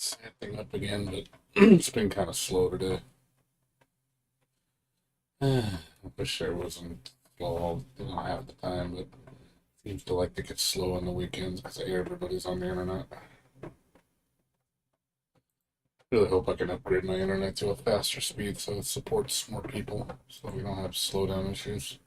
Acting up again, but it's been kind of slow today. I wish I wasn't slow half the time, but seems to like to get slow on the weekends because everybody's on the internet. Really hope I can upgrade my internet to a faster speed so it supports more people, so we don't have slowdown issues.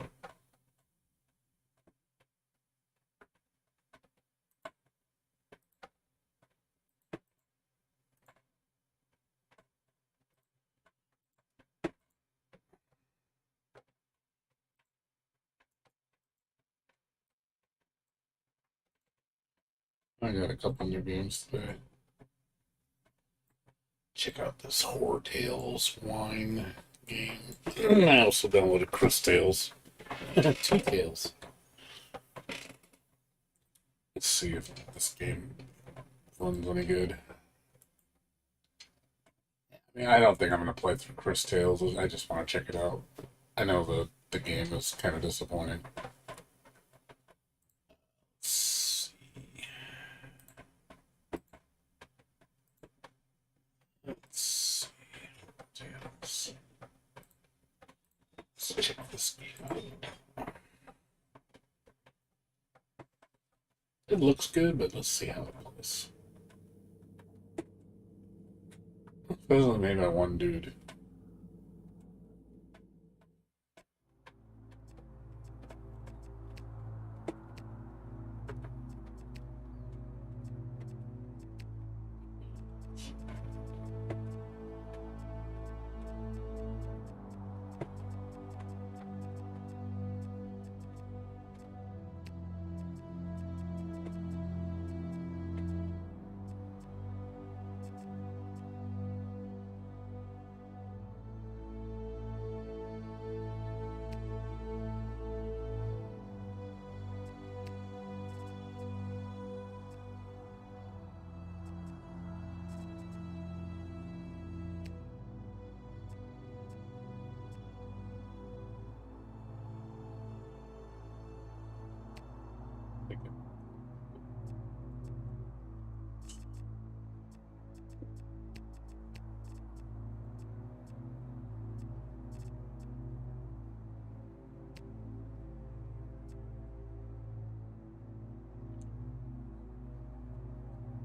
I got a couple new games today. Check out this Horror Tales wine game. I also downloaded Cris Tales. Two Tales. Let's see if this game runs any good. I mean, I don't think I'm going to play through Cris Tales. I just want to check it out. I know the game is kind of disappointing. Let's see. Let's see. Let's check this game out. It looks good, but let's see how it plays. It's only made by one dude.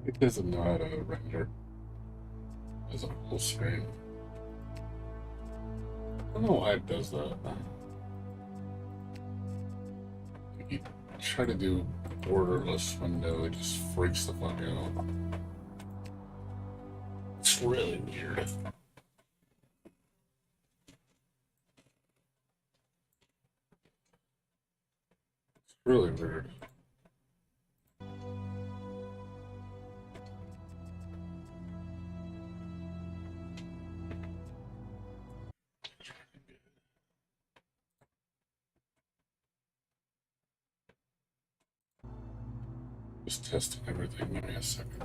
It doesn't know how to render as a full screen. I don't know why it does that. You try to do borderless window, it just freaks the fuck out. It's really weird. It's really weird. Just testing everything. Give me a second.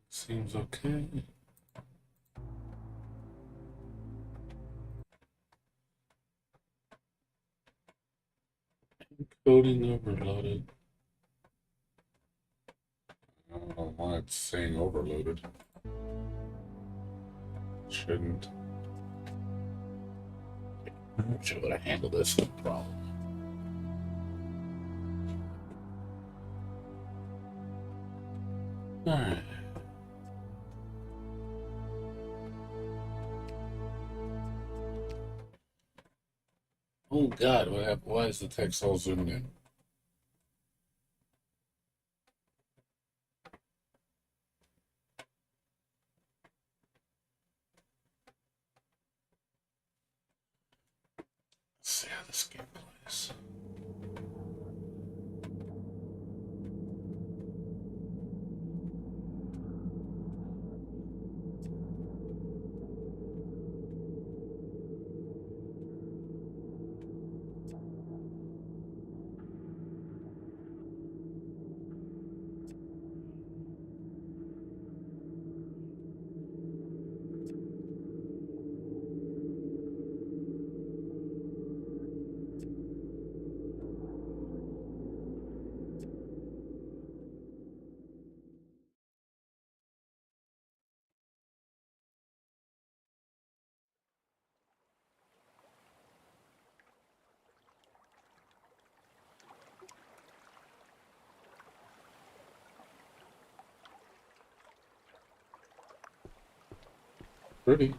Seems okay. Coding overloaded. I don't know why it's saying overloaded. Shouldn't. I'm sure that I handle this no problem. Alright. Oh god, what happened? Why is the text all zoomed in? Let's see how this game plays. pretty.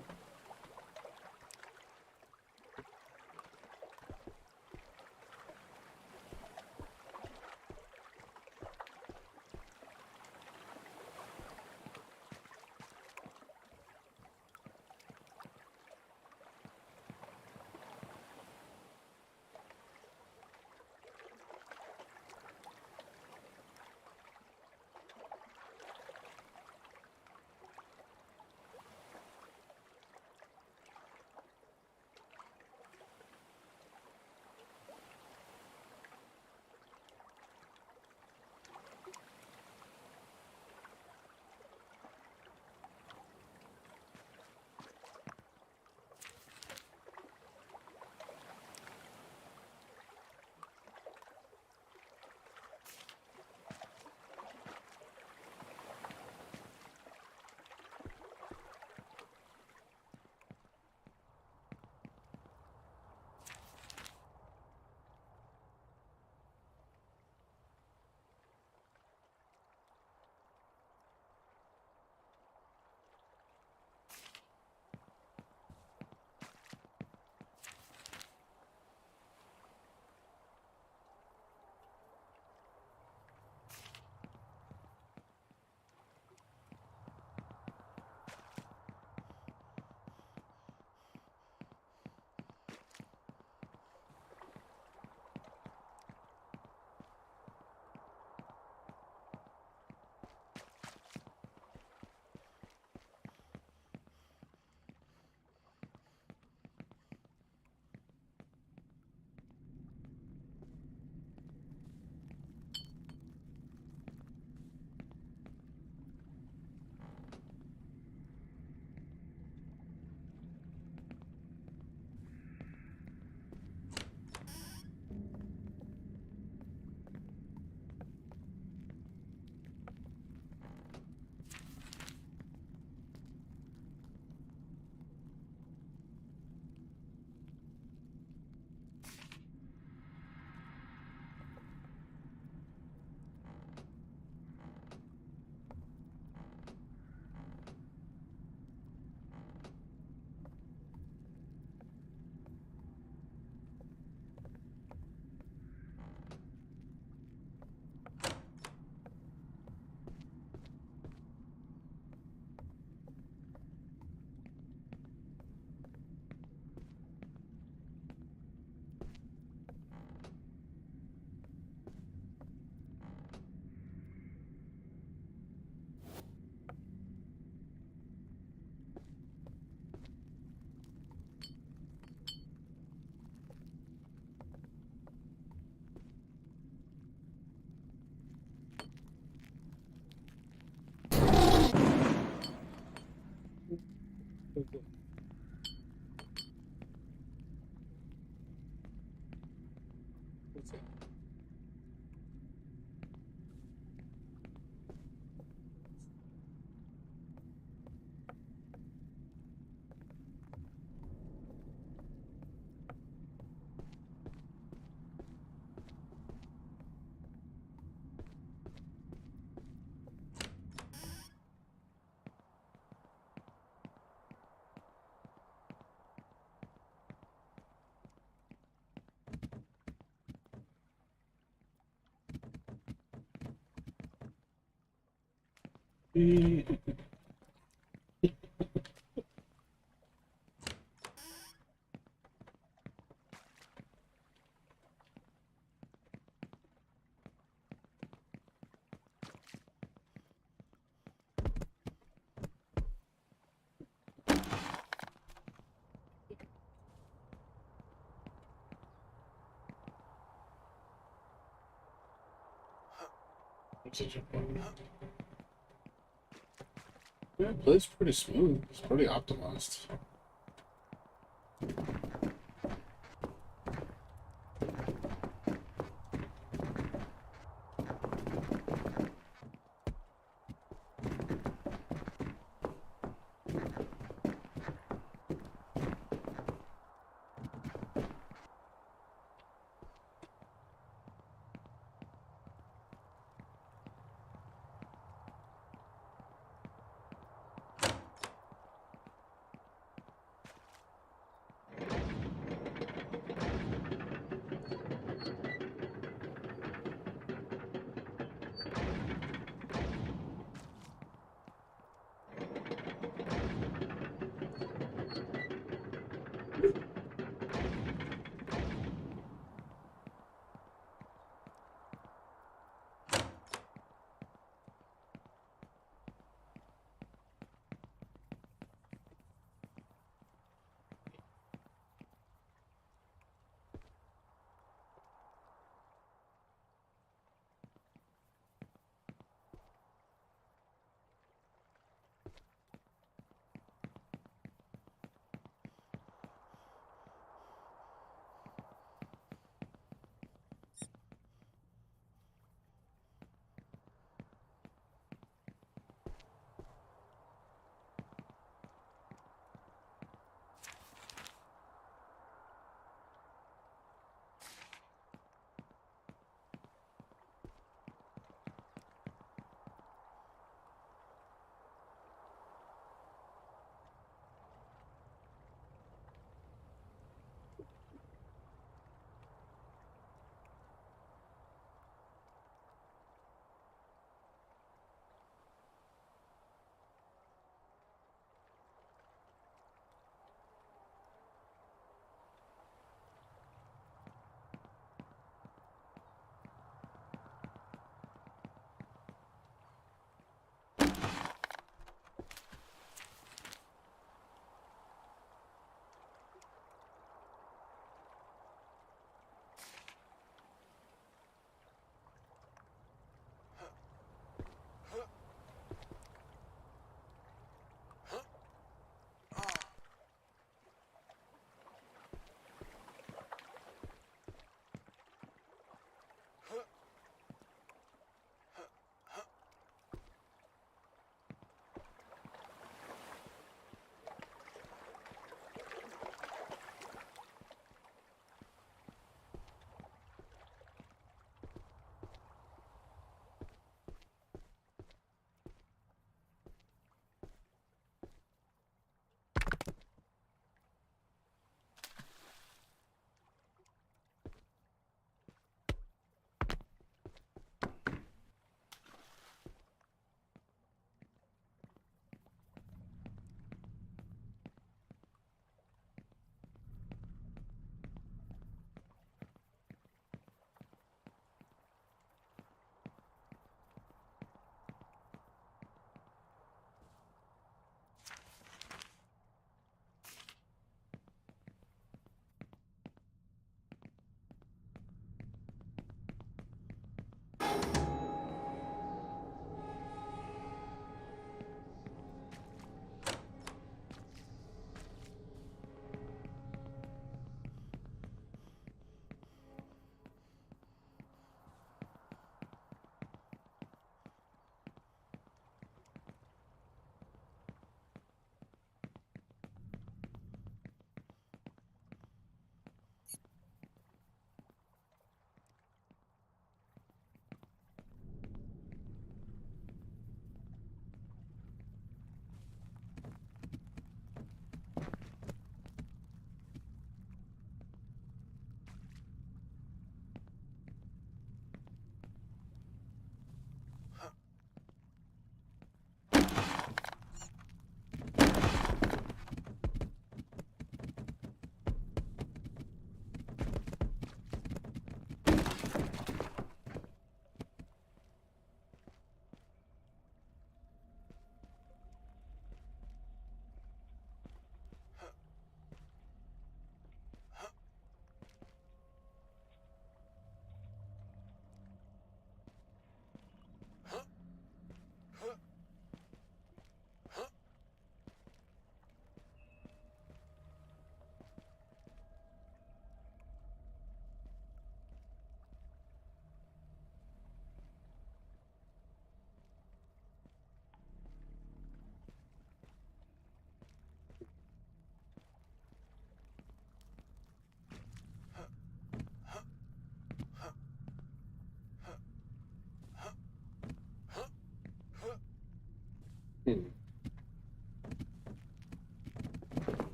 Yeah, it plays pretty smooth. It's pretty optimized.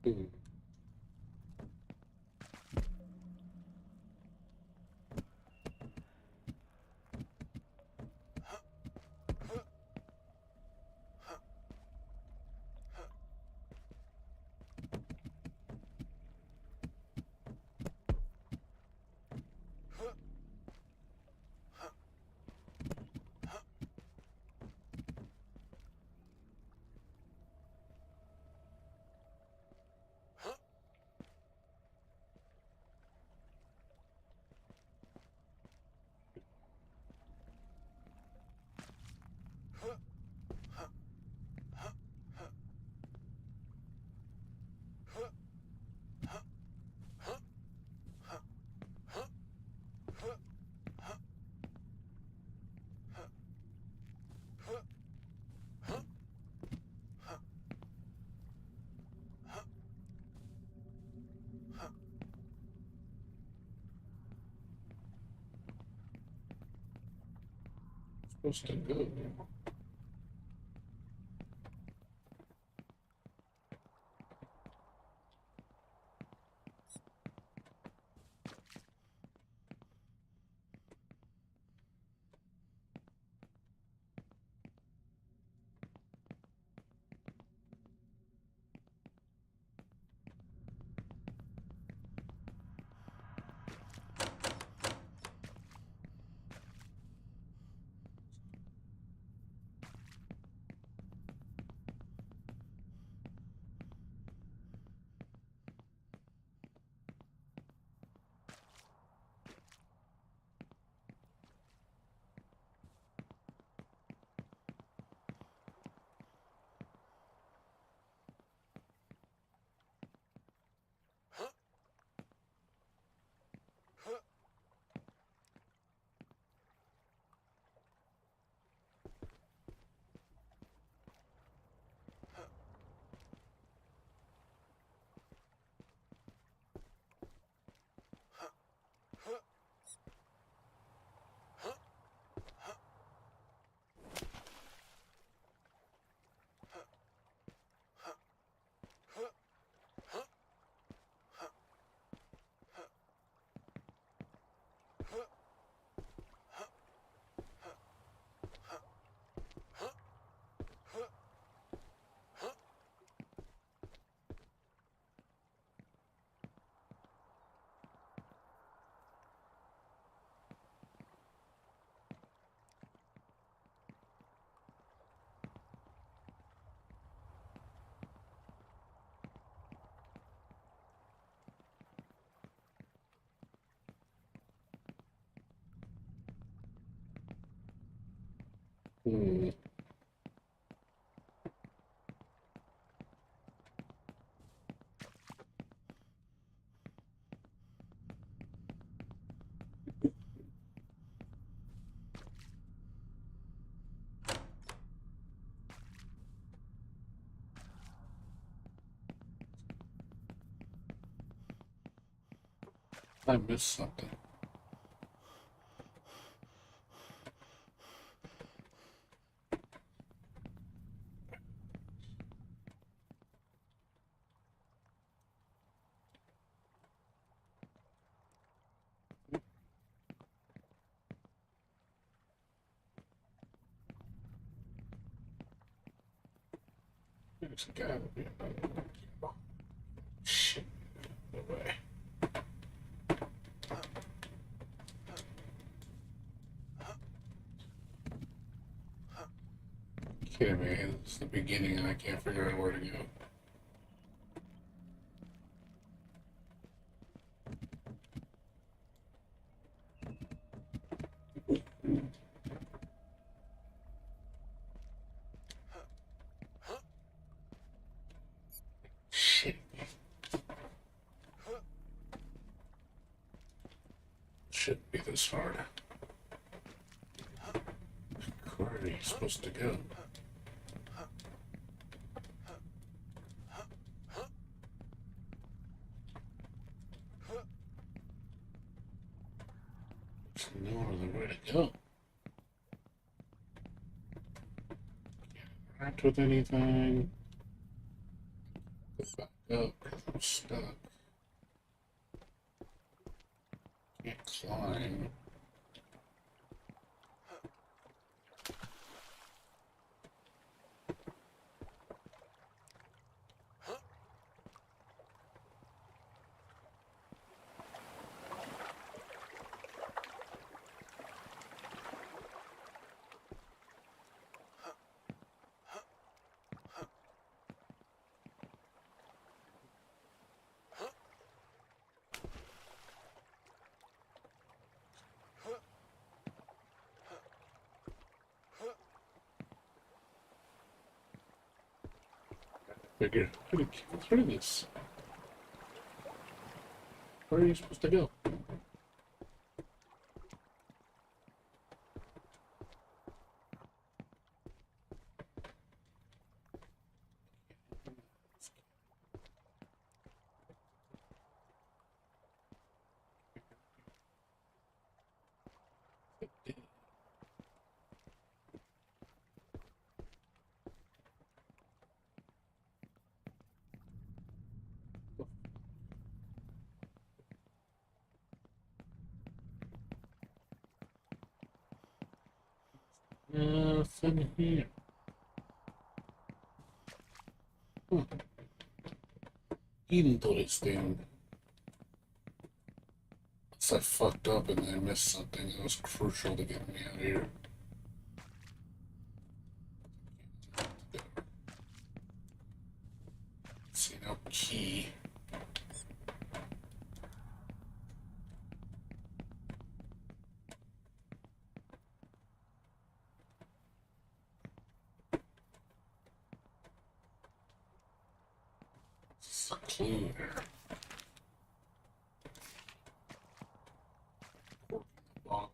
Hmm. Supposed to go. Hmm. I missed something. There's a guy over here. Shit. No way. Kidding me. It's the beginning and I can't figure out where to go. Shit. Shouldn't be this hard. Where are you supposed to go? There's no other way to go. Can't interact with anything. Go back. Oh, I'm stuck. Can't climb. Figure, how to get through this? Where are you supposed to go? Nothing here. Huh. Inventory's thing. Unless I fucked up and I missed something that was crucial to get me out of here. See, no key. It's a clue there. Bottom.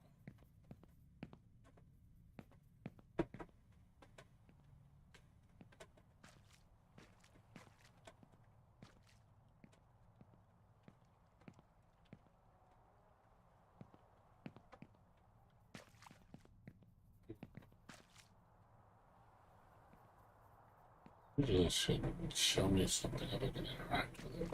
Usually it should show me something that I can interact with it.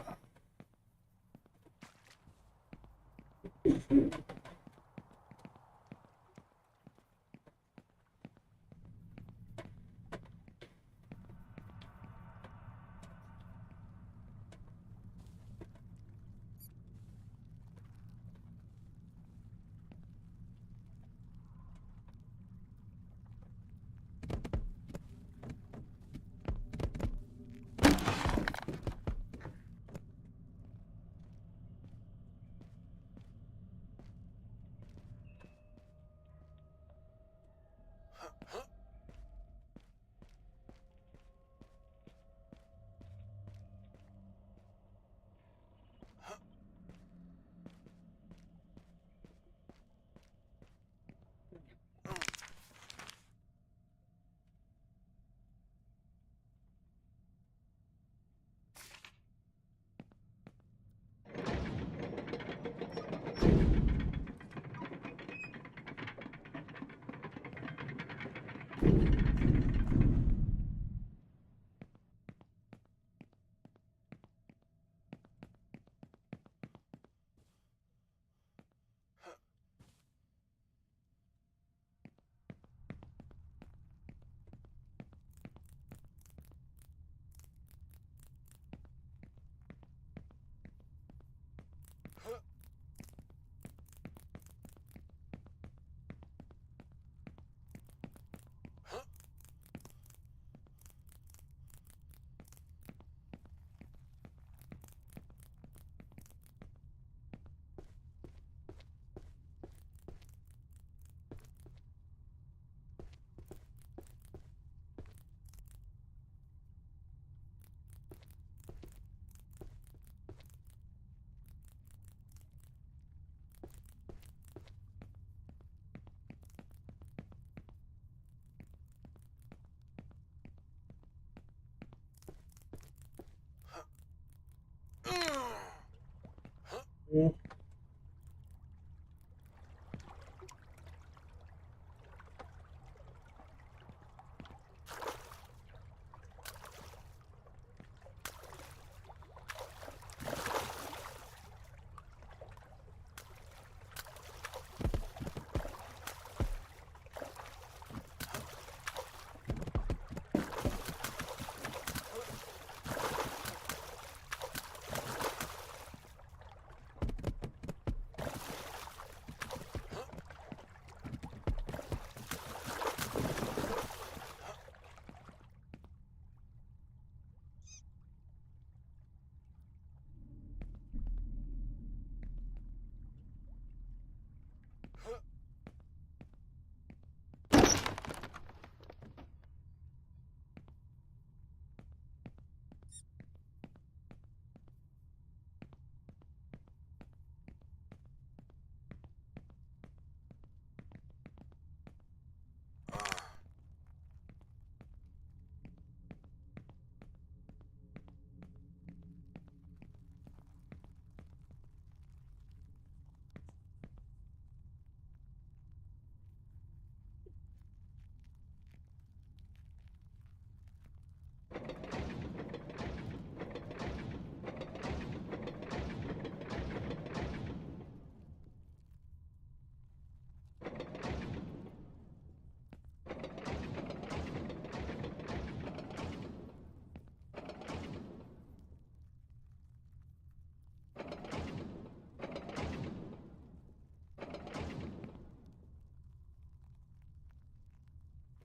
Yeah.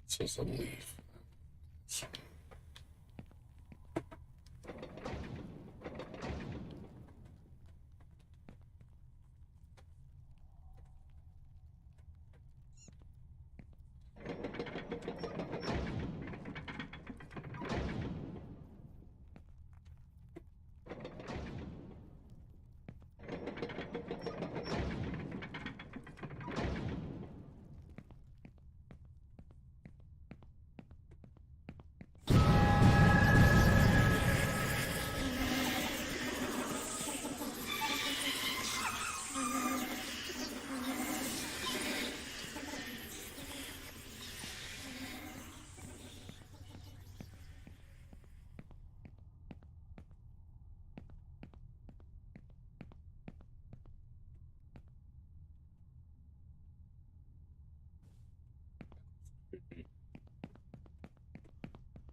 It's just a leaf.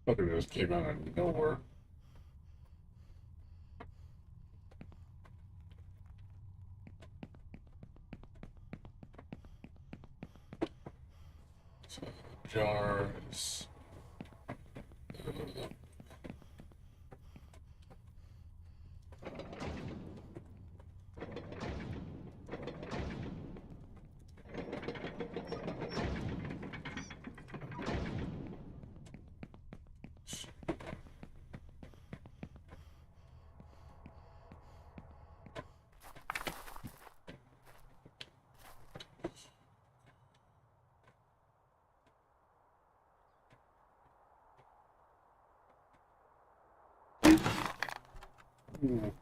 Fucking just came out of nowhere. So jars.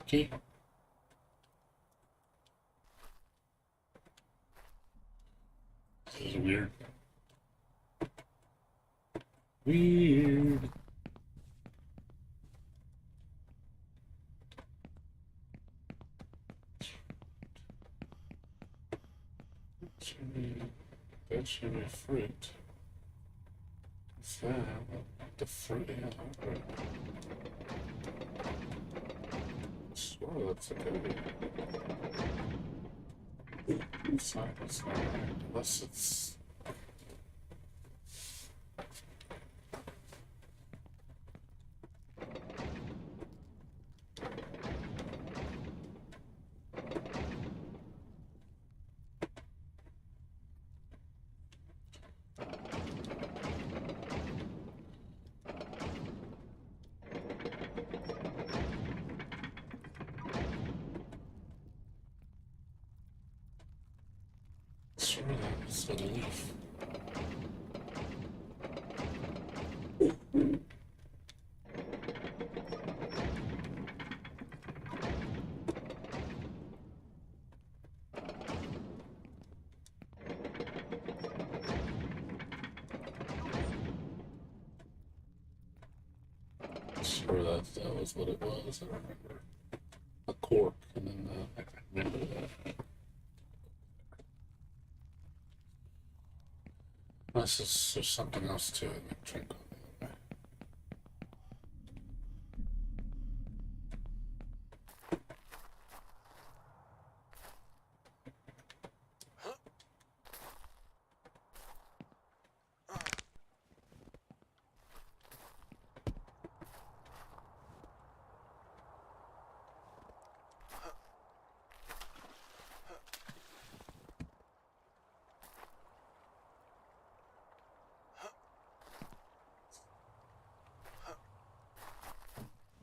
Okay. This is weird. Weird. That should be fruit. What's that? The fruit? Yeah. I swear that's a good. It's not right. Unless it's. Sure, that's a leaf. Sure, that was what it was. I remember a cork, and then I remember that. Unless there's something else to it. Like drink on the other way.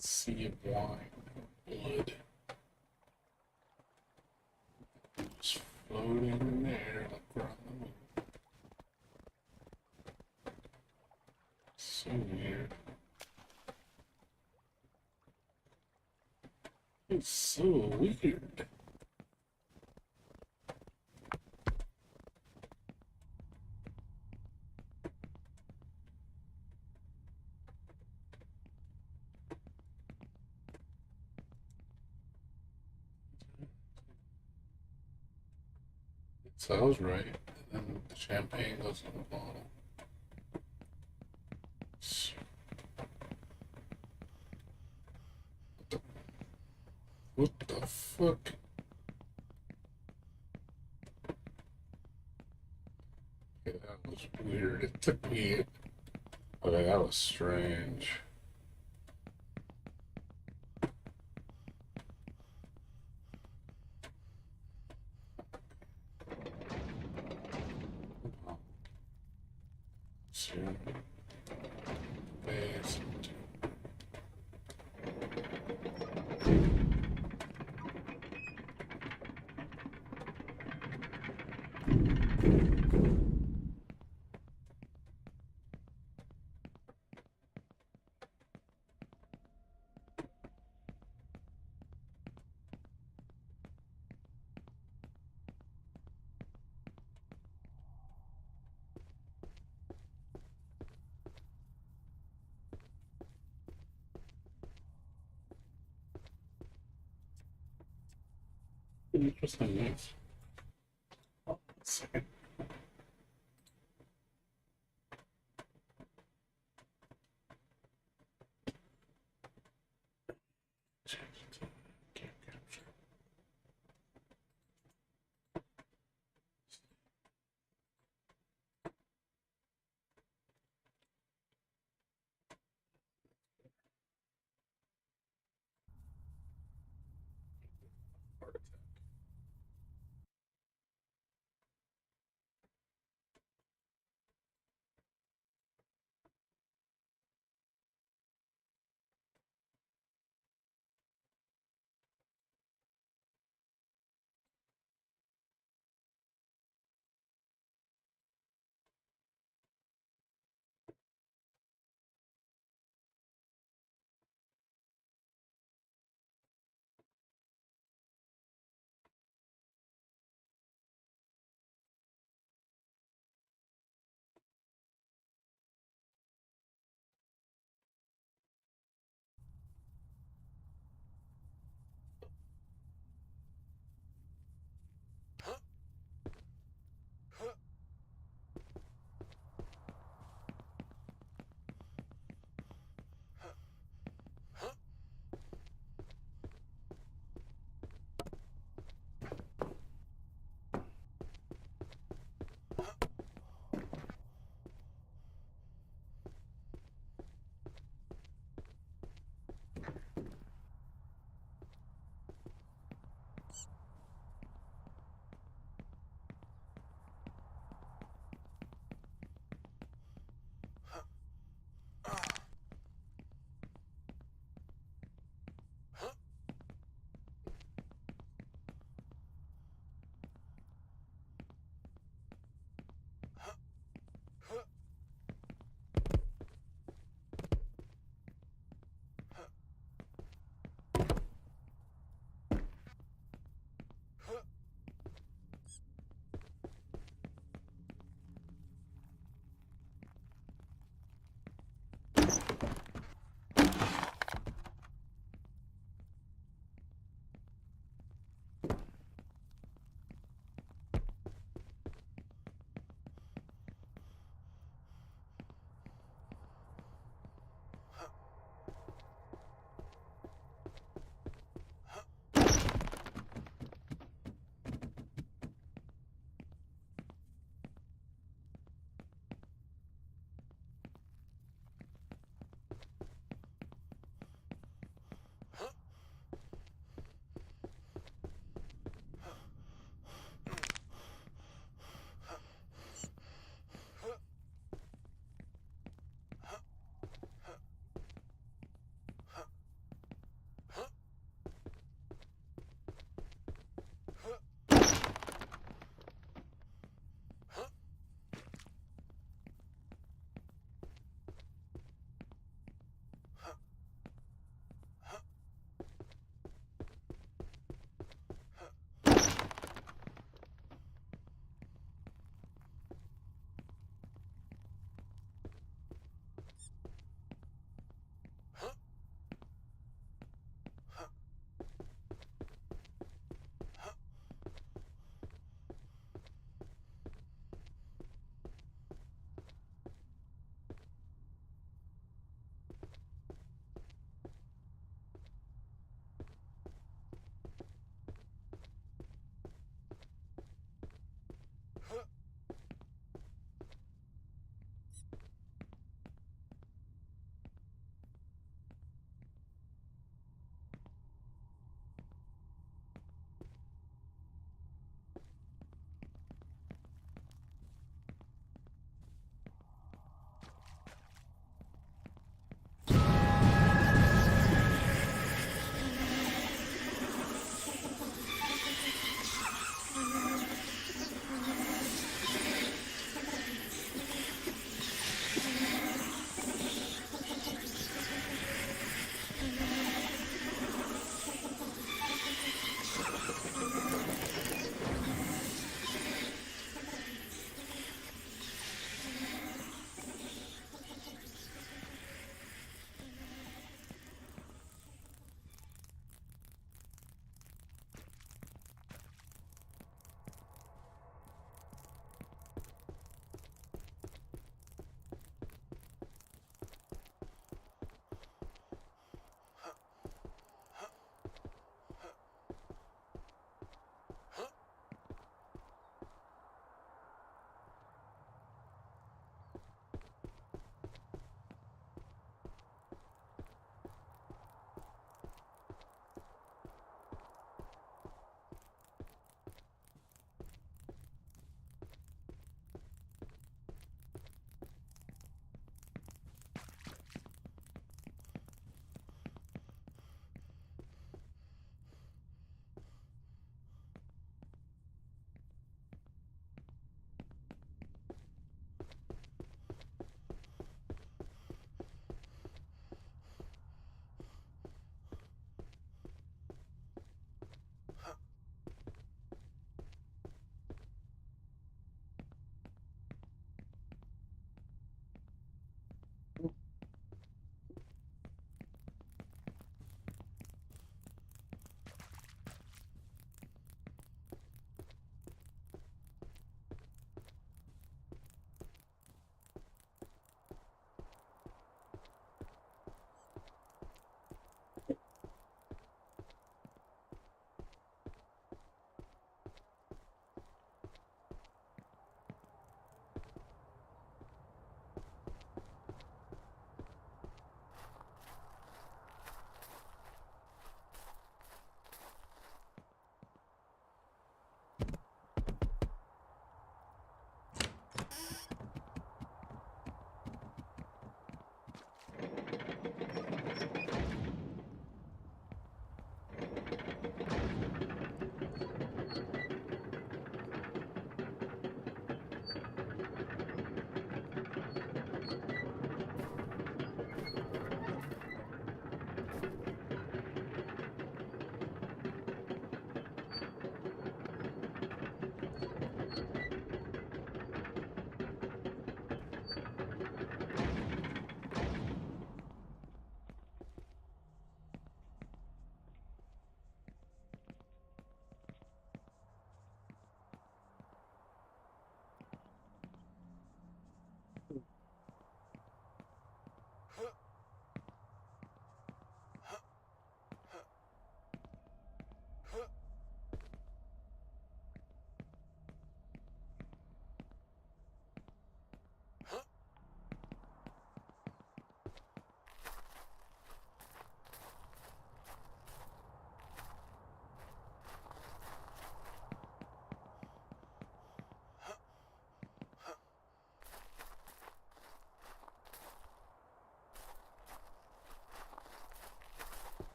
Sea of wine, blood, just floating in there like we're on the moon. So weird. It's so weird. So I was right. And then the champagne goes in the bottle. What the fuck? Okay, that was weird. It took me. Okay, that was strange. Oh, see. Phase. Interesting news. Oh, let's see.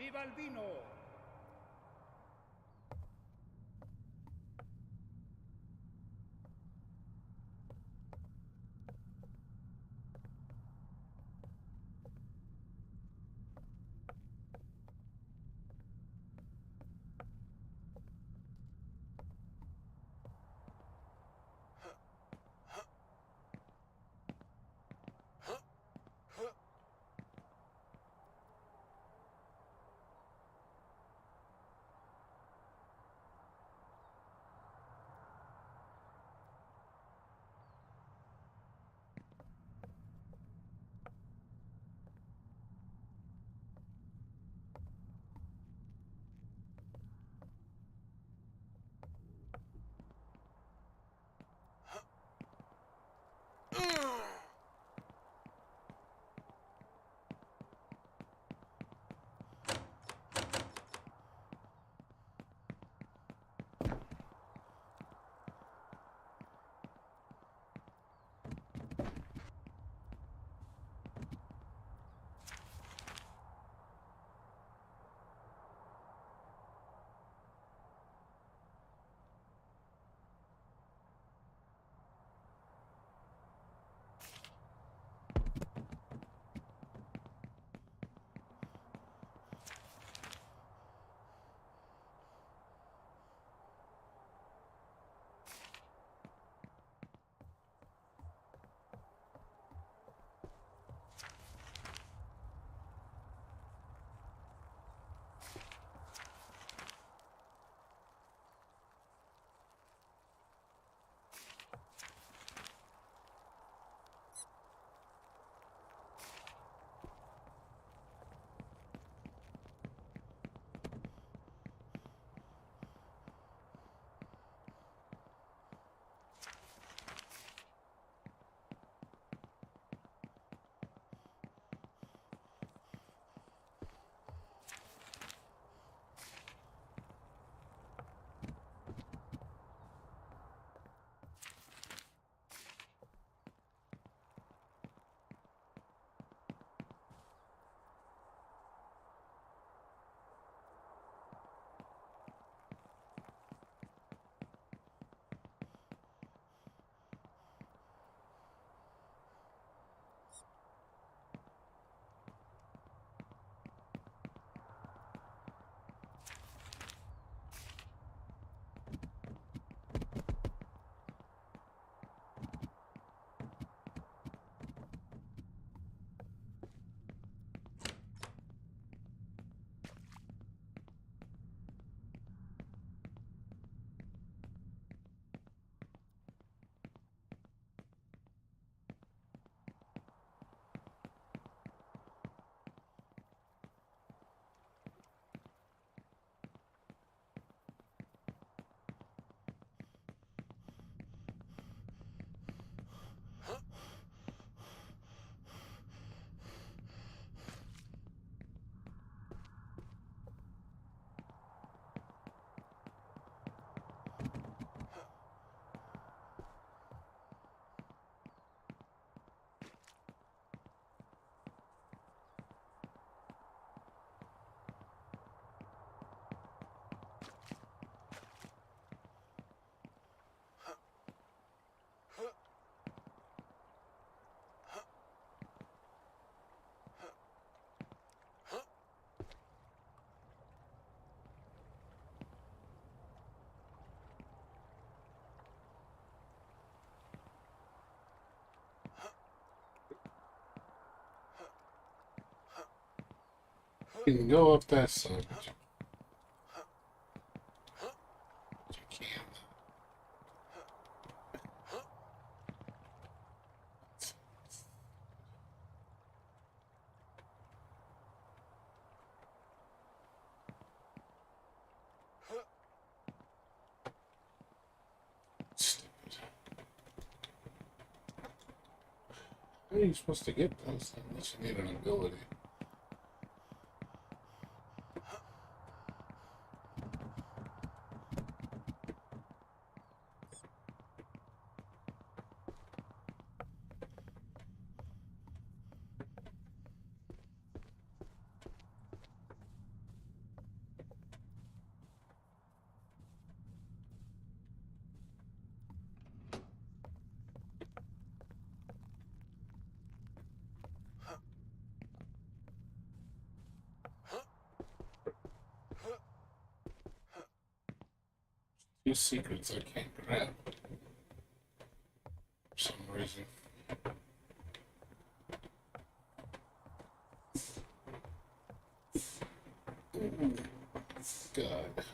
¡Viva el vino! You can go up that side, but you can't. Stupid. How are you supposed to get those things? You need an ability. These secrets I can't grab for some reason. Ooh, God.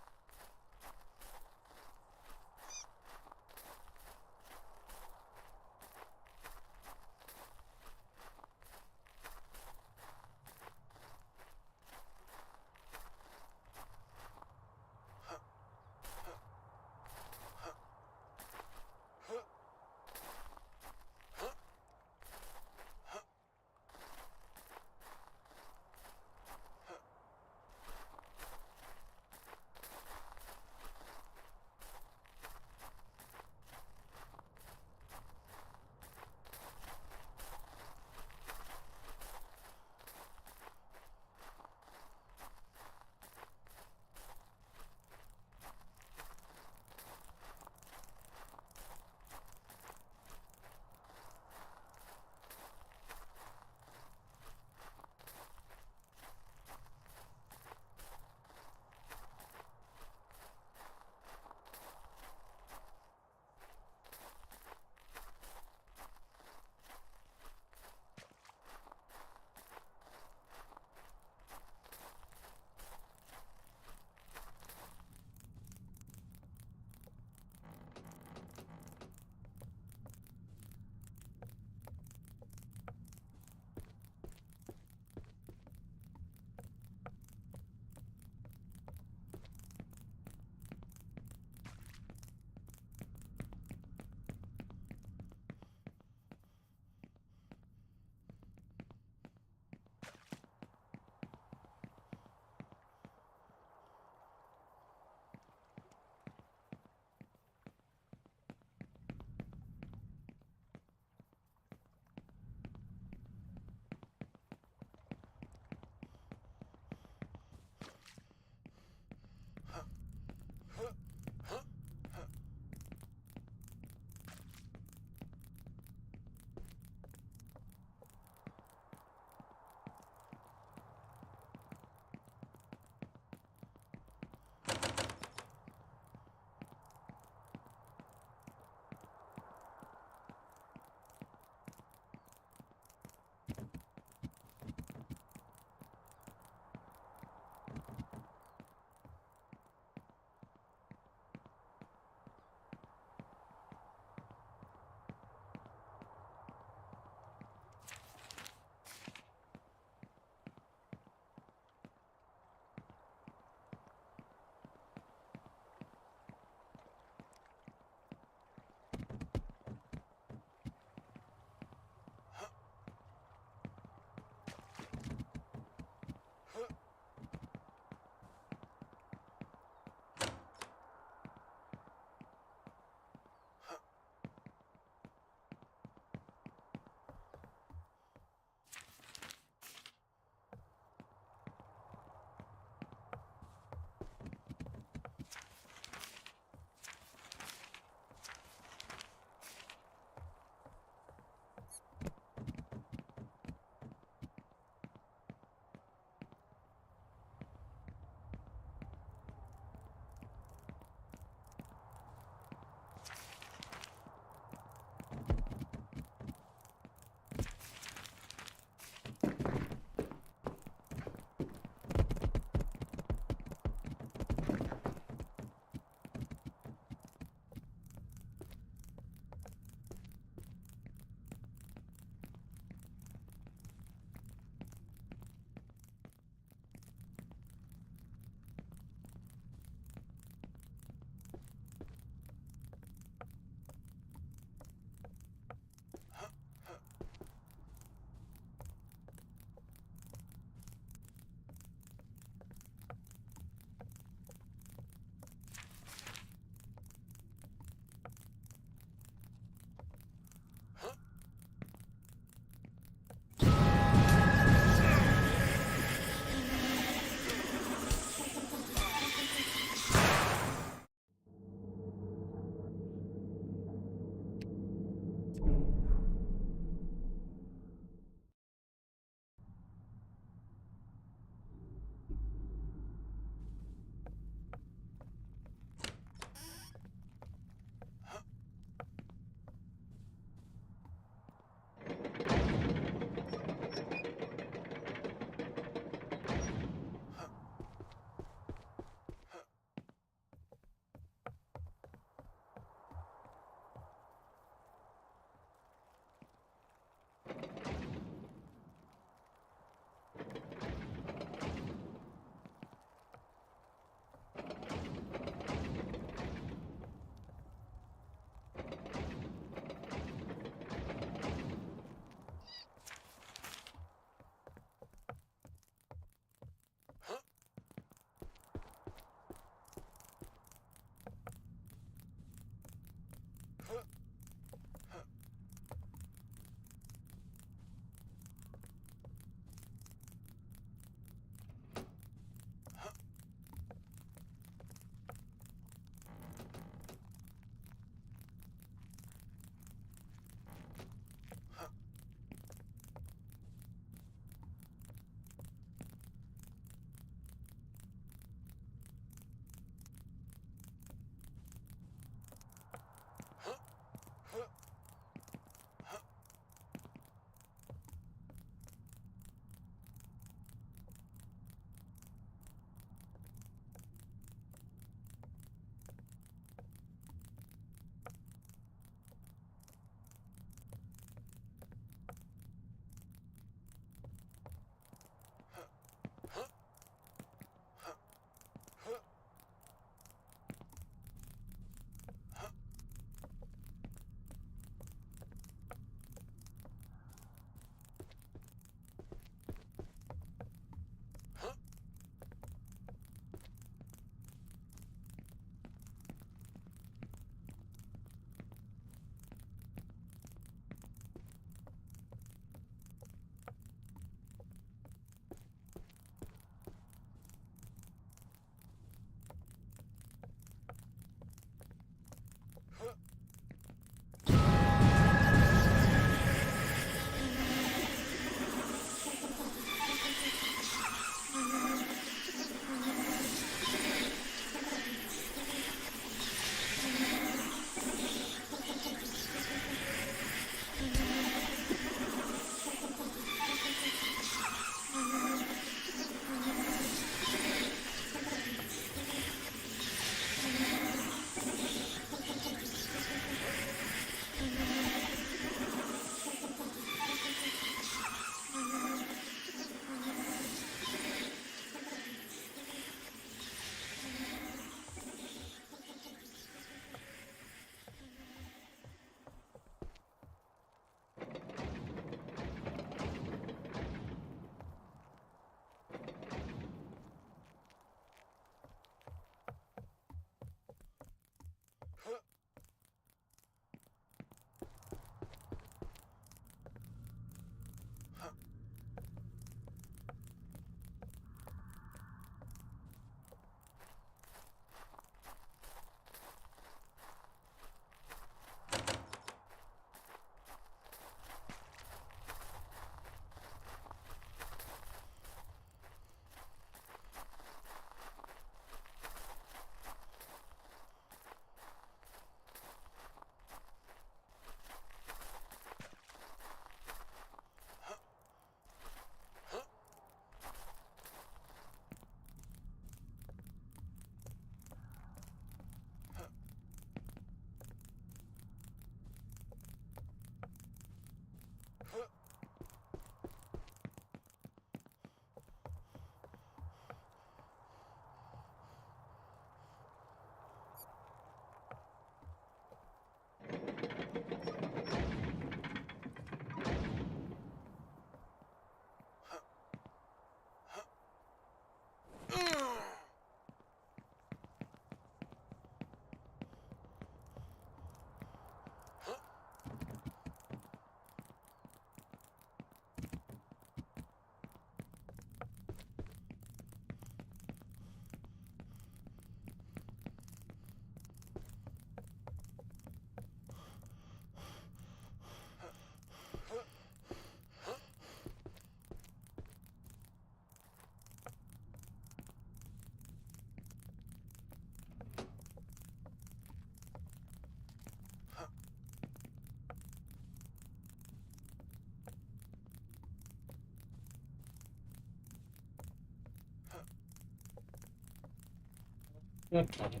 Okay.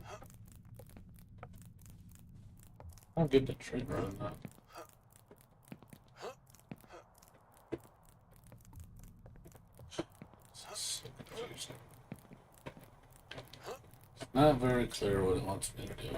I'll get the trigger on that. So confusing. It's not very clear what it wants me to do.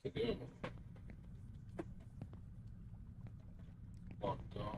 To do. Locked off.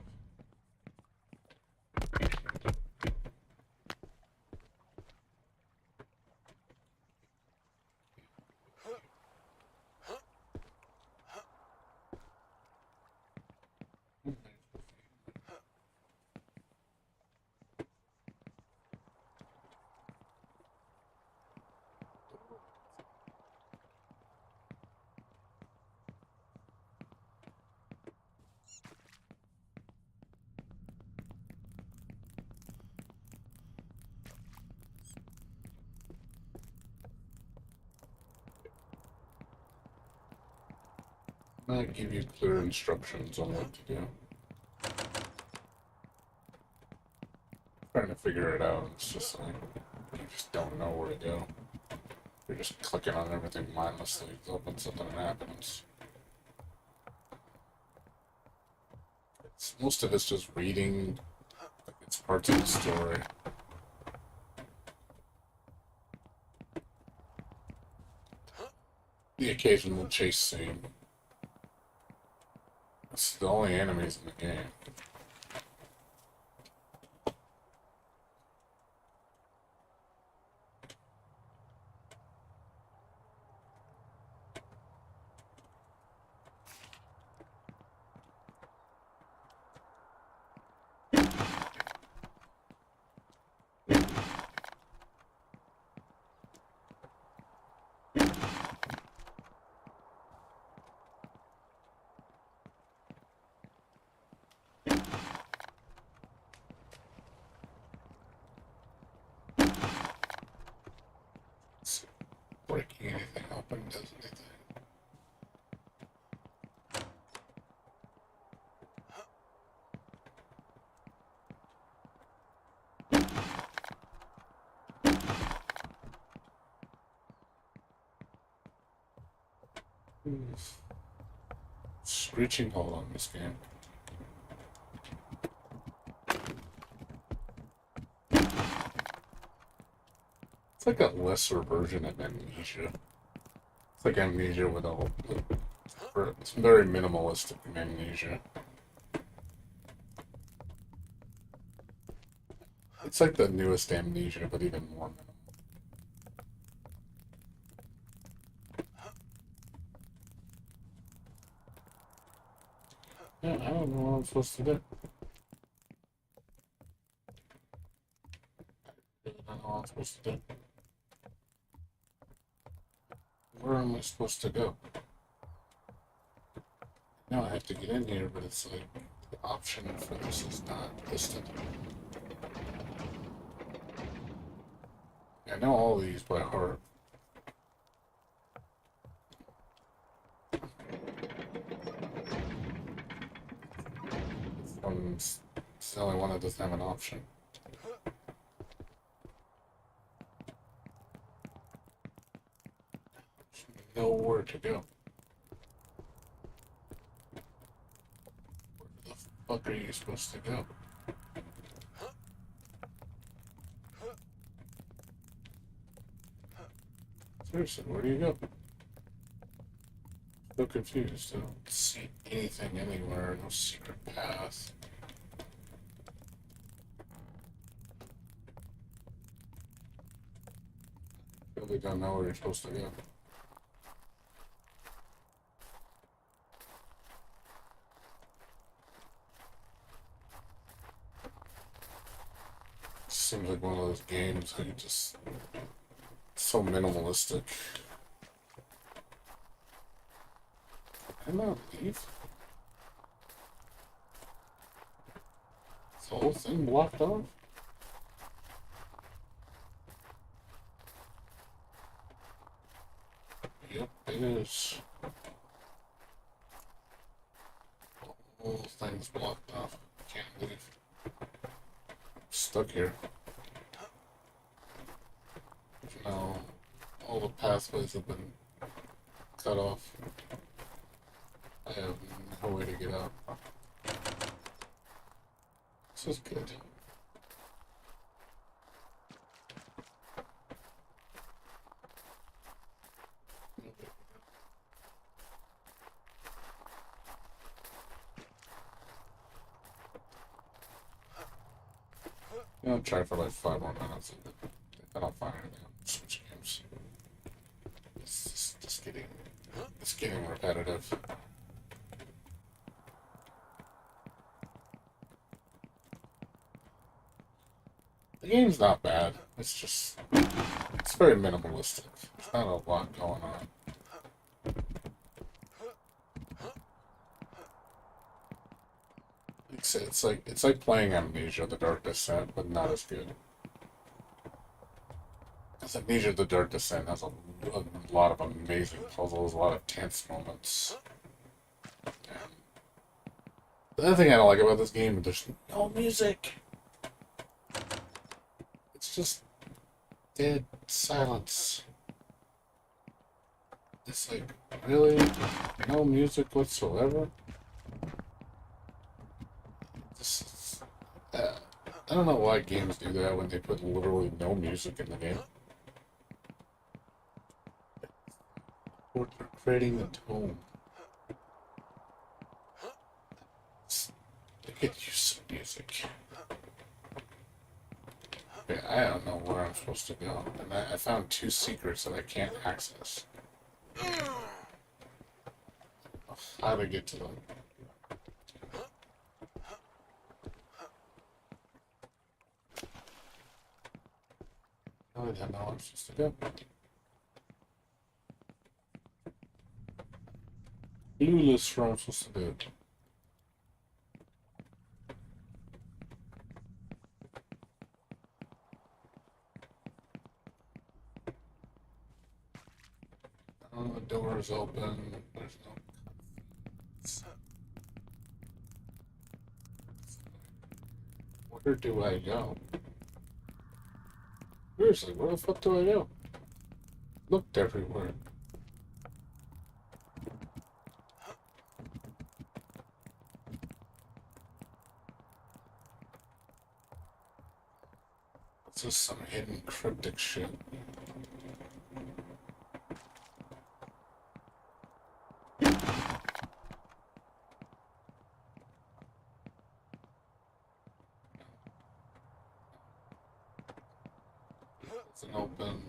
Might give you clear instructions on what to do. Trying to figure it out. It's just like you just don't know where to go. You're just clicking on everything mindlessly. Hoping something happens. Most of it's just reading. It's parts of the story. The occasional chase scene. It's the only enemies in the game. Breaking anything open does anything. Screeching hold on this game. It's like a lesser version of Amnesia. It's like Amnesia with it's very minimalistic Amnesia. It's like the newest Amnesia, but even more minimal. Yeah, I don't know what I'm supposed to do. I don't know what I'm supposed to do. Where am I supposed to go? Now I have to get in here, but it's like the option for this is not listed. I know all these by heart. It's the only one that doesn't have an option. Nowhere to go. Where the fuck are you supposed to go? Seriously, where do you go? So confused. I don't see anything anywhere. No secret path. Really don't know where you're supposed to go. those games where you just so minimalistic. Can I not leave? Is the whole thing blocked off? Yep, it is. The whole thing's blocked off. Can't leave. Stuck here. Now, all the pathways have been cut off. I have no way to get out. This is good. I'll try for like 5 more minutes. If I don't find anything, I'll switch games. It's getting repetitive. The game's not bad. It's very minimalistic. There's not a lot going on. It's like playing Amnesia: The Dark Descent, but not as good. Because Amnesia: The Dark Descent has a lot of amazing puzzles, a lot of tense moments. And the other thing I don't like about this game is there's no music. It's just dead silence. It's like, really? No music whatsoever? I don't know why games do that when they put literally no music in the game. Or they're creating the tone. They get used to music. Okay, I don't know where I'm supposed to go. And I found 2 secrets that I can't access. How to get to them. I don't know where I'm supposed to go. Clueless where I'm supposed to do. The door is open. There's no. Where do I go? Seriously, where the fuck do I go? Looked everywhere. It's just some hidden cryptic shit. It's an open.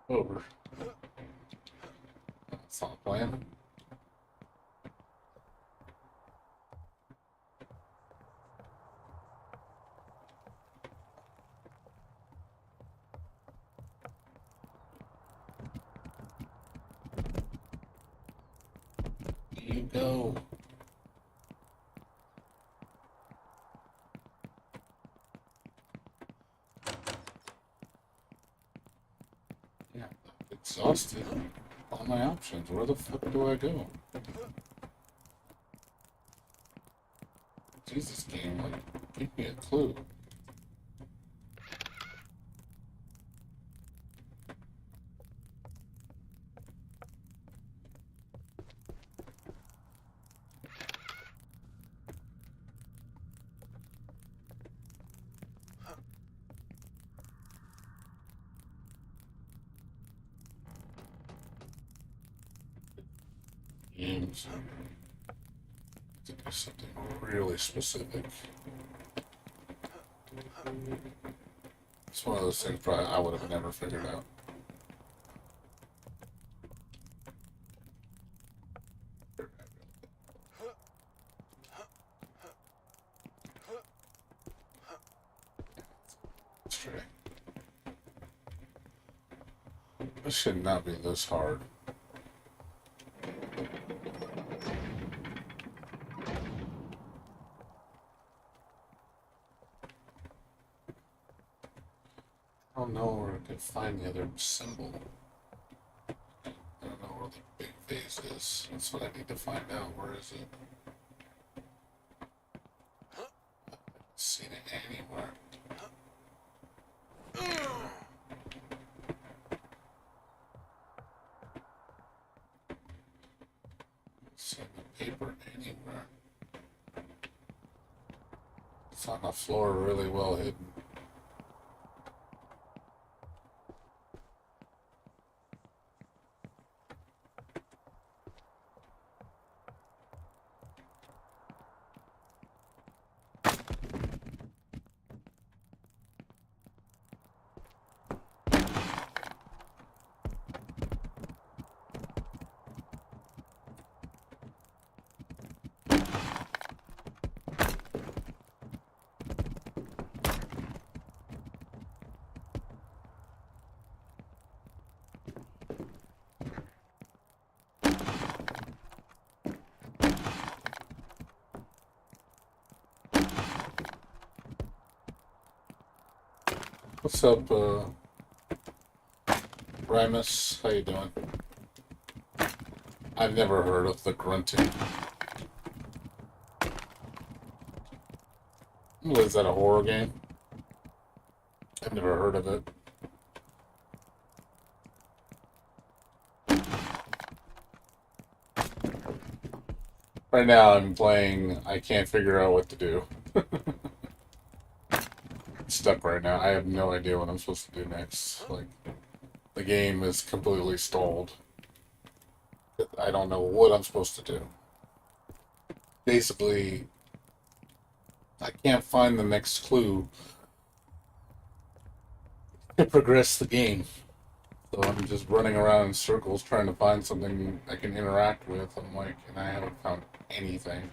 Over. That's not a plan. You go. Yeah, exhausted. All my options. Where the fuck do I go? Jesus, game, like, give me a clue. Games. There's something really specific. It's one of those things probably I would have never figured out. This should not be this hard. I don't know where I can find the other symbol. I don't know where the big vase is. That's what I need to find out. Where is it? I haven't seen it anywhere. See the paper anywhere. It's on the floor, really well hidden. What's up, Primus? How you doing? I've never heard of the grunting. What is that, a horror game? I've never heard of it. Right now I'm playing, I can't figure out what to do. Stuck right now. I have no idea what I'm supposed to do next. Like, the game is completely stalled. I don't know what I'm supposed to do. Basically, I can't find the next clue to progress the game. So I'm just running around in circles trying to find something I can interact with. I'm like, and I haven't found anything.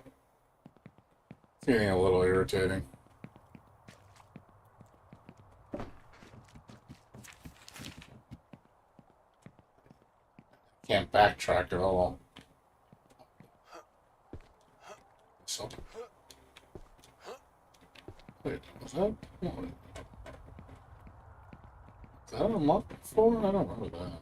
It's getting a little irritating. Can't backtrack at all. So, wait, was that? Oh, wait. Is that unlocked before? I don't remember that.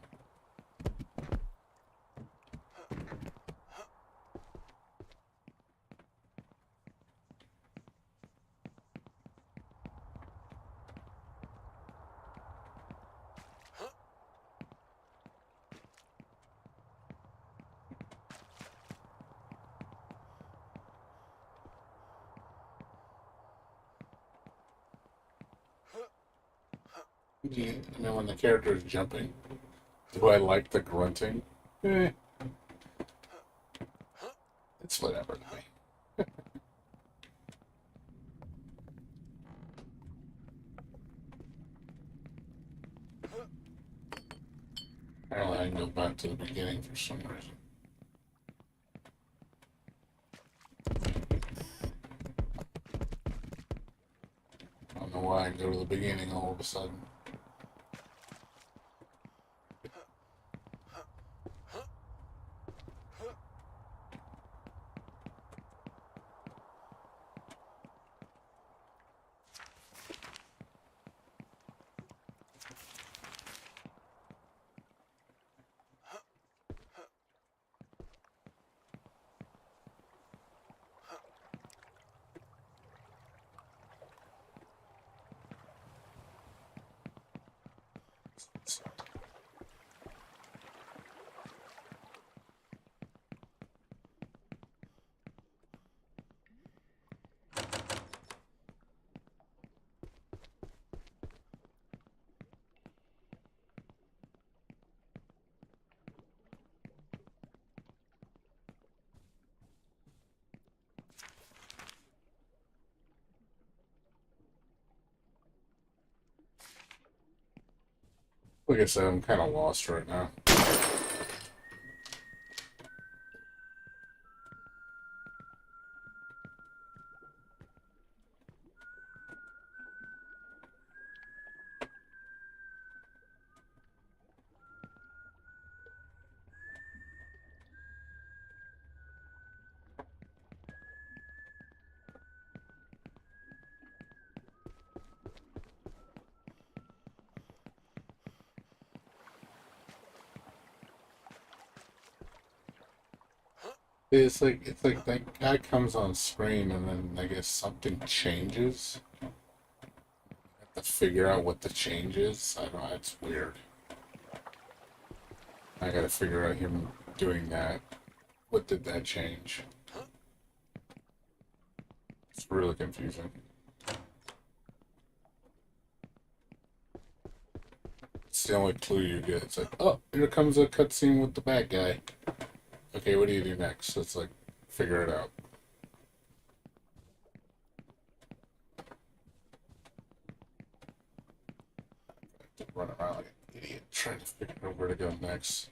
I mean, when the character is jumping, do I like the grunting? Eh, it's whatever to me. Apparently, I can go back to the beginning for some reason. I don't know why I go to the beginning all of a sudden. Like I said, I'm kind of lost right now. It's like that guy comes on screen and then I guess something changes. I have to figure out what the change is. I don't know, it's weird. I gotta figure out him doing that. What did that change? It's really confusing. It's the only clue you get. It's like, oh, here comes a cutscene with the bad guy. Okay, what do you do next? It's like, figure it out. Run around like an idiot trying to figure out where to go next.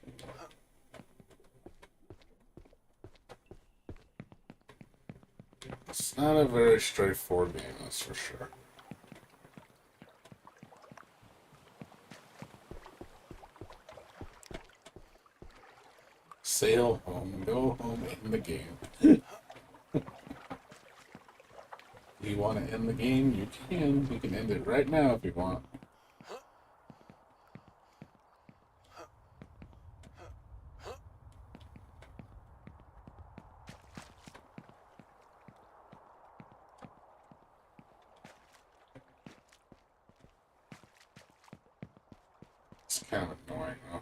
It's not a very straightforward game, that's for sure. Sail home, go home in the game. You want to end the game? You can. You can end it right now if you want. It's kind of annoying, though.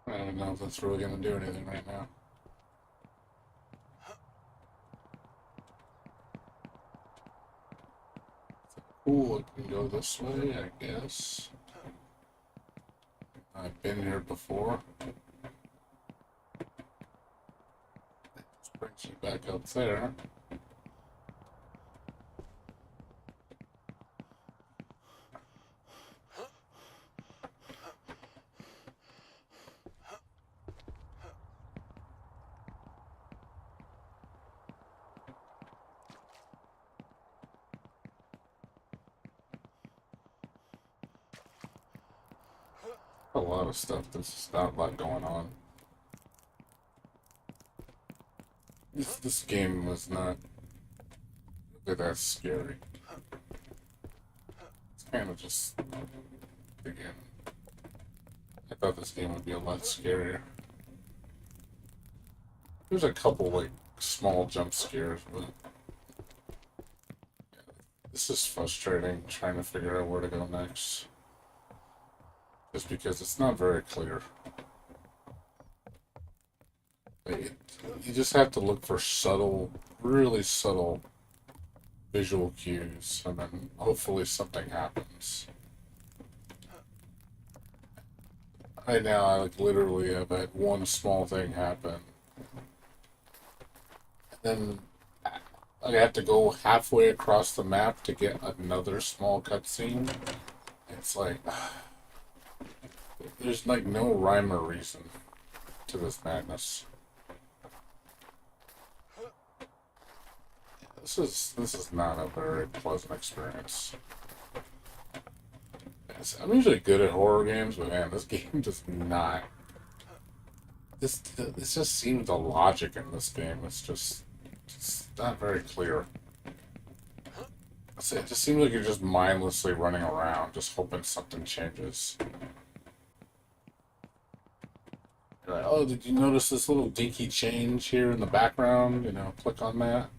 I don't know if that's really going to do anything right now. Cool, it can go this way, I guess. I've been here before. Just brings you back up there. A lot of stuff. There's just not a lot going on. This game was not really that scary. It's kind of just, again, I thought this game would be a lot scarier. There's a couple, like, small jump scares, but yeah, this is frustrating, trying to figure out where to go next. Just because it's not very clear. You just have to look for subtle, really subtle visual cues, and then hopefully something happens. Right now, I like literally have had one small thing happen, and then I have to go halfway across the map to get another small cutscene. It's like there's like no rhyme or reason to this madness. This is not a very pleasant experience. Yes, I'm usually good at horror games, but man, this game does not This just seems the logic in this game. It's not very clear. It just seems like you're just mindlessly running around, just hoping something changes. You're like, oh, did you notice this little dinky change here in the background? You know, click on that.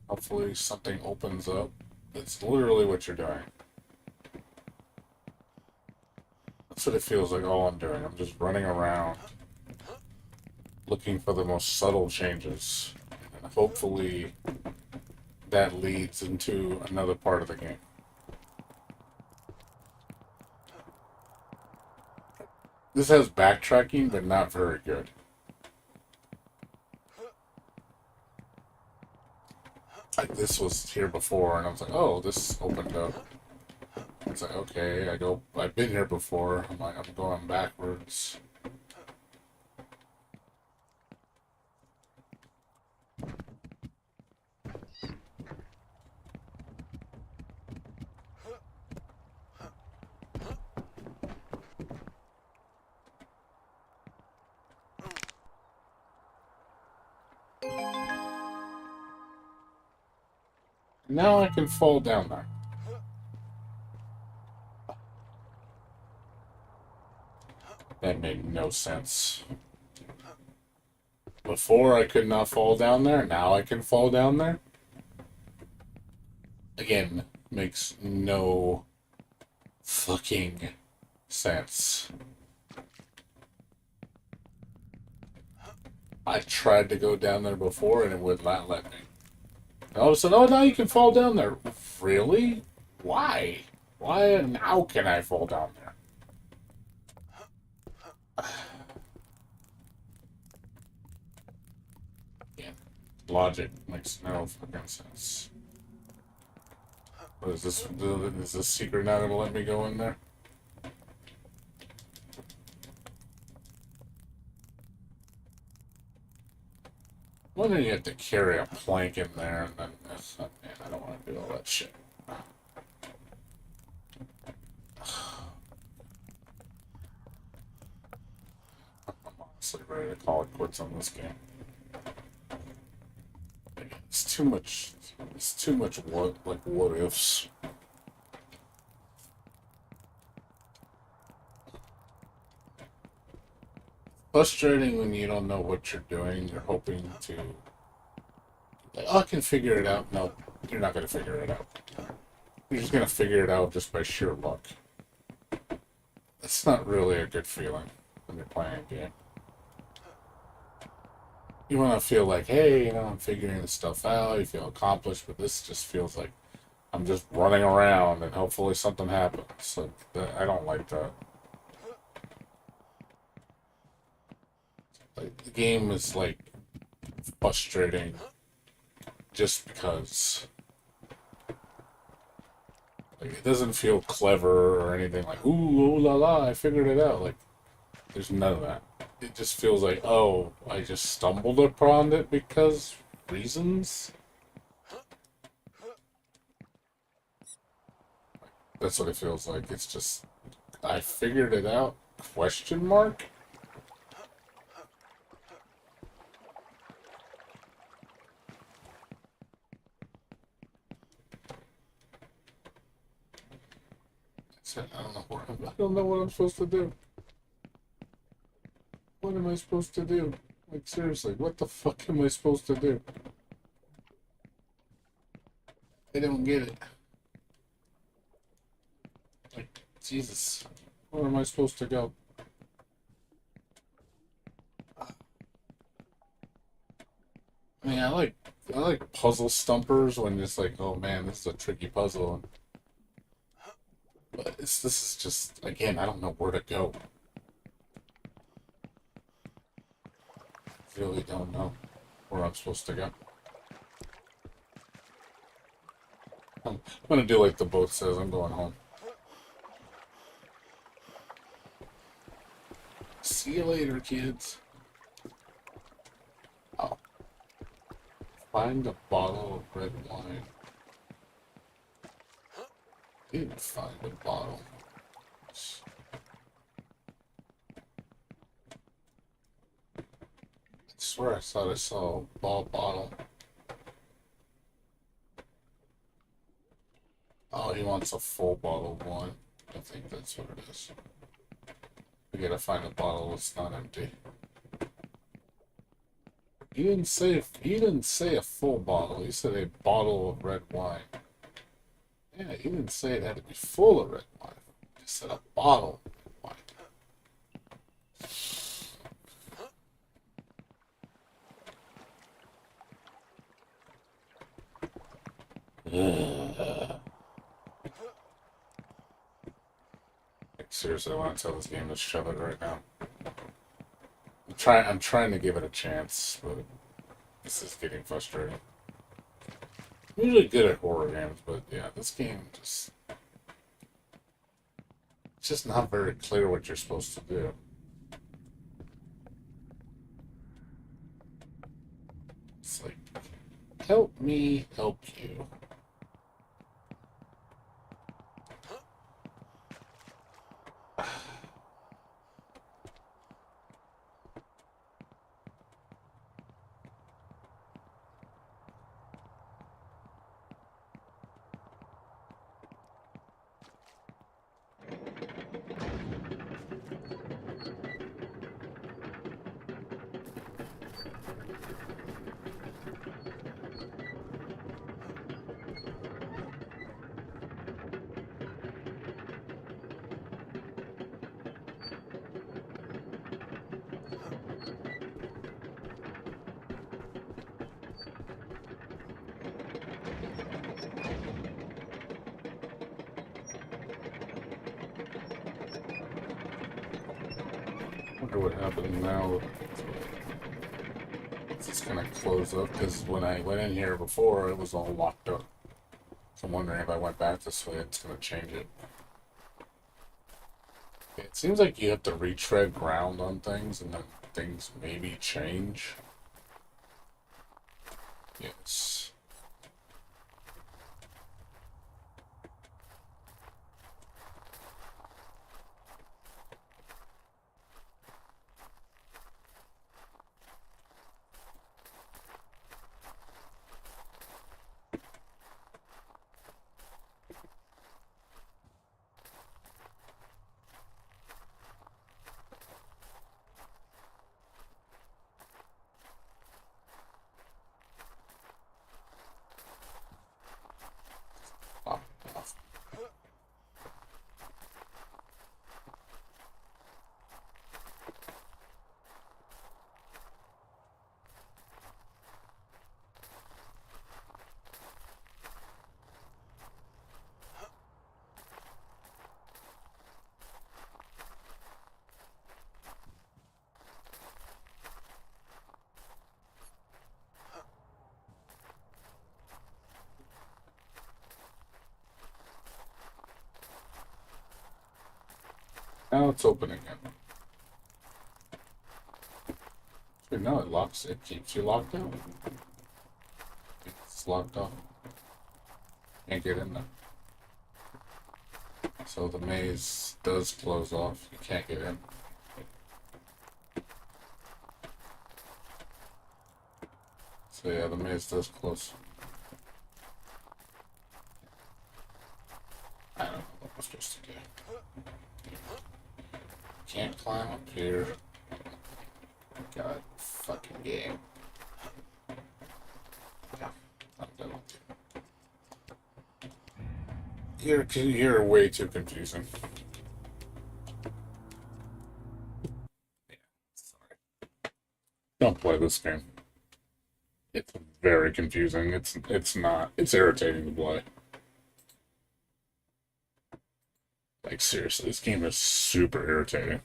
Hopefully something opens up. It's literally what you're doing. That's what it feels like all I'm doing. I'm just running around looking for the most subtle changes. And hopefully that leads into another part of the game. This has backtracking, but not very good. Like, this was here before, and I was like, oh, this opened up. It's like, okay, I've been here before. I'm like, I'm going backwards. Now I can fall down there. That made no sense. Before I could not fall down there, now I can fall down there. Again, makes no fucking sense. I tried to go down there before and it would not let me. And all of a sudden, oh, now you can fall down there. Really? Why? Why and how can I fall down there? Yeah, logic makes no fucking sense. What is this? Is this secret not gonna let me go in there? Well, then you have to carry a plank in there, and then man, I don't want to do all that shit. I'm honestly ready to call it quits on this game. It's too much. It's too much what ifs. Frustrating when you don't know what you're doing. You're hoping to, like, oh, I can figure it out. No, you're not gonna figure it out. You're just gonna figure it out just by sheer luck. It's not really a good feeling when you're playing a game. You want to feel like, hey, you know, I'm figuring this stuff out. You feel accomplished, but this just feels like I'm just running around and hopefully something happens. Like, I don't like that. Like, the game is like frustrating just because. Like, it doesn't feel clever or anything like, ooh la la, I figured it out. Like, there's none of that. It just feels like, oh, I just stumbled upon it because reasons? That's what it feels like. It's just, I figured it out? Question mark? I don't know what I'm supposed to do. What am I supposed to do? Like, seriously, what the fuck am I supposed to do? I don't get it. Like, Jesus. Where am I supposed to go? I mean, I like puzzle stumpers when it's like, oh man, this is a tricky puzzle. But this is just, again, I don't know where to go. I really don't know where I'm supposed to go. I'm gonna do like the boat says, I'm going home. See you later, kids. Oh. Find a bottle of red wine. Didn't find a bottle. swear I thought I saw a ball bottle. Oh, he wants a full bottle of wine. I think that's what it is. We gotta find a bottle that's not empty. He didn't say a full bottle. He said a bottle of red wine. Yeah, he didn't say it had to be full of red wine. He said a bottle of red wine. Like, seriously, I want to tell this game to shove it right now. I'm trying to give it a chance, but this is getting frustrating. I'm usually good at horror games, but yeah, this game just it's just not very clear what you're supposed to do. It's like, help me help you. Wonder what happened now. It's just gonna close up because when I went in here before, it was all locked up. So I'm wondering if I went back this way, it's gonna change it. It seems like you have to retread ground on things, and then things maybe change. Yes. Off, off. Now it's open again. Wait, no, it locks. It keeps you locked out. It's locked off. Can't get in there. So the maze does close off. You can't get in. So yeah, the maze does close. I don't know what we're supposed to do. Can't climb up here. God, fucking game. Yeah, I'm done with you. You're way too confusing. Yeah, sorry. Don't play this game. It's very confusing. It's not. It's irritating to play. Like seriously, this game is super irritating.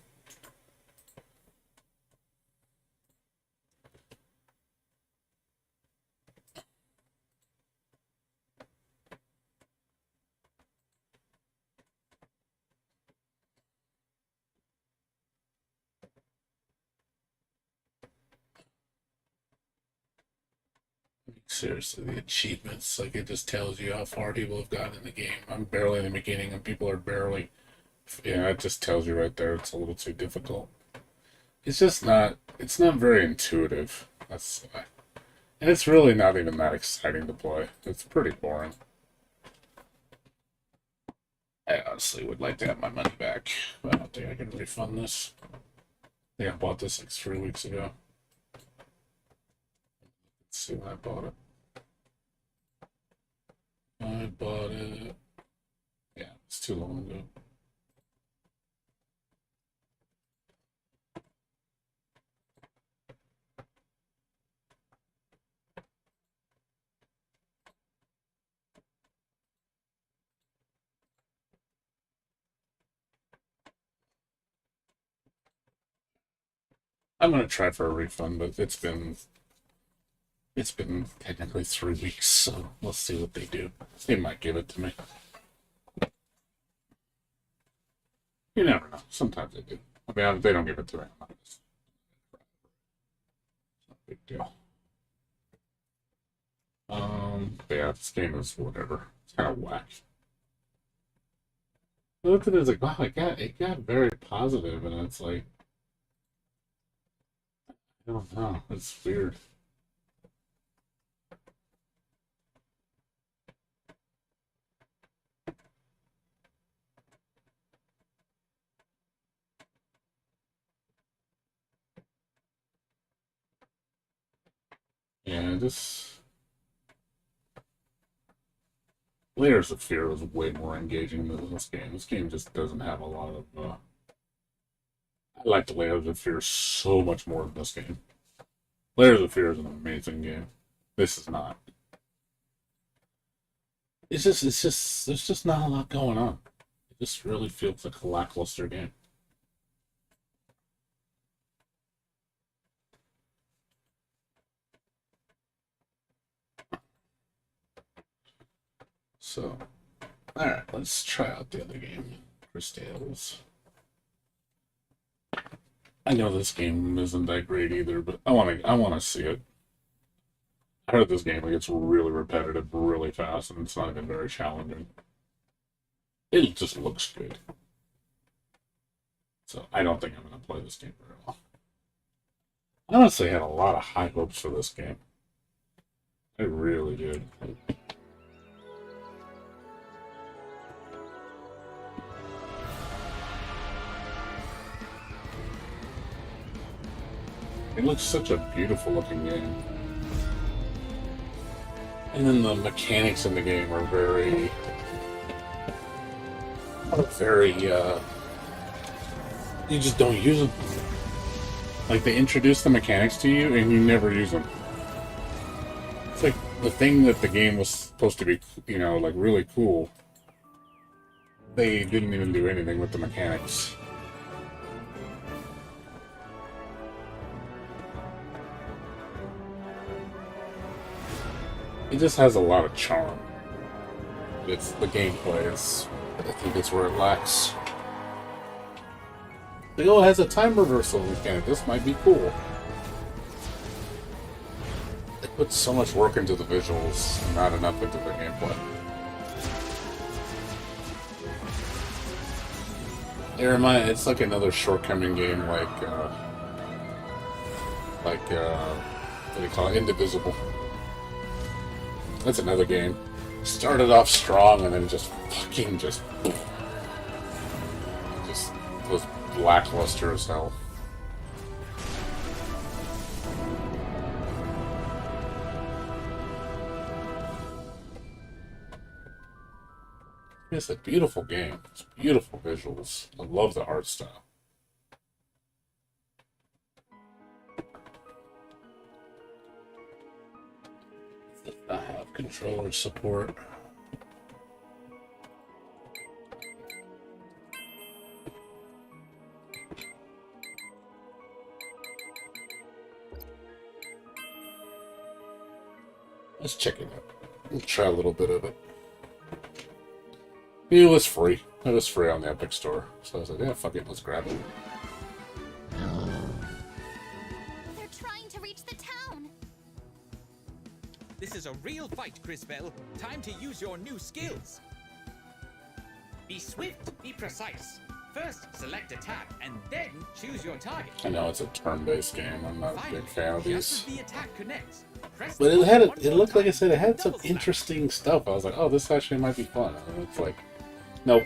Seriously, the achievements, like it just tells you how far people have gotten in the game. I'm barely in the beginning and people are barely. Yeah, it just tells you right there it's a little too difficult. It's just not, it's not very intuitive. That's and it's really not even that exciting to play. It's pretty boring. I honestly would like to have my money back, but I don't think I can refund this. I think I bought this like 3 weeks ago. Let's see when I bought it. I bought it. Yeah, it's too long ago. I'm gonna try for a refund, but it's been technically 3 weeks, so we'll see what they do. They might give it to me. You never know. Sometimes they do. I mean, if they don't give it to me, I'm not just, it's not a big deal. But yeah, this game is whatever. It's kind of whack. I looked at it, it's like, wow, it got very positive, and it's like, I don't know, it's weird. Yeah, this Layers of Fear was way more engaging than this game. This game just doesn't have a lot of. I like the Layers of Fear so much more than this game. Layers of Fear is an amazing game. This is not. There's just not a lot going on. It just really feels like a lackluster game. So, alright, let's try out the other game. Cris. I know this game isn't that great either, but I wanna see it. I heard this game gets really repetitive really fast and it's not even very challenging. It just looks good. So I don't think I'm gonna play this game very well. I honestly had a lot of high hopes for this game. I really did. It looks such a beautiful looking game. And then the mechanics in the game are very, you just don't use them. Like, they introduce the mechanics to you and you never use them. It's like the thing that the game was supposed to be, like really cool. They didn't even do anything with the mechanics. It just has a lot of charm. It's the gameplay is, I think, it's where it lacks. Like, oh, it has a time reversal mechanic. This might be cool. They put so much work into the visuals, and not enough into the gameplay. It's like another shortcoming game, what do you call it? Indivisible. That's another game. Started off strong and then just was lackluster as hell. It's a beautiful game. It's beautiful visuals. I love the art style. I have controller support. Let's check it out. We'll try a little bit of it. It was free. It was free on the Epic Store. So I was like, yeah, fuck it, let's grab it. They're trying to reach the town. This is a real fight, Cris. Time to use your new skills. Be swift, be precise. First, select attack, and then choose your target. I know it's a turn-based game. I'm not a Finally, big fan of just as these. the attack connects, press But the it had button it one looked more like I said it time had to some double smash. interesting stuff. I was like, oh, this actually might be fun. And it's like, nope.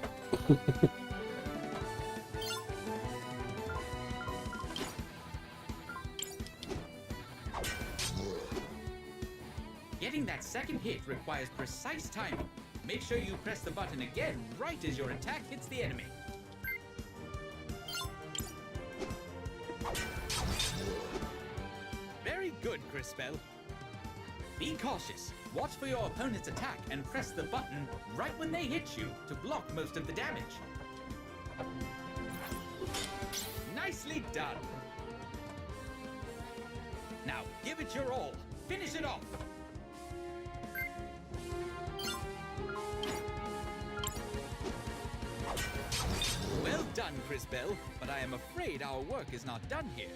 Getting that second hit requires precise timing. Make sure you press the button again right as your attack hits the enemy. Very good, Cris. Be cautious. Watch for your opponent's attack and press the button right when they hit you to block most of the damage. Nicely done. Now give it your all. Finish it off. Well done, Cris, but I am afraid our work is not done here.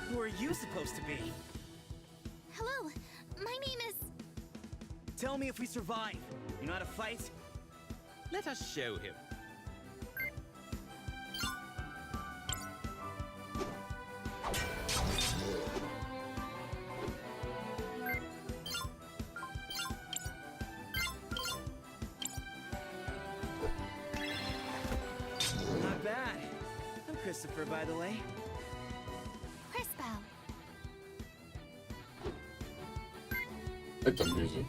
Who are you supposed to be? Hello, my name is... Tell me if we survive. You know how to fight? Let us show him. Not bad. I'm Christopher, by the way. Cris. Like the music.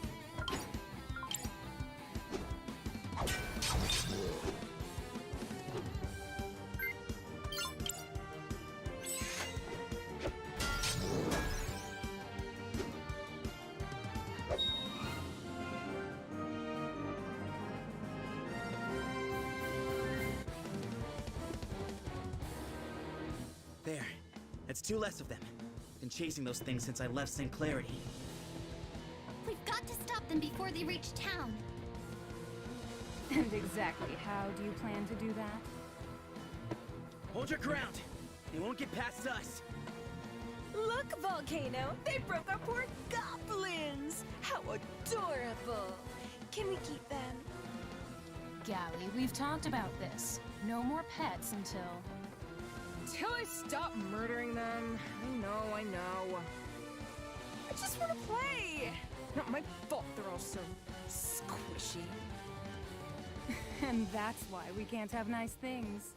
There. That's two less of them. Been chasing those things since I left St. Clarity. We've got to stop them before they reach town. And exactly how do you plan to do that? Hold your ground. They won't get past us. Look, Volcano! They broke our poor goblins! How adorable! Can we keep them? Gally, we've talked about this. No more pets until... Till I stop murdering them. I know. I just want to play! Not my fault they're all so squishy. And that's why we can't have nice things.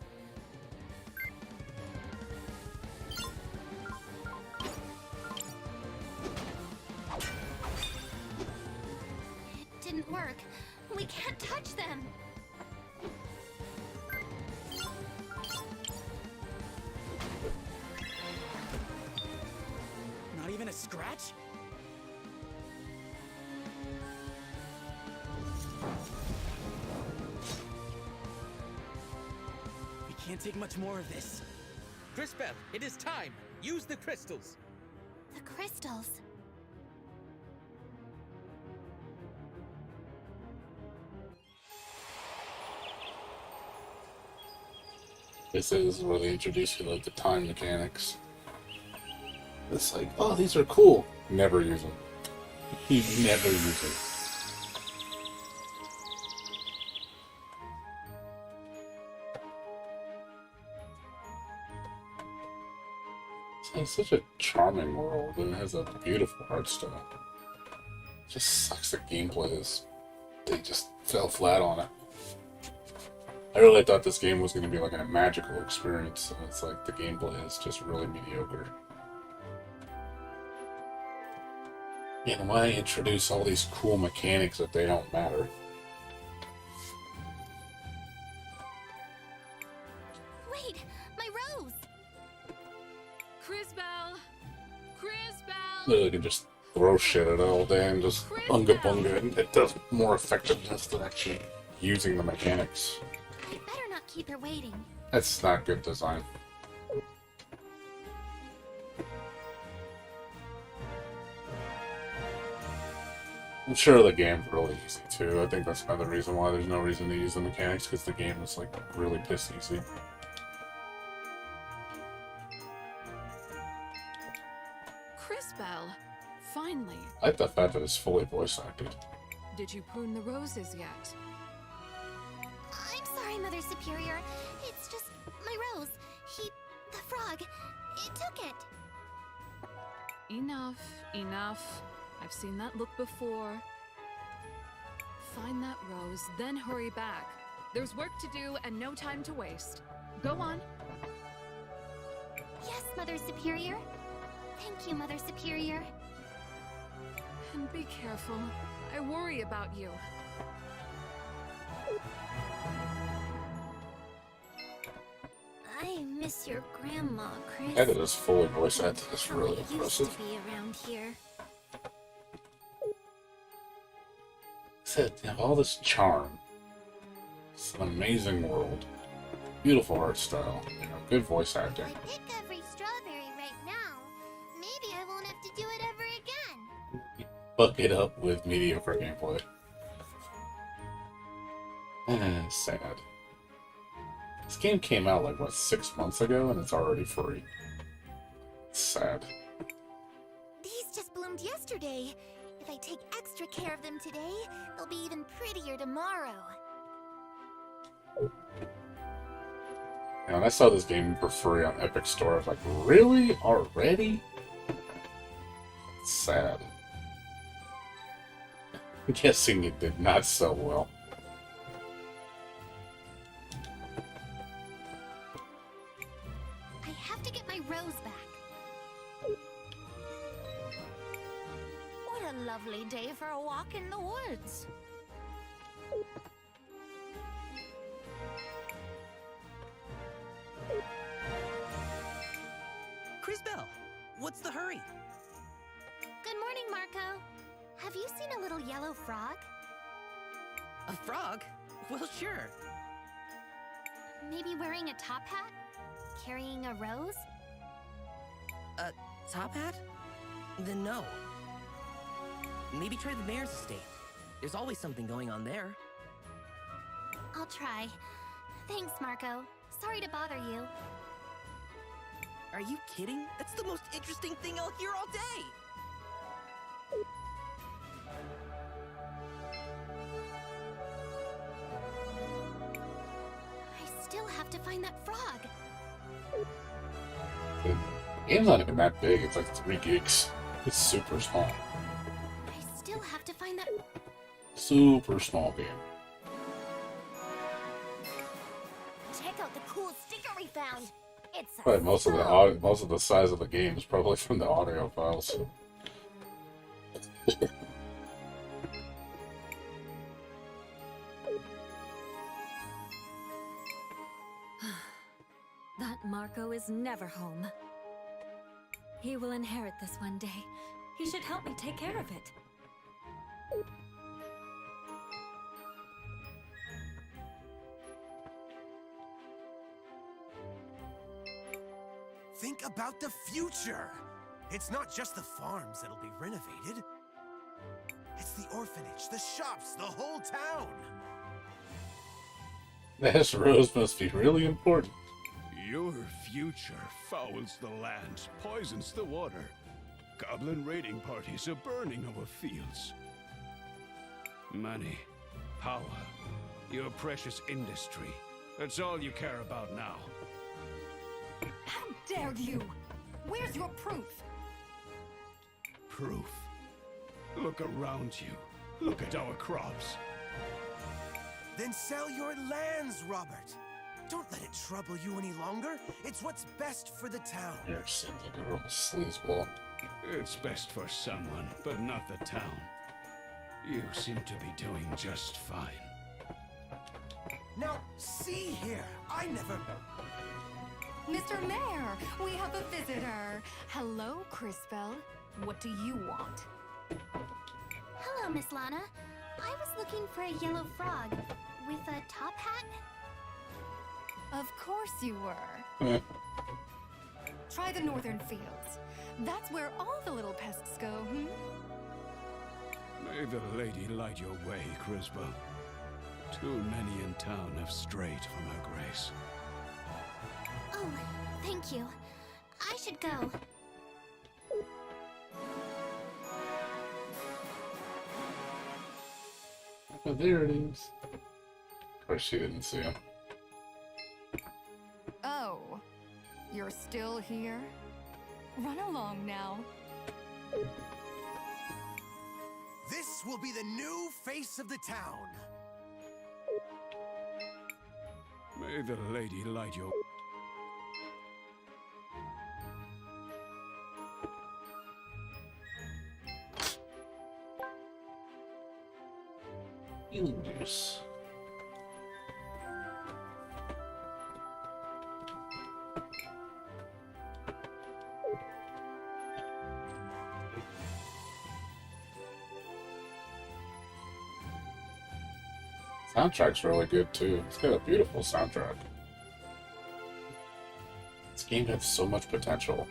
It didn't work. We can't touch them. Not even a scratch? We can't take much more of this. Cris, it is time. Use the crystals. The crystals. This is where they introduce you like the time mechanics. It's like, oh, these are cool. Never use them. You never use them. It's such a charming world, and it has a beautiful art style. It just sucks that gameplay is. They just fell flat on it. I really thought this game was going to be like a magical experience, and it's like the gameplay is just really mediocre. And why introduce all these cool mechanics if they don't matter? Wait, my rose! Cris. Literally can just throw shit at it all day and just unga bunga, and it does more effectiveness than actually using the mechanics. I'd better not keep her waiting. That's not good design. I'm sure the game's really easy too. I think that's another reason why there's no reason to use the mechanics, because the game is like really piss easy. Cris. Finally. like the fact that it's fully voice acted. Did you prune the roses yet? I'm sorry, Mother Superior. It's just my rose. The frog, it took it. Enough, enough. I've seen that look before. Find that rose, then hurry back. There's work to do and no time to waste. Go on. Yes, Mother Superior. Thank you, Mother Superior. And be careful. I worry about you. I miss your grandma, Cris. That is fully voice acted. It's How really it impressive. used to be around here. Said they have all this charm. It's an amazing world. Beautiful art style. Good voice acting. If I pick every strawberry right now, maybe I won't have to do it ever again. Buck it up with mediocre gameplay. Sad. This game came out like, what, 6 months ago, and it's already free. It's sad. These just bloomed yesterday. If I take extra care of them today, they'll be even prettier tomorrow. And when I saw this game for free on Epic Store, I was like, really? Already? It's sad. I'm guessing it did not sell well. I have to get my rose back. What a lovely day for a walk in the woods. Cris, what's the hurry? Good morning, Marco. Have you seen a little yellow frog? A frog? Well, sure. Maybe wearing a top hat? Carrying a rose? A top hat? Then no. Maybe try the mayor's estate. There's always something going on there. I'll try. Thanks, Marco. Sorry to bother you. Are you kidding? That's the most interesting thing I'll hear all day! I still have to find that frog. The game's not even that big. It's like 3 gigs. It's super small. I still have to find that... Super small game. Check out the cool sticker we found. It's a But most of the size of the game is probably from the audio files. That Marco is never home. He will inherit this one day. He should help me take care of it. Think about the future! It's not just the farms that'll be renovated. It's the orphanage, the shops, the whole town! This rose must be really important. Your future fouls the land, poisons the water. Goblin raiding parties are burning our fields. Money, power, your precious industry. That's all you care about now. How dare you! Where's your proof? Proof. Look around you. Look at our crops. Then sell your lands, Robert! Don't let it trouble you any longer. It's what's best for the town. You're seems like a real sleazeball. It's best for someone, but not the town. You seem to be doing just fine. Now, see here, I never... Mr. Mayor, we have a visitor. Hello, Crisbell. What do you want? Hello, Miss Lana. I was looking for a yellow frog with a top hat. Of course you were. Try the northern fields. That's where all the little pests go, May the lady light your way, Crispa. Too many in town have strayed from her grace. Oh, thank you. I should go. Oh, there it is. Of course, she didn't see him. Oh, you're still here? Run along now. This will be the new face of the town. May the lady light your... Healing juice. Soundtrack's really good too. It's got a beautiful soundtrack. This game has so much potential.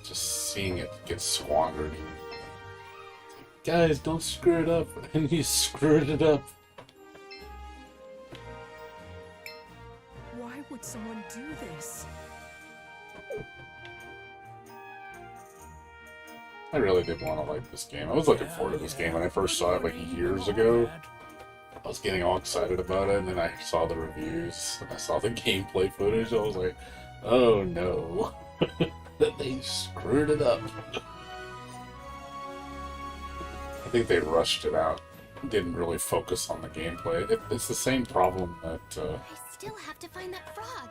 Just seeing it get squandered. It's like, guys, don't screw it up. And you screwed it up. Why would someone do this? I really did want to like this game. I was looking forward to this game when I first saw it like years ago. I was getting all excited about it, and then I saw the reviews, and I saw the gameplay footage. I was like, oh no. That they screwed it up. I think they rushed it out. Didn't really focus on the gameplay. It's the same problem that I still have to find that frog.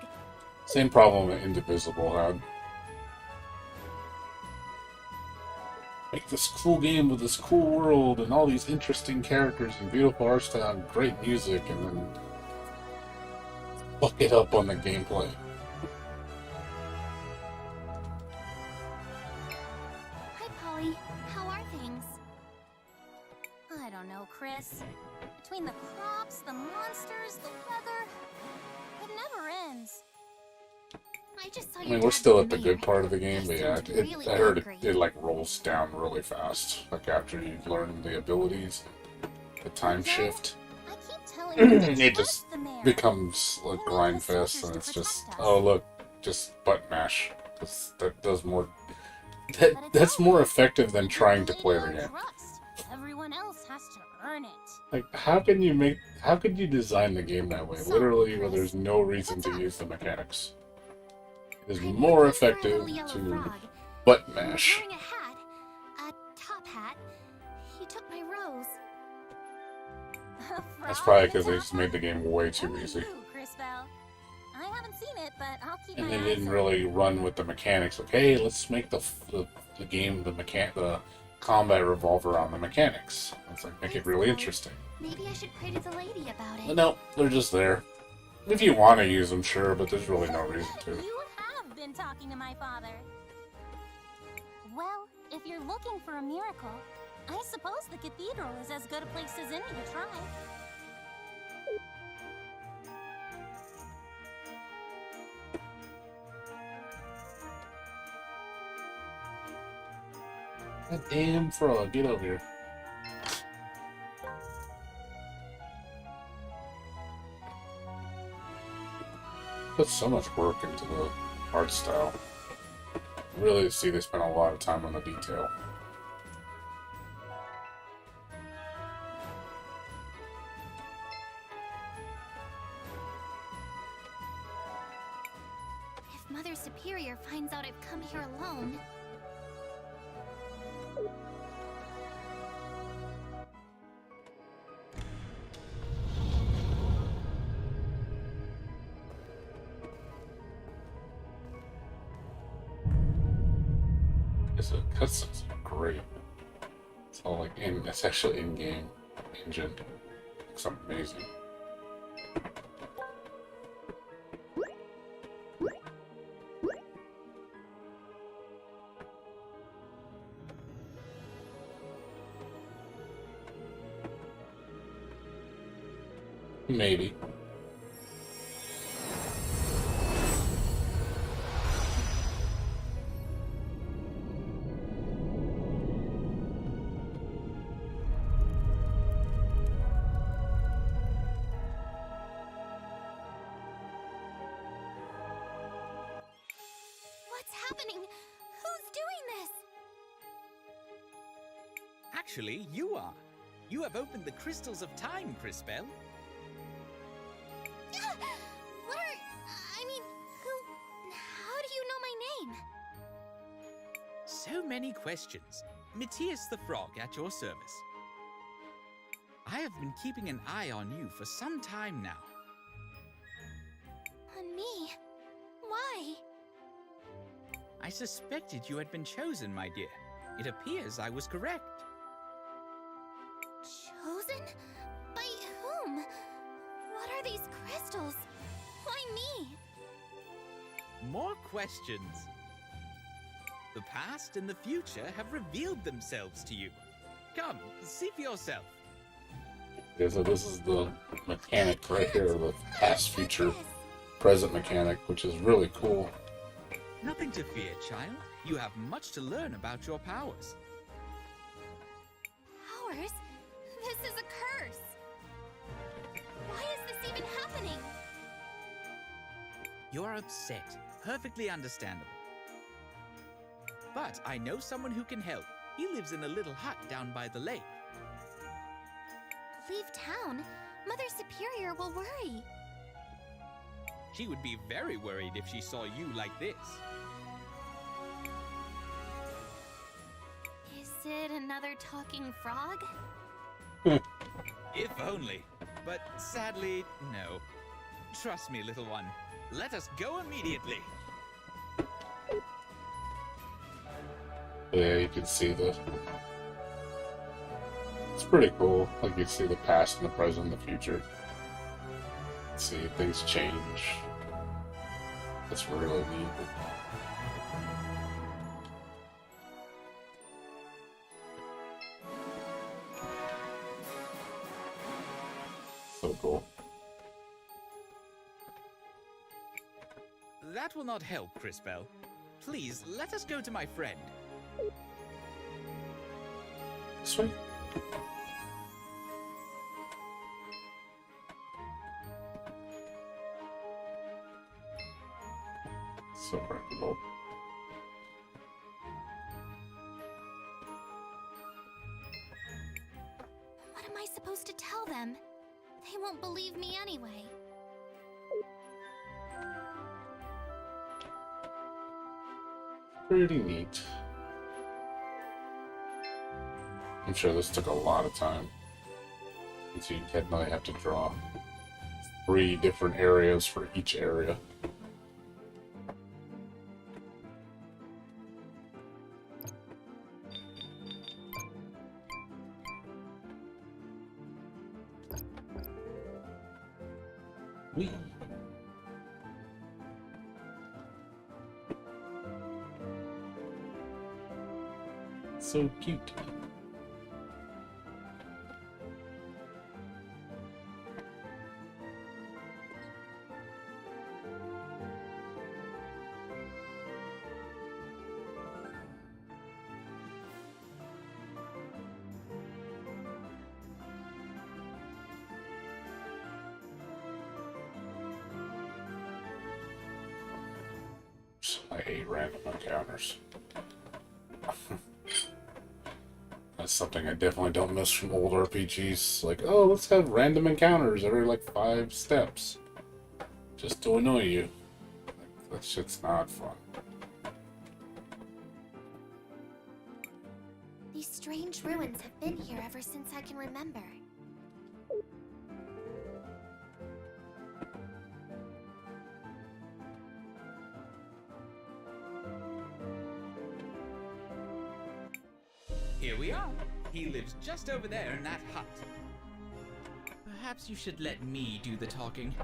same problem that Indivisible had. Make this cool game with this cool world and all these interesting characters and beautiful art style and great music, and then fuck it up on the gameplay. Hi, Polly. How are things? I don't know, Cris. Between the crops, the monsters, the weather, it never ends. I just saw I your mean, we're dad still with at the mayor. good part of the game, but yeah, Seemed really I heard angry. it like rolls down really fast. Like after you learn the abilities, the time shift, I keep telling you to it trust just the mayor. becomes a We need grind the fest, soldiers and to it's just, protect us. oh look, just button mash. That does more. But it's That's all more right. effective than You trying to really play the don't game. trust. Everyone else has to earn it. Like, how can you design the game that way? Sorry, Literally, where Cris. there's no reason What's to up? use the mechanics. It is I'm more looking for a effective little yellow to frog. button He was mash. wearing a hat, a top hat. He took my rose. A That's frog probably and a because they top just made the game way too Only easy. you, Crisbell. I haven't seen it, but I'll keep And my they eyes didn't on really it. run with the mechanics. Okay, let's make the game, the combat revolve around the mechanics. Let's like make it Thanks, really Polly. interesting. Maybe I should pray to the lady about it. But no, they're just there. If you want to use them, sure, but there's really no reason to. You have been talking to my father. Well, if you're looking for a miracle, I suppose the cathedral is as good a place as any to try. That damn frog, get over here. Put so much work into the art style. Really see they spent a lot of time on the detail. If Mother Superior finds out I've come here alone... It's a cutscenes are great. It's all like it's actually in-game engine. It's amazing. Maybe. What's happening? Who's doing this? Actually, you are. You have opened the crystals of time, Crispell. What are... I mean, how do you know my name? So many questions. Matthias the Frog at your service. I have been keeping an eye on you for some time now. On me? Why? I suspected you had been chosen, my dear. It appears I was correct. Chosen? By whom? What are these crystals? Why me? More questions. The past and the future have revealed themselves to you. Come, see for yourself. Okay, so this is the mechanic right here, the past, future, present mechanic, which is really cool. Nothing to fear, child. You have much to learn about your powers. Powers? This is a curse. Why is this even happening? You are upset. Perfectly understandable. But I know someone who can help. He lives in a little hut down by the lake. Leave town? Mother Superior will worry. She would be very worried if she saw you like this. Is it another talking frog? If only. But sadly, no. Trust me, little one. Let us go immediately. Yeah, you can see the... It's pretty cool. Like, you can see the past and the present and the future. See, things change. That's really neat. So cool. That will not help, Crispell. Please, let us go to my friend. Sweet. So recommendable. What am I supposed to tell them? They won't believe me anyway. Pretty neat. I'm sure this took a lot of time. So you definitely have to draw 3 different areas for each area. Whee! So cute. I hate random encounters. That's something I definitely don't miss from old RPGs. Like, oh, let's have random encounters every like 5 steps. Just to annoy you. Like, that shit's not fun. These strange ruins have been here ever since I can remember. Here we are. He lives just over there in that hut. Perhaps you should let me do the talking.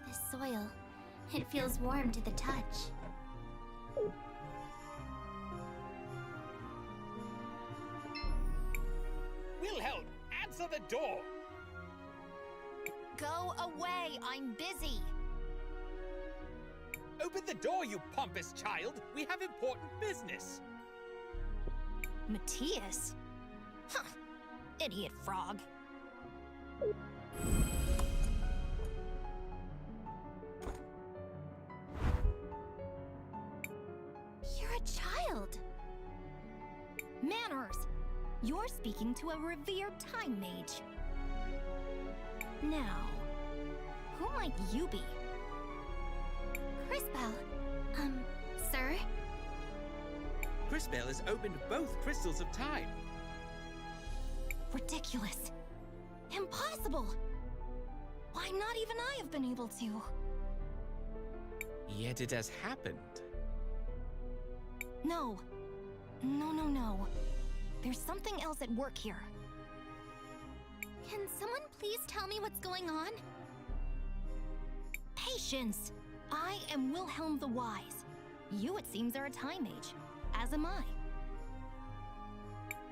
This soil, it feels warm to the touch. Wilhelm, answer the door! Go away, I'm busy. Open the door, you pompous child! We have important business! Matthias? Huh. Idiot frog. You're speaking to a revered time mage. Now, who might you be? Crisbell. Sir? Crisbell has opened both crystals of time. Ridiculous. Impossible. Why, not even I have been able to. Yet it has happened. No. No. There's something else at work here. Can someone please tell me what's going on? Patience! I am Wilhelm the Wise. You, it seems, are a time mage, as am I.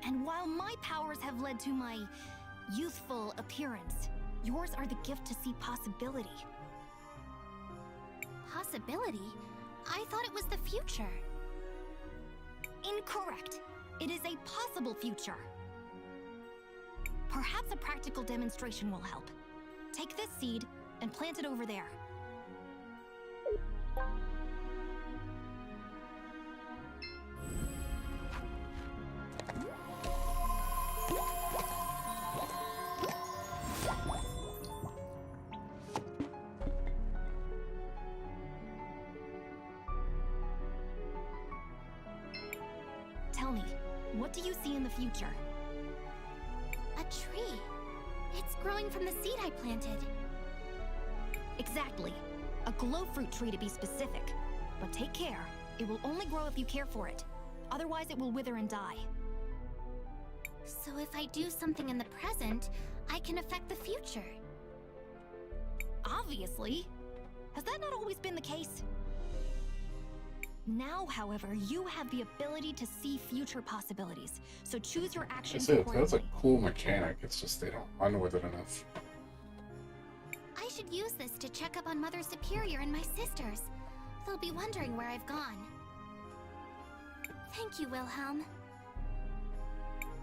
And while my powers have led to my youthful appearance, yours are the gift to see possibility. Possibility? I thought it was the future. Incorrect. It is a possible future. Perhaps a practical demonstration will help. Take this seed and plant it over there. Tell me, what do you see in the future? A tree. It's growing from the seed I planted. Exactly. A glow fruit tree to be specific. But take care. It will only grow if you care for it. Otherwise, it will wither and die. So if I do something in the present, I can affect the future. Obviously. Has that not always been the case? Now, however, you have the ability to see future possibilities. So choose your actions accordingly. That's a cool mechanic. It's just they don't run with it enough. I should use this to check up on Mother Superior and my sisters. They'll be wondering where I've gone. Thank you, Wilhelm.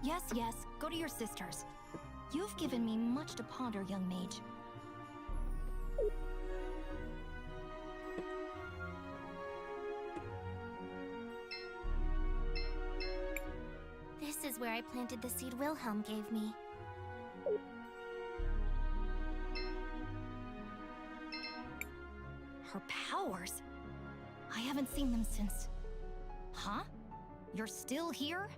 Yes, go to your sisters. You've given me much to ponder, young mage. This is where I planted the seed Wilhelm gave me. Her powers? I haven't seen them since... Huh? You're still here?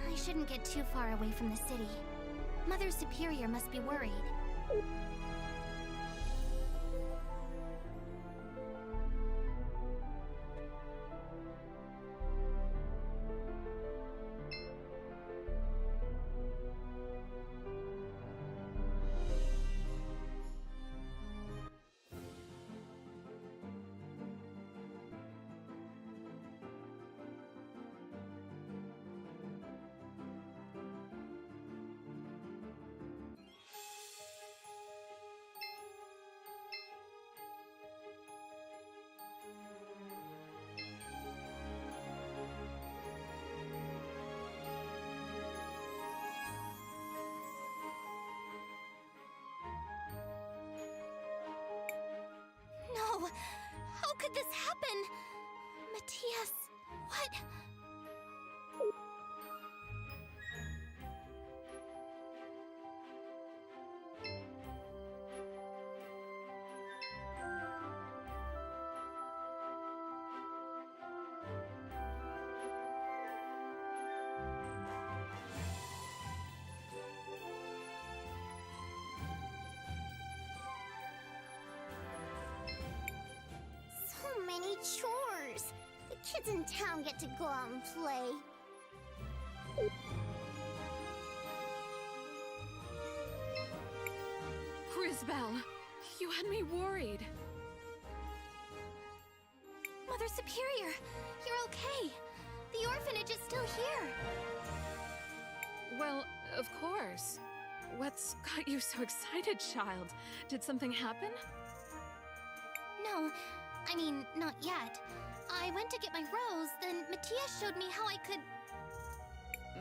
I shouldn't get too far away from the city. Mother Superior must be worried. No! How could this happen? Matthias, what? Many chores. The kids in town get to go out and play. Crisbell, you had me worried. Mother Superior, you're okay. The orphanage is still here. Well, of course. What's got you so excited, child? Did something happen? No, I mean, not yet. I went to get my rose, then Matthias showed me how I could...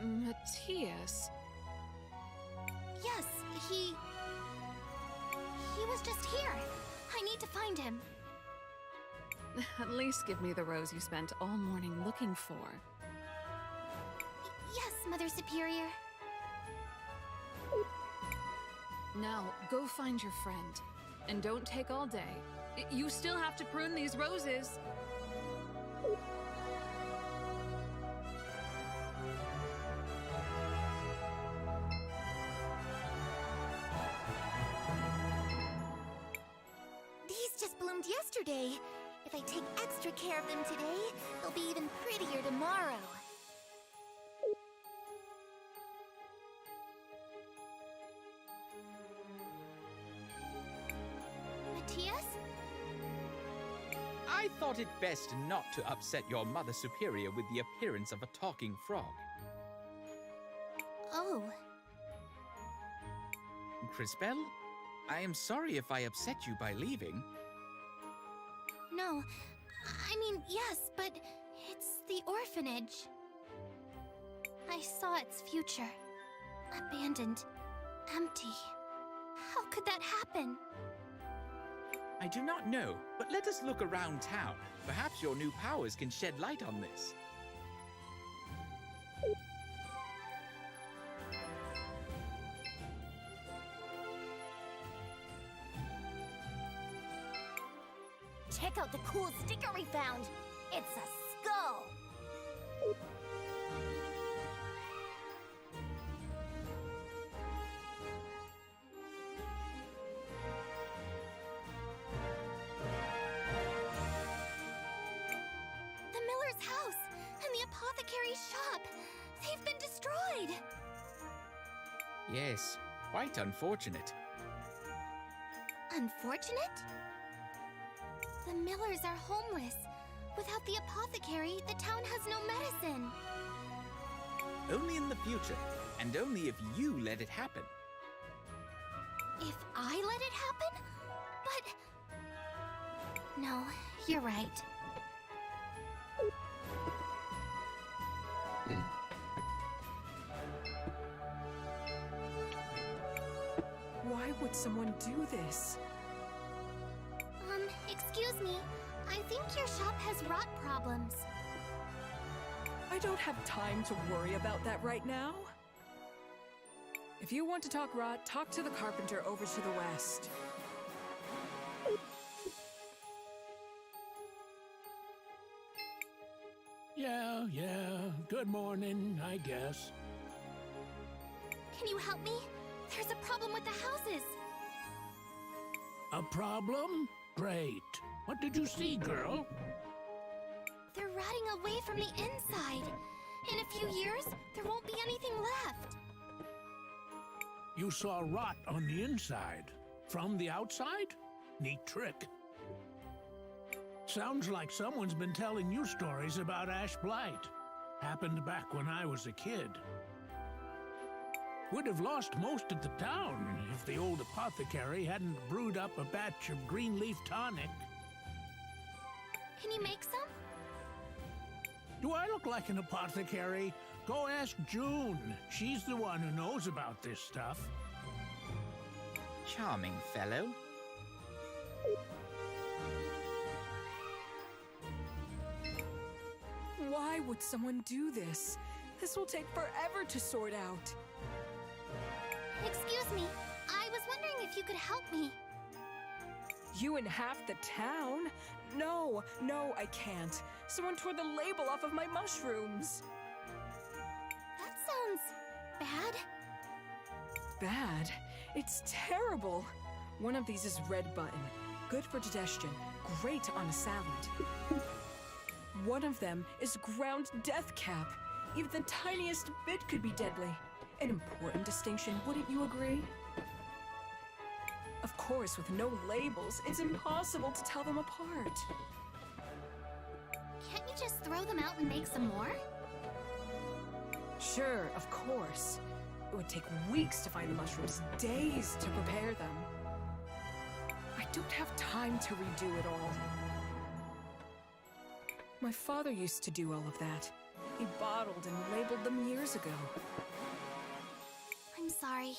Matthias? Yes, he was just here. I need to find him. At least give me the rose you spent all morning looking for. Yes, Mother Superior. Now, go find your friend. And don't take all day. You still have to prune these roses. These just bloomed yesterday. If I take extra care of them today, they'll be even prettier tomorrow. Matthias? I thought it best not to upset your Mother Superior with the appearance of a talking frog. Oh. Crisbell, I am sorry if I upset you by leaving. No. I mean, yes, but it's the orphanage. I saw its future. Abandoned. Empty. How could that happen? I do not know, but let us look around town. Perhaps your new powers can shed light on this. Check out the cool sticker we found. It's a skull. The miller's house and the apothecary's shop. They've been destroyed. Yes, quite unfortunate. Unfortunate? The Millers are homeless. Without the apothecary, the town has no medicine. Only in the future, and only if you let it happen. If I let it happen? But... No, you're right. Why would someone do this? Excuse me. I think your shop has rot problems. I don't have time to worry about that right now. If you want to talk rot, talk to the carpenter over to the west. Yeah, good morning, I guess. Can you help me? There's a problem with the houses. A problem? Great. What did you see, girl? They're rotting away from the inside. In a few years, there won't be anything left. You saw rot on the inside. From the outside? Neat trick. Sounds like someone's been telling you stories about Ash Blight. Happened back when I was a kid. Would have lost most of the town if the old apothecary hadn't brewed up a batch of green leaf tonic. Can you make some? Do I look like an apothecary? Go ask June. She's the one who knows about this stuff. Charming fellow. Why would someone do this? This will take forever to sort out. Excuse me. I was wondering if you could help me. You and half the town? No, I can't. Someone tore the label off of my mushrooms. That sounds bad. Bad? It's terrible. One of these is red button. Good for digestion. Great on a salad. One of them is ground death cap. Even the tiniest bit could be deadly. An important distinction, wouldn't you agree? Of course, with no labels, it's impossible to tell them apart. Can't you just throw them out and make some more? Sure, of course. It would take weeks to find the mushrooms, days to prepare them. I don't have time to redo it all. My father used to do all of that. He bottled and labeled them years ago. I'm sorry.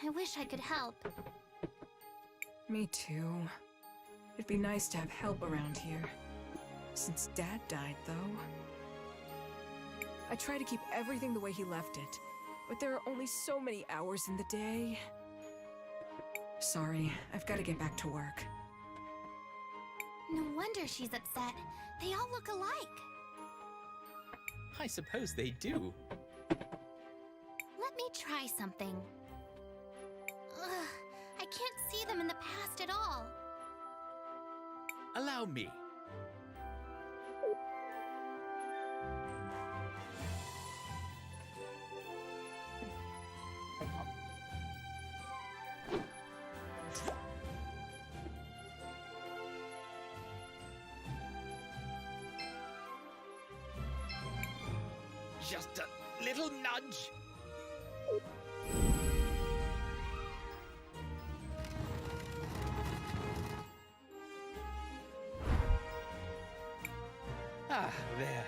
I wish I could help. Me too. It'd be nice to have help around here. Since Dad died, though. I try to keep everything the way he left it, but there are only so many hours in the day. Sorry, I've got to get back to work. No wonder she's upset. They all look alike. I suppose they do. Let me try something. Ugh, I can't see them in the past at all. Allow me. Just a little nudge. Ah, there.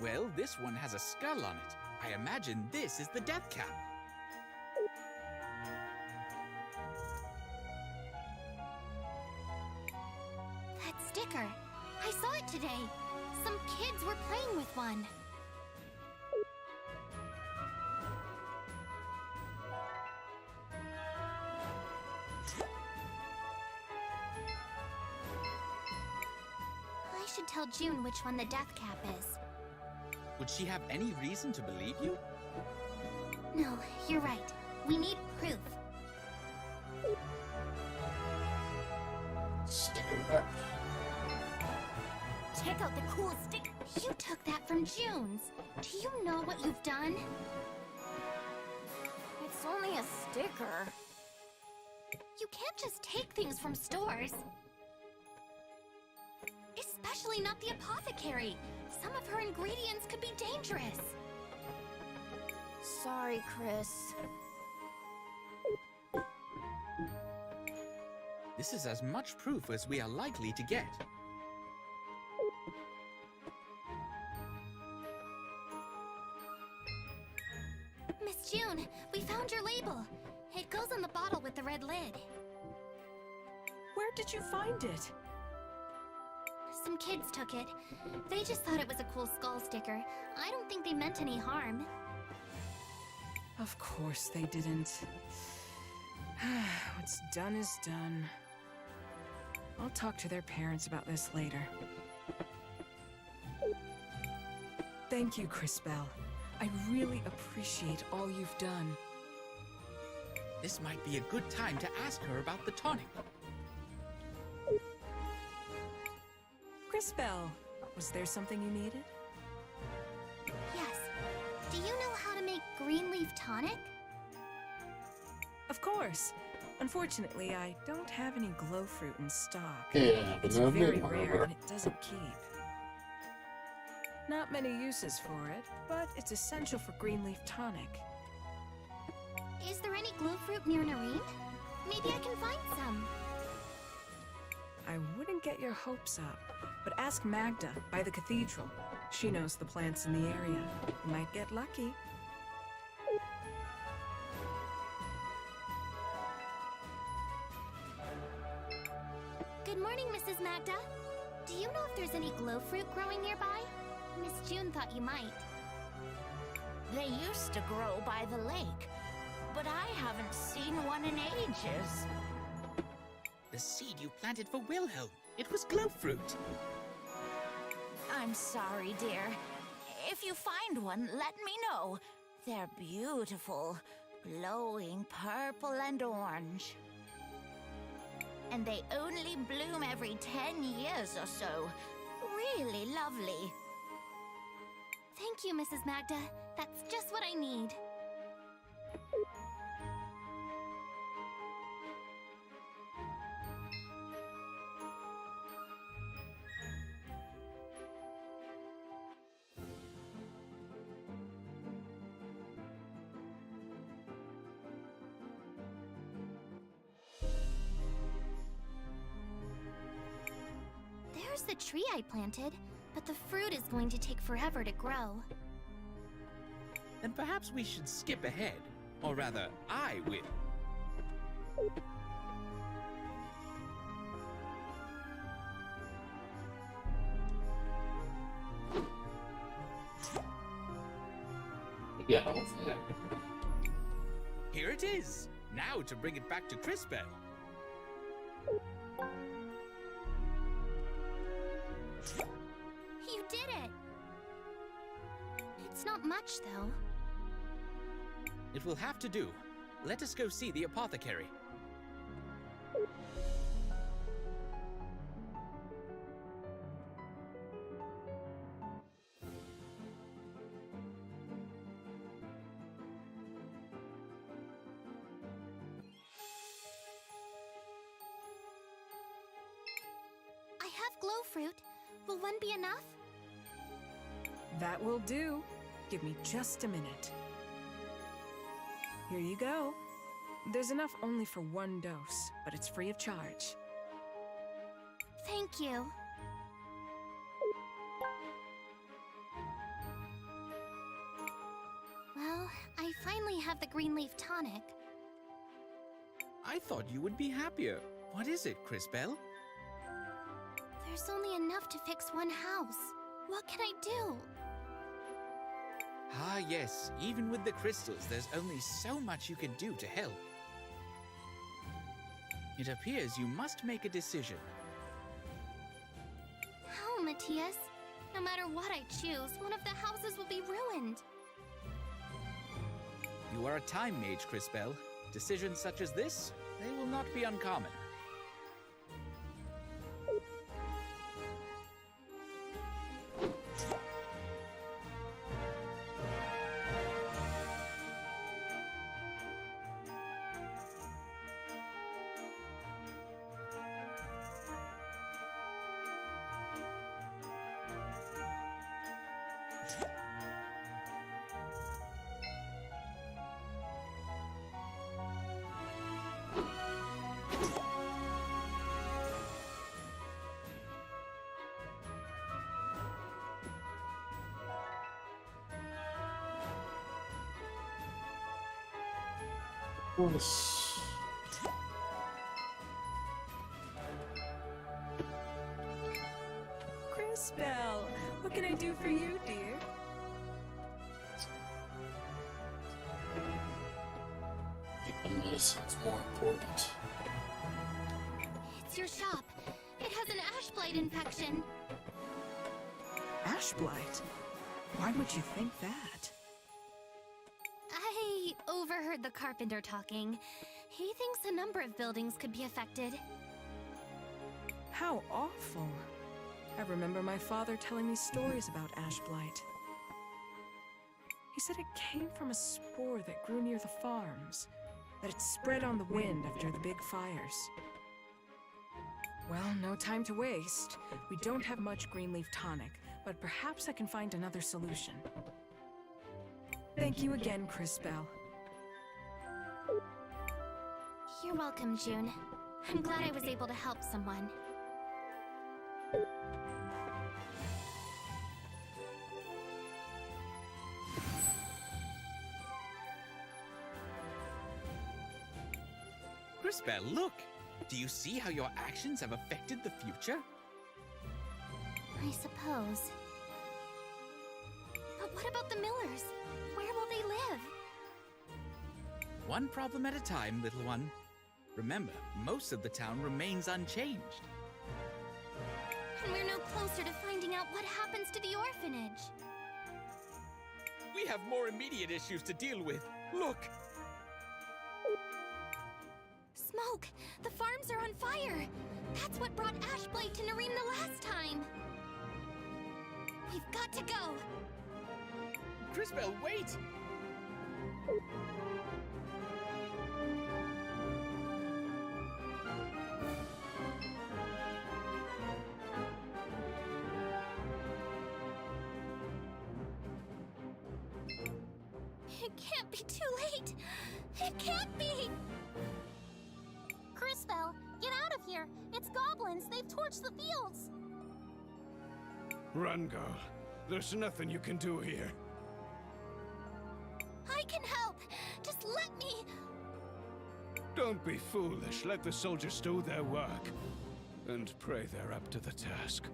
Well, this one has a skull on it. I imagine this is the death cap. That sticker. I saw it today. Some kids were playing with one. I should tell June which one the death cap is. Would she have any reason to believe you? No, you're right. We need proof. Stick it back. Check out the cool stick. You took that from June's. Do you know what you've done? It's only a sticker. You can't just take things from stores. Especially not the apothecary. Some of her ingredients could be dangerous. Sorry, Cris. This is as much proof as we are likely to get. Miss June, we found your label. It goes on the bottle with the red lid. Where did you find it? Some kids took it. They just thought it was a cool skull sticker. I don't think they meant any harm. Of course they didn't. What's done is done. I'll talk to their parents about this later. Thank you, Cris Bell. I really appreciate all you've done. This might be a good time to ask her about the tonic. Cris Bell, was there something you needed? Yes. Do you know how to make green leaf tonic? Of course. Unfortunately, I don't have any glow fruit in stock. Yeah, but It's no very big one rare over. and it doesn't keep. Not many uses for it, but it's essential for green leaf tonic. Is there any glue fruit near Nareen? Maybe I can find some. I wouldn't get your hopes up, but ask Magda by the cathedral. She knows the plants in the area. You might get lucky. Good morning, Mrs. Magda. Do you know if there's any glow fruit growing nearby? Miss June thought you might. They used to grow by the lake, but I haven't seen one in ages. The seed you planted for Wilhelm. It was glow fruit. I'm sorry, dear. If you find one, let me know. They're beautiful, glowing purple and orange. And they only bloom every 10 years or so. Really lovely. Thank you, Mrs. Magda. That's just what I need. the tree I planted, but the fruit is going to take forever to grow. Then perhaps we should skip ahead. Or rather, I will. Yeah, what's that? Here it is. Now to bring it back to Crisbell. You did it! It's not much, though. It will have to do. Let us go see the apothecary. I have glow fruit. Will one be enough? That will do. Give me just a minute. Here you go. There's enough only for one dose, but it's free of charge. Thank you. Well, I finally have the green leaf tonic. I thought you would be happier. What is it, Crisbell? There's only enough to fix one house. What can I do? Ah, yes. Even with the crystals, there's only so much you can do to help. It appears you must make a decision. How, Matthias? No matter what I choose, one of the houses will be ruined. You are a time mage, Crisbell. Decisions such as this, they will not be uncommon. Crisbell, what can I do for you, dear? The medicine's more important. It's your shop. It has an ash blight infection. Ash blight? Why would you think that? I overheard the carpenter talking. He thinks a number of buildings could be affected. How awful. I remember my father telling me stories about ash blight. He said it came from a spore that grew near the farms, that it spread on the wind after the big fires. Well, no time to waste. We don't have much green leaf tonic, but perhaps I can find another solution. Thank you again, Crisbell. You're welcome, June. I'm glad I was able to help someone. Crisbell, look! Do you see how your actions have affected the future? I suppose. But what about the Millers? Where will they live? One problem at a time, little one. Remember, most of the town remains unchanged. And we're no closer to finding out what happens to the orphanage. We have more immediate issues to deal with. Look! Smoke! The farms are on fire! That's what brought ash blight to Nareem the last time! We've got to go! Crisbell, wait! It can't be too late! It can't be! Crisbell, get out of here! It's goblins! They've torched the fields! Run, girl. There's nothing you can do here. I can help! Just let me! Don't be foolish. Let the soldiers do their work. And pray they're up to the task.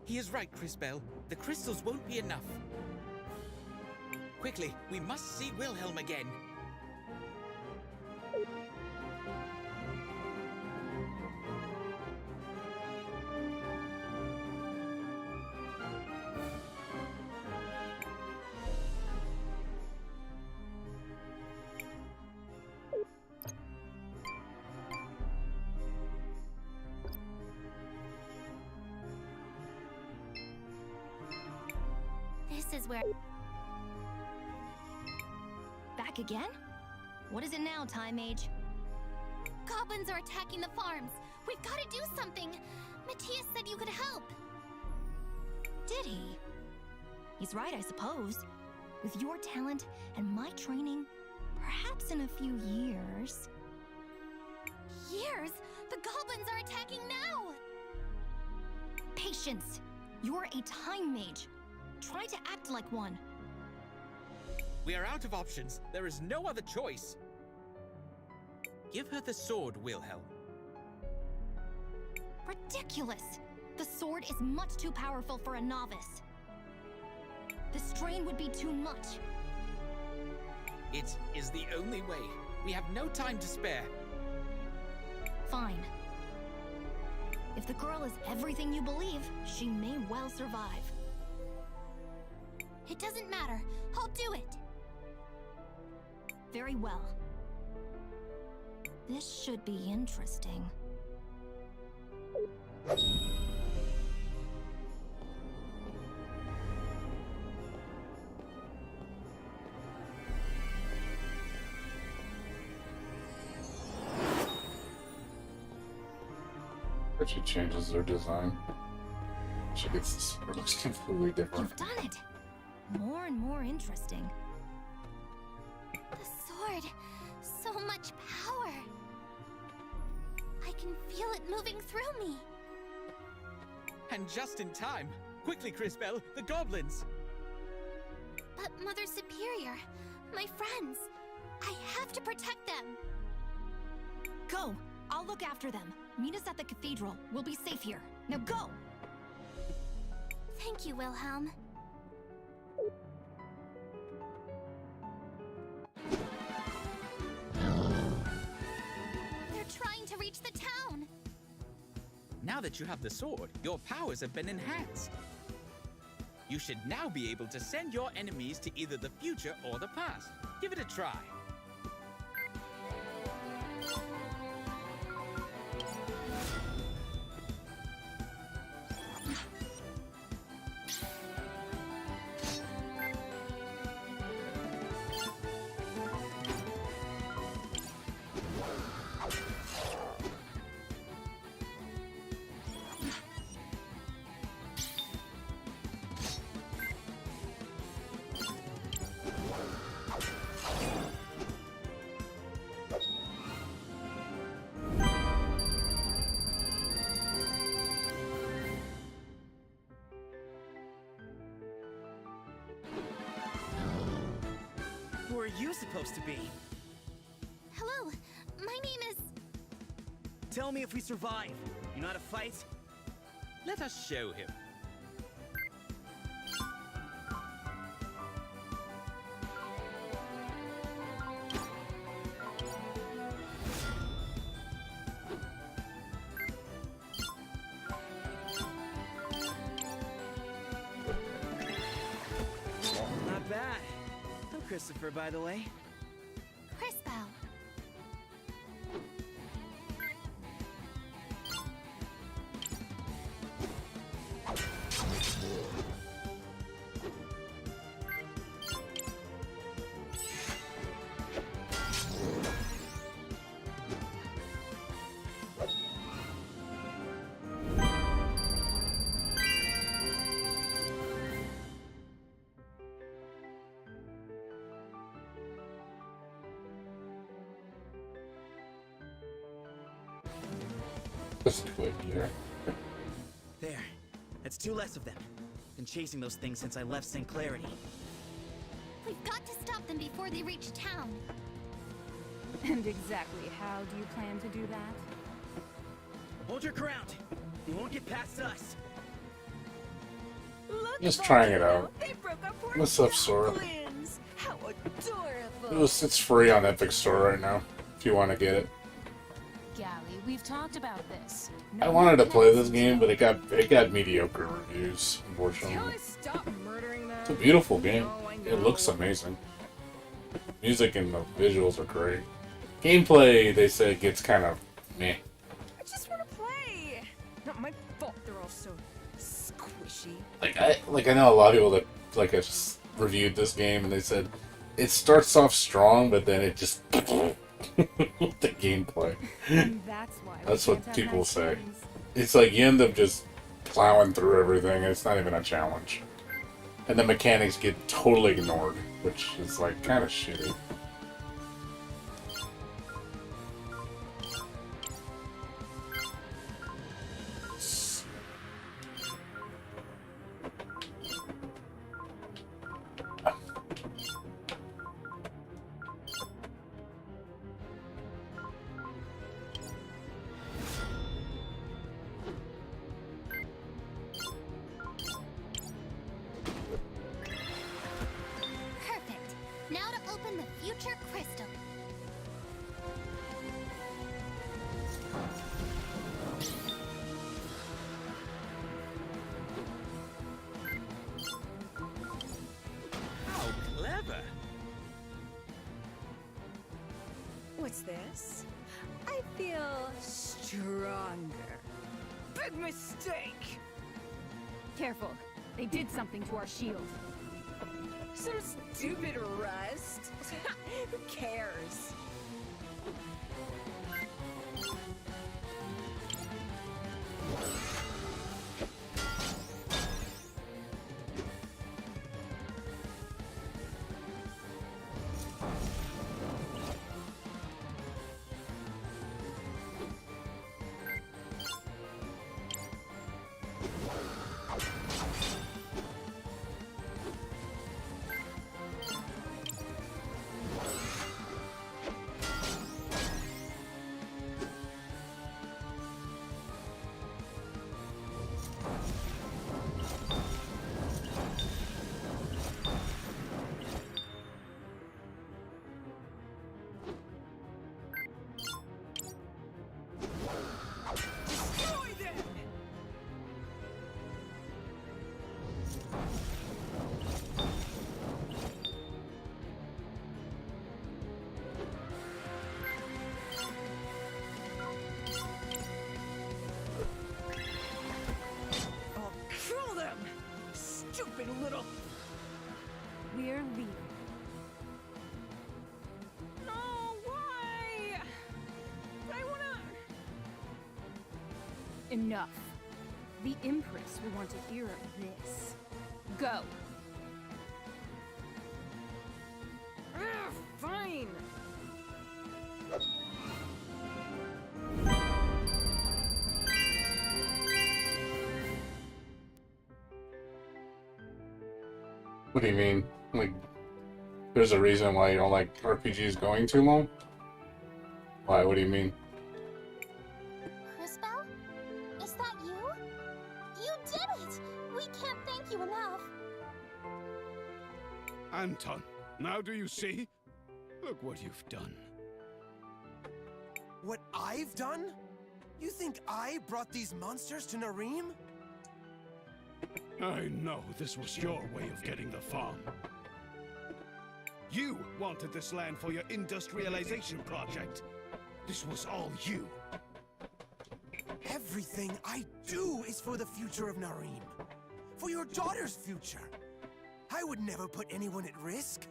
He is right, Crisbell. The crystals won't be enough. Quickly, we must see Wilhelm again. This is where... Back again? What is it now, Time Mage? Goblins are attacking the farms. We've got to do something. Matthias said you could help. Did he? He's right, I suppose. With your talent and my training, perhaps in a few years... Years? The goblins are attacking now! Patience! You're a Time Mage. Try to act like one. We are out of options. There is no other choice. Give her the sword, Wilhelm. Ridiculous! The sword is much too powerful for a novice. The strain would be too much. It is the only way. We have no time to spare. Fine. If the girl is everything you believe, she may well survive. It doesn't matter. I'll do it. Very well. This should be interesting. If she changes their design, she gets the sword looks completely different. You've done it! More and more interesting. The sword. So much power. I can feel it moving through me. And just in time. Quickly, Crisbell, the goblins! But Mother Superior, my friends, I have to protect them. Go! I'll look after them. Meet us at the cathedral. We'll be safe here. Now go! Thank you, Wilhelm. They're trying to reach the town. Now that you have the sword, your powers have been enhanced. You should now be able to send your enemies to either the future or the past. Give it a try. Who are you supposed to be? Hello, my name is... Tell me if we survive. You know how to fight? Let us show him. Not bad. I'm Christopher, by the way. Crisbell. Just quit here. That's 2 less of them. Been chasing those things since I left St. Clarity. We've got to stop them before they reach town. And exactly how do you plan to do that? Hold your ground. You won't get past us. Just trying it out. They broke our poor What's up, Sora? twins. How adorable. It's free on Epic Store right now, if you want to get it. Gally, we've talked about this. I wanted to play this game, but it got mediocre reviews, unfortunately. Till I stop murdering them. It's a beautiful game. Oh, I know. It looks amazing. Music and the visuals are great. Gameplay, they say, gets kind of meh. I just want to play. Not my fault they're all so squishy. I know a lot of people that I just reviewed this game and they said it starts off strong, but then it just the gameplay. And that's why we That's can't what have people nice say. things. It's like you end up just plowing through everything, and it's not even a challenge. And the mechanics get totally ignored, which is like kind of shitty. Perfect. Now to open the future crystal. How clever! What's this? I feel stronger. Big mistake. Careful. They did something to our shield. Some stupid rust. Who cares? Destroy them! I'll kill them! Stupid little... We're leaving. No, why? I wanna... Enough. The Empress will want to hear of this. Go. Fine. What do you mean? Like, there's a reason why you don't like RPGs going too long? Why? What do you mean? Crisbell? Is that you? You did it! We can't thank you enough. Anton, now do you see? Look what you've done. What I've done? You think I brought these monsters to Nareem? I know this was your way of getting the farm. You wanted this land for your industrialization project. This was all you. Everything I do is for the future of Nareem. For your daughter's future. I would never put anyone at risk.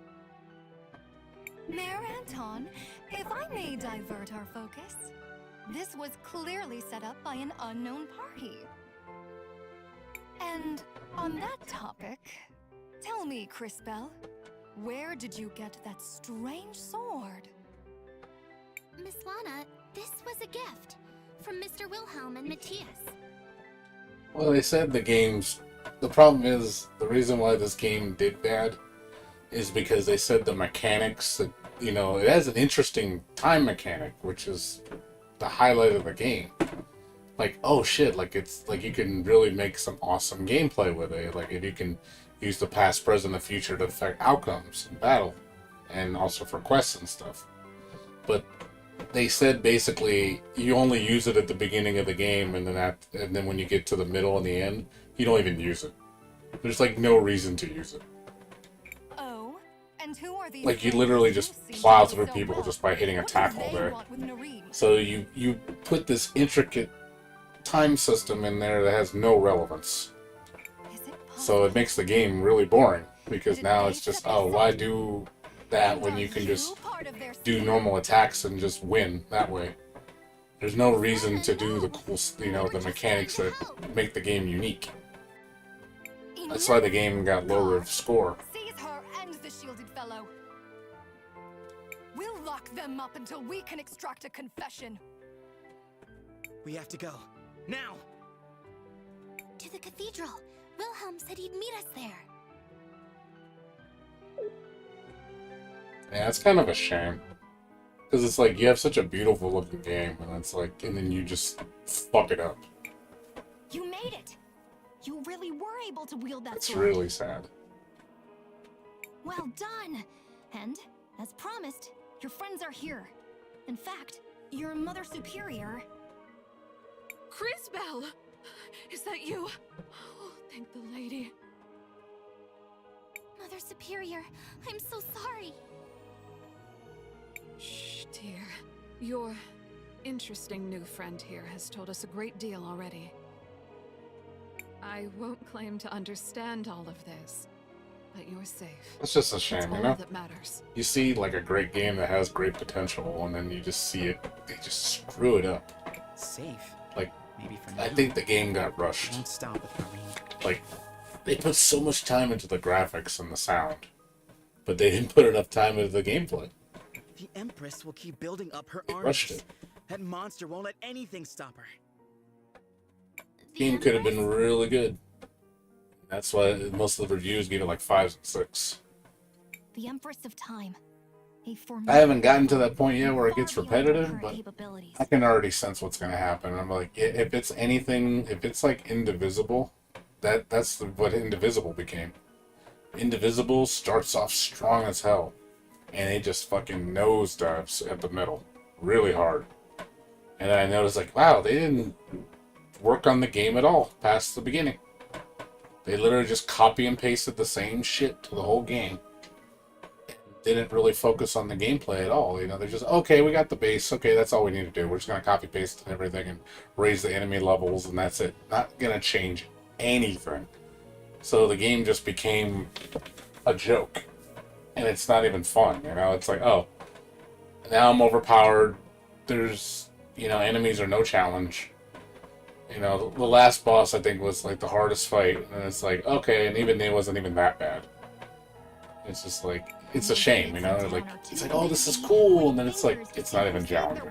Mayor Anton, if I may divert our focus, this was clearly set up by an unknown party. And on that topic, tell me, Crisbell, where did you get that strange sword? Miss Lana, this was a gift from Mr. Wilhelm and Matthias. Well, they said the game's. The problem is, the reason why this game did bad is because they said the mechanics that, it has an interesting time mechanic, which is the highlight of the game. Like, oh shit, like it's like you can really make some awesome gameplay with it. Like if you can use the past, present, and future to affect outcomes in battle, and also for quests and stuff. But they said basically you only use it at the beginning of the game, and then when you get to the middle and the end, you don't even use it. There's like no reason to use it. Oh, and who are these? Like you literally just plow through people just by hitting attack all day. So you put this intricate time system in there that has no relevance. So it makes the game really boring because now it's just, oh, why do that when you can just do normal attacks and just win that way? There's no reason to do the cool, the mechanics that make the game unique. That's why the game got lower score. Seize her and the shielded fellow. We'll lock them up until we can extract a confession. We have to go. Now! To the cathedral. Wilhelm said he'd meet us there. Yeah, it's kind of a shame. Because it's like, you have such a beautiful looking game, and it's like, and then you just fuck it up. You made it! You really were able to wield that It's sword. really sad. Well done! And, as promised, your friends are here. In fact, your Mother Superior... Cris Bell! Is that you? Oh, thank the lady. Mother Superior, I'm so sorry. Shh, dear. Your interesting new friend here has told us a great deal already. I won't claim to understand all of this, but you're safe. It's just a shame, That's you all know? that matters. You see like a great game that has great potential, and then you just see it, they just screw it up. Safe. Like, Maybe for now. I think the game got rushed. Don't stop it, Marie. Like, they put so much time into the graphics and the sound, but they didn't put enough time into the gameplay. The Empress will keep building up her They armies. rushed it. That monster won't let anything stop her. The game could have been really good. That's why most of the reviews give it like 5s and 6. The Empress of Time. I haven't gotten to that point yet where it gets repetitive, but I can already sense what's going to happen. I'm like, if it's anything, if it's like Indivisible, that's what Indivisible became. Indivisible starts off strong as hell, and it just fucking nosedives at the middle, really hard. And then I noticed like, wow, they didn't work on the game at all past the beginning. They literally just copy and pasted the same shit to the whole game. Didn't really focus on the gameplay at all. They're just, okay, we got the base. Okay, that's all we need to do. We're just going to copy paste everything and raise the enemy levels, and that's it. Not going to change anything. So the game just became a joke. And it's not even fun, It's like, oh, now I'm overpowered. There's, enemies are no challenge. The last boss, I think, was like the hardest fight. And it's like, okay, and even it wasn't even that bad. It's just like, it's a shame, Like, it's like, oh, this is cool, and then it's like, it's not even challenging.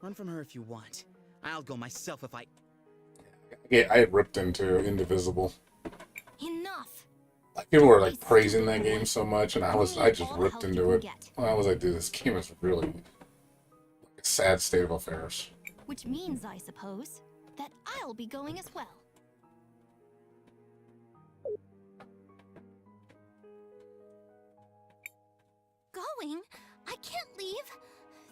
Run from her if you want. I'll go myself if I... Yeah, I ripped into Indivisible. Enough. Like, people were like praising that game so much, and I just ripped into it. And I was like, dude, this game is really a sad state of affairs. Which means, I suppose, that I'll be going as well. Going? I can't leave.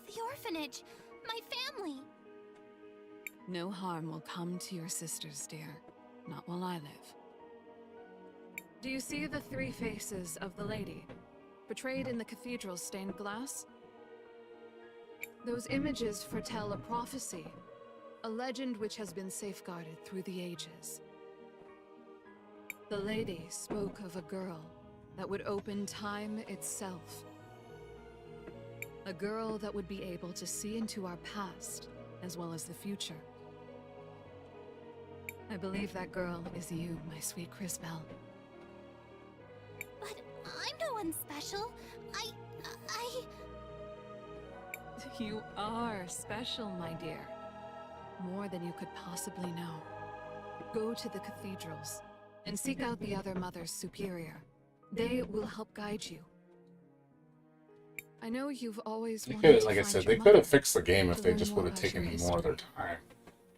The orphanage. My family. No harm will come to your sisters, dear. Not while I live. Do you see the 3 faces of the lady, portrayed in the cathedral's stained glass? Those images foretell a prophecy, a legend which has been safeguarded through the ages. The lady spoke of a girl that would open time itself. A girl that would be able to see into our past, as well as the future. I believe that girl is you, my sweet Cris Bell. But I'm no one special. I... You are special, my dear. more than you could possibly know. Go to the cathedrals and seek out the other Mothers Superior. They will help guide you. I know you've always wanted to Like I find said, your they could have mother, fixed the game if to they learn just more would have about your taken more of their history. time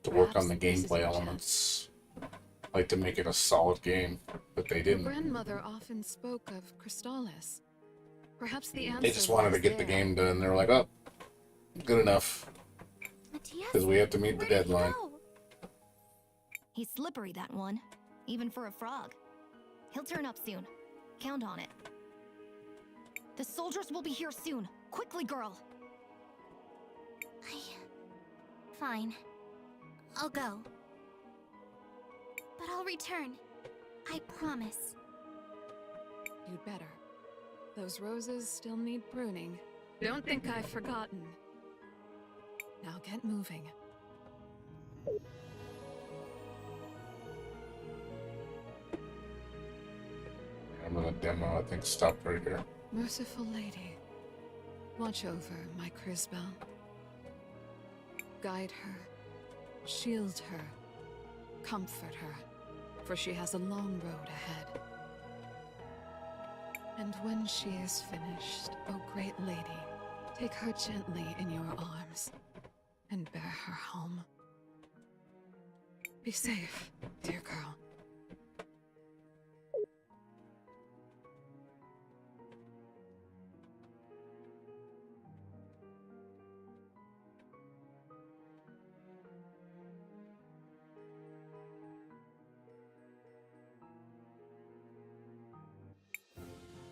to work on Perhaps the this is gameplay your chance. elements. Like to make it a solid game, but they Your didn't. grandmother often spoke of Crystallis. Perhaps the answer They just wanted to lies get the there. game done. They were like, oh, good enough. Matthias, Because we have to meet the where did he deadline. go? He's slippery, that one. Even for a frog. He'll turn up soon. Count on it. The soldiers will be here soon. Quickly, girl! Fine. I'll go. But I'll return. I promise. You'd better. Those roses still need pruning. Don't think I've forgotten. Now get moving. I'm gonna demo, I think, stop right here. Merciful lady, watch over my Crisbel. Guide her, shield her, comfort her, for she has a long road ahead. And when she is finished, O great lady, take her gently in your arms and bear her home. Be safe, dear girl.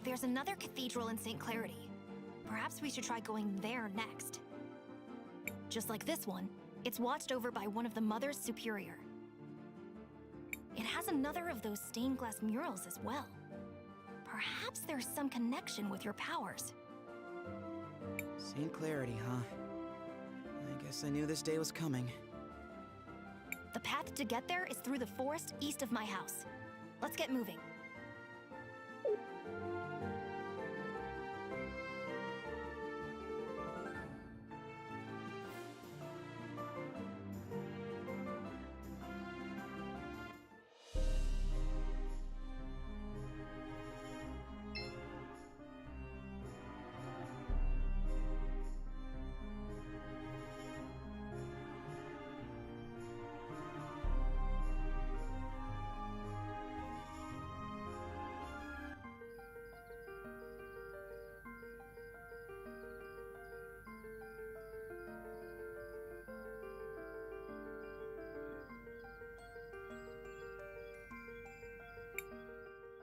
There's another cathedral in St. Clarity. Perhaps we should try going there next. Just like this one, it's watched over by one of the Mothers Superior. It has another of those stained glass murals as well. Perhaps there's some connection with your powers. St. Clarity, huh? I guess I knew this day was coming. The path to get there is through the forest east of my house. Let's get moving.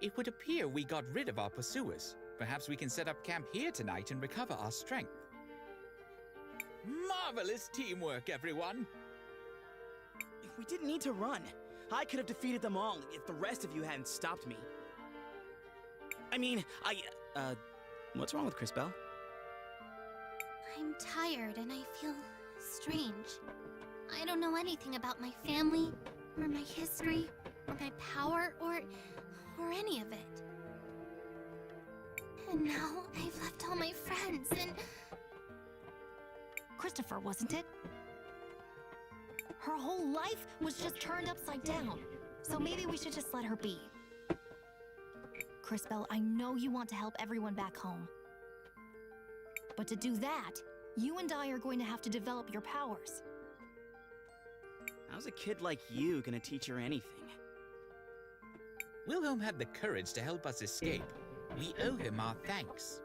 It would appear we got rid of our pursuers. Perhaps we can set up camp here tonight and recover our strength. Marvelous teamwork, everyone! We didn't need to run. I could have defeated them all if the rest of you hadn't stopped me. I mean, what's wrong with Crisbel? I'm tired and I feel strange. I don't know anything about my family, or my history, or my power, or any of it. And now I've left all my friends and... Christopher, wasn't it? Her whole life was just turned upside down. So maybe we should just let her be. Crisbel, I know you want to help everyone back home. But to do that, you and I are going to have to develop your powers. How's a kid like you gonna teach her anything? Wilhelm had the courage to help us escape. We owe him our thanks.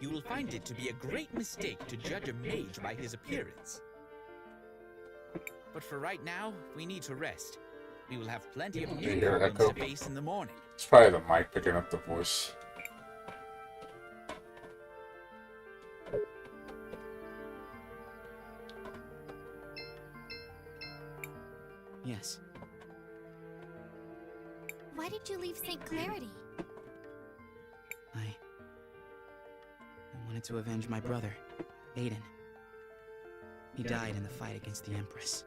You will find it to be a great mistake to judge a mage by his appearance. But for right now, we need to rest. We will have plenty of new Hear problems echo? to face in the morning. It's probably the mic picking up the voice. Yes. Why did you leave St. Clarity? I wanted to avenge my brother, Aiden. He died in the fight against the Empress.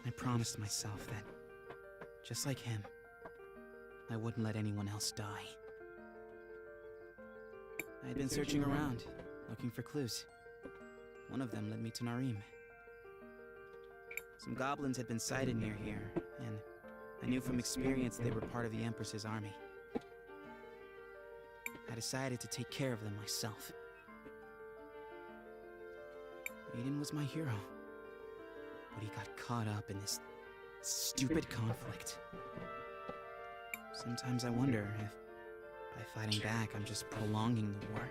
I promised myself that, just like him, I wouldn't let anyone else die. I had been searching around, looking for clues. One of them led me to Narim. Some goblins had been sighted near here, and I knew from experience they were part of the Empress's army. I decided to take care of them myself. Aiden was my hero, but he got caught up in this stupid conflict. Sometimes I wonder if, by fighting back, I'm just prolonging the war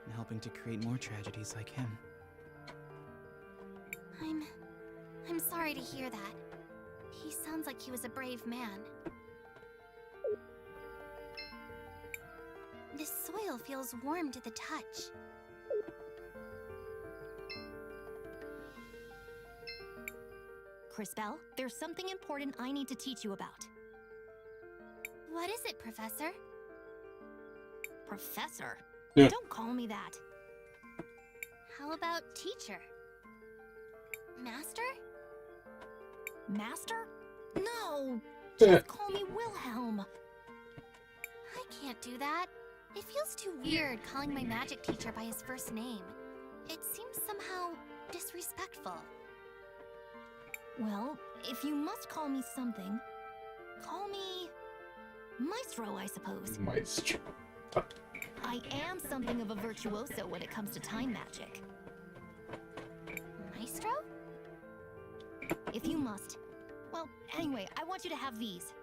and helping to create more tragedies like him. I'm sorry to hear that. He sounds like he was a brave man. This soil feels warm to the touch. Crisbell, there's something important I need to teach you about. What is it, Professor? Professor? Yeah. Don't call me that. How about teacher? Master? Master? No! Yeah. Just call me Wilhelm. I can't do that. It feels too weird calling my magic teacher by his first name. It seems somehow disrespectful. Well, if you must call me something, call me Maestro, I suppose. Maestro. I am something of a virtuoso when it comes to time magic. Maestro? If you must. Well, anyway, I want you to have these.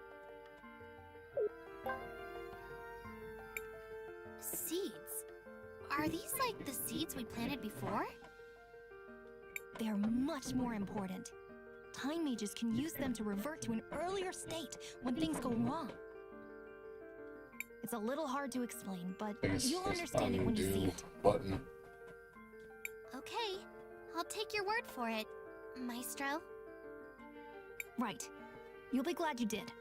Seeds. Are these like the seeds we planted before? They're much more important. Time mages can use them to revert to an earlier state when things go wrong. It's a little hard to explain, but you'll understand it when you see it. Button. Okay, I'll take your word for it, Maestro. Right. You'll be glad you did.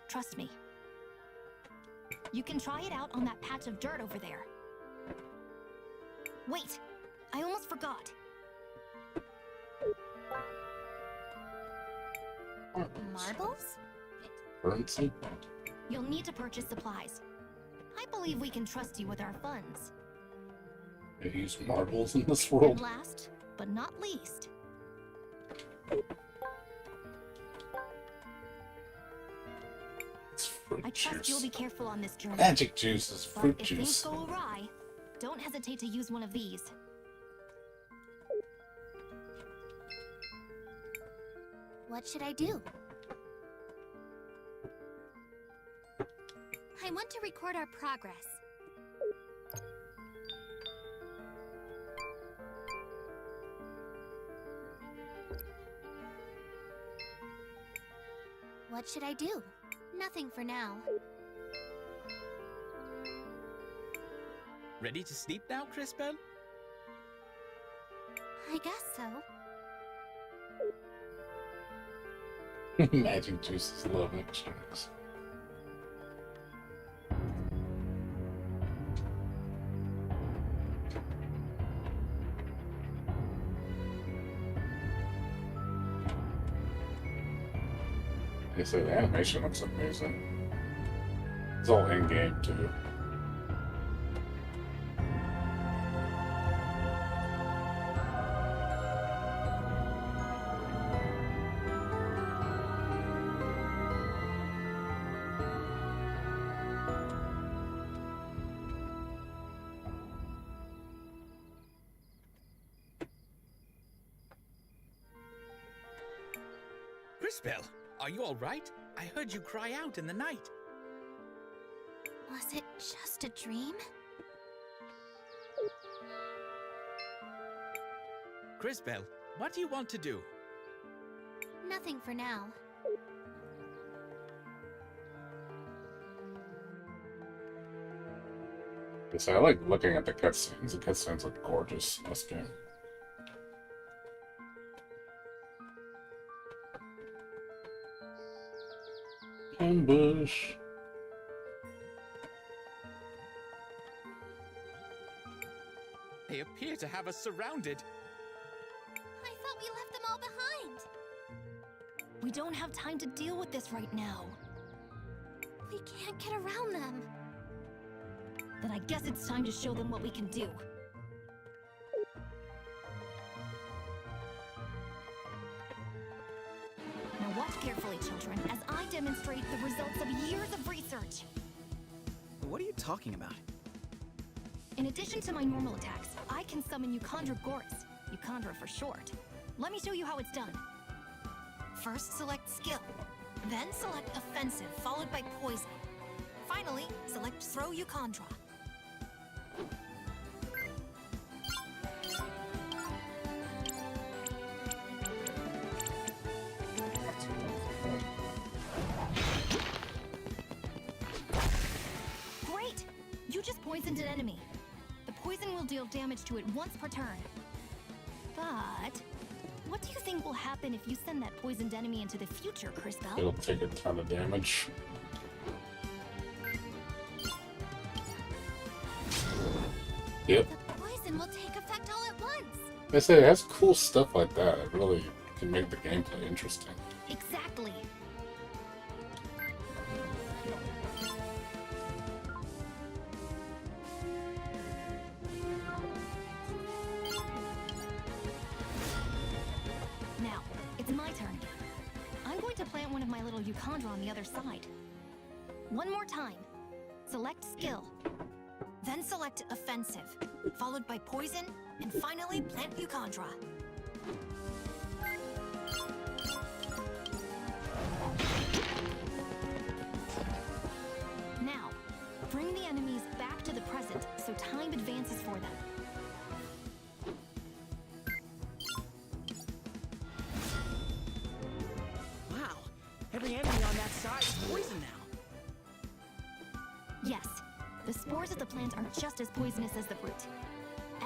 Trust me. You can try it out on that patch of dirt over there. Wait! I almost forgot. Marbles? Currency? You'll need to purchase supplies. I believe we can trust you with our funds. They use marbles in this And world. last, but not least, It's fruit I trust you'll juice. be careful on this journey. Magic juice is But fruit if juice. things go awry, don't hesitate to use one of these. What should I do? I want to record our progress. What should I do? Nothing for now. Ready to sleep now, Crisbell? I guess so. Magic juices love mixtures. They say the animation looks amazing. It's all in game too. Crisbell, are you all right? I heard you cry out in the night. Was it just a dream? Crisbell, what do you want to do? Nothing for now. They say I like looking at the cutscenes. The cutscenes look gorgeous in this game. Ambush. They appear to have us surrounded. I thought we left them all behind. We don't have time to deal with this right now. We can't get around them. Then I guess it's time to show them what we can do. Carefully, children, as I demonstrate the results of years of research. What are you talking about? In addition to my normal attacks, I can summon Euchandra Goris, Euchandra for short. Let me show you how it's done. First, select Skill. Then select Offensive, followed by Poison. Finally, select Throw Euchandra. Great! You just poisoned an enemy. The poison will deal damage to it once per turn. But what do you think will happen if you send that poisoned enemy into the future, Crisbell? It'll take a ton of damage. Yep. The poison will take effect all at once. I say it has cool stuff like that. It really can make the gameplay interesting. Exactly. Now, it's my turn. I'm going to plant one of my little Euchandra on the other side. One more time. Select Skill. Then select Offensive, followed by Poison, and finally plant Euchandra. Now, bring the enemies back to the present so time advances for them. Wow, every enemy on that side is poisoned now. Yes, the spores of the plant are just as poisonous as the fruit.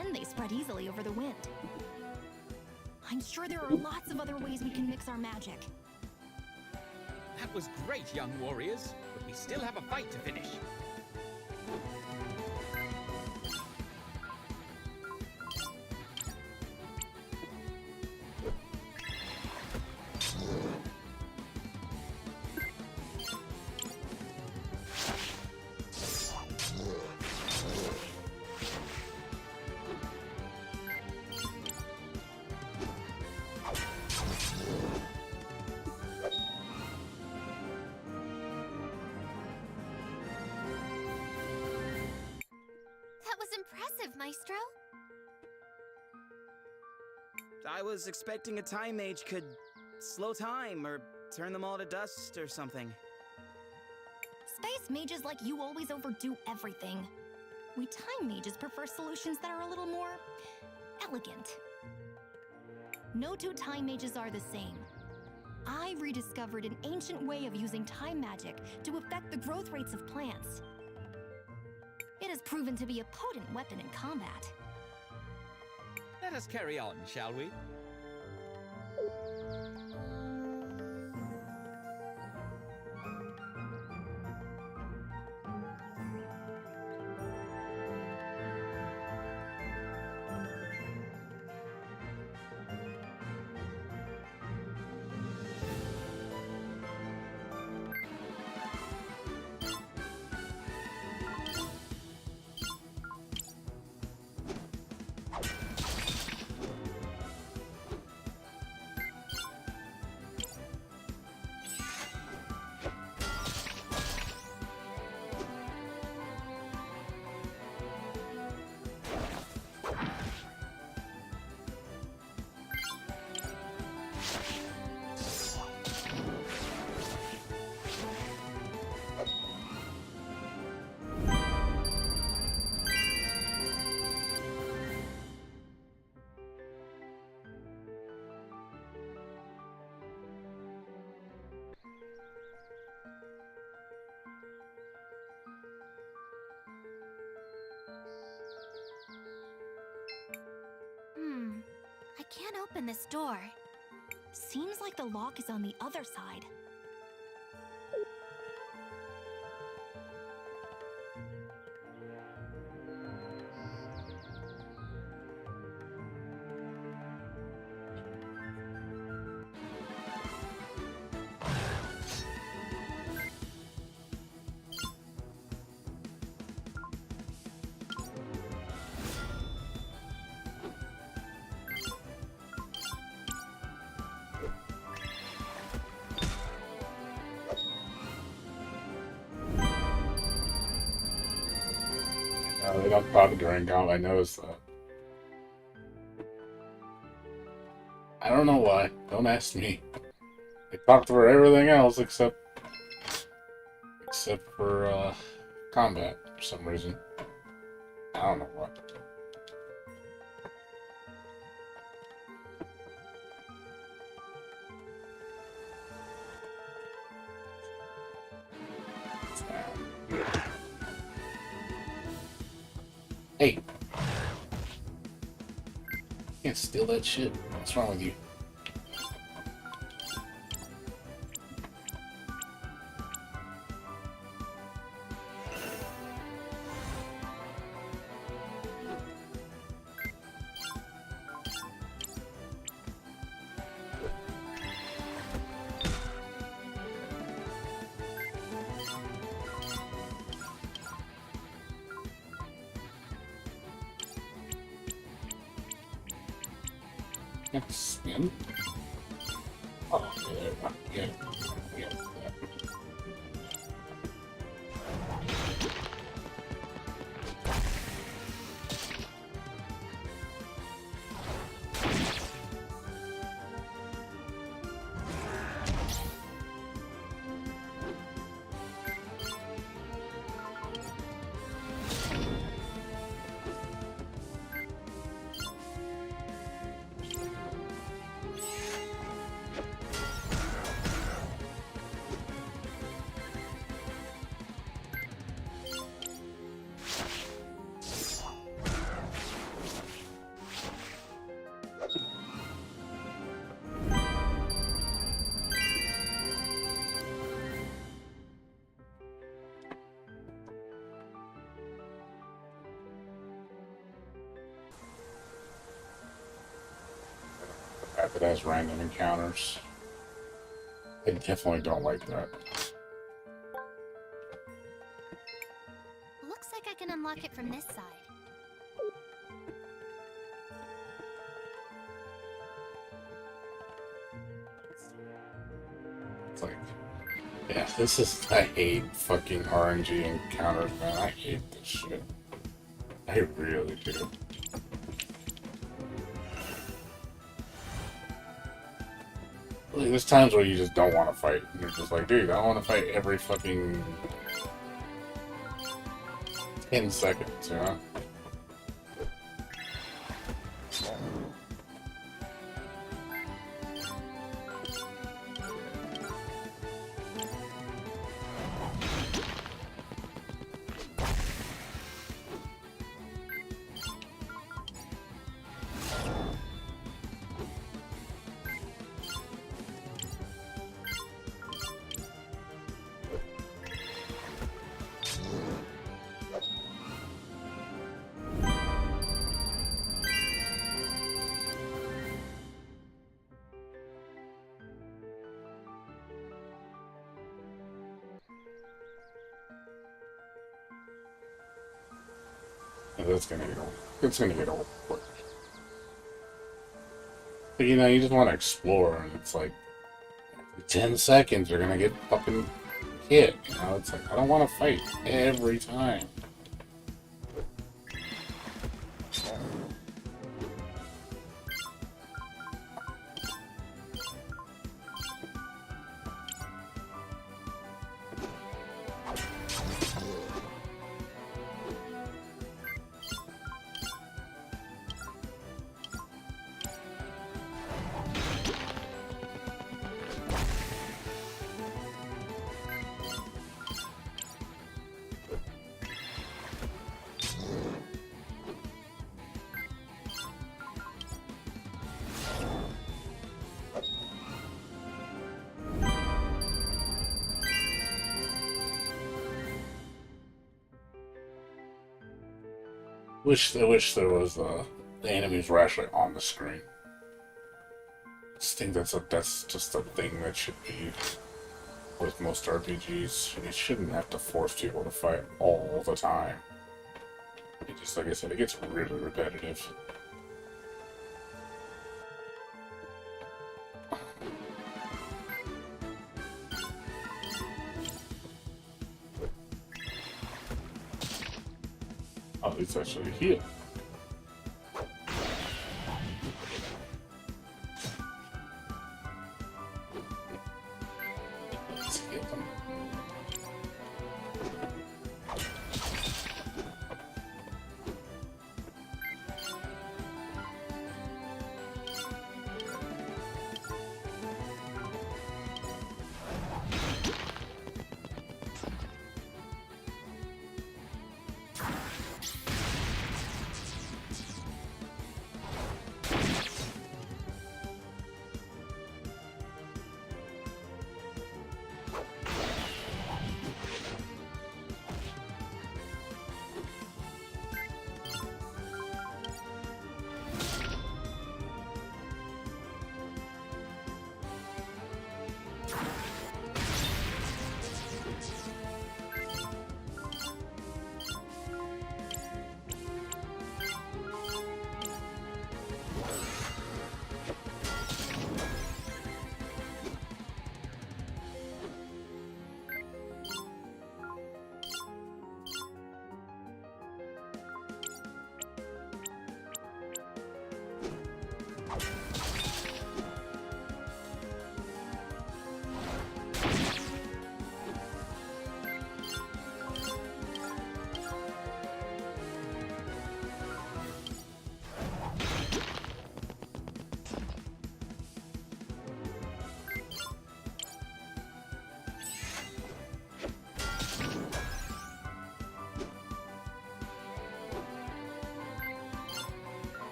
And they spread easily over the wind. I'm sure there are lots of other ways we can mix our magic. That was great, young warriors, but we still have a fight to finish. That was impressive, Maestro. I was expecting a time mage could slow time or turn them all to dust or something. Space mages like you always overdo everything. We time mages prefer solutions that are a little more elegant. No two time mages are the same. I rediscovered an ancient way of using time magic to affect the growth rates of plants. It has proven to be a potent weapon in combat. Let us carry on, shall we? I can't open this door. Seems like the lock is on the other side. don't talk during combat. I noticed that. I don't know why. Don't ask me. I talked for everything else except for combat for some reason. I don't know what. Hey! Can't steal that shit. What's wrong with you? Spin? Oh, yeah. If it has random encounters. I definitely don't like that. Looks like I can unlock it from this side. It's like, yeah, this is, I hate fucking RNG encounters, man. I hate this shit. I really do. Like, there's times where you just don't want to fight. And you're just like, dude, I want to fight every fucking 10 seconds, you know? That's gonna get old. It's gonna get old quick. But you know, you just want to explore, and it's like, 10 seconds, you're gonna get fucking hit. You know, it's like, I don't want to fight every time. I wish there was the enemies were actually on the screen. I just think that's just a thing that should be with most RPGs. You shouldn't have to force people to fight all the time. It just, like I said, it gets really repetitive. Oh, it's actually here. Let's get them.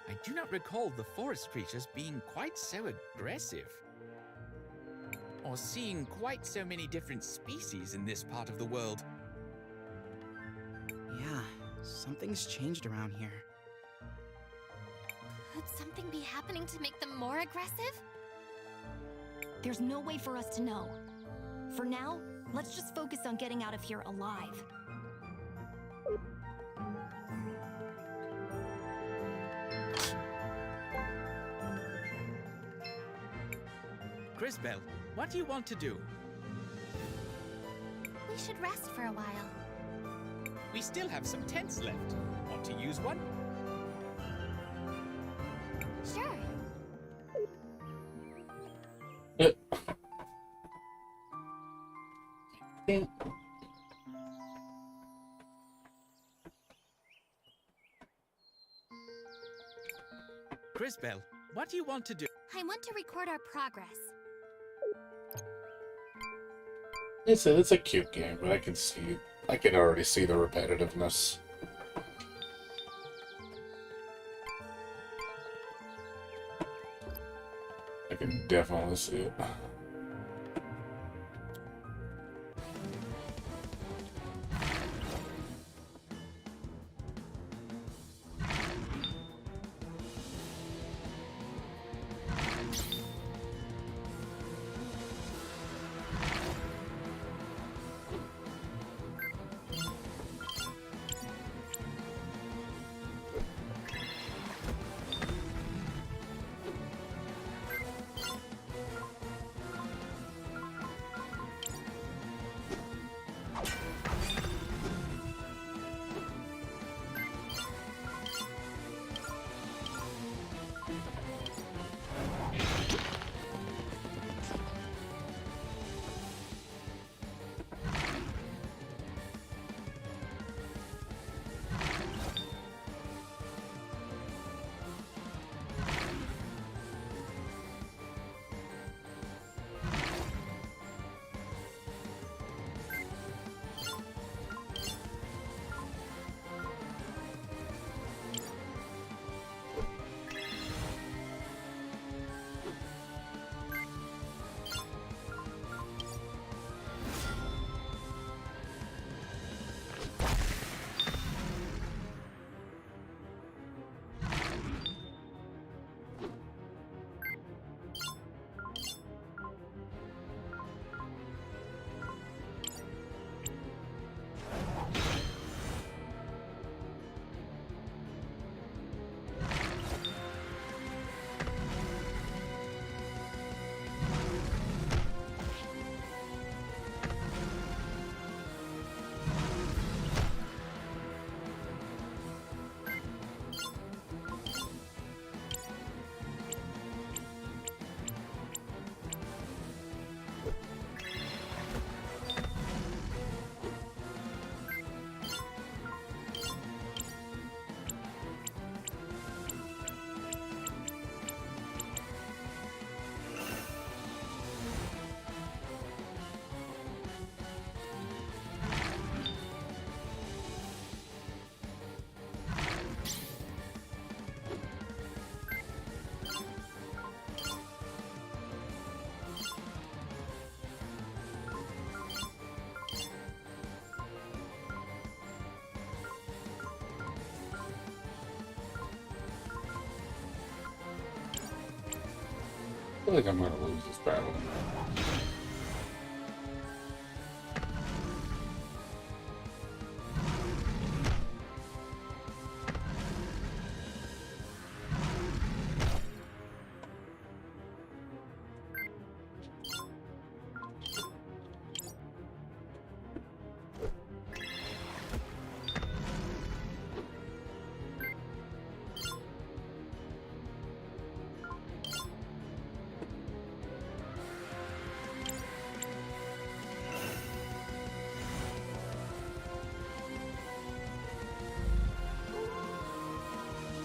I do not recall the forest creatures being quite so aggressive. Or seeing quite so many different species in this part of the world. Yeah, something's changed around here. Could something be happening to make them more aggressive? There's no way for us to know. For now, let's just focus on getting out of here alive. Crisbell, what do you want to do? We should rest for a while. We still have some tents left. Want to use one? Sure. Crisbell, what do you want to do? I want to record our progress. It's a cute game, but I can already see the repetitiveness. I can definitely see it. I feel like I'm gonna lose this battle.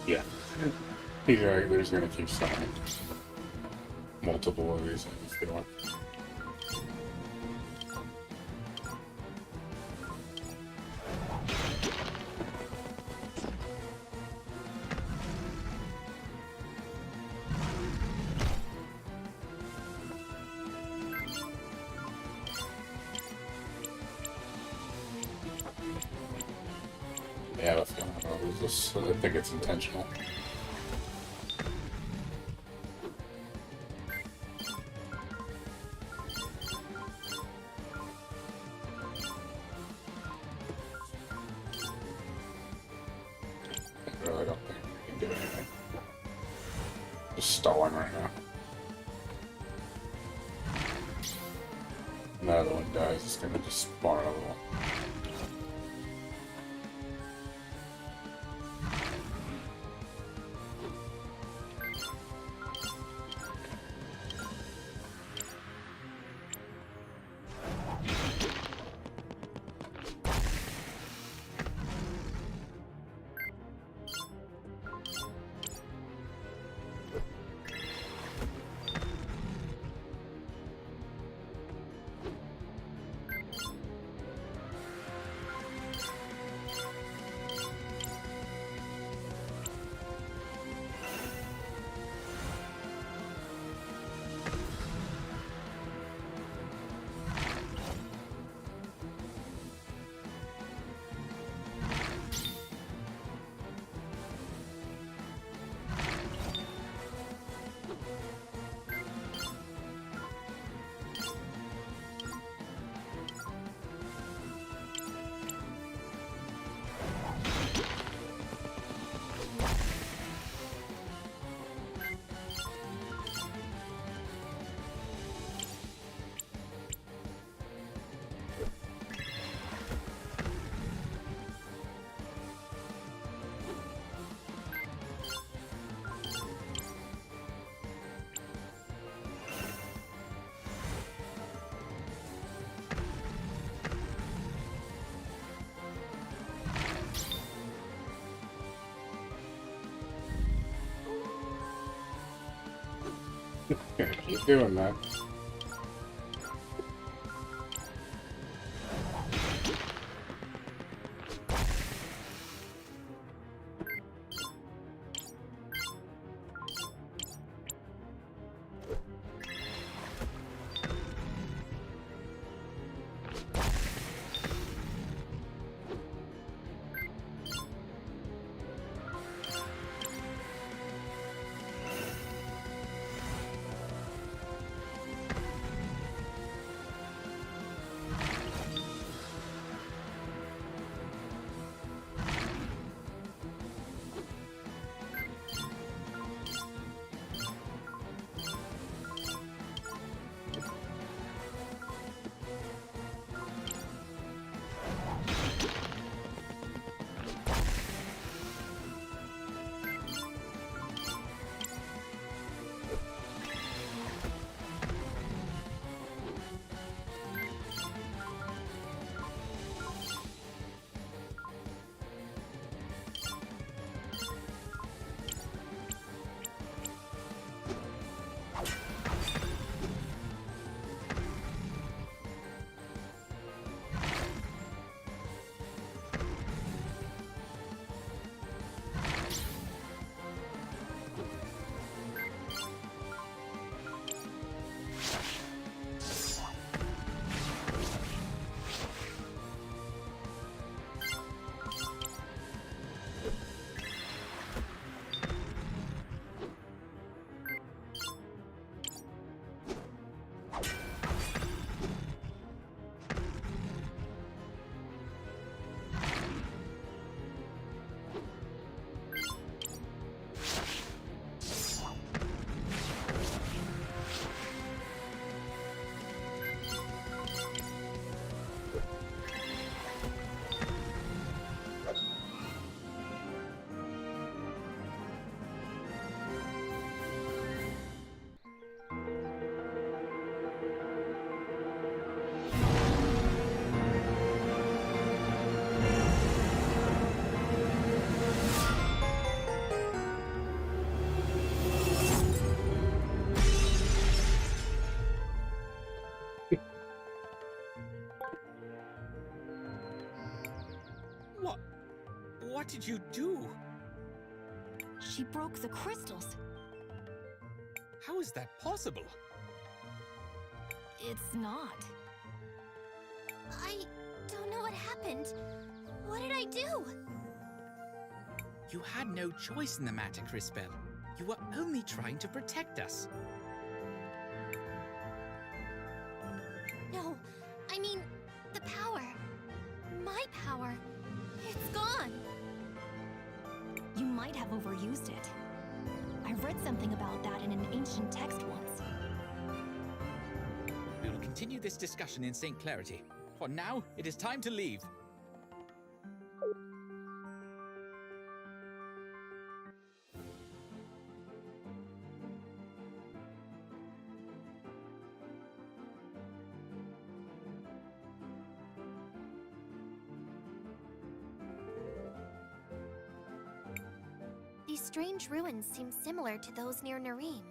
Yeah. Yeah, there's gonna keep selling multiple of these things going. Yeah, that's gonna lose this. I think it's intentional. I really don't think we can do anything. Just stalling right now. Another one dies, it's gonna just spawn another one. Gonna keep doing that. did you do? She broke the crystals. How is that possible? It's not. I don't know what happened. What did I do? You had no choice in the matter, Crisbell. You were only trying to protect us. No, I mean, the power. My power. It's gone. You might have overused it. I read something about that in an ancient text once. We will continue this discussion in St. Clarity. For now, it is time to leave. These strange ruins seem similar to those near Nareem.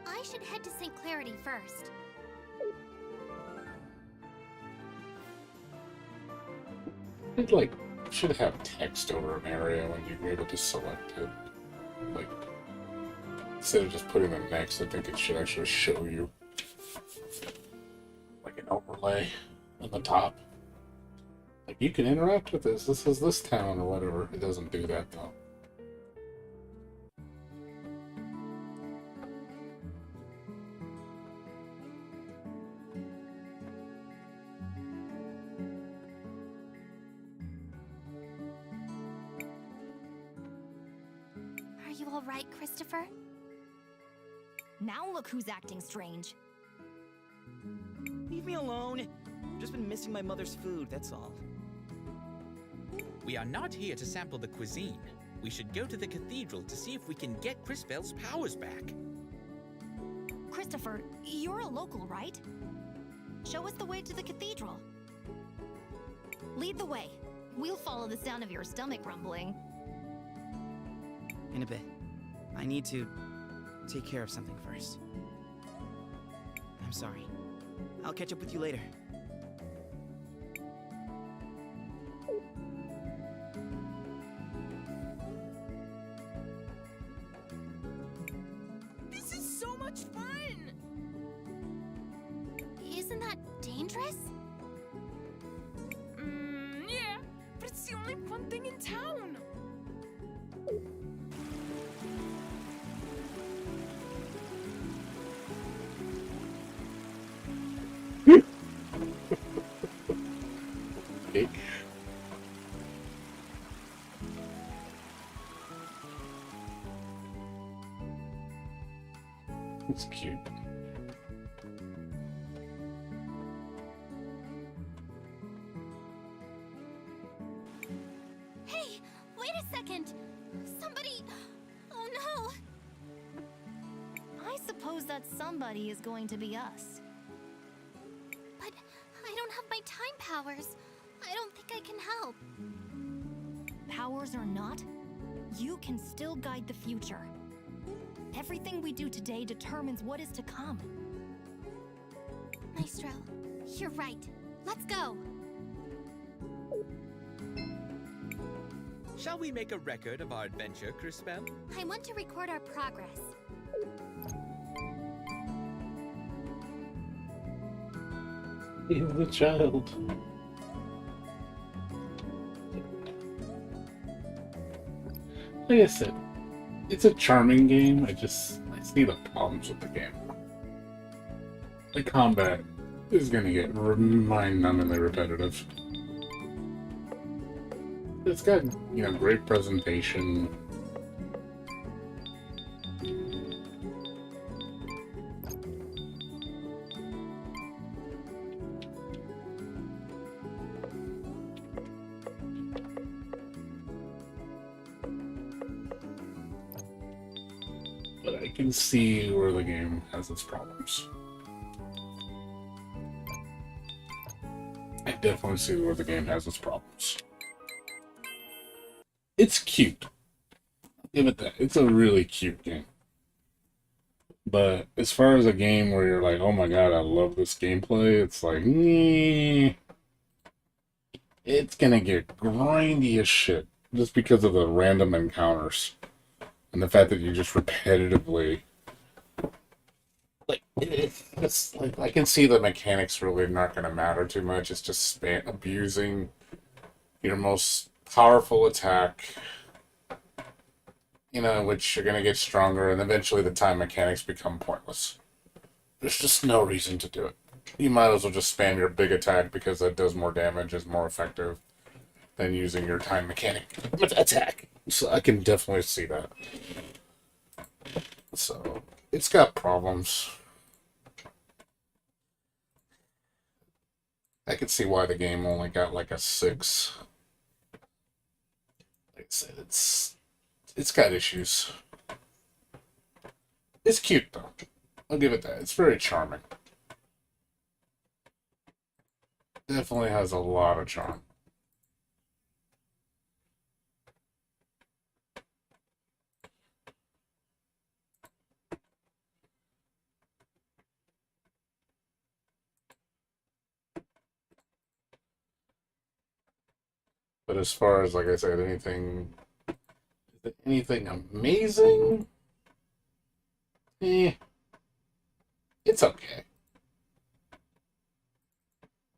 I should head to St. Clarity first. It like should have text over an area when you're able to select it. Like instead of just putting the next, I think it should actually show you like an overlay on the top. Like you can interact with this. This is this town or whatever. It doesn't do that though. Are you all right, Christopher? Now look who's acting strange. Leave me alone. I've just been missing my mother's food, that's all. We are not here to sample the cuisine. We should go to the cathedral to see if we can get Crisbell's powers back. Christopher, you're a local, right? Show us the way to the cathedral. Lead the way. We'll follow the sound of your stomach rumbling. In a bit. I need to take care of something first. I'm sorry. I'll catch up with you later. This is so much fun! Isn't that dangerous? Yeah, but it's the only fun thing in town. Okay. It's cute. Hey, wait a second! Somebody... Oh no! I suppose that somebody is going to be us. But I don't have my time powers. I don't think I can help. Powers or not, you can still guide the future. Everything we do today determines what is to come. Maestro, you're right. Let's go! Shall we make a record of our adventure, Crisbell? I want to record our progress. He's the child. Like I said, it's a charming game. I see the problems with the game. The combat is gonna get mind-numbingly repetitive. It's got, great presentation. But I can see where the game has its problems. I definitely see where the game has its problems. It's cute. Give it that. It's a really cute game. But as far as a game where you're like, oh my god, I love this gameplay, it's like, it's gonna get grindy as shit just because of the random encounters and the fact that you just repetitively like it's like I can see the mechanics really not gonna matter too much. It's just abusing your most powerful attack, which you're gonna get stronger, and eventually the time mechanics become pointless. There's just no reason to do it. You might as well just spam your big attack because that does more damage, is more effective than using your time mechanic attack. So I can definitely see that. So it's got problems. I can see why the game only got like a 6. Like I said, it's got issues. It's cute though. I'll give it that. It's very charming. Definitely has a lot of charm. But as far as, like I said, anything amazing? It's okay.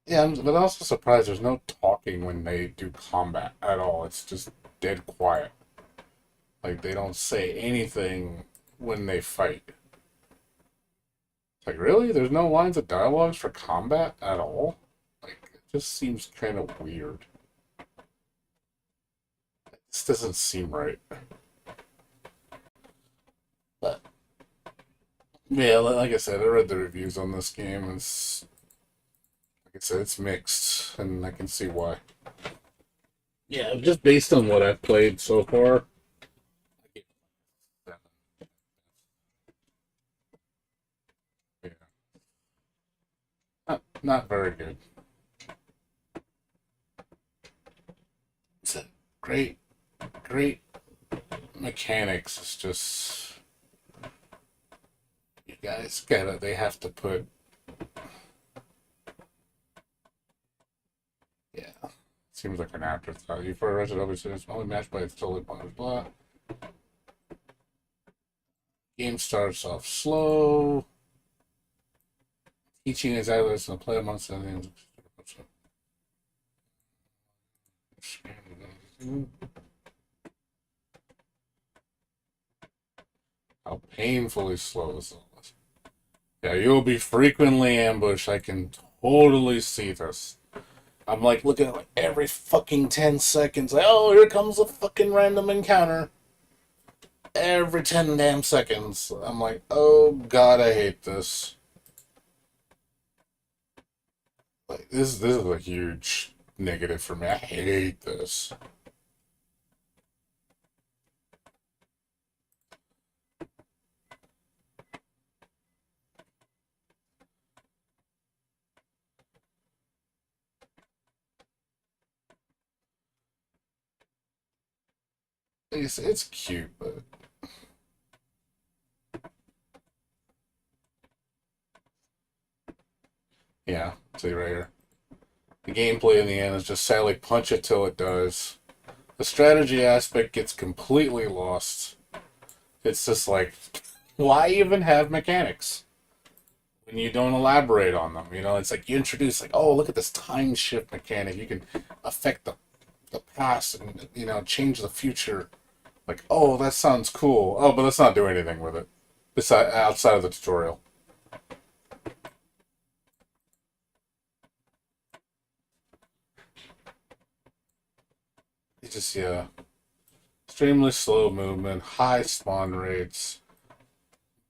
Yeah, but I'm also surprised there's no talking when they do combat at all. It's just dead quiet. Like, they don't say anything when they fight. It's like, really? There's no lines of dialogues for combat at all? Like, it just seems kind of weird. This doesn't seem right. But, yeah, like I said, I read the reviews on this game. It's, like I said, it's mixed, and I can see why. Yeah, just based on what I've played so far. Yeah. Not very good. It's a great mechanics. It's just you guys they have to put, yeah, seems like an afterthought. You for a Resident Evil series only matched by its totally pointless blah. Game starts off slow. Teaching is either to play amongst the how painfully slow this is. Yeah, you'll be frequently ambushed. I can totally see this. I'm like looking at like every fucking 10 seconds. Like, oh, here comes a fucking random encounter. Every 10 damn seconds. I'm like, oh god, I hate this. Like, this is a huge negative for me. I hate this. It's cute, but yeah, see right here. The gameplay in the end is just sadly punch it till it does. The strategy aspect gets completely lost. It's just like, why even have mechanics when you don't elaborate on them? It's like you introduce like, oh, look at this time shift mechanic. You can affect the past and change the future. Like, oh, that sounds cool. Oh, but let's not do anything with it besides outside of the tutorial. It's just, yeah, extremely slow movement, high spawn rates.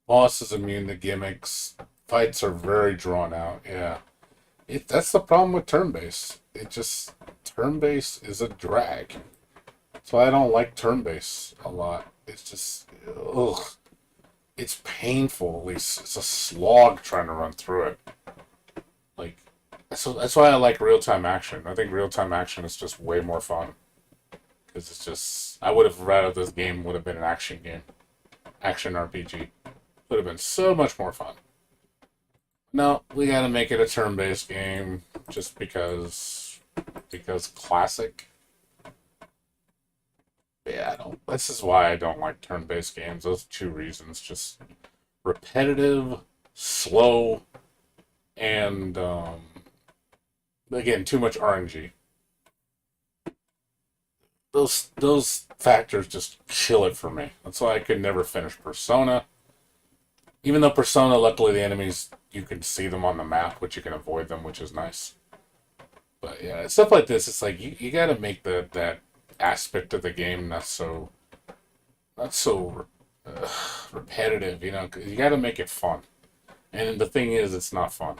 Boss is immune to gimmicks. Fights are very drawn out. Yeah, that's the problem with turn-based. Turn-based is a drag. That's why I don't like turn-based a lot. It's just, ugh. It's painful, at least. It's a slog trying to run through it. Like, so that's why I like real-time action. I think real-time action is just way more fun. Because it's just, I would have rather this game would have been an action game. Action RPG. Would have been so much more fun. No, we gotta make it a turn-based game just because classic. Yeah, this is why I don't like turn-based games. Those 2 reasons. Just repetitive, slow, and again, too much RNG. Those factors just kill it for me. That's why I could never finish Persona. Even though Persona, luckily the enemies, you can see them on the map, which you can avoid them, which is nice. But yeah, stuff like this, it's like you gotta make that aspect of the game not so repetitive, you know. 'Cause you gotta make it fun. And the thing is, it's not fun.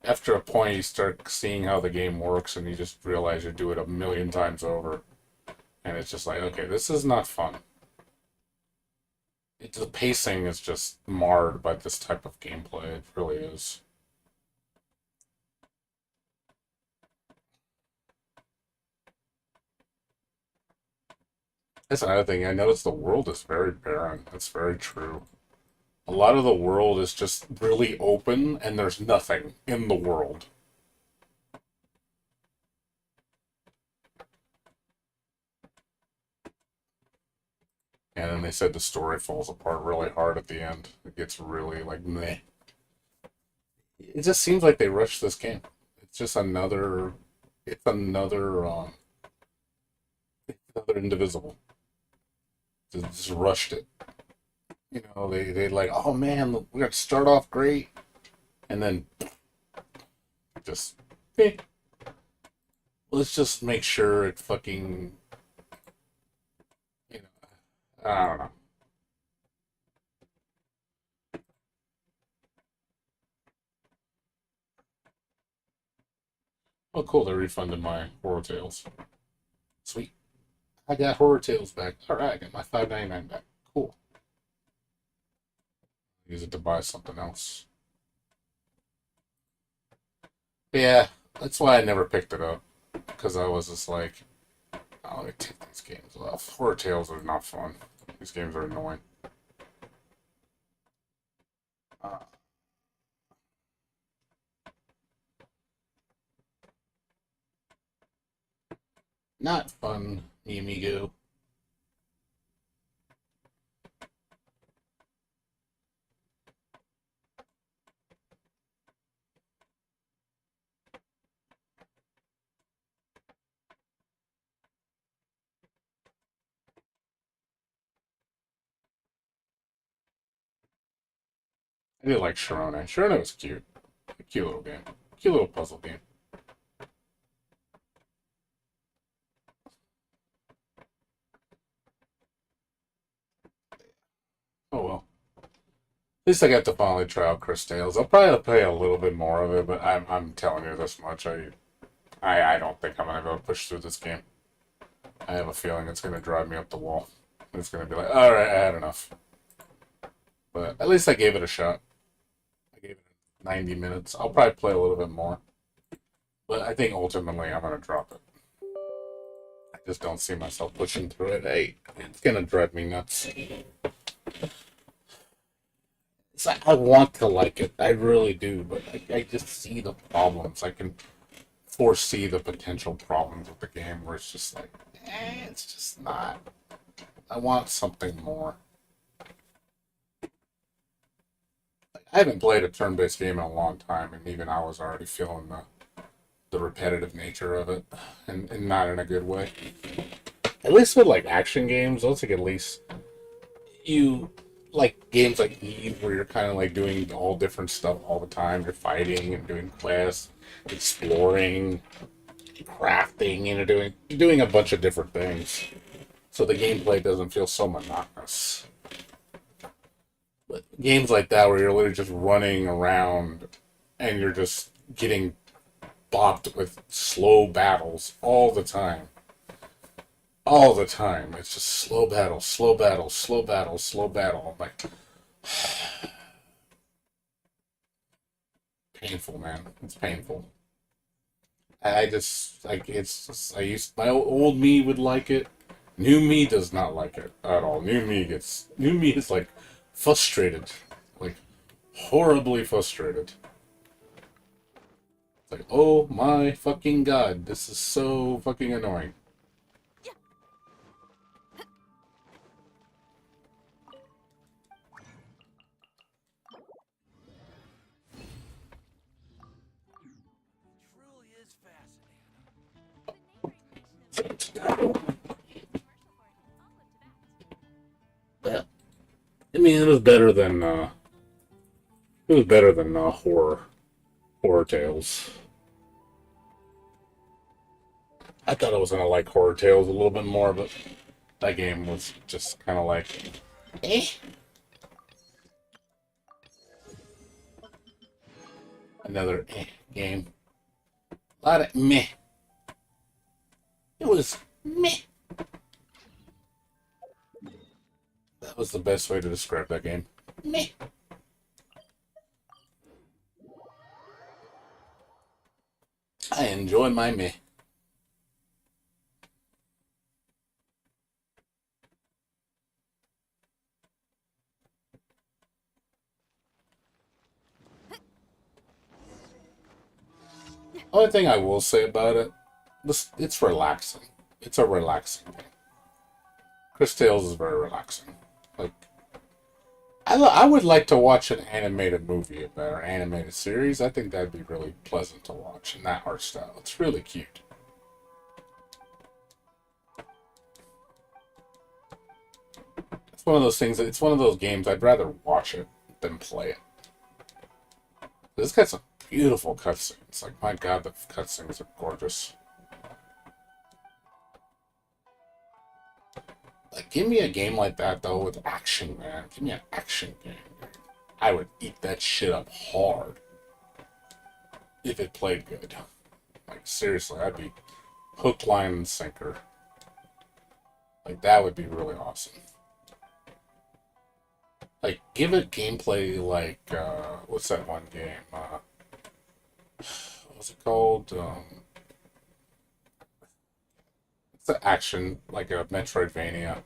After a point, you start seeing how the game works, and you just realize you do it a million times over. And it's just like, okay, this is not fun. The pacing is just marred by this type of gameplay. It really is. That's another thing. I noticed the world is very barren. That's very true. A lot of the world is just really open, and there's nothing in the world. And then they said the story falls apart really hard at the end. It gets really, like, meh. It just seems like they rushed this game. It's just another... It's another Indivisible. Just rushed it. You know, they like, oh man, we're gonna start off great, and then just, let's just make sure it fucking, you know, I don't know. Oh, cool, they refunded my Horror Tales. Sweet. I got Horror Tales back. Alright, I got my $5.99 back. Cool. Use it to buy something else. But yeah, that's why I never picked it up. Because I was just like, oh, let me take these games off. Horror Tales are not fun. These games are annoying. Not fun, mi amigo. I did like Sharone. Sharone was cute. A cute little game. Cute little puzzle game. Oh well. At least I got to finally try out Cris Tales. I'll probably play a little bit more of it, but I'm telling you this much. I don't think I'm gonna go push through this game. I have a feeling it's gonna drive me up the wall. It's gonna be like, alright, I had enough. But at least I gave it a shot. I gave it 90 minutes. I'll probably play a little bit more. But I think ultimately I'm gonna drop it. I just don't see myself pushing through it. Hey, it's gonna drive me nuts. I want to like it. I really do, but I just see the problems. I can foresee the potential problems with the game where it's just like, it's just not. I want something more. I haven't played a turn-based game in a long time, and even I was already feeling the repetitive nature of it, and not in a good way. At least with like action games, those like at least you like games like Eve where you're kind of like doing all different stuff all the time. You're fighting and doing quests, exploring, crafting, you know, doing a bunch of different things. So the gameplay doesn't feel so monotonous. But games like that where you're literally just running around and you're just getting bopped with slow battles all the time. All the time. It's just slow battle, slow battle, slow battle, slow battle. I'm like, painful, man. It's painful. I just like it's. Just, I used my old me would like it. New me does not like it at all. New me is like frustrated, like horribly frustrated. It's like, oh my fucking god, this is so fucking annoying. Truly is Well, I mean, it was better than horror tales. I thought I was gonna like horror tales a little bit more, but that game was just kind of like, eh. Another game. A lot of meh. It was meh. That was the best way to describe that game. Meh. I enjoy my meh. Only thing I will say about it, it's relaxing. It's a relaxing game. Cris Tales is very relaxing. Like, I would like to watch an animated movie or animated series. I think that'd be really pleasant to watch in that art style. It's really cute. It's one of those things. It's one of those games I'd rather watch it than play it. This got some beautiful cutscenes. Like, my god, the cutscenes are gorgeous. Like, give me a game like that, though, with action, man. Give me an action game. I would eat that shit up hard. If it played good. Like, seriously, I'd be hook, line, and sinker. Like, that would be really awesome. Like, give it gameplay like, what's that one game? What's it called? It's an action, like a Metroidvania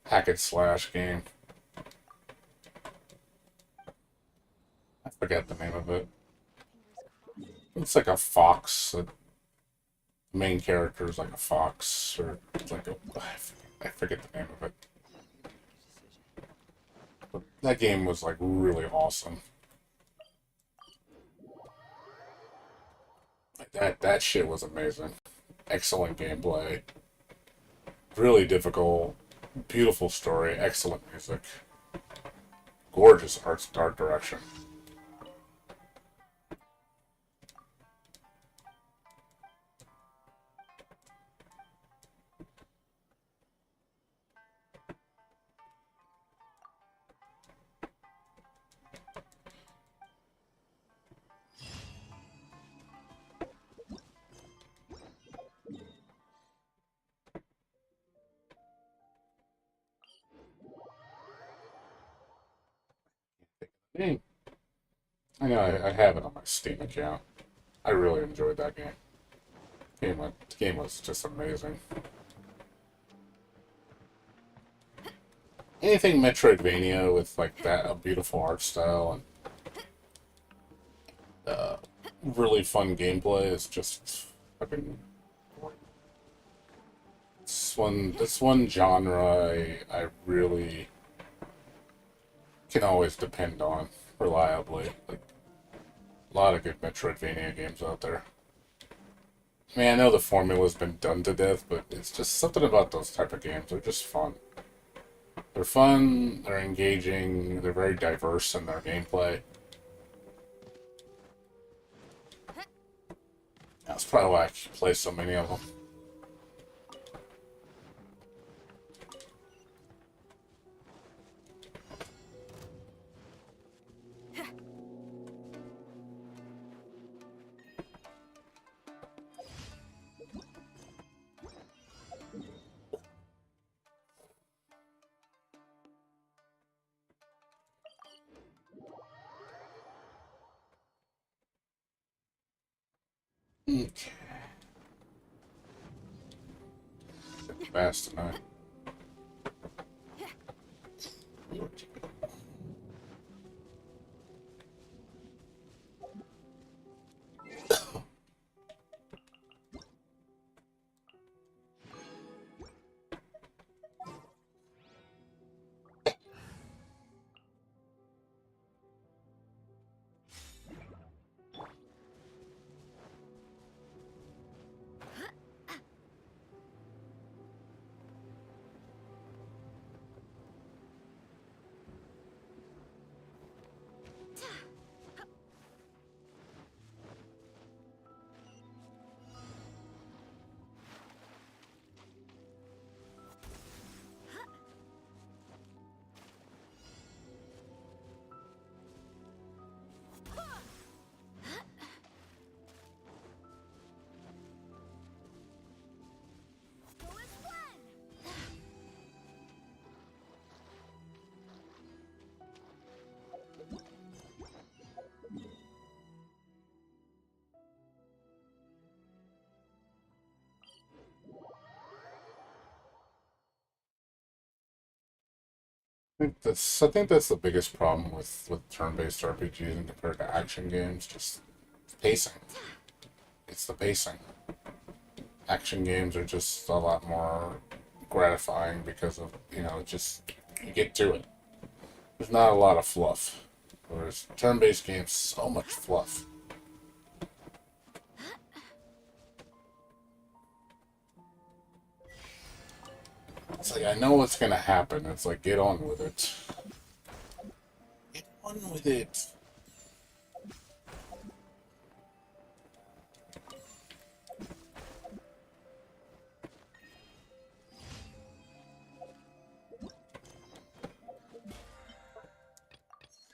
hack and slash game. I forget the name of it. It's like a fox. The main character is like a fox, or like a... I forget the name of it. But that game was like really awesome. Like that shit was amazing. Excellent gameplay. Really difficult. Beautiful story. Excellent music. Gorgeous art direction. Game. I know I have it on my Steam account. I really enjoyed that game. The game was just amazing. Anything Metroidvania with like that, a beautiful art style and really fun gameplay is just fucking. This one genre I really can always depend on reliably. Like a lot of good Metroidvania games out there. I mean, I know the formula's been done to death, but it's just something about those type of games. They're just fun. They're fun, they're engaging, they're very diverse in their gameplay. That's probably why I play so many of them. Okay. fast tonight. I think that's the biggest problem with turn-based RPGs and compared to action games. Just pacing. It's the pacing. Action games are just a lot more gratifying because of just you get to it. There's not a lot of fluff, whereas turn-based games so much fluff. It's like I know what's gonna happen. It's like get on with it. Get on with it.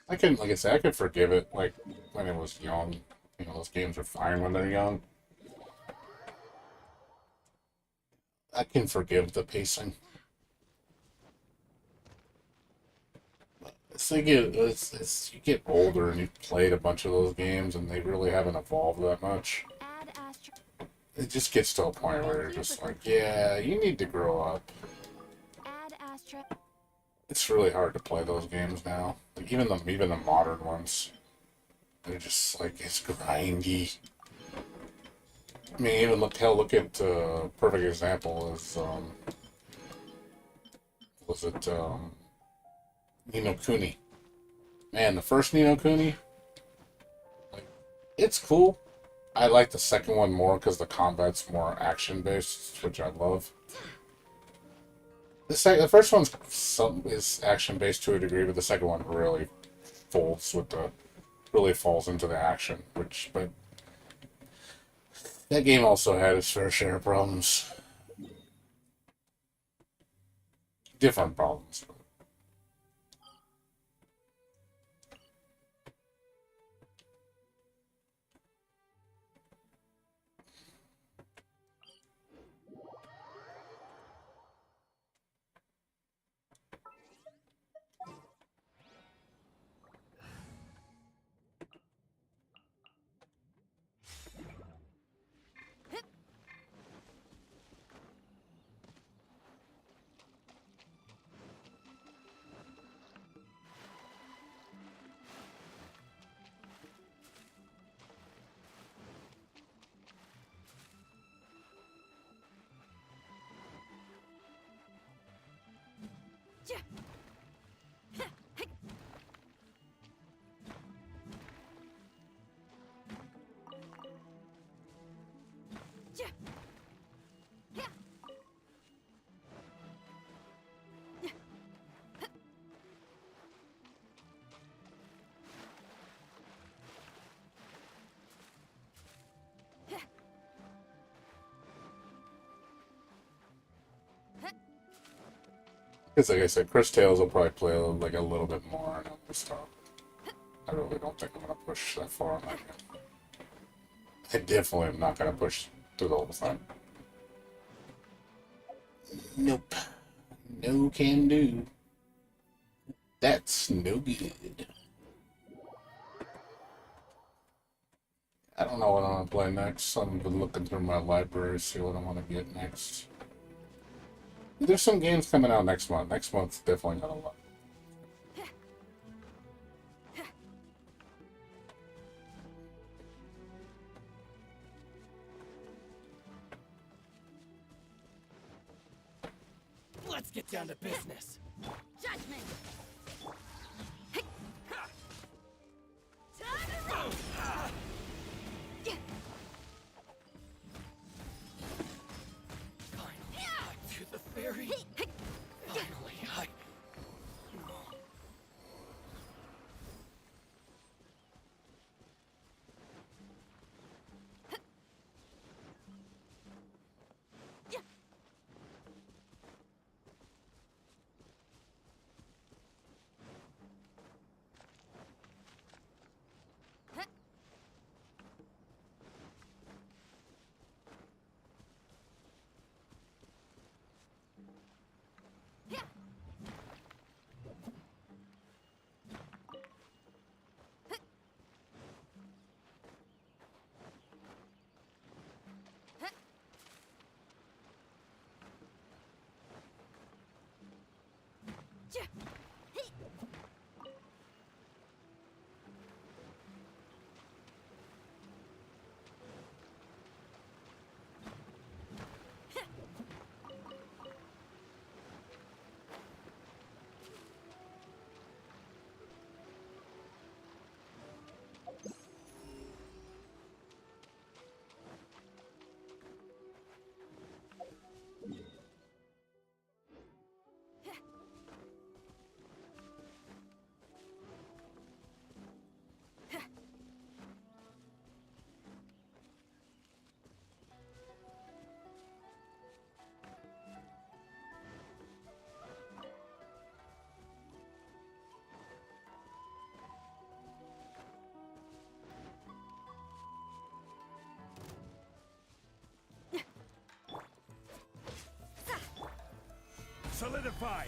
Like I said, I could forgive it, like, when it was young. Those games are fine when they're young. I can forgive the pacing. You get older and you've played a bunch of those games and they really haven't evolved that much. It just gets to a point where you're just like, yeah, you need to grow up. It's really hard to play those games now. Like even the modern ones. They're just like it's grindy. I mean, even look at perfect example is was it Ni no Kuni? Man, the first Ni no Kuni, like it's cool. I like the second one more because the combat's more action based, which I love. The first one's is action based to a degree, but the second one really falls into the action. But that game also had its fair share of problems, different problems. Because like I said, Chris Tales will probably play like a little bit more, and I'll just stop. I really don't think I'm gonna push that far on that game. I definitely am not gonna push through the whole thing. Nope. No can do. That's no good. I don't know what I'm gonna play next. I'm been looking through my library, see what I want to get next. There's some games coming out next month. Next month's definitely got a lot. Let's get down to business. Judgment! To the ferry. Finally, Solidify!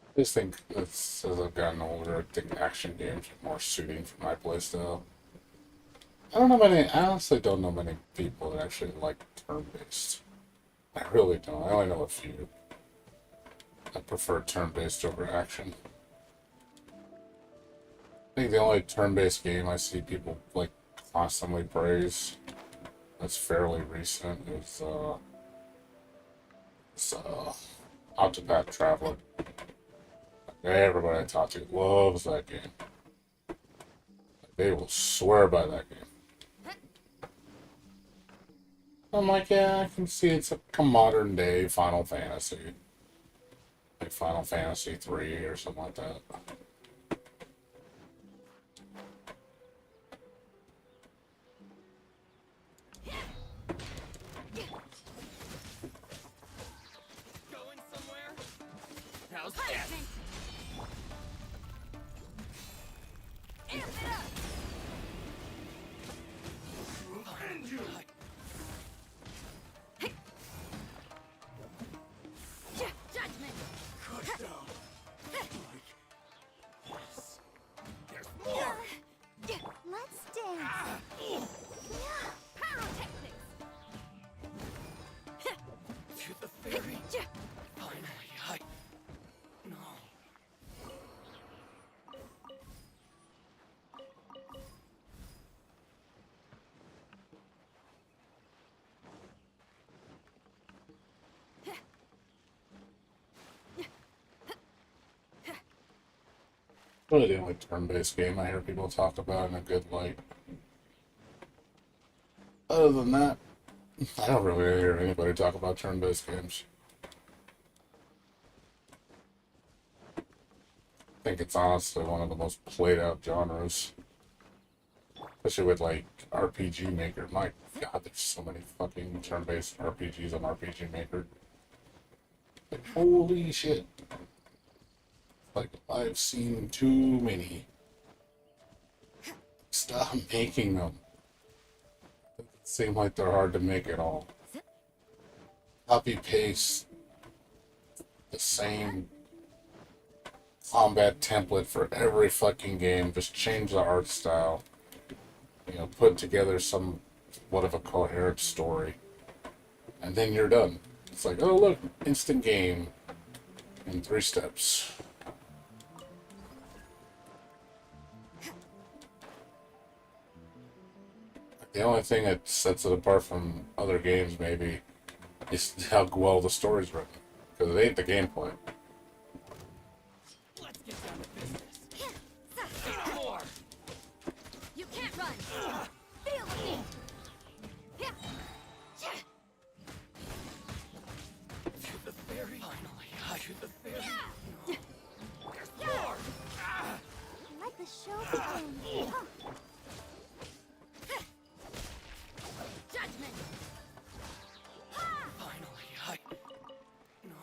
I just think as I've gotten older, I think action games are more suiting for my playstyle. I honestly don't know many people that actually like turn-based. I really don't. I only know a few. I prefer turn-based over action. I think the only turn-based game I see people like constantly praise that's fairly recent is Octopath Traveler. Everybody I talk to loves that game. They will swear by that game. I'm like, yeah, I can see it's a modern day Final Fantasy. Like Final Fantasy 3 or something like that. going somewhere? How's that? Amp it up! And you! Judgment! Crush down! Like... Yes. Really the only turn-based game I hear people talk about in a good light. Other than that, I don't really hear anybody talk about turn-based games. I think it's honestly one of the most played-out genres. Especially with, like, RPG Maker. My god, there's so many fucking turn-based RPGs on RPG Maker. Like, holy shit. Like, I've seen too many. Stop making them. It seem like they're hard to make at all. Copy paste the same combat template for every fucking game. Just change the art style. You know, put together somewhat of a coherent story. And then you're done. It's like, oh look, instant game in 3 steps. The only thing that sets it apart from other games, maybe, is how well the story's written. Because it ain't the gameplay. Let's get down to business. Say no more. You can't run. Feel me. To the ferry. Finally, to the ferry. There's more. Let the show begin. Judgment. Finally, no.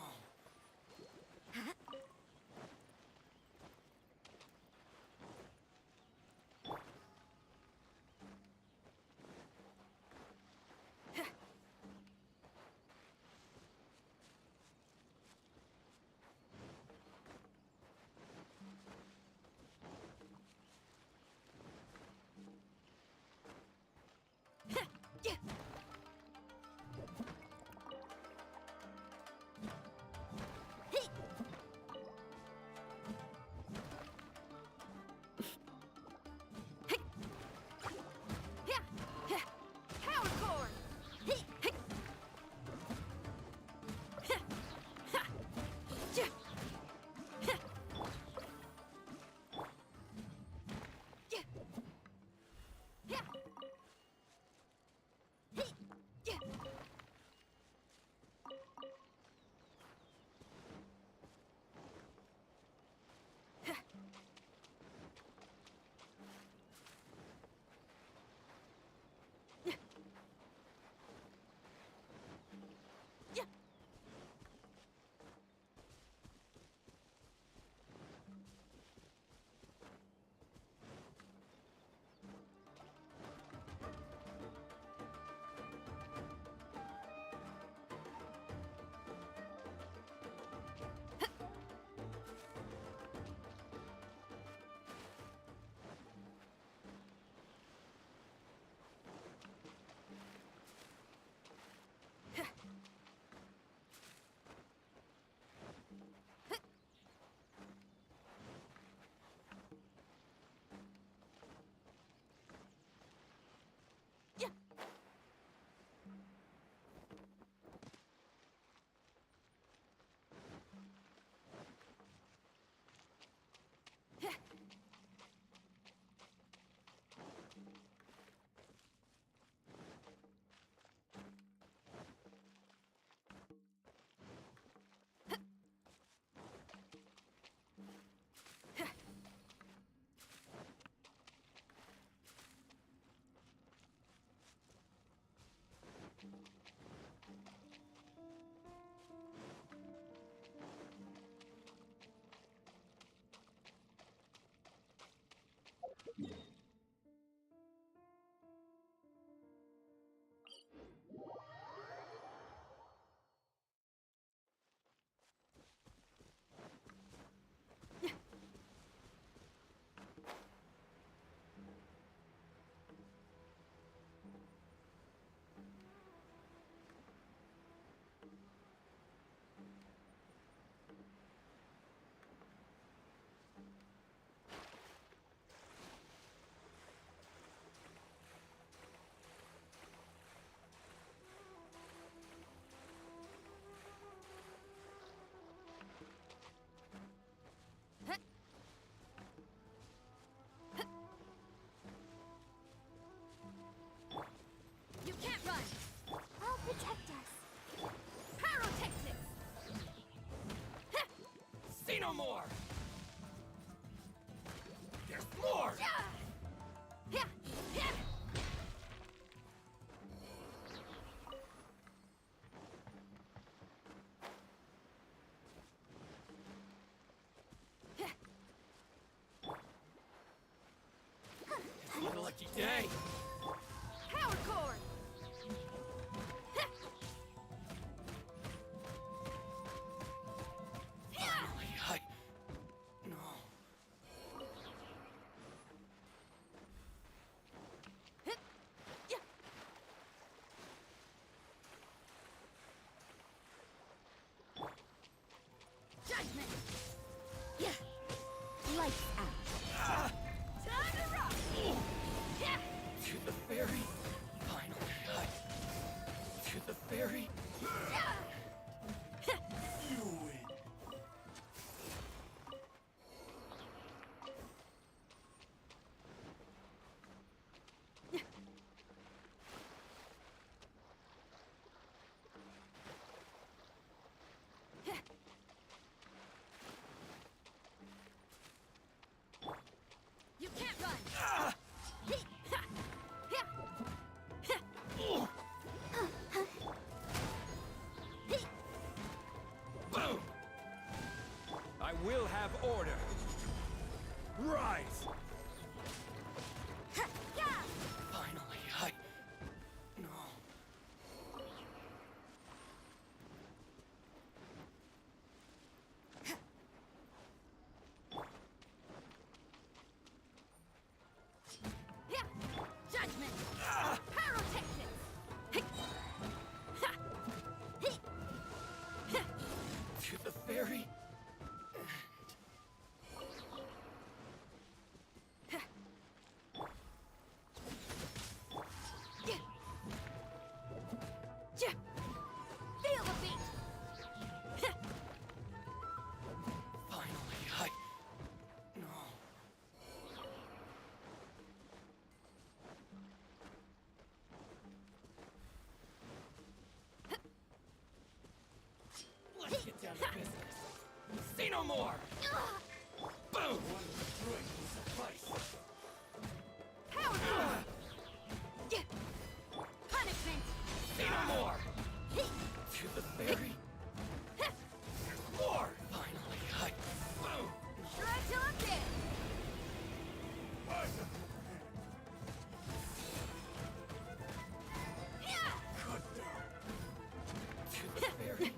more! There's more! What a lucky day! Power cord! Finally, no. Judgment! Yeah. Lights out. Time to rock! To the ferry. Finally, to the ferry. You win. You can't run! Boom! I will have order. Rise! Finally, no. Judgment! Pyrotechnics! To the ferry. Feel the beat! Finally, no. Let's get down to business. Say no more! Boom! One destroyed will suffice. Power cord! Punishment! Say no more! To the ferry. There's more! Finally, boom! Try till I'm dead! Cut down. To the ferry.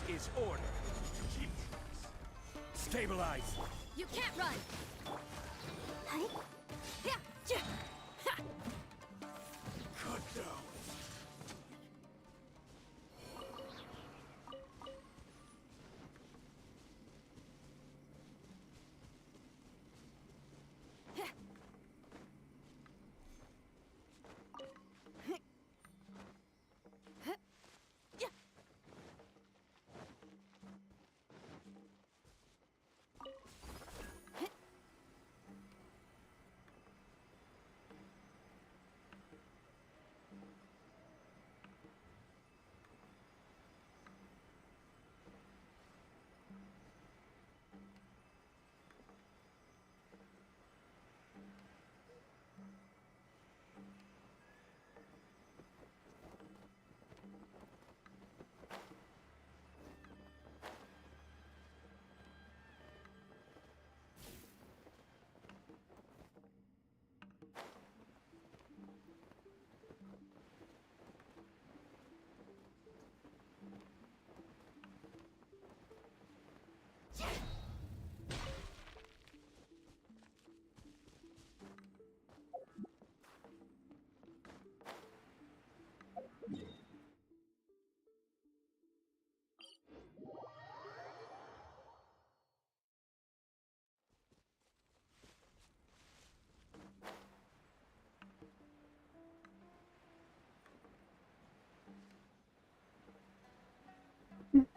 is order. Stabilize. You can't run! Hey? Yeah, yeah. Ha. Cut down.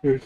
Yes.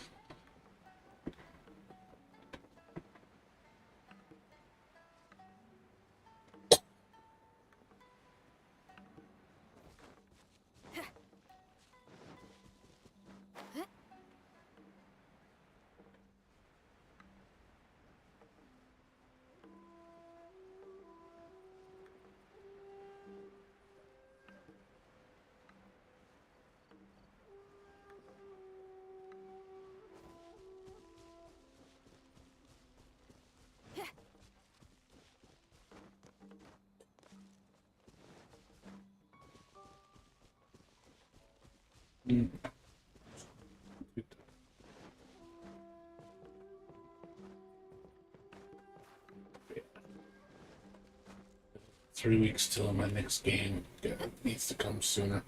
3 weeks till my next game. It needs to come sooner.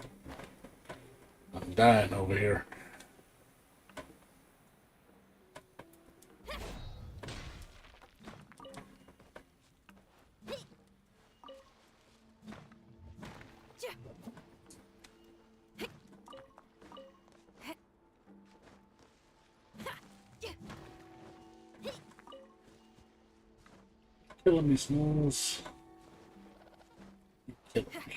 I'm dying over here. Killing me, Smalls. You're killing me.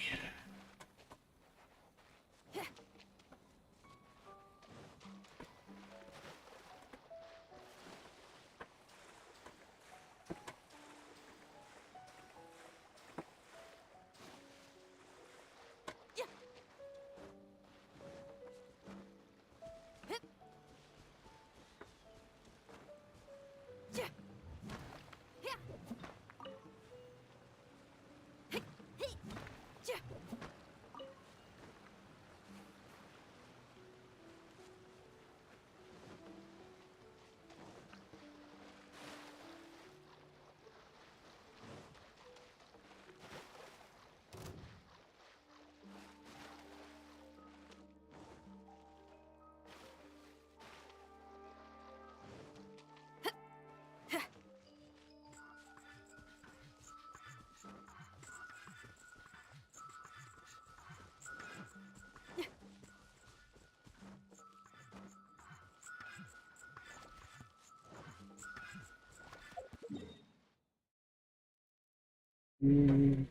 Mm.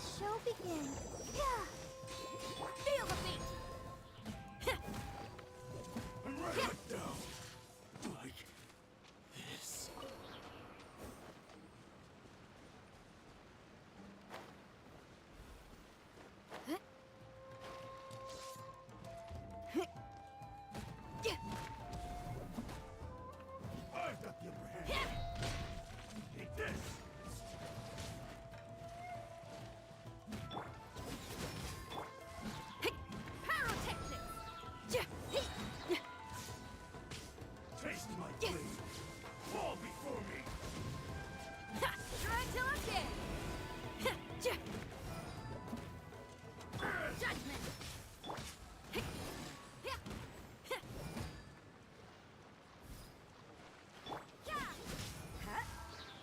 the show begin. Yeah. Feel the beat. I'm right down. Like this. I've got the upper hand. Take this. Taste my blade. Fall before me. Try till I'm dead. Judgment.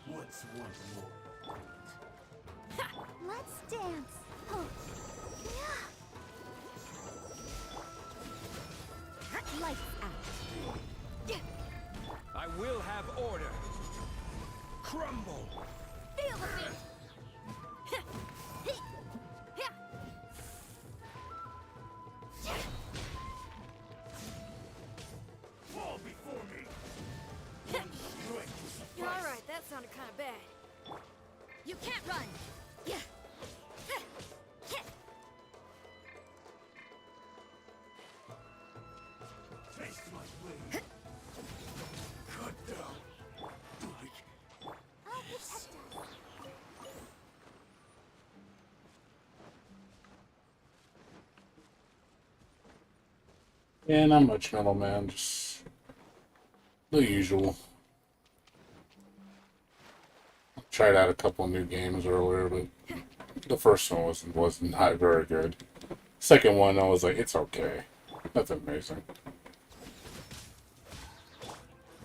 What's one more? Let's dance. Oh. Yeah. Lights out. I will have order. Crumble. Feel the beat. Fall before me. All right, that sounded kind of bad. You can't run. Yeah. Taste my blade. Cut down. Like I'll protect us. Yeah, not much Metal Man, just the usual. Tried out a couple new games earlier, but the first one was not very good. Second one, I was like, it's okay. Nothing amazing.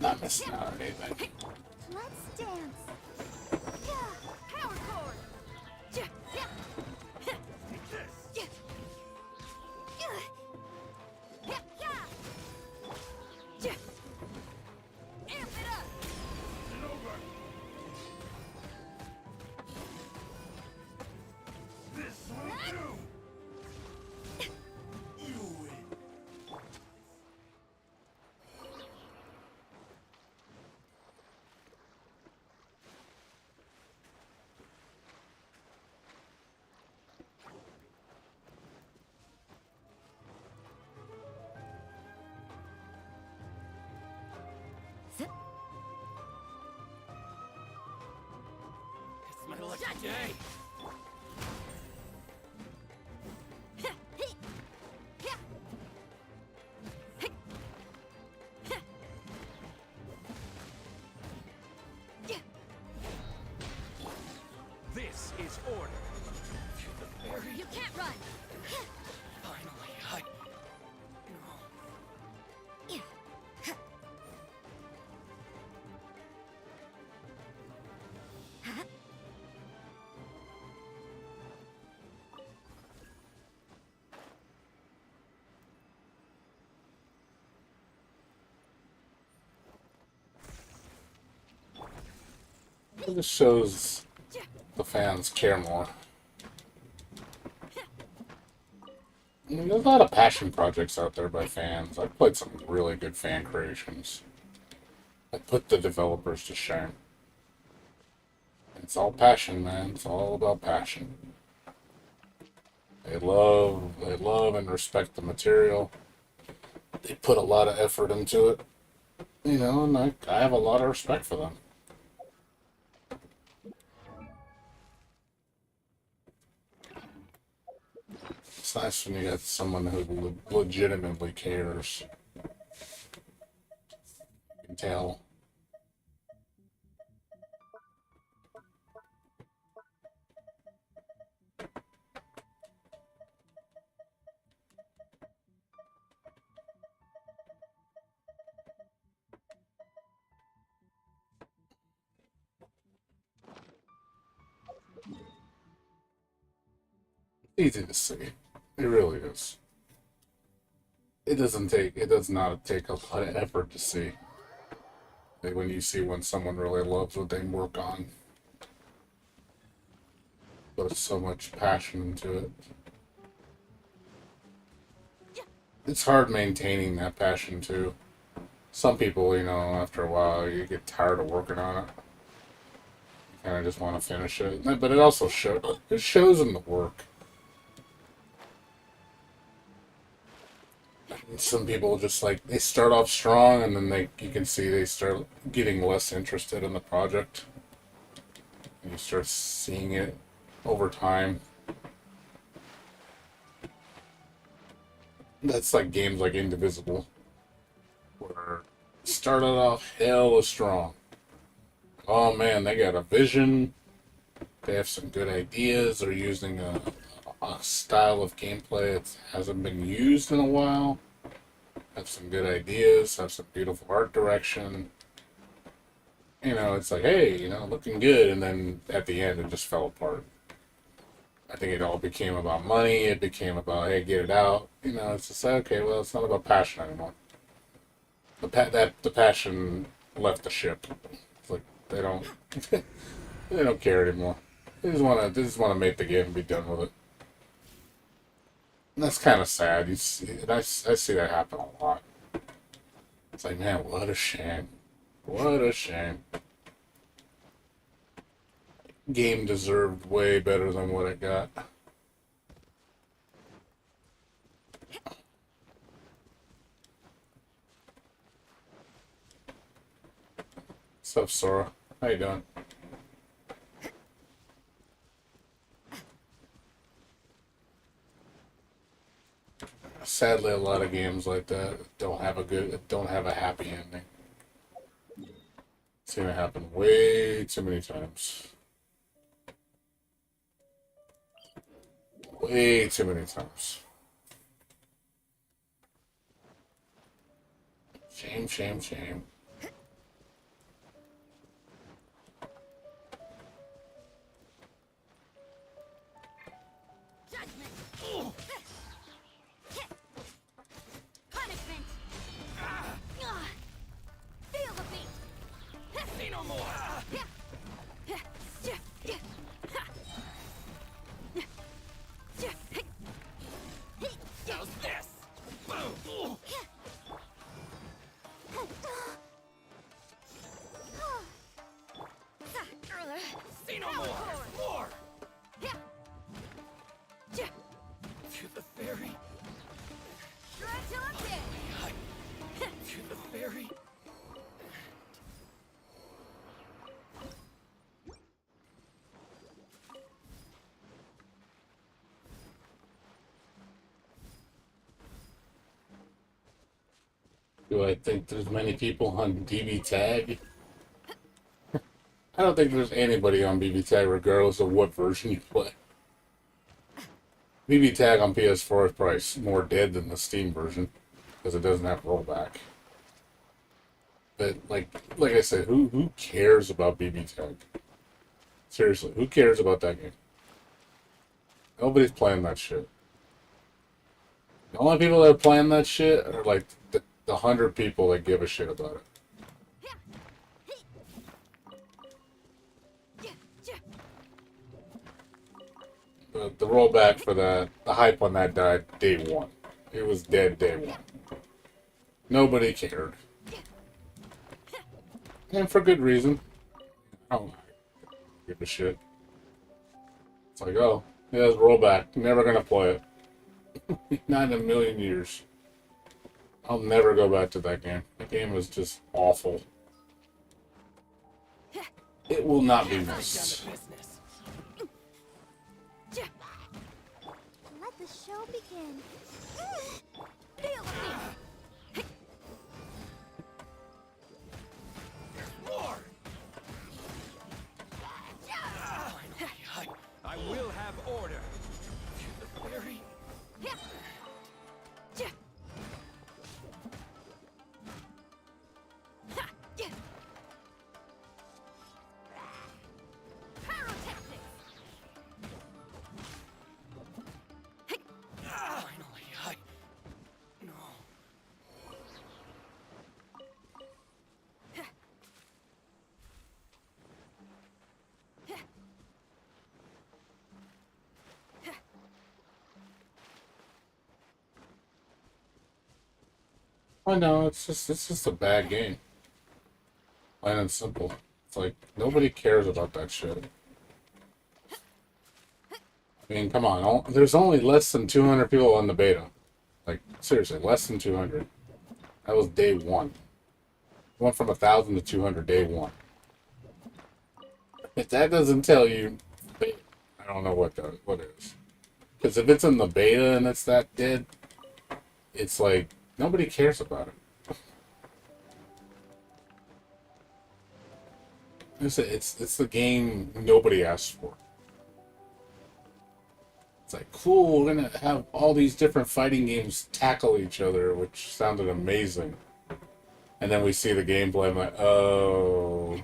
Not missing out on anything. Let's dance. Yeah. Power chord. Yeah. Yeah. take this. Yeah. Yeah. Yeah. Yeah. Amp it up. And over. This will do. You win. It's my lucky day. This is order. You can't run. Finally, I... It just shows the fans care more. I mean, there's a lot of passion projects out there by fans. I've played some really good fan creations. I put the developers to shame. It's all passion, man. It's all about passion. They love and respect the material. They put a lot of effort into it. You know, and I have a lot of respect for them. It's nice when you get someone who legitimately cares. You can tell. Easy to see. It really is. It does not take a lot of effort to see. Like when you see when someone really loves what they work on. put so much passion into it. It's hard maintaining that passion too. Some people, you know, after a while, you get tired of working on it. You kind of just want to finish it. But it also shows in the work. Some people just like they start off strong, and then you can see they start getting less interested in the project. And you start seeing it over time. That's like games like Indivisible, where it started off hella strong. Oh man, they got a vision. They have some good ideas. They're using a style of gameplay that hasn't been used in a while. Have some good ideas. Have some beautiful art direction. You know, it's like, hey, you know, looking good. And then at the end, it just fell apart. I think it all became about money. It became about, hey, get it out. You know, it's just like, okay, well, it's not about passion anymore. The passion left the ship. It's like they don't they don't care anymore. They just want to make the game and be done with it. And that's kind of sad. You see, and I see that happen a lot. It's like, man, what a shame. What a shame. Game deserved way better than what it got. What's up, Sora? How you doing? Sadly, a lot of games like that don't have a happy ending. It's gonna happen way too many times. Way too many times. Shame, shame, shame. Punishment! Feel the beat! See no more! How's this? Boom! See no more! More! To the ferry! Try till I'm dead! To the ferry! Do I think there's many people on BB Tag? I don't think there's anybody on BB Tag regardless of what version you play. BB Tag on PS4 is probably more dead than the Steam version because it doesn't have rollback. But like I said, who cares about BB Tag? Seriously, who cares about that game? Nobody's playing that shit. The only people that are playing that shit are like the 100 people that give a shit about it. The rollback for that, the hype on that died day one. It was dead day one. Nobody cared. And for good reason. I don't give a shit. It's like, oh, yeah, it's rollback. Never gonna play it. Not in a million years. I'll never go back to that game. The game was just awful. It will not be missed. Let the show begin. Feel the beat! More! I will have order. To the ferry. I know, it's just a bad game. Plain and simple. It's like, nobody cares about that shit. I mean, come on, there's only less than 200 people on the beta. Like, seriously, less than 200. That was day one. Went from 1,000 to 200 day one. If that doesn't tell you, I don't know what does. What is? Because if it's in the beta and it's that dead, it's like nobody cares about it. It's the game nobody asked for. It's like, cool, we're gonna have all these different fighting games tackle each other, which sounded amazing. And then we see the gameplay, I'm like, oh,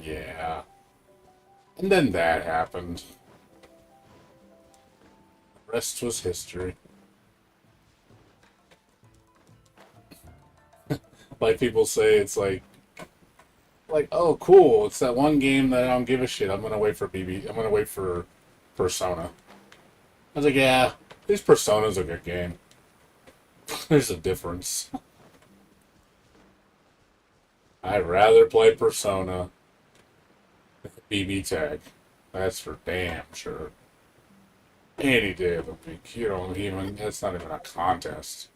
yeah. And then that happened. The rest was history. Like people say, it's like, oh, cool, it's that one game that I don't give a shit. I'm gonna wait for I'm gonna wait for Persona. I was like, yeah, these Persona's a good game. There's a difference. I'd rather play Persona than BB Tag. That's for damn sure. Any day of the week. You don't even, that's not even a contest.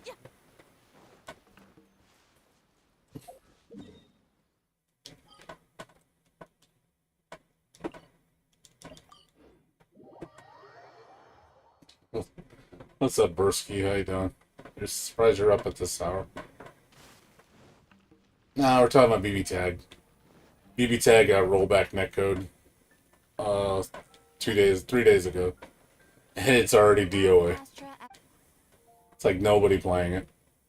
What's up, Bursky? How you doing? You're surprised you're up at this hour. Nah, we're talking about BB Tag. BB Tag got rollback netcode 3 days ago. And it's already DOA. It's like nobody playing it.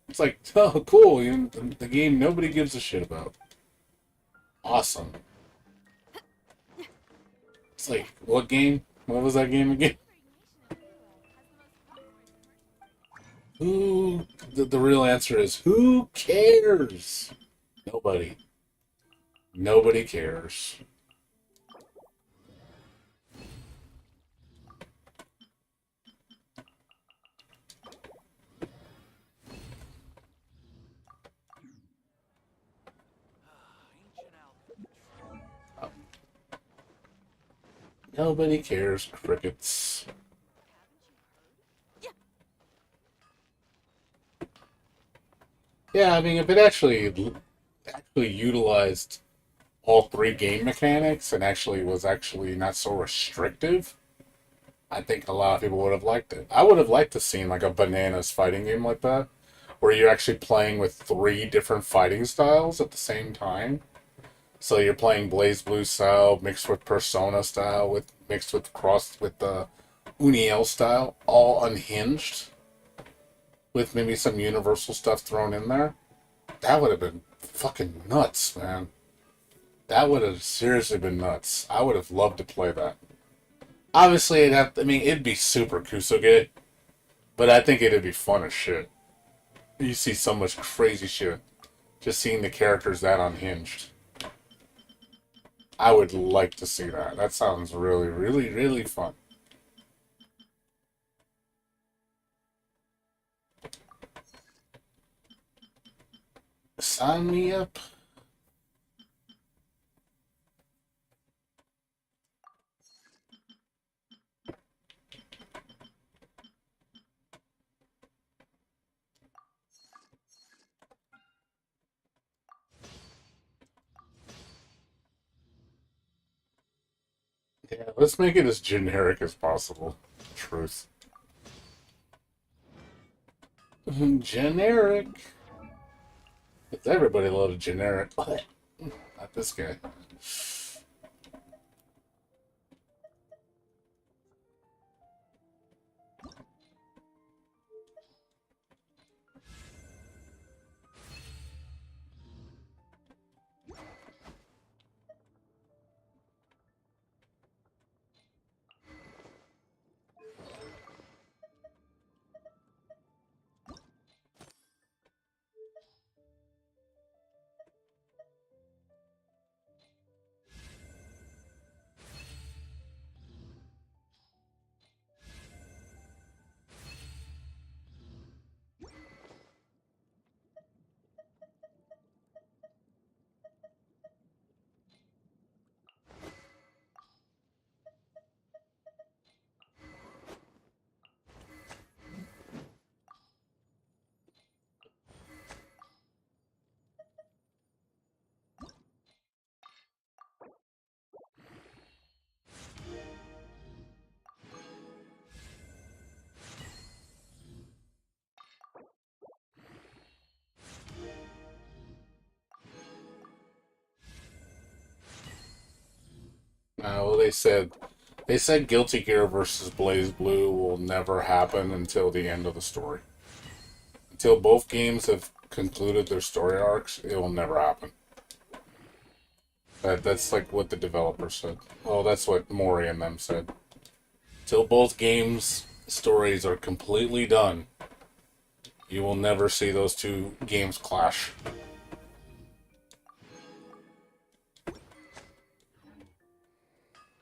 It's like, oh, cool. You know, the game nobody gives a shit about. Awesome. It's like, what game? What was that game again? Who? The real answer is, who cares? Nobody. Nobody cares. Nobody cares, crickets. Yeah, I mean, if it actually utilized all three game mechanics and actually was actually not so restrictive, I think a lot of people would have liked it. I would have liked to see like a bananas fighting game like that, where you're actually playing with three different fighting styles at the same time. So you're playing Blaze Blue style mixed with Persona style mixed with the Uniel style, all unhinged, with maybe some universal stuff thrown in there. That would have been fucking nuts, man. That would have seriously been nuts. I would have loved to play that. Obviously, it'd be super Kusoge, but I think it'd be fun as shit. You see so much crazy shit. Just seeing the characters that unhinged. I would like to see that. That sounds really, really, really fun. Sign me up. Yeah, let's make it as generic as possible. Truth. Generic. Everybody loves generic. Not this guy. they said Guilty Gear versus Blaze Blue will never happen until the end of the story. Until both games have concluded their story arcs, it will never happen. That's like what the developer said. Oh, that's what Mori and them said. Till both games' stories are completely done, you will never see those two games clash.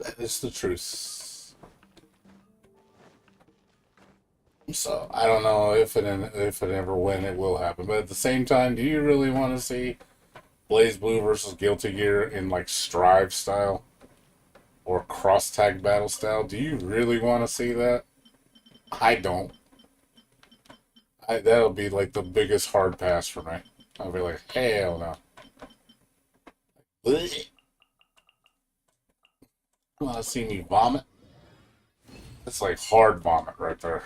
That is the truth. So, I don't know if it ever when it will happen. But at the same time, do you really want to see Blaze Blue versus Guilty Gear in like Strive style? Or cross tag battle style? Do you really want to see that? I don't. That'll be like the biggest hard pass for me. I'll be like, hell no. Blech. Want to see me vomit? That's like hard vomit right there.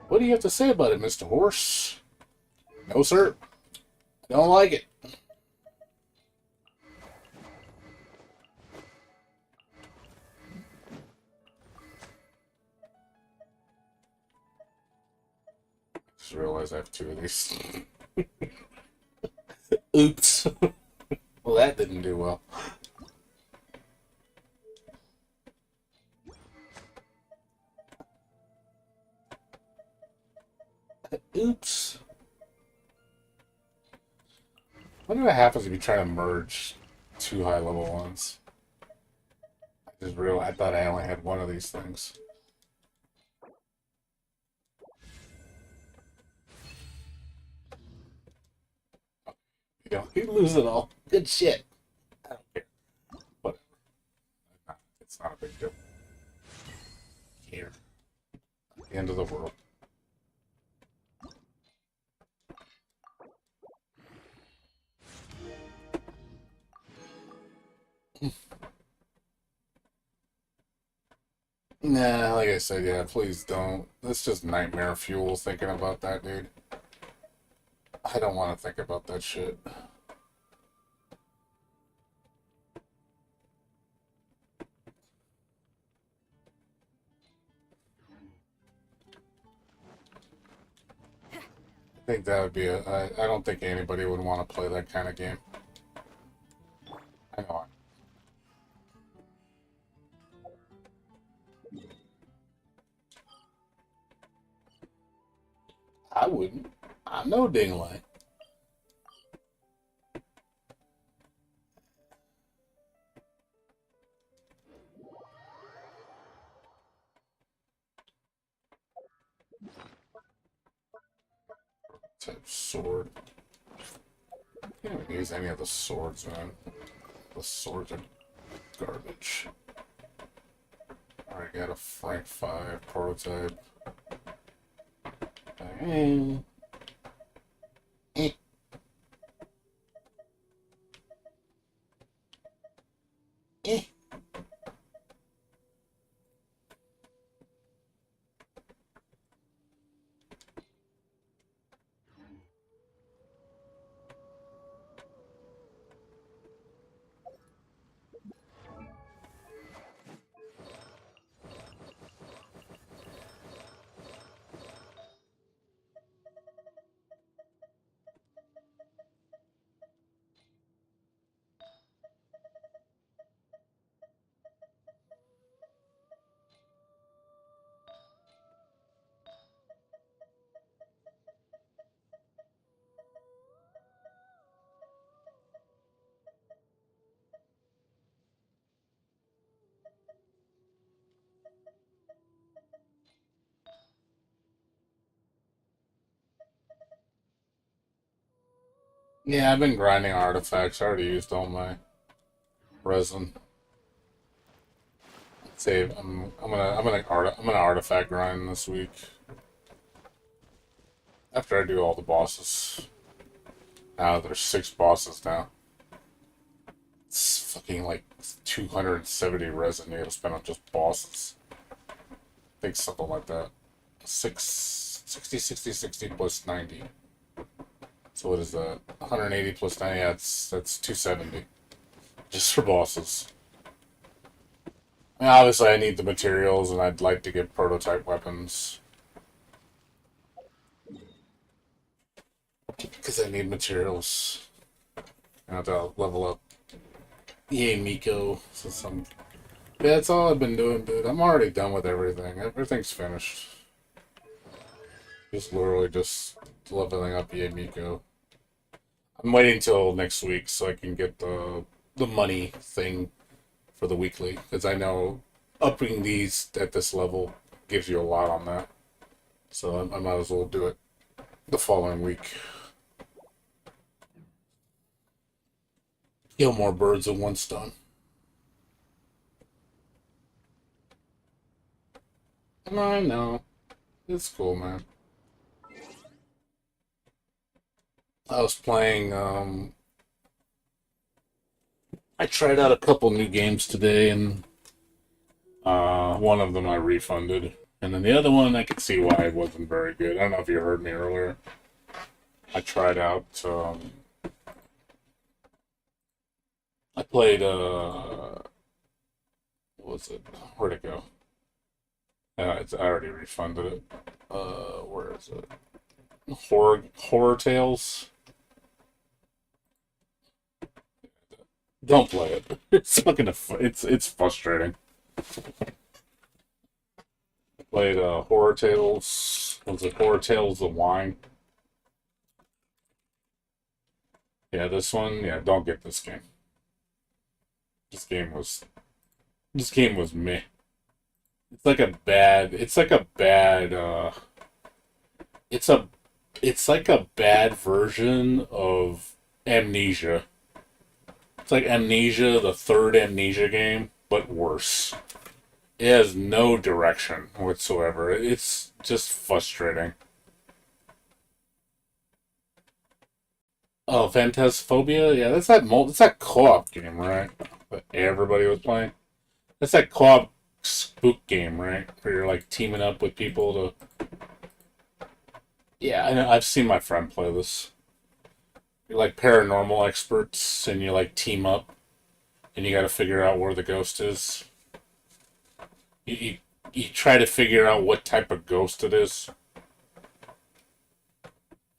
What do you have to say about it, Mr. Horse? No, sir. I don't like it. Just realized I have two of these. Oops. Well, that didn't do well. Oops. What happens if you try to merge two high-level ones? I just realized I thought I only had one of these things. You lose it all. Good shit. I don't care. Whatever. It's not a big deal. Here. At the end of the world. Nah, like I said, yeah, please don't. That's just nightmare fuel thinking about that, dude. I don't want to think about that shit. I think that would be I don't think anybody would want to play that kind of game. I know. I wouldn't. I'm no dingling. Type sword. I can't even use any of the swords, man. The swords are garbage. Alright, got a Frank 5 prototype. Eh. Yeah, I've been grinding artifacts. I already used all my resin. Save. I'm gonna artifact grind this week. After I do all the bosses. Now there's 6 bosses now. It's fucking like 270 resin you gotta spend on just bosses. I think something like that. 60 plus 90. So what is that? 180 plus 90, yeah, that's 270. Just for bosses. I mean, obviously I need the materials and I'd like to get prototype weapons. Because I need materials. I have to level up. Yay, Miko. Yeah, that's all I've been doing, dude. I'm already done with everything. Everything's finished. Just literally just leveling up Yay, Miko. I'm waiting till next week so I can get the money thing for the weekly. Because I know upping these at this level gives you a lot on that. So I might as well do it the following week. Kill more birds with one stone. I know. It's cool, man. I was playing, I tried out a couple new games today, and one of them I refunded. And then the other one, I could see why it wasn't very good. I don't know if you heard me earlier. I tried out, I played, what was it? Where'd it go? I already refunded it. Where is it? Horror Tales. Don't play it. It's fucking. It's frustrating. I played Horror Tales. Was it Horror Tales: The Wine? Yeah, this one. Yeah, don't get this game. This game was meh. It's like a bad. It's like a bad. It's like a bad version of Amnesia. It's like Amnesia, the third Amnesia game, but worse. It has no direction whatsoever. It's just frustrating. Oh, Phantasphobia? Yeah, that's that co-op game, right? That everybody was playing. That's that co-op spook game, right? Where you're like teaming up with people to. Yeah, I know. I've seen my friend play this. You're like paranormal experts, and you like team up, and you got to figure out where the ghost is. You try to figure out what type of ghost it is.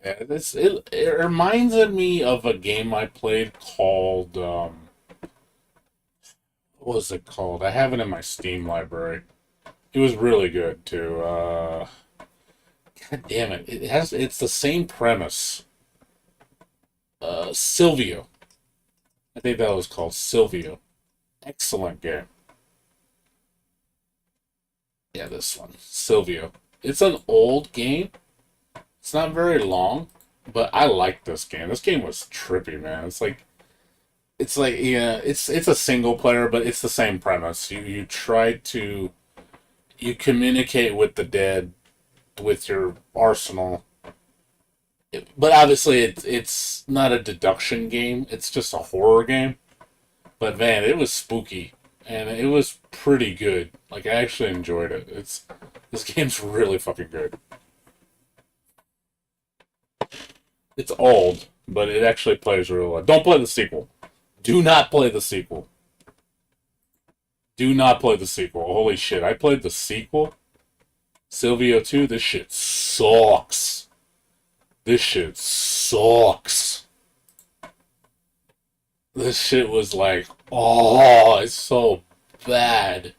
Yeah, it reminds me of a game I played called what was it called? I have it in my Steam library. It was really good too. God damn it! It's the same premise. Silvio. I think that was called Silvio. Excellent game. Yeah, this one. Silvio. It's an old game. It's not very long, but I like this game. This game was trippy, man. It's like yeah, it's a single player, but it's the same premise. You communicate with the dead with your arsenal. But obviously it's not a deduction game. It's just a horror game. But man, it was spooky and it was pretty good. Like I actually enjoyed it. This game's really fucking good. It's old, but it actually plays really well. Don't play the sequel. Do not play the sequel. Do not play the sequel. Holy shit, I played the sequel. Silvio 2, this shit sucks. This shit sucks. This shit was like, oh, it's so bad.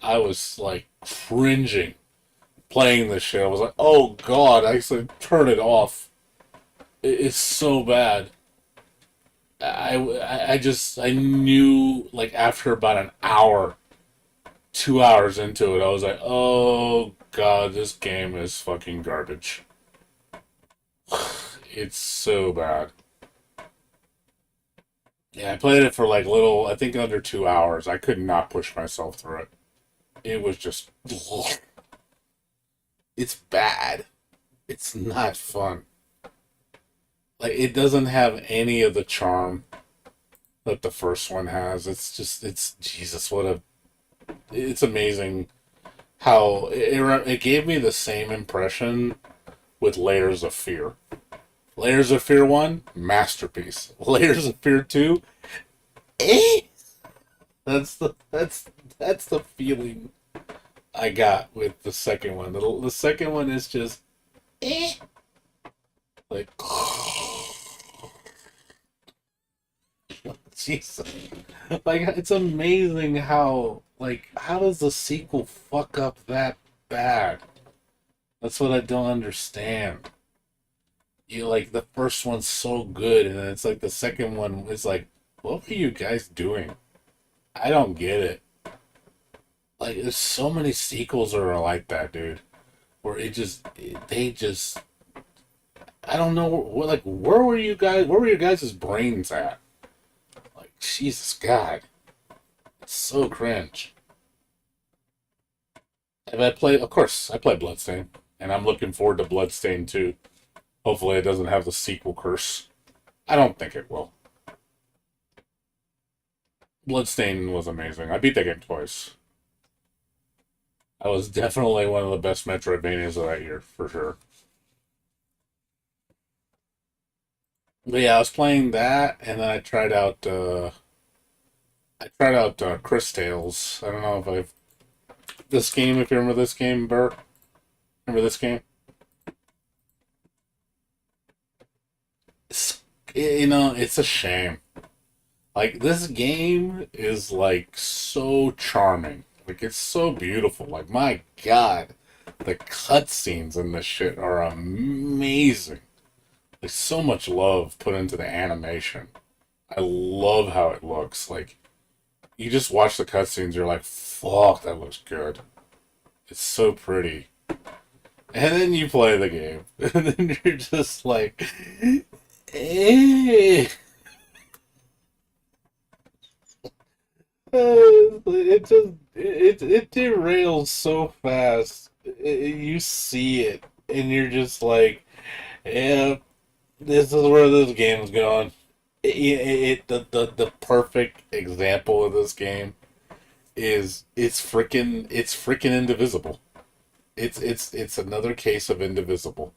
I was like cringing playing this shit. I was like, oh god, I actually turn it off. It's so bad. I knew like after about an hour, 2 hours into it, I was like, oh god, this game is fucking garbage. It's so bad. Yeah, I played it for like I think under 2 hours. I could not push myself through it. It was just, it's bad. It's not fun. Like, it doesn't have any of the charm that the first one has. Jesus, it's amazing how it gave me the same impression with Layers of Fear. Layers of Fear 1, masterpiece. Layers of Fear 2, eh? That's the feeling I got with the second one. The second one is just eh. Like Jesus. Like it's amazing how does the sequel fuck up that bad? That's what I don't understand. You like the first one's so good, and then it's like the second one is like, what were you guys doing? I don't get it. Like, there's so many sequels that are like that, dude. Where they just, I don't know, like, where were you guys? Where were your guys' brains at? Like, Jesus God, it's so cringe. Have I played? Of course, I played Bloodstain, and I'm looking forward to Bloodstain 2. Hopefully, it doesn't have the sequel curse. I don't think it will. Bloodstain was amazing. I beat that game twice. That was definitely one of the best Metroidvanias of that year, for sure. But yeah, I was playing that, and then I tried out Cris Tales. I don't know if I've this game. If you remember this game, Burr, remember this game? It's a shame. Like this game is like so charming. Like it's so beautiful. Like my God, the cutscenes in this shit are amazing. There's so much love put into the animation. I love how it looks. Like you just watch the cutscenes, you're like, fuck, that looks good. It's so pretty. And then you play the game, and then you're just like, eh. It derails so fast. You see it, and you're just like, yeah, this is where this game's going. The perfect example of this game is it's freaking Indivisible. It's another case of Indivisible.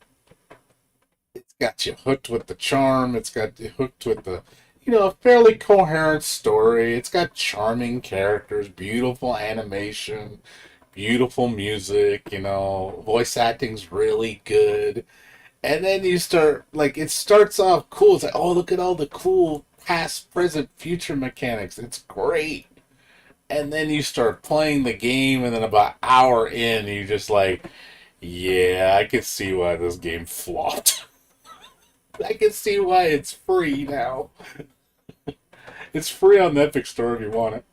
It's got you hooked with the charm. It's got you hooked with the a fairly coherent story. It's got charming characters, beautiful animation, beautiful music. Voice acting's really good. And then you start, like, it starts off cool. It's like, oh, look at all the cool past, present, future mechanics. It's great. And then you start playing the game, and then about an hour in, you're just like, yeah, I can see why this game flopped. I can see why it's free now. It's free on the Epic Store if you want it.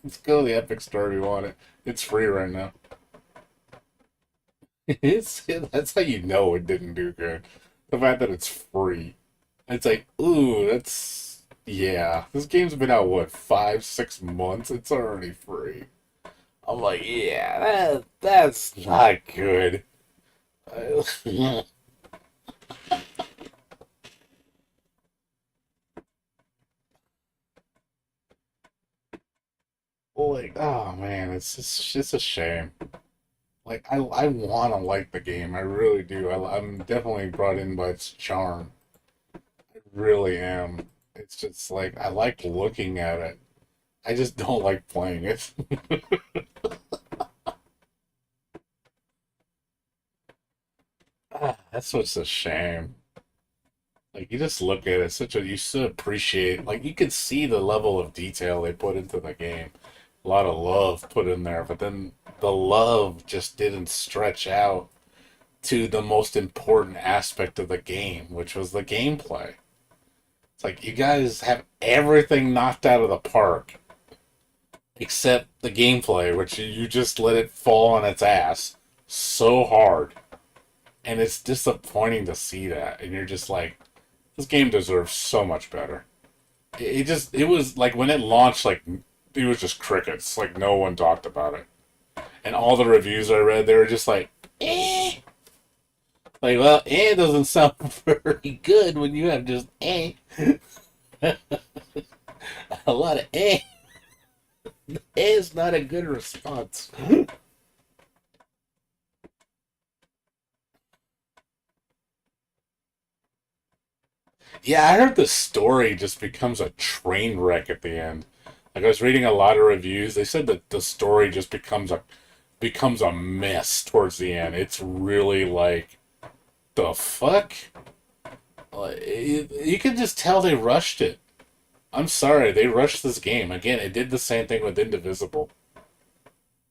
Let's go to the Epic Store if you want it. It's free right now. That's how you know it didn't do good. The fact that it's free. It's like, ooh, yeah. This game's been out, what, 5, 6 months? It's already free. I'm like, yeah, that's not good. Like, oh man, it's a shame. Like, I want to like the game. I really do. I'm definitely brought in by its charm. I really am. It's just like, I like looking at it. I just don't like playing it. That's what's a shame. Like, you just look at it, you so appreciate, like, you can see the level of detail they put into the game. A lot of love put in there, but then the love just didn't stretch out to the most important aspect of the game, which was the gameplay. It's like, you guys have everything knocked out of the park, except the gameplay, which you just let it fall on its ass so hard. And it's disappointing to see that, and you're just like, this game deserves so much better. It was like when it launched, like it was just crickets. Like no one talked about it, and all the reviews I read, they were just like, eh. Like, well, eh doesn't sound very good when you have just eh. A lot of eh. Eh is not a good response. Yeah, I heard the story just becomes a train wreck at the end. Like I was reading a lot of reviews, they said that the story just becomes a mess towards the end. It's really like the fuck. You can just tell they rushed it. I'm sorry, they rushed this game. Again, it did the same thing with Indivisible.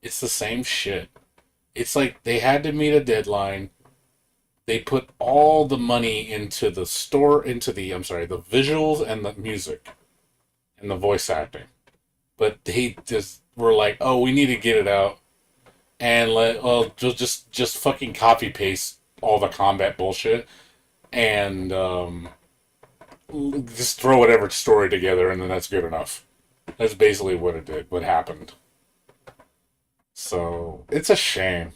It's the same shit. It's like they had to meet a deadline. They put all the money into the store, into the, I'm sorry, the visuals and the music and the voice acting. But they just were like, oh, we need to get it out and just fucking copy paste all the combat bullshit and just throw whatever story together and then that's good enough. That's basically what it did, what happened. So it's a shame.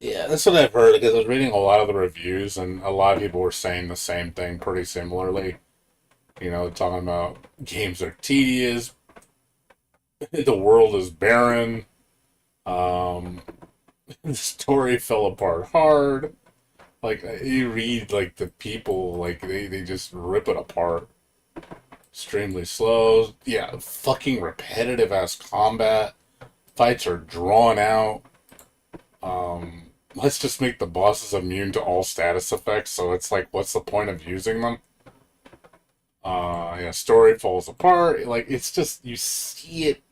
Yeah, that's what I've heard because I was reading a lot of the reviews and a lot of people were saying the same thing pretty similarly. You know, talking about games are tedious, the world is barren, um, the story fell apart hard. Like you read like the people like they just rip it apart. Extremely slow. Yeah, fucking repetitive ass combat. Fights are drawn out. Let's just make the bosses immune to all status effects, so it's like, what's the point of using them? Yeah, story falls apart. Like, it's just, you see it,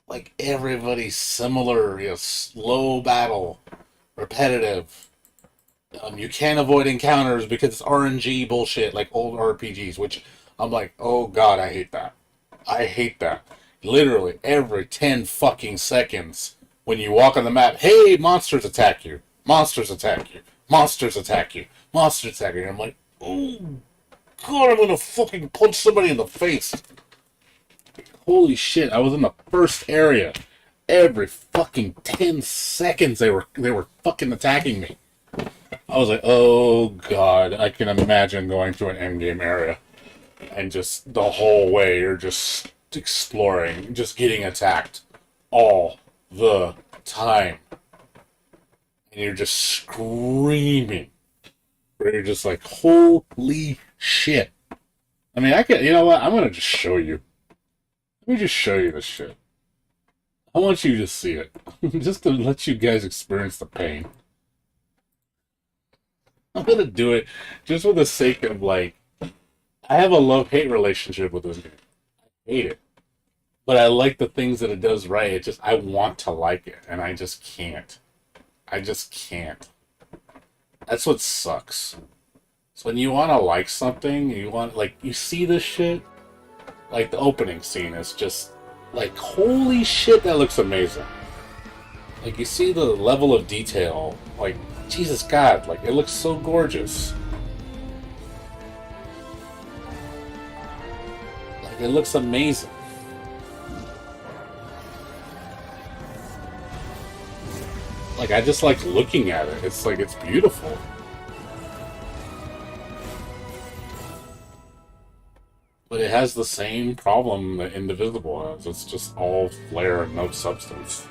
like, everybody's similar, you know, slow battle, repetitive. You can't avoid encounters because it's RNG bullshit, like old RPGs, which I'm like, oh god, I hate that. I hate that. Literally, every 10 fucking seconds, when you walk on the map, hey, monsters attack you. Monsters attack you. Monsters attack you. Monsters attack you. And I'm like, oh god, I'm gonna fucking punch somebody in the face. Holy shit, I was in the first area. Every fucking 10 seconds they were fucking attacking me. I was like, oh god, I can imagine going to an endgame area. And just the whole way you're just exploring, just getting attacked all the time. And you're just screaming. Where you're just like, holy shit. I mean, I could, you know what? I'm gonna just show you. Let me just show you this shit. I want you to see it. Just to let you guys experience the pain. I'm gonna do it just for the sake of, like, I have a love-hate relationship with this game. I hate it. But I like the things that it does right. It just, I want to like it, and I just can't. I just can't. That's what sucks. So when you want to like something, you want, like, you see this shit, like the opening scene is just, like, holy shit, that looks amazing. Like, you see the level of detail, like, Jesus God, like, it looks so gorgeous. Like, it looks amazing. Like, I just like looking at it. It's like, it's beautiful. But it has the same problem that Indivisible has. It's just all flair and no substance.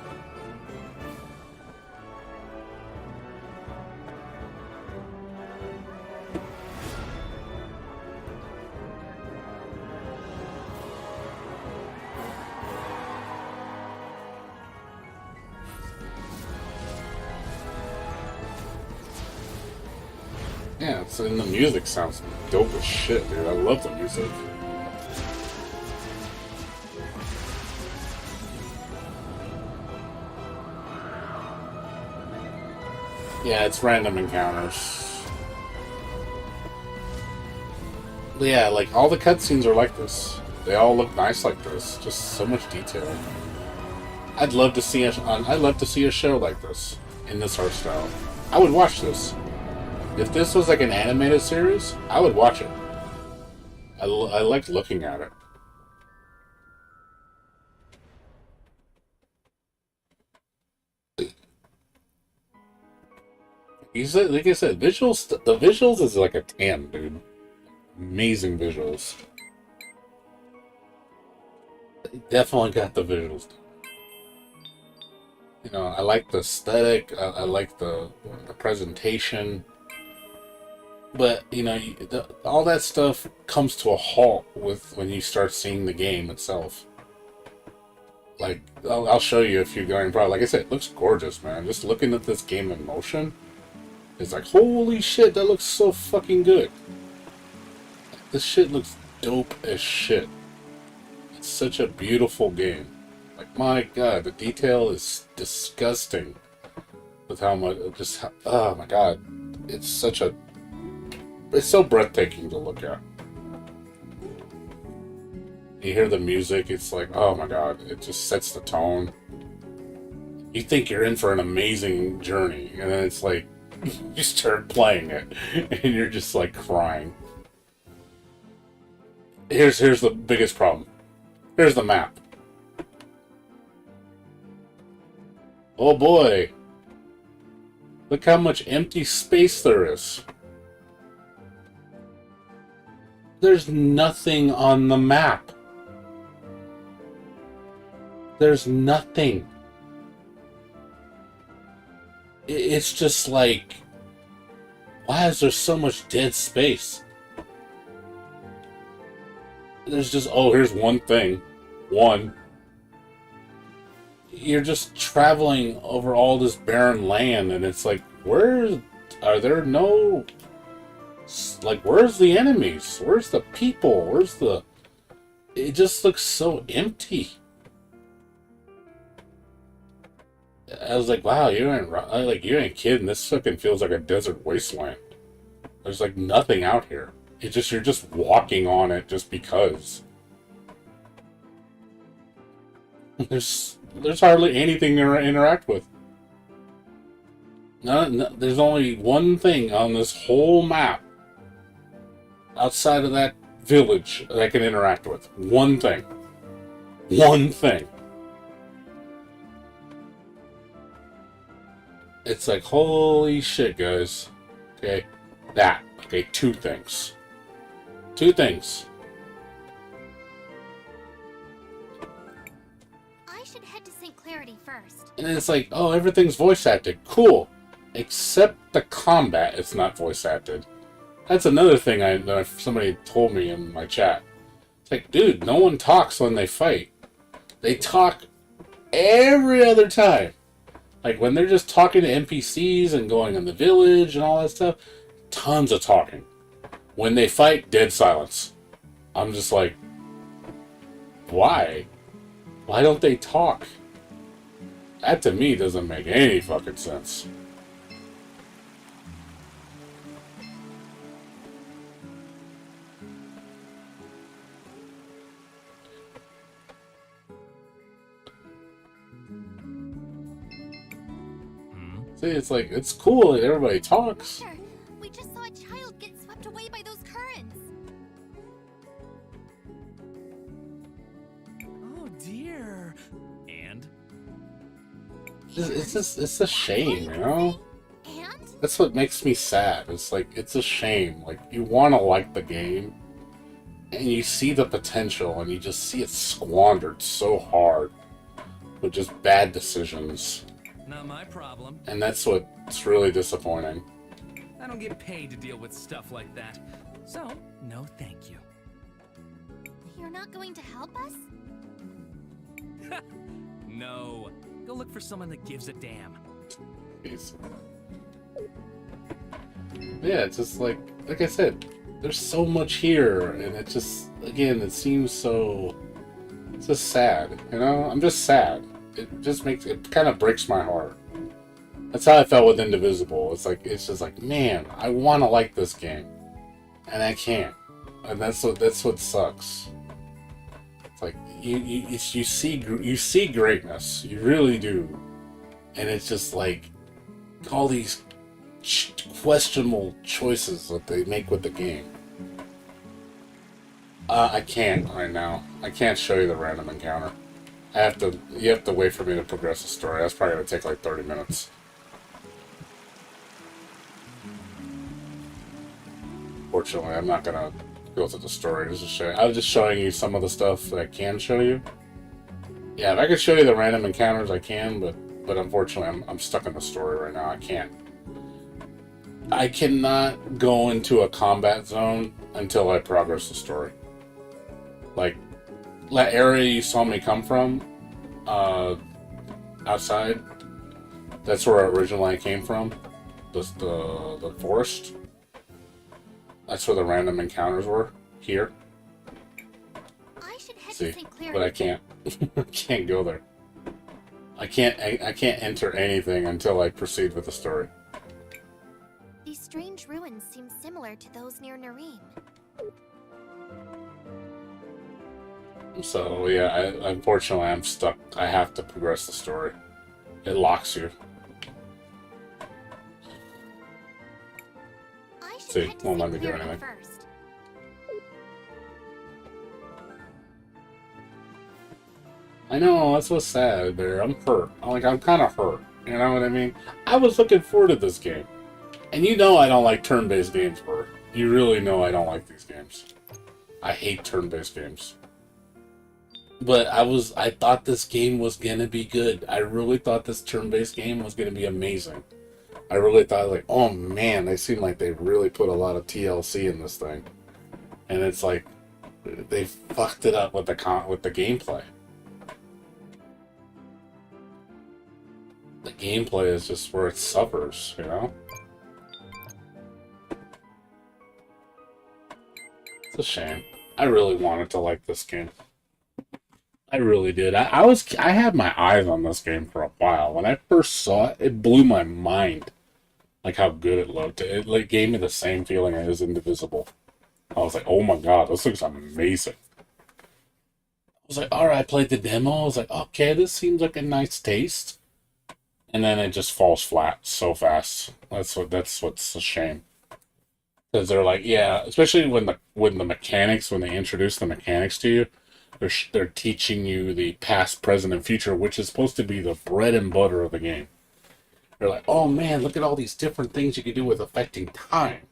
Yeah, it's, and the music sounds dope as shit, dude. I love the music. Yeah, it's random encounters. But yeah, like, all the cutscenes are like this. They all look nice like this. Just so much detail. I'd love to see a show like this in this art style. I would watch this. If this was like an animated series, I would watch it. I liked looking at it. You said, like I said, visuals. The visuals is like a 10, dude. Amazing visuals. They definitely got the visuals. You know, I like the aesthetic. I like the presentation. But you know, all that stuff comes to a halt with when you start seeing the game itself. Like, I'll show you if you're going. Probably, like I said, it looks gorgeous, man. Just looking at this game in motion, it's like, holy shit, that looks so fucking good. This shit looks dope as shit. It's such a beautiful game. Like, my god, the detail is disgusting. With how much, oh my god, it's such a. It's so breathtaking to look at. You hear the music, it's like, oh my god, it just sets the tone. You think you're in for an amazing journey, and then it's like, you start playing it, and you're just like crying. Here's the biggest problem. Here's the map. Oh boy. Look how much empty space there is. There's nothing on the map. There's nothing. It's just like, why is there so much dead space? There's just, oh, here's one thing. One. You're just traveling over all this barren land, and it's like, are there no, like, where's the enemies? Where's the people? Where's the, it just looks so empty. I was like, wow, you ain't kidding. This fucking feels like a desert wasteland. There's like nothing out here. You're just walking on it just because. There's hardly anything to interact with. No, there's only one thing on this whole map outside of that village that I can interact with. One thing. One thing. It's like, holy shit, guys. Okay, that. Okay, two things. Two things. I should head to St. Clarity first. And then it's like, oh, everything's voice acted. Cool. Except the combat is not voice acted. That's another thing that somebody told me in my chat. It's like, dude, no one talks when they fight. They talk every other time. Like, when they're just talking to NPCs and going in the village and all that stuff, tons of talking. When they fight, dead silence. I'm just like, why? Why don't they talk? That, to me, doesn't make any fucking sense. See, it's like, it's cool that everybody talks. Sure. We just saw a child get swept away by those currents. Oh dear. And? It's a shame, you know? And? That's what makes me sad. It's like, it's a shame. Like, you want to like the game, and you see the potential, and you just see it squandered so hard with just bad decisions. Not my problem. And that's what's really disappointing. I don't get paid to deal with stuff like that. So, no thank you. You're not going to help us? No. Go look for someone that gives a damn. Jeez. Yeah, it's just like I said, there's so much here, and it just, again, it seems so, it's just sad, you know? I'm just sad. It just makes, it kind of breaks my heart. That's how I felt with Indivisible. It's just like, man, I want to like this game, and I can't, and that's what sucks. It's like you see greatness, you really do, and it's just like all these questionable choices that they make with the game. I can't right now. I can't show you the random encounter. You have to wait for me to progress the story. That's probably gonna take like 30 minutes. Fortunately, I'm not gonna go through the story. I was just showing you some of the stuff that I can show you. Yeah, if I could show you the random encounters, I can, but but unfortunately, I'm stuck in the story right now. I cannot go into a combat zone until I progress the story. Like, that area you saw me come from, outside, that's where originally I came from. The forest. That's where the random encounters were. Here. I should head See, to St. Clair. but I can't. I can't go there. I can't enter anything until I proceed with the story. These strange ruins seem similar to those near Nareen. So yeah, unfortunately I'm stuck. I have to progress the story. It locks you. I should See, head to won't let St. me do Clair anything. first. I know, that's what's sad, Bear. I'm hurt. I'm kind of hurt. You know what I mean? I was looking forward to this game. And you know I don't like turn-based games, Bear. You really know I don't like these games. I hate turn-based games. But I thought this game was gonna be good. I really thought this turn-based game was gonna be amazing. I really thought, like, oh man, they seem like they really put a lot of TLC in this thing. And it's like, they fucked it up with the gameplay. The gameplay is just where it suffers, you know? It's a shame. I really wanted to like this game. I really did. I had my eyes on this game for a while. When I first saw it, it blew my mind. Like how good it looked. It like gave me the same feeling as Indivisible. I was like, oh my god, this looks amazing. I was like, alright, I played the demo. I was like, okay, this seems like a nice taste. And then it just falls flat so fast. That's what's a shame. Because they're like, yeah, especially when they introduce the mechanics to you, they're teaching you the past, present, and future, which is supposed to be the bread and butter of the game. They're like, oh man, look at all these different things you can do with affecting time.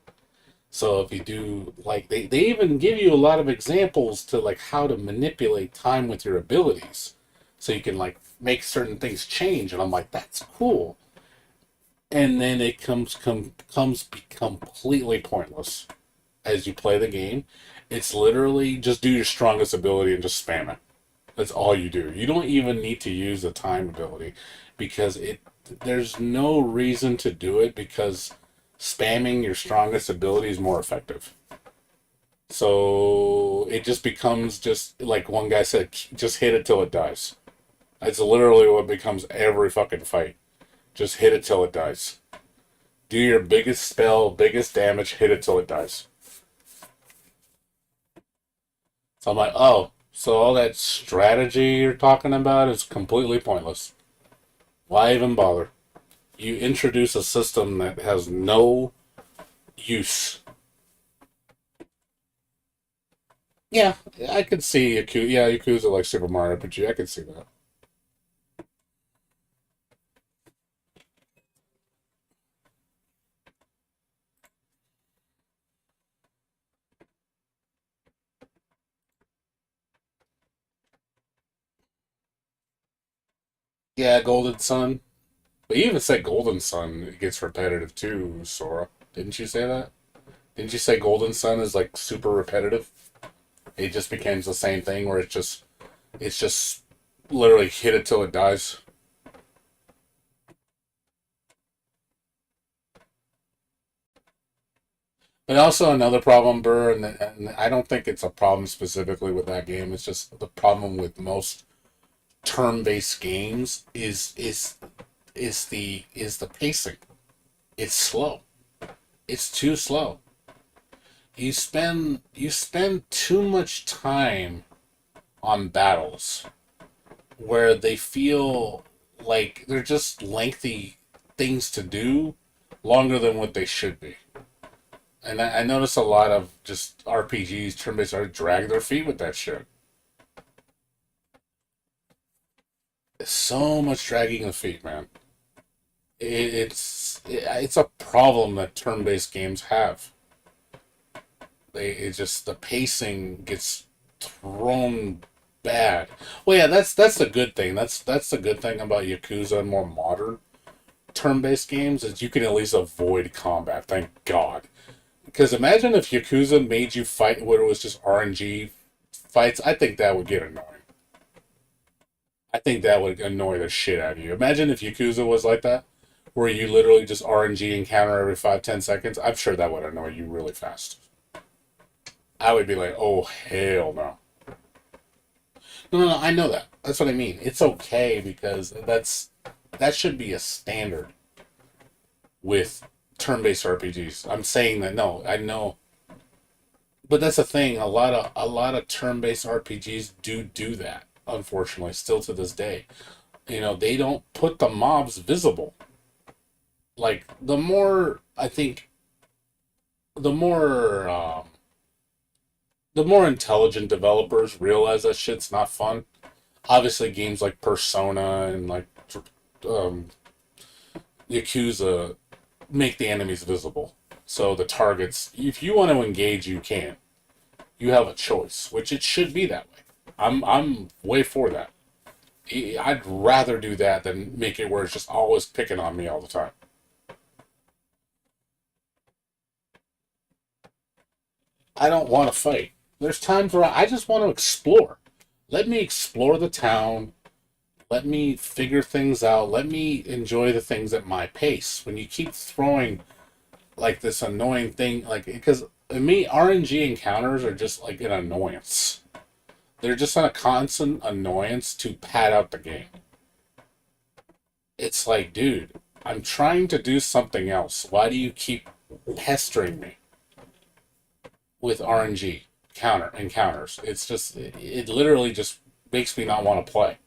So if you do, like, they even give you a lot of examples to, like, how to manipulate time with your abilities. So you can, like, make certain things change. And I'm like, that's cool. And then it comes completely pointless as you play the game. It's literally just do your strongest ability and just spam it. That's all you do. You don't even need to use the time ability because there's no reason to do it because spamming your strongest ability is more effective. So it just becomes just like one guy said, just hit it till it dies. That's literally what becomes every fucking fight. Just hit it till it dies. Do your biggest spell, biggest damage, hit it till it dies. So I'm like, oh, so all that strategy you're talking about is completely pointless. Why even bother? You introduce a system that has no use. Yeah, I could see Yakuza. Yeah, Yakuza like Super Mario RPG. I could see that. Yeah, Golden Sun. But you even said Golden Sun gets repetitive too, Sora. Didn't you say that? Didn't you say Golden Sun is like super repetitive? It just becomes the same thing where it's just literally hit it till it dies. But also another problem, Burr, and I don't think it's a problem specifically with that game. It's just the problem with most turn-based games is the pacing. It's slow. It's too slow. You spend too much time on battles where they feel like they're just lengthy things to do longer than what they should be. And I notice a lot of just RPGs, turn-based are drag their feet with that shit. It's so much dragging the feet, man. It's a problem that turn-based games have. It's just the pacing gets thrown bad. Well, yeah, that's the good thing. That's the good thing about Yakuza and more modern turn-based games is you can at least avoid combat. Thank God. Because imagine if Yakuza made you fight where it was just RNG fights. I think that would get annoying. I think that would annoy the shit out of you. Imagine if Yakuza was like that, where you literally just RNG encounter every 5-10 seconds. I'm sure that would annoy you really fast. I would be like, oh, hell no. No, I know that. That's what I mean. It's okay because that should be a standard with turn-based RPGs. I'm saying that no, I know, but that's the thing. A lot of turn-based RPGs do that. Unfortunately, still to this day, they don't put the mobs visible. Like the more I think, the more intelligent developers realize that shit's not fun. Obviously, games like Persona and like um, Yakuza make the enemies visible. So the targets, if you want to engage, you can. You have a choice, which it should be that way. I'm way for that. I'd rather do that than make it where it's just always picking on me all the time. I don't want to fight. There's times where I just want to explore. Let me explore the town. Let me figure things out. Let me enjoy the things at my pace. When you keep throwing like this annoying thing, like, because to me, RNG encounters are just like an annoyance. They're just a constant annoyance to pad out the game. It's like, dude, I'm trying to do something else. Why do you keep pestering me with RNG encounters? It's just, it literally just makes me not want to play.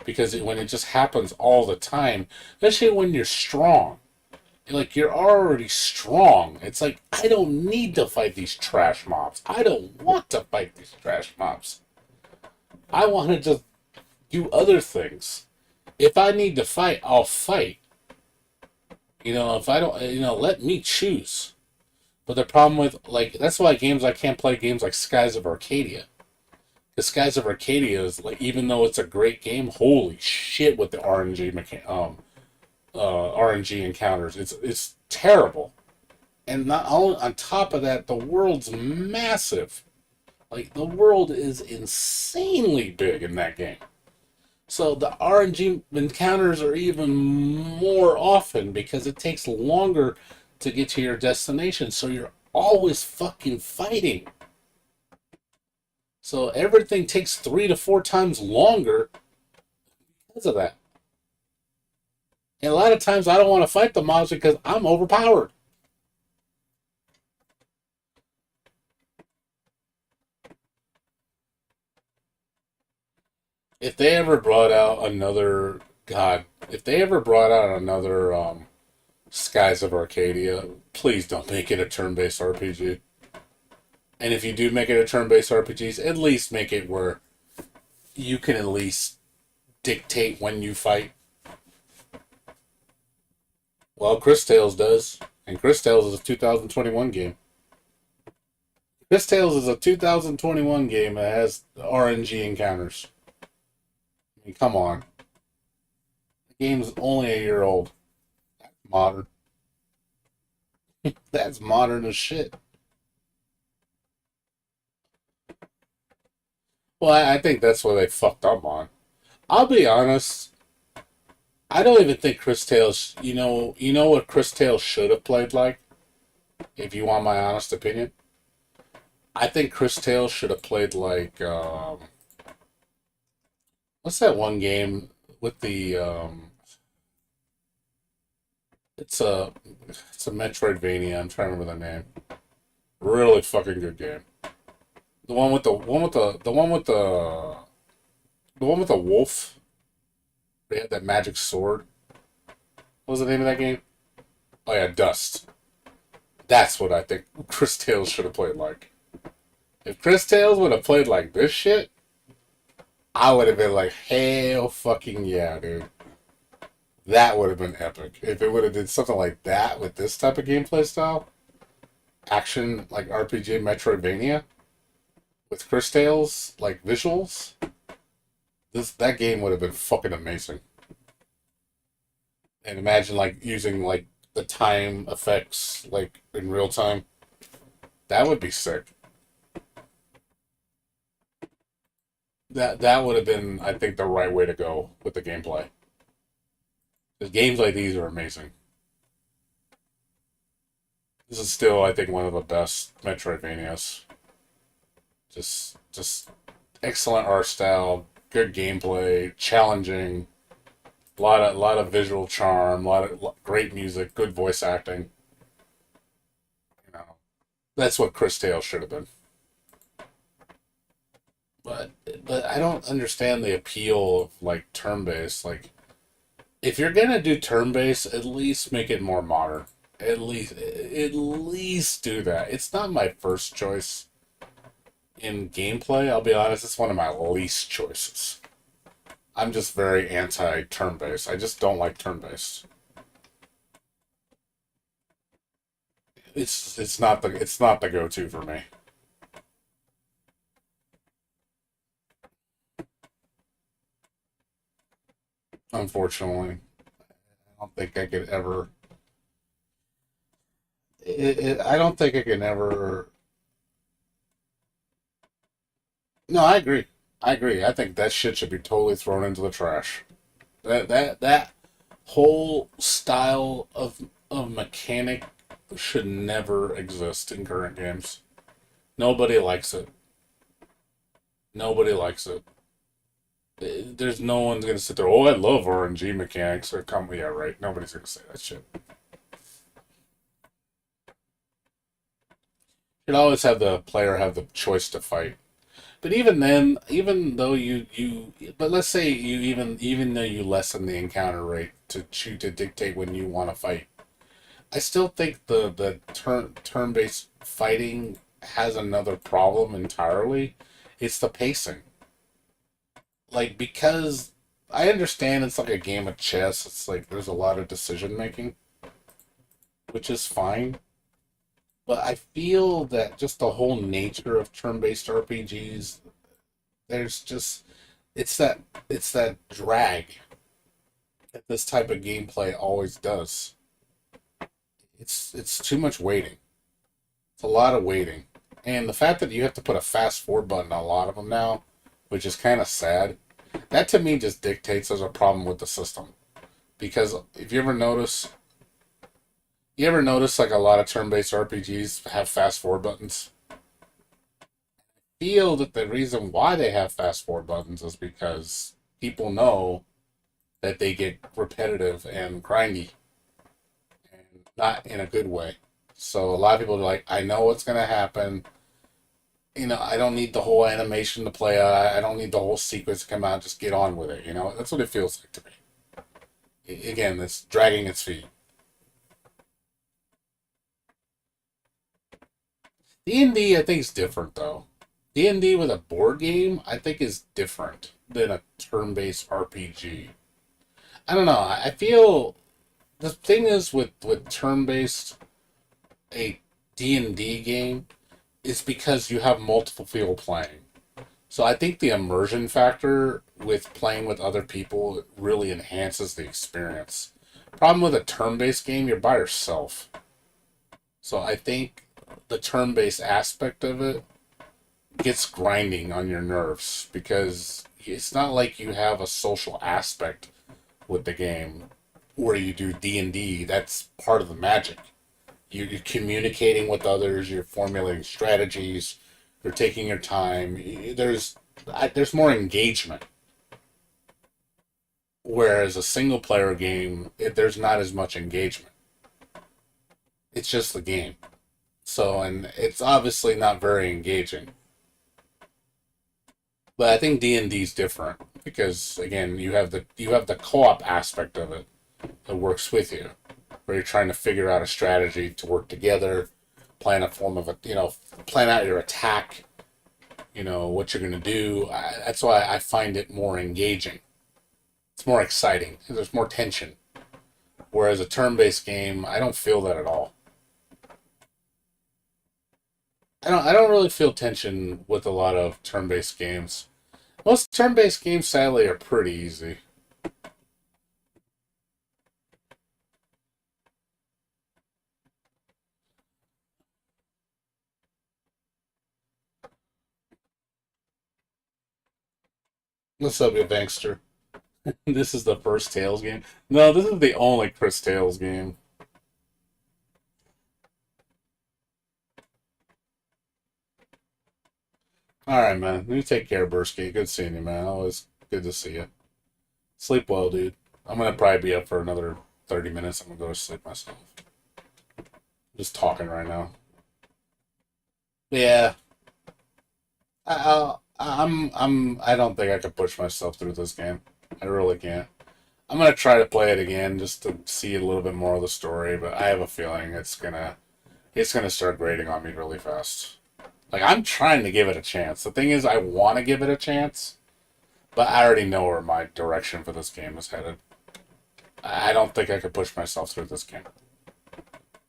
Because when it just happens all the time, especially when you're strong, like you're already strong. It's like, I don't need to fight these trash mobs. I don't want to fight these trash mobs. I want to just do other things. If I need to fight, I'll fight. If I don't, let me choose. But the problem with, like, that's why I can't play games like Skies of Arcadia. The Skies of Arcadia is, like, even though it's a great game, holy shit with the RNG encounters. It's terrible. And not only, on top of that, the world's massive. Like, the world is insanely big in that game. So the RNG encounters are even more often because it takes longer to get to your destination. So you're always fucking fighting. So everything takes 3 to 4 times longer because of that. And a lot of times I don't want to fight the mobs because I'm overpowered. If they ever brought out another, Skies of Arcadia, please don't make it a turn-based RPG. And if you do make it a turn-based RPG, at least make it where you can at least dictate when you fight. Well, Cris Tales does. And Cris Tales is a 2021 game. Cris Tales is a 2021 game that has RNG encounters. I mean, come on. The game's only a year old. That's modern. That's modern as shit. Well, I think that's what they fucked up on. I'll be honest. I don't even think Cris Tales. You know what Cris Tales should have played like. If you want my honest opinion, I think Cris Tales should have played like what's that one game with the it's a Metroidvania. I'm trying to remember the name. Really fucking good game. The one with the wolf. They had that magic sword. What was the name of that game? Oh yeah, Dust. That's what I think Cris Tales should have played like. If Cris Tales would have played like this shit, I would have been like, hell fucking yeah, dude. That would have been epic. If it would have did something like that with this type of gameplay style, action, like RPG Metroidvania, with Chris Tales, like visuals, that game would have been fucking amazing. And imagine like using like the time effects like in real time. That would be sick. That would have been, I think, the right way to go with the gameplay. Because games like these are amazing. This is still, I think, one of the best Metroidvanias. Just excellent art style, good gameplay, challenging, lot of visual charm, great music, good voice acting. You know, that's what Chris Tale should have been. But but I don't understand the appeal of like turn based. Like if you're gonna do turn based, at least make it more modern. At least do that. It's not my first choice in gameplay. I'll be honest, it's one of my least choices. I'm just very anti turn based. I just don't like turn based. It's not the go to for me. Unfortunately, I don't think I could ever. I don't think I can ever. No, I agree. I agree. I think that shit should be totally thrown into the trash. That whole style of mechanic should never exist in current games. Nobody likes it. Nobody likes it. There's no one's gonna sit there. Oh, I love RNG mechanics. Or come, yeah, right. Nobody's gonna say that shit. You'd always have the player have the choice to fight. But even then, even though but let's say even though you lessen the encounter rate to choose to dictate when you want to fight, I still think the turn based fighting has another problem entirely. It's the pacing. Like because I understand it's like a game of chess. It's like there's a lot of decision making, which is fine. But I feel that just the whole nature of turn-based RPGs, there's just it's that it's that drag that this type of gameplay always does. It's too much waiting. It's a lot of waiting. And the fact that you have to put a fast forward button on a lot of them now, which is kind of sad, that to me just dictates there's a problem with the system. Because if you ever notice like a lot of turn-based RPGs have fast forward buttons? Feel that the reason why they have fast forward buttons is because people know that they get repetitive and grindy and not in a good way. So a lot of people are like, I know what's going to happen. I don't need the whole animation to play out. I don't need the whole sequence to come out. Just get on with it. That's what it feels like to me. Again, it's dragging its feet. D&D, I think, is different, though. D&D with a board game, I think, is different than a turn-based RPG. I don't know. I feel the thing is with turn-based, a D&D game, is because you have multiple people playing. So I think the immersion factor with playing with other people really enhances the experience. Problem with a turn-based game, you're by yourself. So I think the turn-based aspect of it gets grinding on your nerves because it's not like you have a social aspect with the game where you do D&D. That's part of the magic. You're communicating with others. You're formulating strategies. You're taking your time. There's more engagement. Whereas a single player game, there's not as much engagement. It's just the game. So, and it's obviously not very engaging. But I think D&D is different because again, you have the co-op aspect of it that works with you, where you're trying to figure out a strategy to work together, plan a form of plan out your attack, what you're going to do. That's why I find it more engaging. It's more exciting. There's more tension. Whereas a turn-based game, I don't feel that at all. I don't really feel tension with a lot of turn-based games. Most turn-based games, sadly, are pretty easy. What's up, you bankster? This is the first Tails game. No, this is the only Chris Tails game. All right, man. You take care, Bursky. Good seeing you, man. Always good to see you. Sleep well, dude. I'm gonna probably be up for another 30 minutes. I'm gonna go to sleep myself. Just talking right now. Yeah, I don't think I could push myself through this game. I really can't. I'm gonna try to play it again just to see a little bit more of the story, but I have a feeling it's gonna start grating on me really fast. Like I'm trying to give it a chance. The thing is, I want to give it a chance, but I already know where my direction for this game is headed. I don't think I could push myself through this game.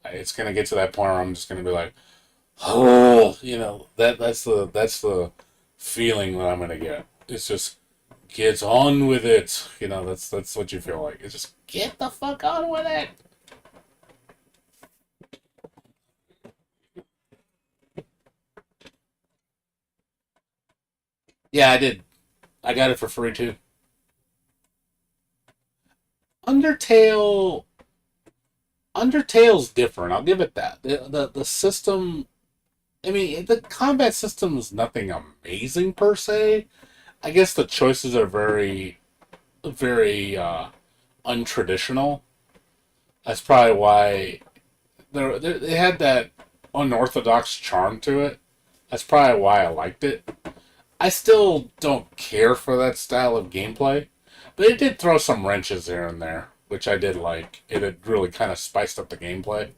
It's gonna get to that point where I'm just gonna be like, oh, that's the feeling that I'm gonna get. It's just get on with it. That's what you feel like. It's just get the fuck on with it. Yeah, I did. I got it for free too. Undertale. Undertale's different. I'll give it that. The system. I mean, the combat system is nothing amazing per se. I guess the choices are very untraditional. That's probably why they had that unorthodox charm to it. That's probably why I liked it. I still don't care for that style of gameplay, but it did throw some wrenches here and there, which I did like. It had really kind of spiced up the gameplay.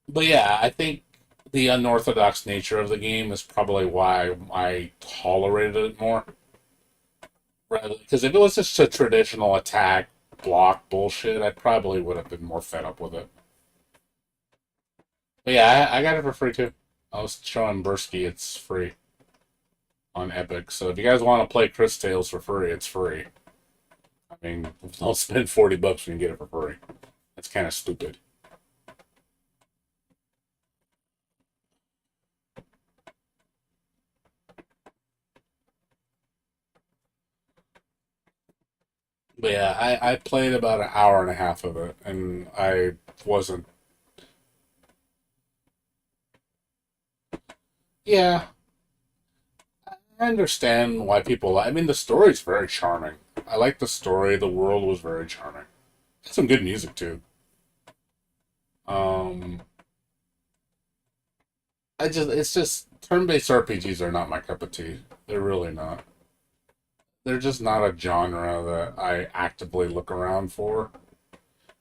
But yeah, I think the unorthodox nature of the game is probably why I tolerated it more. Because if it was just a traditional attack block bullshit, I probably would have been more fed up with it. But yeah, I got it for free too. I was showing Bursky it's free on Epic. So if you guys want to play Chris Tales for free, it's free. I mean, don't spend $40 when you get it for free. That's kind of stupid. But yeah, I played about an hour and a half of it, and I wasn't. Yeah, I understand why people. I mean, the story's very charming. I like the story. The world was very charming. Some good music too. Um, it's just turn-based RPGs are not my cup of tea. They're really not. They're just not a genre that I actively look around for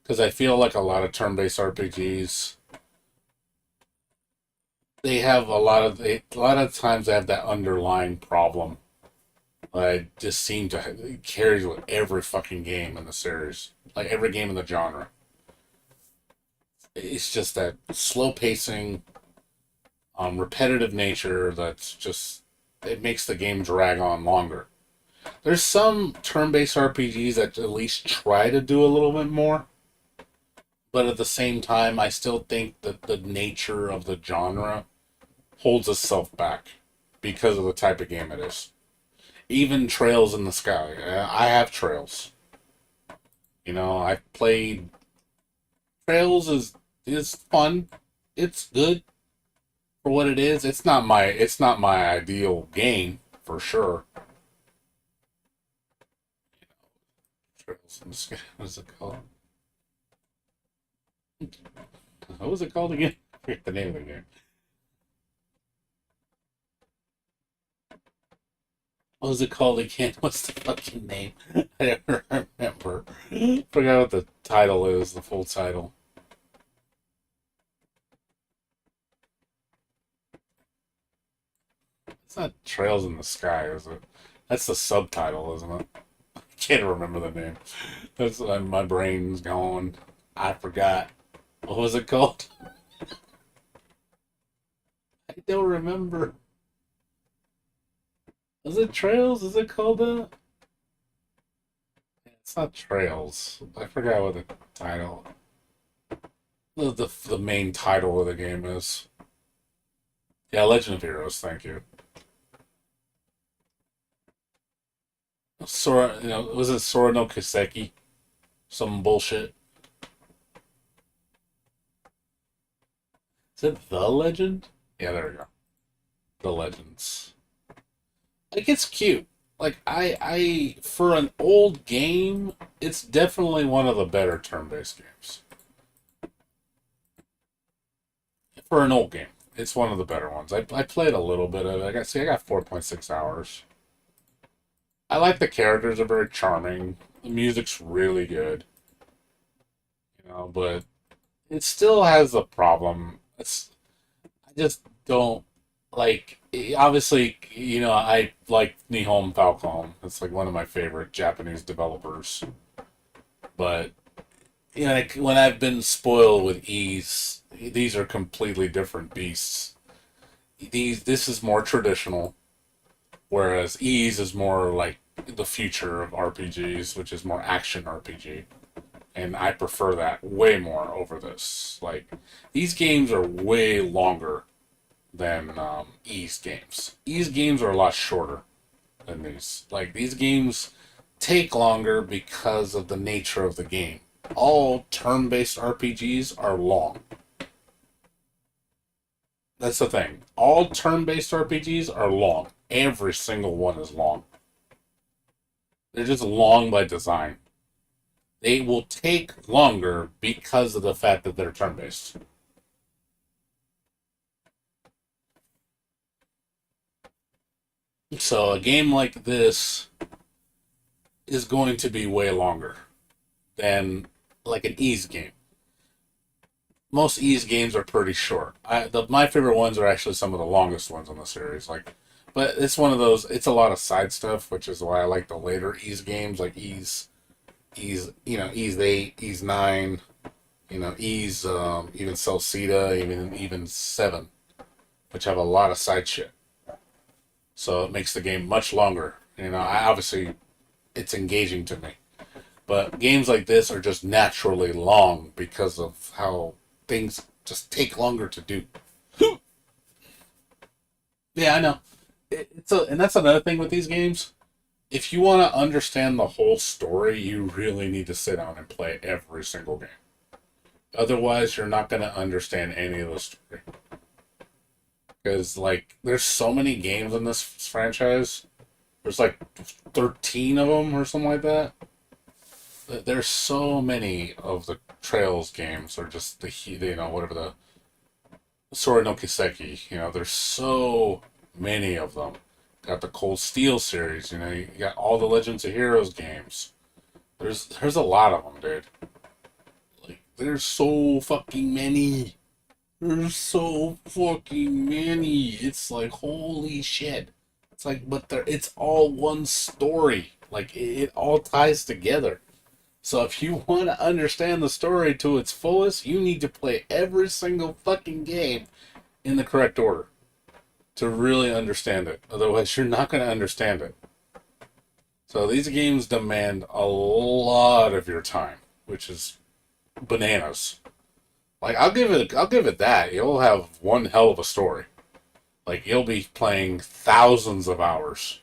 because I feel like a lot of turn-based RPGs they have a lot of times they have that underlying problem. I just seem to it carries with every fucking game in the series, like every game in the genre. It's just that slow pacing, repetitive nature that's just it makes the game drag on longer. There's some turn-based RPGs that at least try to do a little bit more, but at the same time, I still think that the nature of the genre holds itself back because of the type of game it is. Even Trails in the Sky, I have Trails. I played Trails is fun. It's good for what it is. It's not my ideal game for sure. Trails in the Sky. What is it called? What was it called again? I forget the name of the game. What was it called again? What's the fucking name? I don't remember. Forgot what the title is, the full title. It's not Trails in the Sky, is it? That's the subtitle, isn't it? I can't remember the name. That's my brain's gone. I forgot. What was it called? don't remember. Is it Trails? Is it called that? It's not Trails. I forgot what the title. The main title of the game is. Yeah, Legend of Heroes. Thank you. Sora, was it Sora no Kiseki? Some bullshit. Is it The Legend? Yeah, there we go. The Legends. Like, it's cute. Like, for an old game, it's definitely one of the better turn-based games. For an old game, it's one of the better ones. I played a little bit of it. I got 4.6 hours. I like the characters, are very charming. The music's really good. But it still has a problem. I just don't like. Obviously, I like Nihon Falcom. It's like one of my favorite Japanese developers. But like when I've been spoiled with Ease, these are completely different beasts. This is more traditional, whereas Ease is more like the future of RPGs, which is more action RPG. And I prefer that way more over this. Like, these games are way longer than Ease games. Ease games are a lot shorter than these. Like, these games take longer because of the nature of the game. All turn-based RPGs are long. That's the thing. All turn-based RPGs are long. Every single one is long. They're just long by design. They will take longer because of the fact that they're turn-based. So a game like this is going to be way longer than like an Ease game. Most Ease games are pretty short. My favorite ones are actually some of the longest ones in the series. But it's one of those. It's a lot of side stuff, which is why I like the later Ease games, like Ease 8, Ease 9, Ease, even Celceta, even 7, which have a lot of side shit. So it makes the game much longer. Obviously, it's engaging to me. But games like this are just naturally long because of how things just take longer to do. Yeah, I know. And that's another thing with these games. If you want to understand the whole story, you really need to sit down and play every single game. Otherwise, you're not going to understand any of the story. Because, there's so many games in this franchise. There's, 13 of them or something like that. There's so many of the Trails games, or just whatever the Sora no Kiseki. There's so many of them. Got the Cold Steel series, you got all the Legends of Heroes games. There's a lot of them, dude. There's so fucking many. There's so fucking many. It's holy shit. It's it's all one story. It all ties together. So if you want to understand the story to its fullest, you need to play every single fucking game in the correct order to really understand it. Otherwise, you're not going to understand it. So these games demand a lot of your time, which is bananas. I'll give it that. You'll have one hell of a story. You'll be playing thousands of hours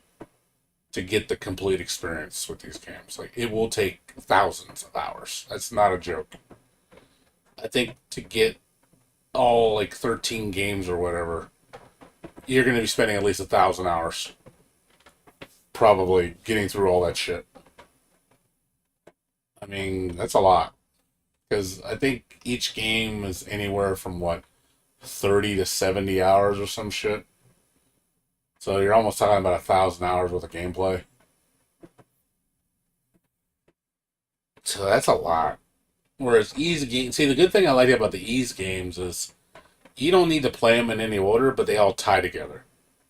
to get the complete experience with these games. It will take thousands of hours. That's not a joke. I think to get all 13 games or whatever, you're going to be spending at least 1,000 hours probably getting through all that shit. I mean, that's a lot. Because I think each game is anywhere from 30 to 70 hours or some shit. So you're almost talking about 1,000 hours worth of gameplay. So that's a lot. Whereas Ease games, see, the good thing I like about the Ease games is you don't need to play them in any order, but they all tie together.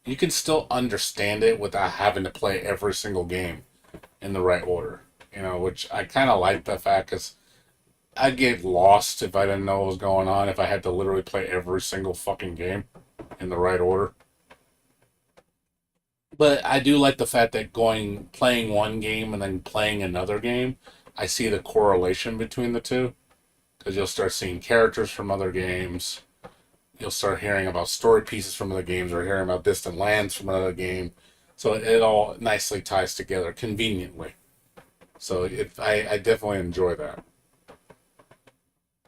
You can still understand it without having to play every single game in the right order. Which I kind of like the fact, because I'd get lost if I didn't know what was going on, if I had to literally play every single fucking game. in the right order. But I do like the fact that playing one game and then playing another game, I see the correlation between the two because you'll start seeing characters from other games. You'll start hearing about story pieces from other games or hearing about distant lands from another game. So it all nicely ties together conveniently. So I definitely enjoy that.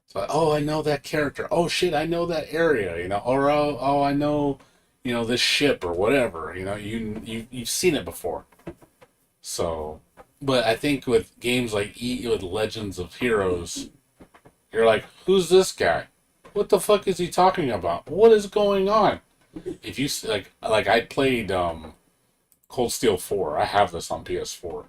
So, oh, I know that character. Oh shit, I know that area. Or oh, I know, this ship or whatever. You've seen it before. So, but I think with games like with Legends of Heroes, you're like, who's this guy? What the fuck is he talking about? What is going on? If you like I played Cold Steel 4. I have this on PS4.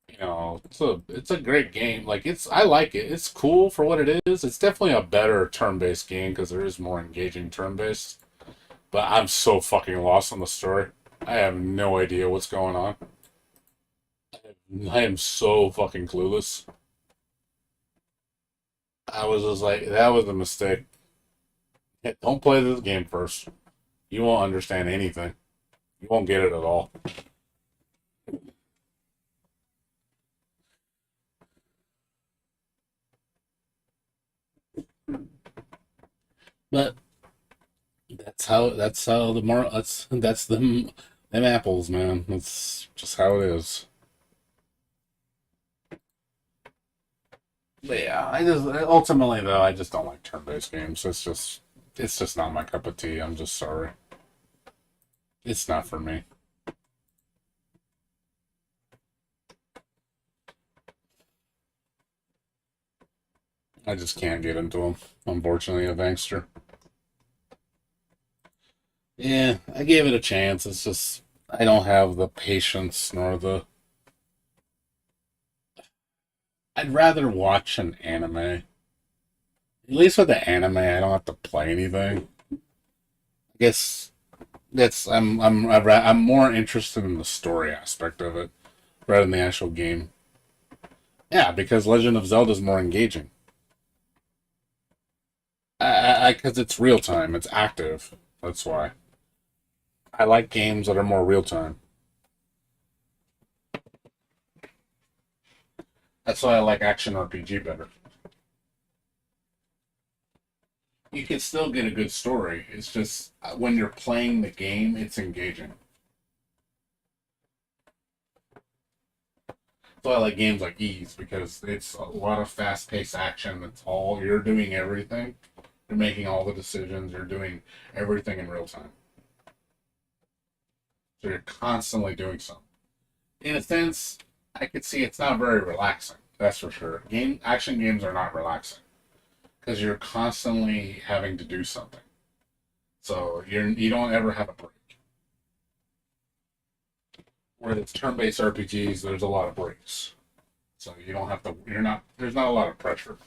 It's a great game. I like it. It's cool for what it is. It's definitely a better turn-based game because there is more engaging turn-based. But I'm so fucking lost on the story. I have no idea what's going on. I am so fucking clueless. I was just like, that was a mistake. Don't play this game first. You won't understand anything. You won't get it at all. But that's how that's them apples, man. That's just how it is. But yeah, I just ultimately though I just don't like turn-based games. It's just not my cup of tea. I'm just sorry. It's not for me. I just can't get into them. Unfortunately, a Bankster. Yeah, I gave it a chance. It's just I don't have the patience nor the. I'd rather watch an anime. At least with the anime, I don't have to play anything. I guess that's I'm more interested in the story aspect of it rather than the actual game. Yeah, because Legend of Zelda is more engaging. Because it's real time, it's active. That's why I like games that are more real time. That's why I like action RPG better. You can still get a good story. It's just when you're playing the game, it's engaging. So I like games like Ease because it's a lot of fast-paced action. It's all you're doing everything. You're making all the decisions. You're doing everything in real time. So you're constantly doing something. In a sense, I could see it's not very relaxing. That's for sure. Action games are not relaxing because you're constantly having to do something. So you don't ever have a break. Where it's turn-based RPGs, there's a lot of breaks. So you don't have to. You're not. There's not a lot of pressure.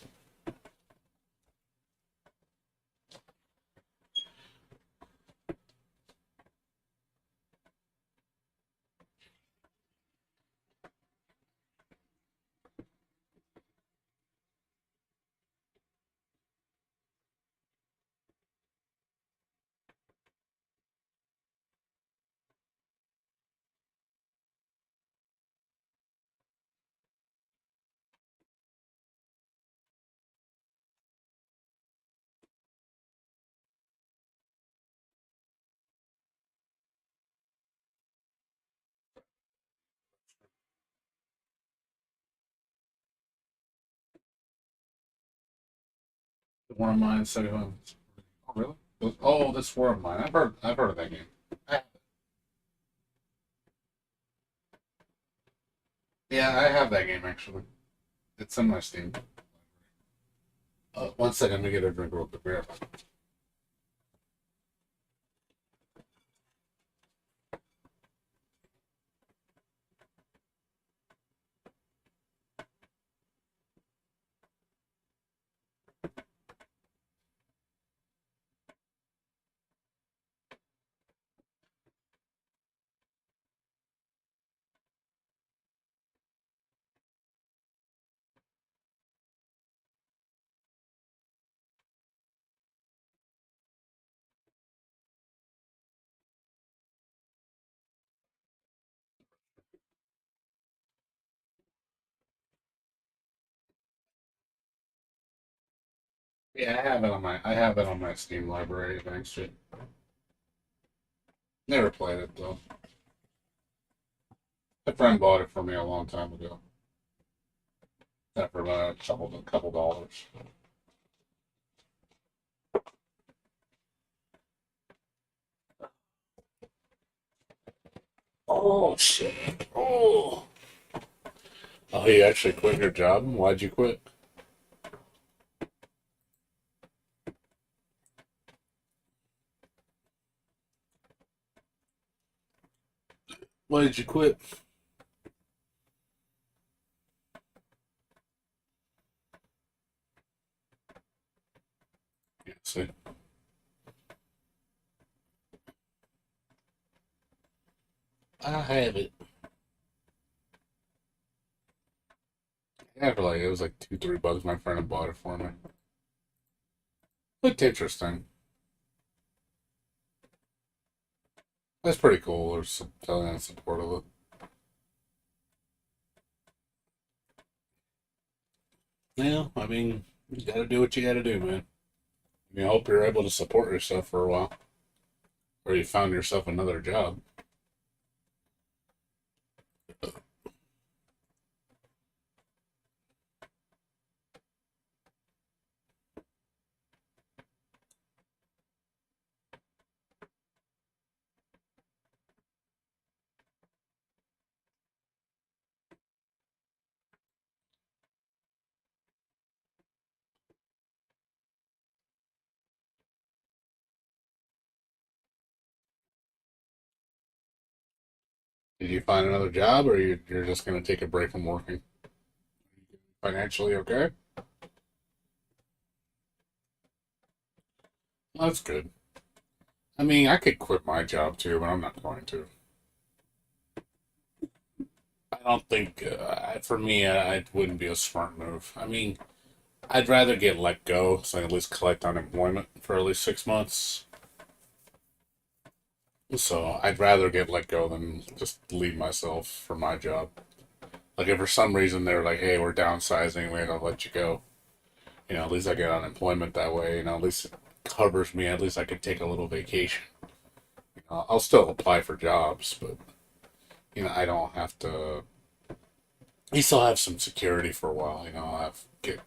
The War of Mine, Second. Oh really? Oh, this War of Mine. I've heard of that game. I, yeah, I have that game actually. It's in my Steam. One second, let me get a drink real quick. Be right back. Yeah, I have it on my Steam library, thanks to never played it though. A friend bought it for me a long time ago. Got it for about a couple dollars. Oh shit. Oh. Oh, you actually quit your job? Why'd you quit? Why did you quit? Yeah, see. I have it. Yeah, for like it was like $2, $3. My friend had bought it for me. Looked interesting. That's pretty cool. There's some telling in support of it. Yeah, I mean, you gotta do what you gotta do, man. I mean, I hope you're able to support yourself for a while, or you found yourself another job. Did you find another job, or you're just gonna take a break from working? Financially okay? That's good. I mean, I could quit my job too, but I'm not going to. I don't think, for me, it wouldn't be a smart move. I mean, I'd rather get let go so I can at least collect unemployment for at least 6 months. So I'd rather get let go than just leave myself for my job. Like if for some reason they're like, "Hey, we're downsizing, we're gonna let you go," at least I get unemployment that way. At least it covers me. At least I could take a little vacation. I'll still apply for jobs, but I don't have to. You still have some security for a while. I'll have get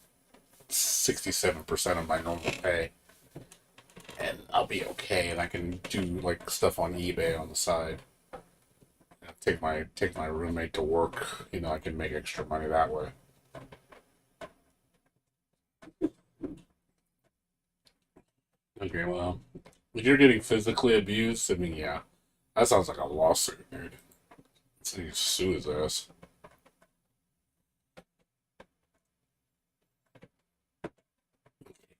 67% of my normal pay, and I'll be okay. And I can do like stuff on eBay on the side. Take my roommate to work. I can make extra money that way. Okay, well, if you're getting physically abused, I mean, yeah, that sounds like a lawsuit, dude. So you sue his ass.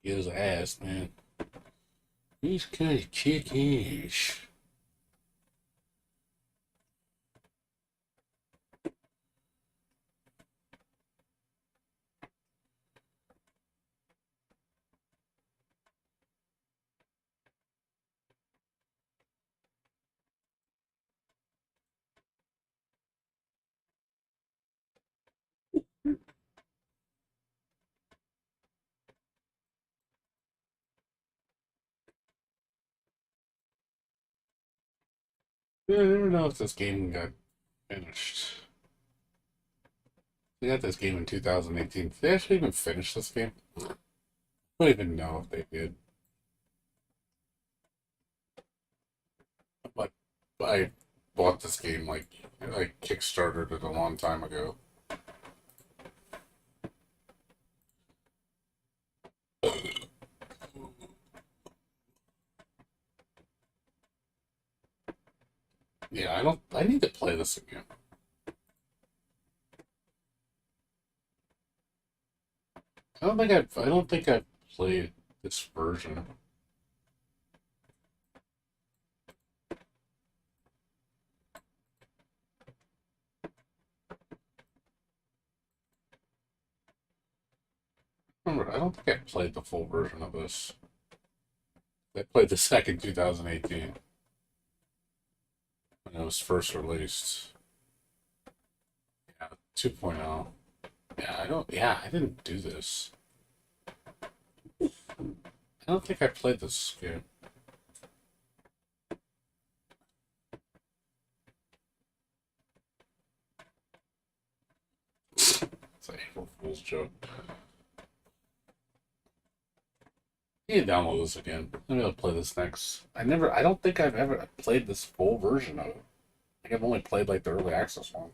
Get his ass, man. He's kind of chickish. Yeah, I don't know if this game got finished. They got this game in 2018. Did they actually even finish this game? I don't even know if they did. But I bought this game like I kickstarted it a long time ago. Yeah, I don't. I need to play this again. I don't think I've played this version. Remember, I don't think I played the full version of this. I played the second 2018 when it was first released. Yeah, 2.0. Yeah, I don't. Yeah, I didn't do this. I don't think I played this game. It's an April Fool's joke. I need to download this again. Maybe I'll play this next. I don't think I've ever played this full version of it. I think I've only played like the early access one.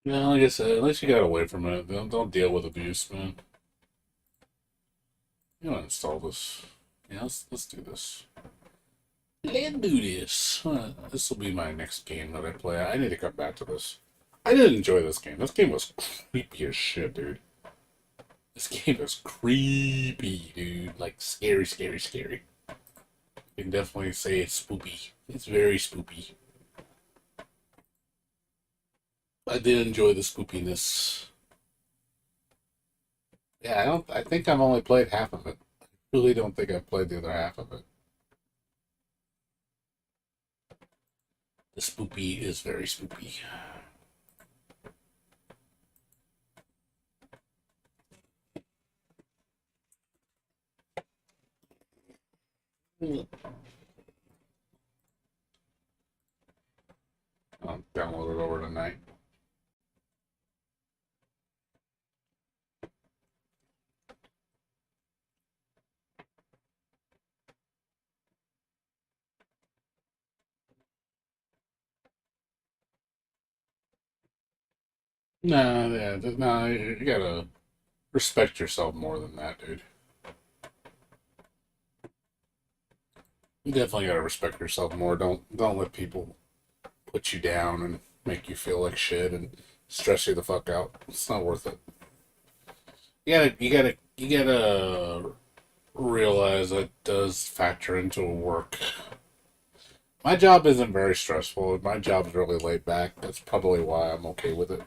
Yeah, like I said, at least you got away from it. Don't deal with abuse, man. You want to install this? Yeah, let's do this. Let's do this. This will be my next game that I play. I need to come back to this. I did enjoy this game. This game was creepy as shit, dude. This game is creepy, dude. Like scary, scary, scary. You can definitely say it's spoopy. It's very spoopy. I did enjoy the spoopiness. Yeah, I think I've only played half of it. I really don't think I've played the other half of it. The spoopy is very spoopy. I'll download it over tonight. Nah, yeah, nah, you gotta respect yourself more than that, dude. You definitely gotta respect yourself more. Don't let people put you down and make you feel like shit and stress you the fuck out. It's not worth it. You gotta realize that does factor into work. My job isn't very stressful. My job's really laid back. That's probably why I'm okay with it.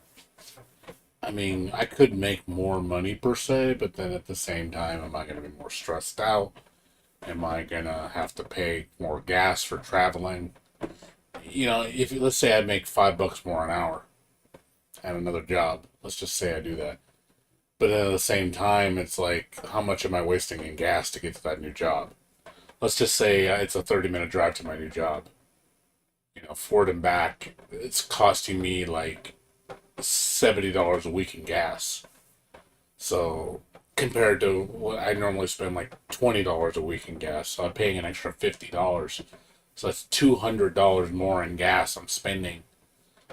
I mean, I could make more money per se, but then at the same time, am I going to be more stressed out? Am I going to have to pay more gas for traveling? You know, if let's say I make $5 more an hour at another job, let's just say I do that. But then at the same time, it's like, how much am I wasting in gas to get to that new job? Let's just say it's a 30-minute drive to my new job. You know, forward and back, it's costing me like $70 a week in gas. So compared to what I normally spend like $20 a week in gas, so I'm paying an extra $50. So that's $200 more in gas I'm spending.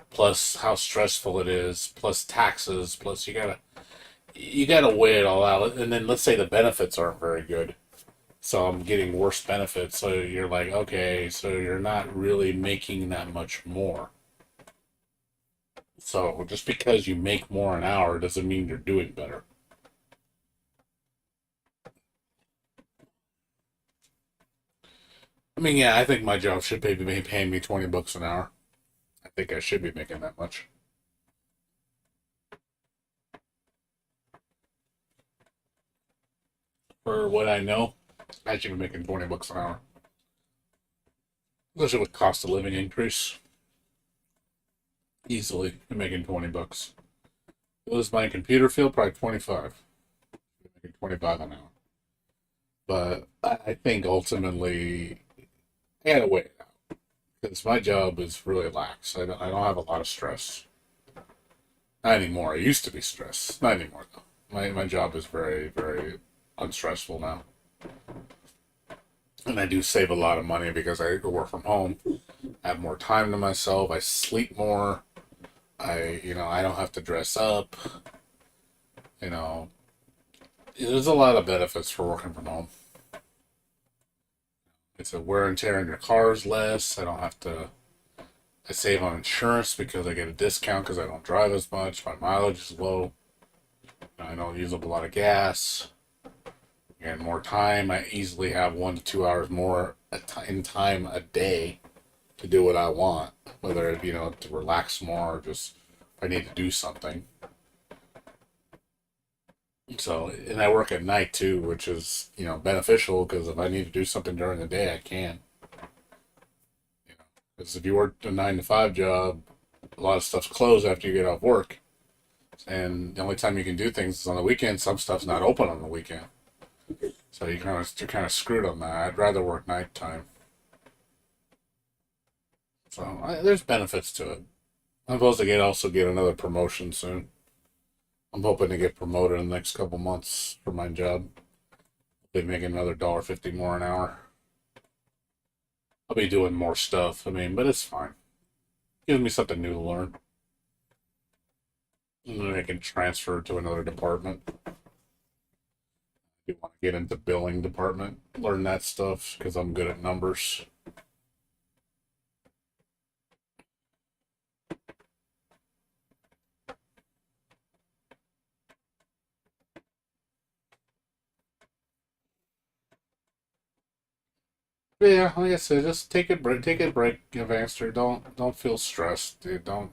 Plus how stressful it is, plus taxes, plus you gotta weigh it all out. And then let's say the benefits aren't very good. So I'm getting worse benefits. So you're like, okay, so you're not really making that much more. So just because you make more an hour doesn't mean you're doing better. I mean, yeah, I think my job should be paying me $20 an hour. I think I should be making that much. For what I know, I should be making $20 an hour. Especially with cost of living increase. Easily be making $20. If it was my computer field, probably 25. Making 25 an hour. But I think ultimately I gotta weigh it out. Because my job is really lax. I don't have a lot of stress. Not anymore. I used to be stressed. Not anymore though. My job is very, very unstressful now. And I do save a lot of money because I work from home. I have more time to myself. I sleep more. I don't have to dress up. You know, there's a lot of benefits for working from home. It's a wear and tear on your cars less. I save on insurance because I get a discount because I don't drive as much. My mileage is low. I don't use up a lot of gas. And more time. I easily have 1 to 2 hours more in time a day to do what I want. Whether it, to relax more or just if I need to do something. So, and I work at night too, which is, beneficial because if I need to do something during the day, I can. Because if you work a 9 to 5 job, a lot of stuff's closed after you get off work. And the only time you can do things is on the weekend. Some stuff's not open on the weekend. So you're kind of screwed on that. I'd rather work nighttime. So there's benefits to it. I'm supposed to also get another promotion soon. I'm hoping to get promoted in the next couple months for my job. Be making another $1.50 more an hour. I'll be doing more stuff. I mean, but it's fine. Gives me something new to learn. And then I can transfer to another department. If you want to get into billing department, learn that stuff because I'm good at numbers. But yeah, like I said, just take a break, Advanced. Don't feel stressed, dude. Don't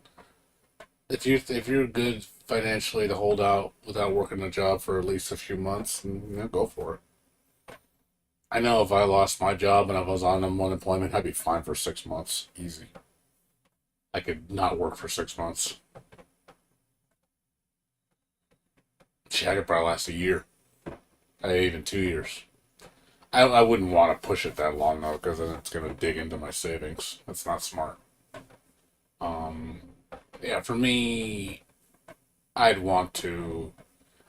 if you're good financially to hold out without working a job for at least a few months, then, go for it. I know if I lost my job and I was on unemployment, I'd be fine for 6 months, easy. I could not work for 6 months. Shit, I could probably last a year, even 2 years. I wouldn't want to push it that long though, because then it's gonna dig into my savings. That's not smart. Um, yeah, for me, I'd want to.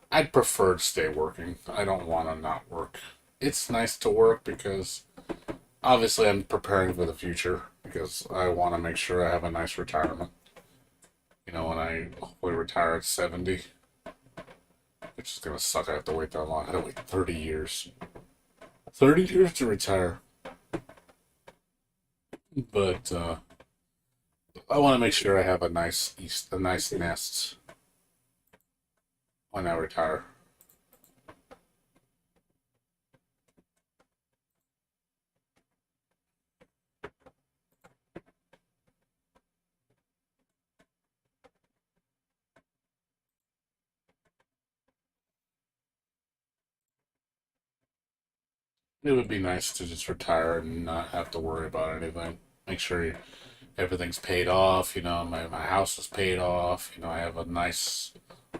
I'd prefer to stay working. I don't want to not work. It's nice to work because obviously I'm preparing for the future because I want to make sure I have a nice retirement. When I hopefully retire at 70, which is gonna suck. I have to wait that long. I had to wait 30 years. 30 years to retire. But I want to make sure I have a nice nest when I retire. It would be nice to just retire and not have to worry about anything. Make sure everything's paid off. My house is paid off. I have a nice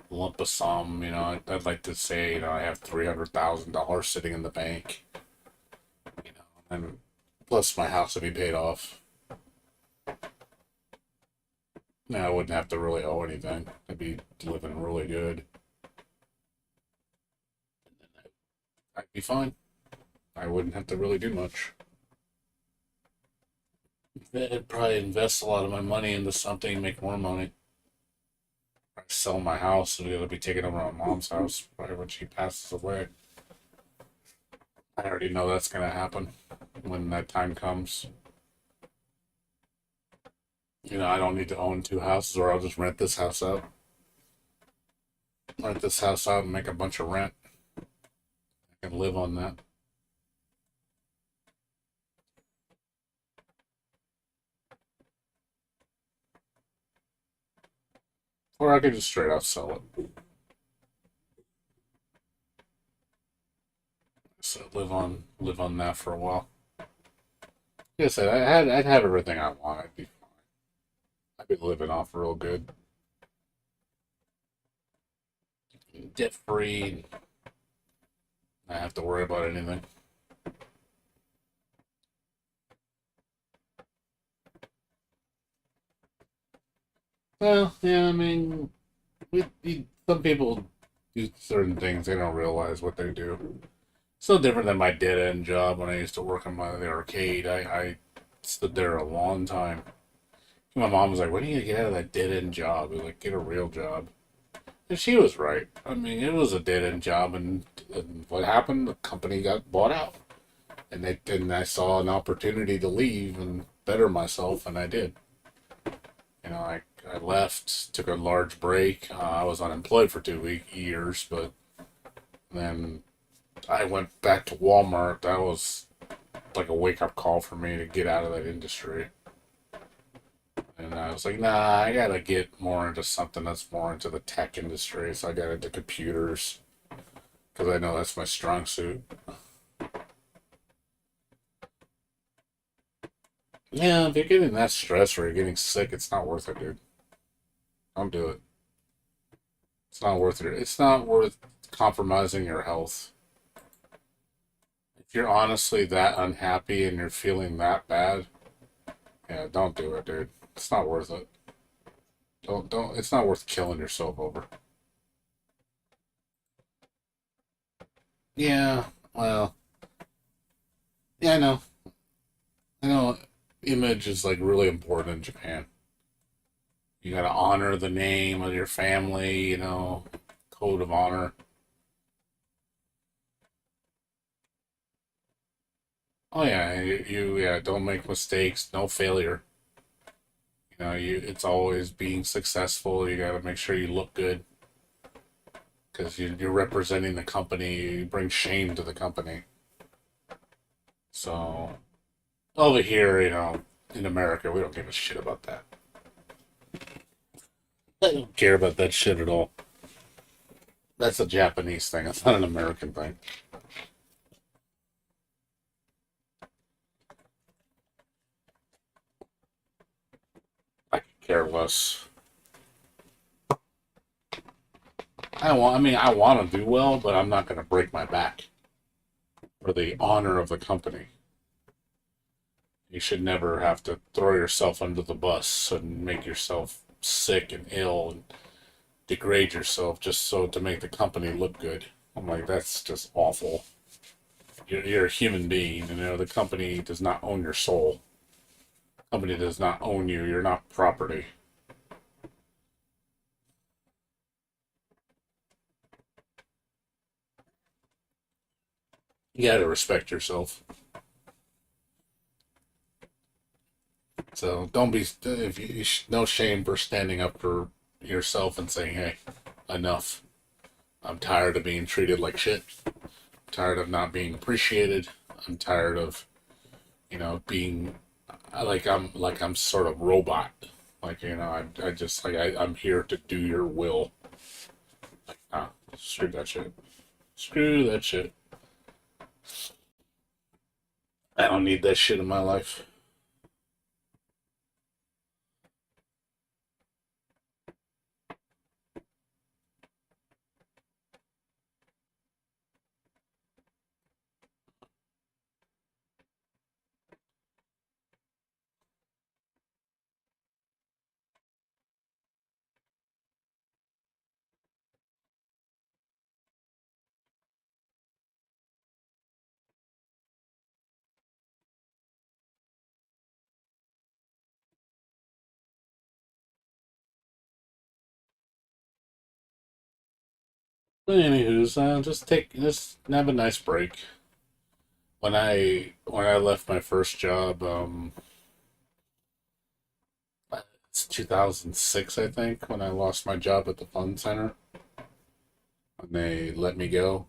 lump of sum. I'd like to say, I have $300,000 sitting in the bank. And plus my house would be paid off. Now I wouldn't have to really owe anything. I'd be living really good. I'd be fine. I wouldn't have to really do much. I'd probably invest a lot of my money into something, make more money. I'd sell my house, and it'll be taken over my mom's house probably when she passes away. I already know that's gonna happen when that time comes. I don't need to own two houses, or I'll just rent this house out. Rent this house out and make a bunch of rent. I can live on that. Or I could just straight out sell it. So live on that for a while. Like I said, I'd have everything I want. I'd be fine. I'd be living off real good. Debt free. I have to worry about anything. Well, yeah, I mean, some people do certain things, they don't realize what they do. So different than my dead end job when I used to work in the arcade. I stood there a long time. My mom was like, "When are you gonna get out of that dead end job?" I was like, "Get a real job." And she was right. I mean, it was a dead end job, and what happened? The company got bought out, and I saw an opportunity to leave and better myself, and I did. I left, took a large break. I was unemployed for 2 years, but then I went back to Walmart. That was like a wake up call for me to get out of that industry. And I was like, nah, I gotta get more into something that's more into the tech industry. So I got into computers. because I know that's my strong suit. Yeah, if you're getting that stressed or you're getting sick, it's not worth it, dude. Don't do it. It's not worth it. It's not worth compromising your health. If you're honestly that unhappy and you're feeling that bad, yeah, don't do it, dude. It's not worth it. Don't. It's not worth killing yourself over. Yeah, well, yeah, I know. I know. Image is like really important in Japan. You gotta honor the name of your family, code of honor. Oh yeah, yeah, don't make mistakes, no failure. It's always being successful. You gotta make sure you look good because you're representing the company. You bring shame to the company. So over here, in America, we don't give a shit about that. I don't care about that shit at all. That's a Japanese thing. That's not an American thing. I could care less. I want to do well, but I'm not going to break my back for the honor of the company. You should never have to throw yourself under the bus and make yourself sick and ill and degrade yourself just so to make the company look good. I'm like, that's just awful. You're a human being, and the company does not own your soul. The company does not own you. You're not property. You got to respect yourself. So don't be if you no shame for standing up for yourself and saying, "Hey, enough. I'm tired of being treated like shit. I'm tired of not being appreciated. I'm tired of, being like I'm sort of robot. Like, I just I'm here to do your will. Like, nah, screw that shit. Screw that shit. I don't need that shit in my life." But anywho's, just have a nice break. When I left my first job, it's 2006, I think, when I lost my job at the fun center, when they let me go.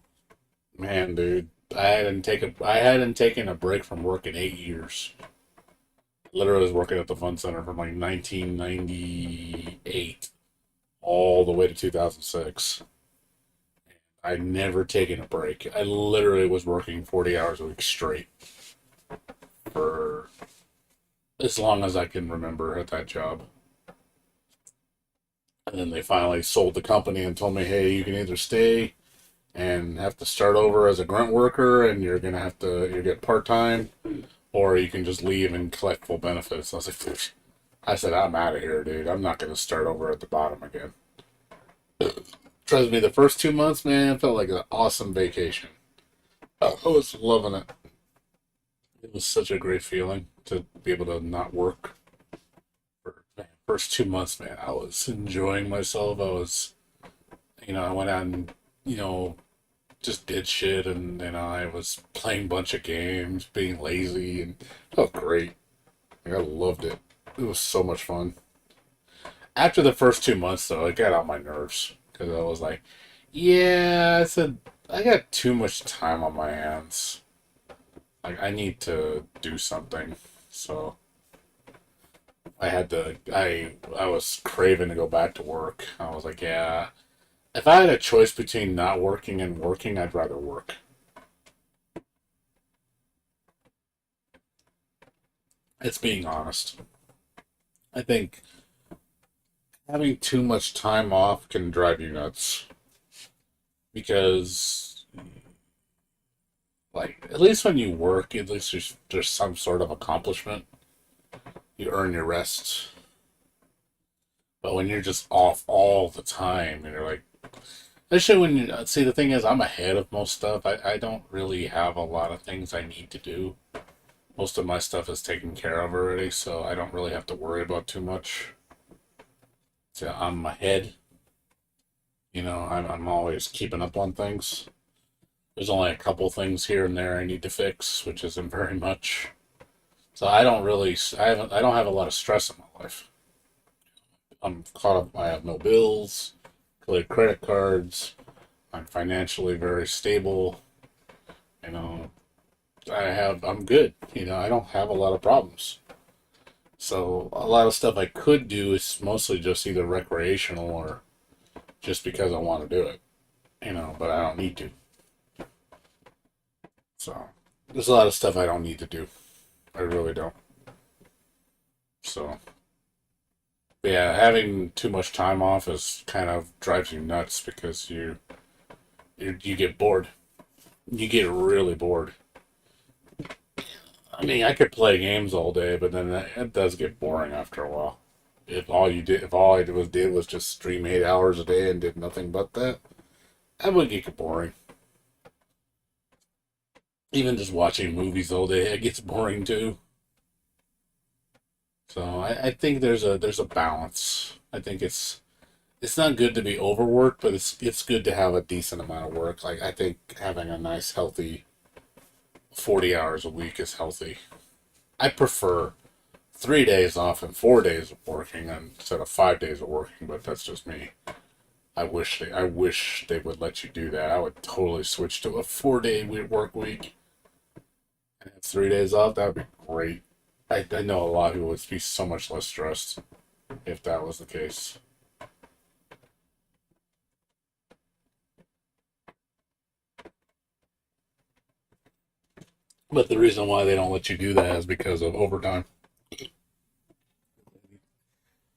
Man, dude, I hadn't taken a break from work in 8 years. Literally was working at the fun center from like 1998 all the way to 2006. I never taken a break. I literally was working 40 hours a week straight for as long as I can remember at that job. And then they finally sold the company and told me, hey, you can either stay and have to start over as a grunt worker and you're gonna have to you get part time, or you can just leave and collect full benefits. I was like, "Pfft." I said, I'm out of here, dude. I'm not gonna start over at the bottom again. Trust me, the first 2 months, man, felt like an awesome vacation. I was loving it. It was such a great feeling to be able to not work. Man, first 2 months, man, I was enjoying myself. I went out and, you know, just did shit, and I was playing a bunch of games, being lazy, and it felt great. Like, I loved it. It was so much fun. After the first 2 months, though, it got on my nerves because I was like, yeah, I said I got too much time on my hands. Like, I need to do something. So I was craving to go back to work. I was like, yeah, If I had a choice between not working and working, I'd rather work. It's being honest. I think having too much time off can drive you nuts. Because, like, at least when you work, at least there's some sort of accomplishment. You earn your rest. But when you're just off all the time, and you're like, especially when you see, the thing is, I'm ahead of most stuff. I don't really have a lot of things I need to do. Most of my stuff is taken care of already, so I don't really have to worry about too much. So I'm ahead. You know, I'm always keeping up on things. There's only a couple things here and there I need to fix, which isn't very much. So I don't really, I don't have a lot of stress in my life. I'm caught up. I have no bills, clear credit cards. I'm financially very stable. You know, I'm good. You know, I don't have a lot of problems. So a lot of stuff I could do is mostly just either recreational or just because I want to do it. You know, but I don't need to. So there's a lot of stuff I don't need to do. I really don't. So yeah, having too much time off is kind of drives you nuts because you get bored. You get really bored. I mean, I could play games all day, but then it does get boring after a while. If all I did was just stream 8 hours a day and did nothing but that, that would get boring. Even just watching movies all day, it gets boring too. So I think there's a balance. I think it's not good to be overworked, but it's good to have a decent amount of work. Like I think having a nice healthy 40 hours a week is healthy. I prefer 3 days off and 4 days of working instead of 5 days of working, but that's just me. I wish they would let you do that. I would totally switch to a 4 day work week and have 3 days off. That would be great. I know a lot who would be so much less stressed if that was the case. But the reason why they don't let you do that is because of overtime.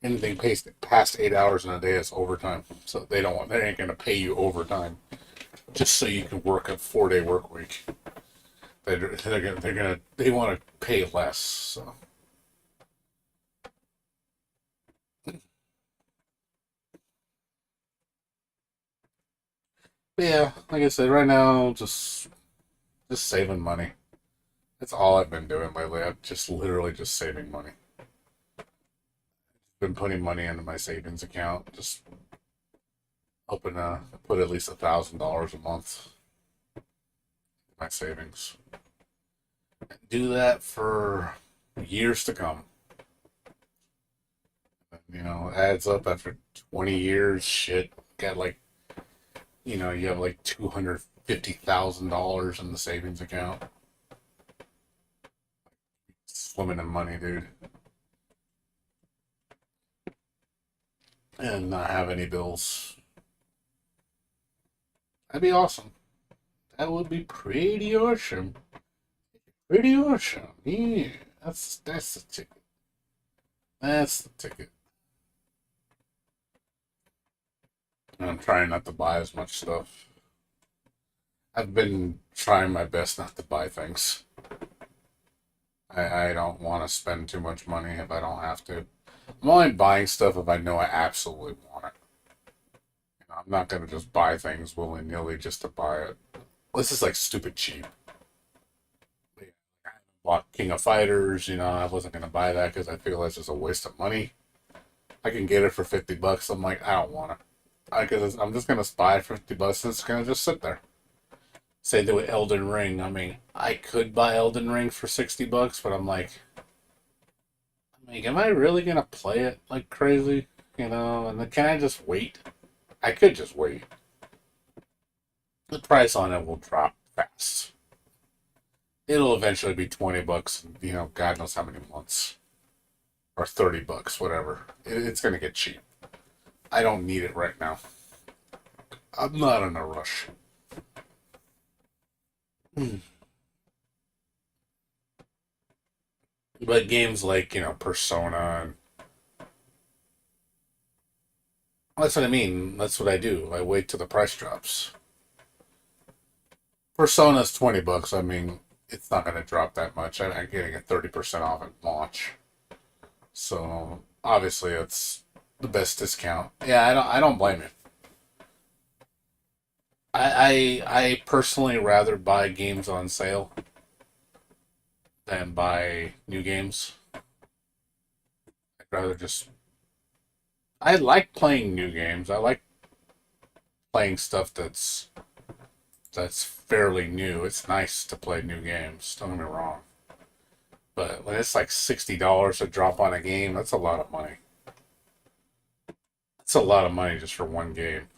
Anything past 8 hours in a day is overtime. So they ain't gonna pay you overtime just so you can work a 4 day work week. They want to pay less. So but yeah, like I said, right now just saving money. That's all I've been doing lately. I'm just literally just saving money. Been putting money into my savings account. Just put at least $1,000 a month in my savings. Do that for years to come. You know, adds up after 20 years. Shit, got like, you have like $250,000 in the savings account. Swimming in money, dude. And not have any bills. That'd be awesome. That would be pretty awesome. Pretty awesome. Yeah, that's the ticket. That's the ticket. And I'm trying not to buy as much stuff. I've been trying my best not to buy things. I don't want to spend too much money if I don't have to. I'm only buying stuff if I know I absolutely want it. I'm not gonna just buy things willy nilly just to buy it. This is like stupid cheap. I bought King of Fighters. I wasn't gonna buy that because I feel that's just a waste of money. I can get it for $50. I'm like, I don't want it. Because I'm just gonna buy it for $50 and it's gonna just sit there. Say do Elden Ring. I mean, I could buy Elden Ring for $60, but I'm like, am I really gonna play it like crazy? And then can I just wait? I could just wait. The price on it will drop fast. It'll eventually be $20, God knows how many months. Or $30, whatever. It's gonna get cheap. I don't need it right now. I'm not in a rush. But games like, Persona, and that's what I mean. That's what I do. I wait till the price drops. Persona's $20. I mean, it's not going to drop that much. I'm getting it 30% off at launch. So obviously, it's the best discount. Yeah, I don't blame it. I personally rather buy games on sale than buy new games. I'd rather just. I like playing new games. I like playing stuff that's fairly new. It's nice to play new games. Don't get me wrong. But when it's like $60 to drop on a game, that's a lot of money. That's a lot of money just for one game.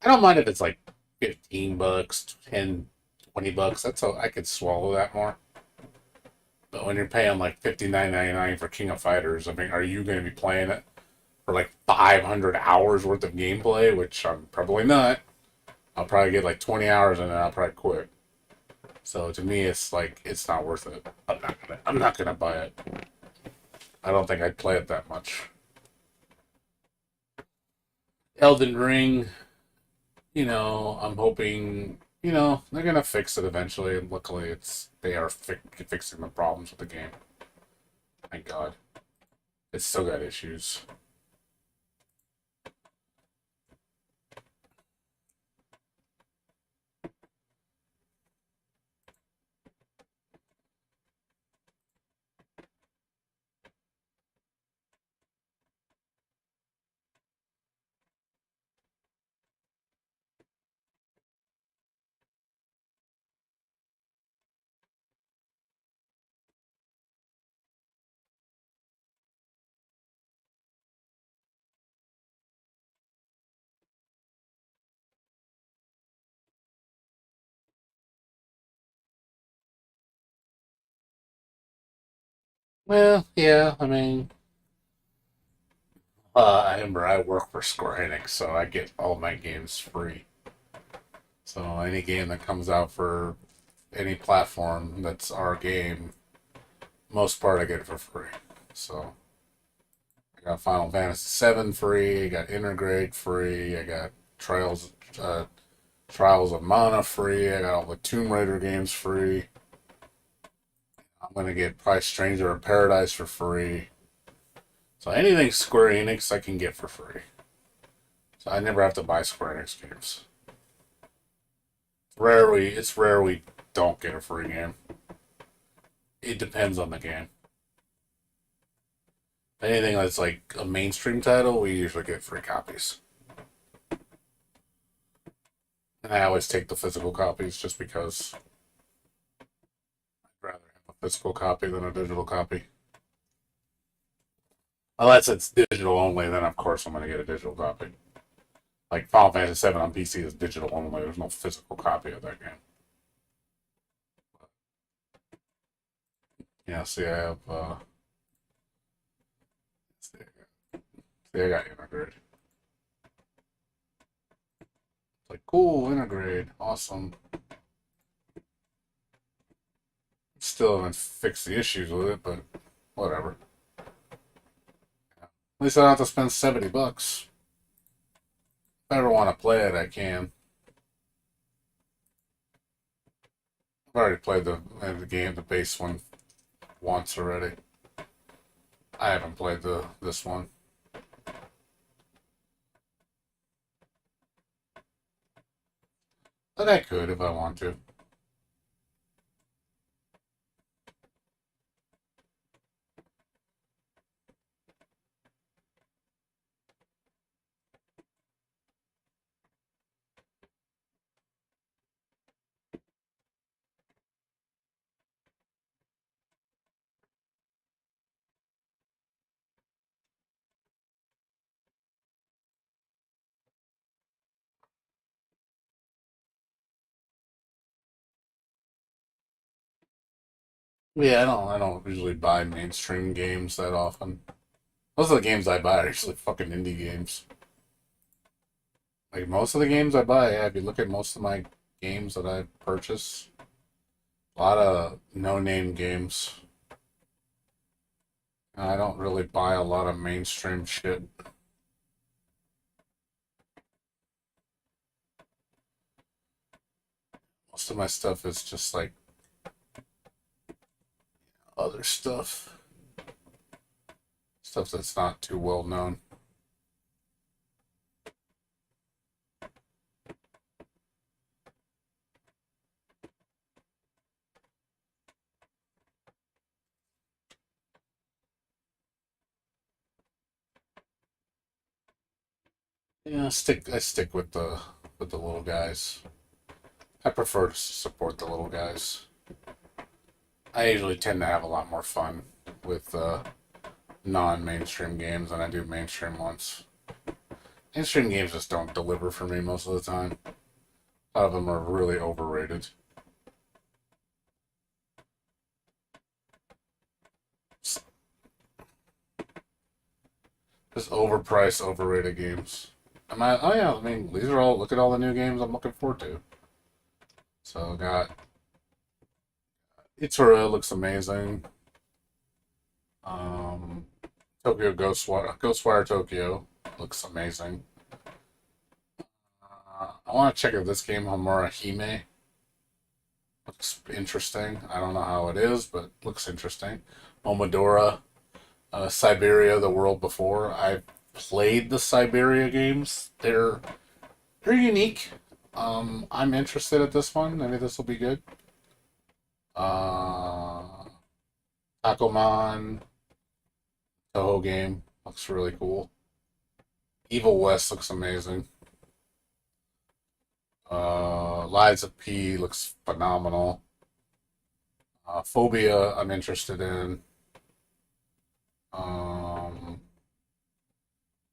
I don't mind if it's like $15, 10, $20. I could swallow that more. But when you're paying like $59.99 for King of Fighters, I mean, are you going to be playing it for like 500 hours worth of gameplay? Which I'm probably not. I'll probably get like 20 hours and then I'll probably quit. So to me, it's like it's not worth it. I'm not gonna buy it. I don't think I'd play it that much. Elden Ring, I'm hoping, they're gonna fix it eventually. And luckily, they are fixing the problems with the game. Thank God. It's still got issues. Well, yeah, I mean, I remember I work for Square Enix, so I get all my games free. So any game that comes out for any platform that's our game, most part I get it for free. So I got Final Fantasy VII free. I got Intergrade free. I got uh, Trials of Mana free. I got all the Tomb Raider games free. I'm gonna get Price Stranger of Paradise for free. So anything Square Enix I can get for free. So I never have to buy Square Enix games. It's rare we don't get a free game. It depends on the game. Anything that's like a mainstream title, we usually get free copies. And I always take the physical copies just because I'd rather have a physical copy than a digital copy. Unless it's digital only, then of course I'm going to get a digital copy. Like Final Fantasy VII on PC is digital only. There's no physical copy of that game. Yeah, see, I have. See, I got Intergrade. It's like, cool, Intergrade. Awesome. Still haven't fixed the issues with it, but whatever. At least I don't have to spend $70. If I ever want to play it, I can. I've already played the game, the base one, once already. I haven't played this one. But I could if I want to. Yeah, I don't usually buy mainstream games that often. Most of the games I buy are usually fucking indie games. Like most of the games I buy, yeah, if you look at most of my games that I purchase, a lot of no-name games. And I don't really buy a lot of mainstream shit. Most of my stuff is just like other stuff. Stuff that's not too well known. Yeah, I stick with the little guys. I prefer to support the little guys. I usually tend to have a lot more fun with non-mainstream games than I do mainstream ones. Mainstream games just don't deliver for me most of the time. A lot of them are really overrated. Just overpriced, overrated games. Oh yeah, I mean, these are all, look at all the new games I'm looking forward to. So, got Itura looks amazing. Tokyo Ghostwire Tokyo looks amazing. I want to check out this game, Homura Hime. Looks interesting. I don't know how it is, but looks interesting. Momodora, Siberia, The World Before. I've played the Siberia games. They're unique. I'm interested at this one. Maybe this will be good. Takomon, Toho game. Looks really cool. Evil West looks amazing. Lies of P looks phenomenal. Phobia, I'm interested in.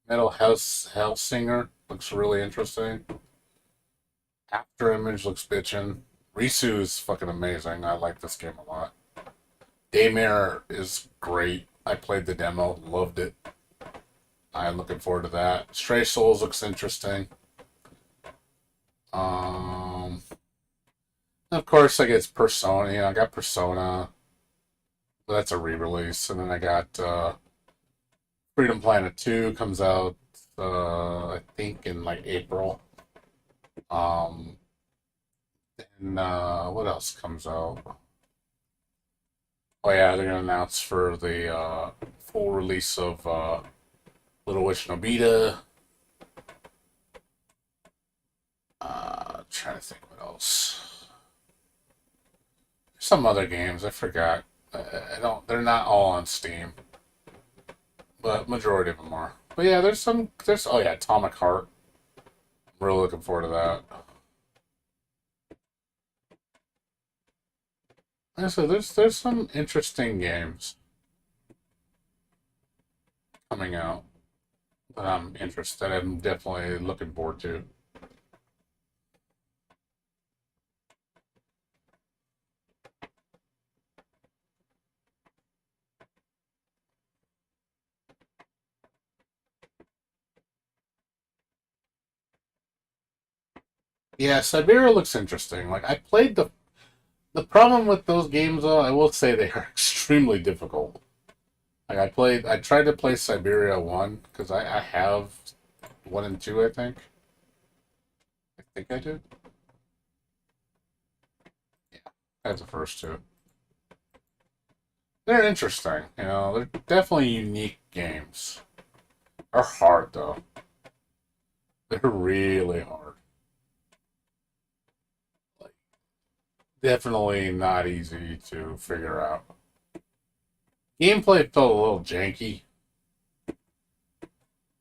Metal Hellsinger looks really interesting. After Image looks bitchin'. Risu is fucking amazing. I like this game a lot. Daymare is great. I played the demo, loved it. I'm looking forward to that. Stray Souls looks interesting. Of course, I guess Persona. I got Persona. But that's a re-release. And then I got Freedom Planet 2 comes out, I think, in like April. And what else comes out? Oh yeah, they're gonna announce for the full release of Little Witch Nobita. Trying to think what else. Some other games I forgot. I don't. They're not all on Steam, but majority of them are. But yeah, there's some. There's oh yeah, Atomic Heart. I'm really looking forward to that. Like I said, there's some interesting games coming out that I'm interested. I'm definitely looking forward to. Yeah, Siberia looks interesting. Like I played the problem with those games though, I will say they are extremely difficult. Like I tried to play Siberia 1 because I have 1 and 2, I think. I think I did. Yeah, I had the first two. They're interesting, you know, they're definitely unique games. They're hard though. They're really hard. Like definitely not easy to figure out. Gameplay felt a little janky,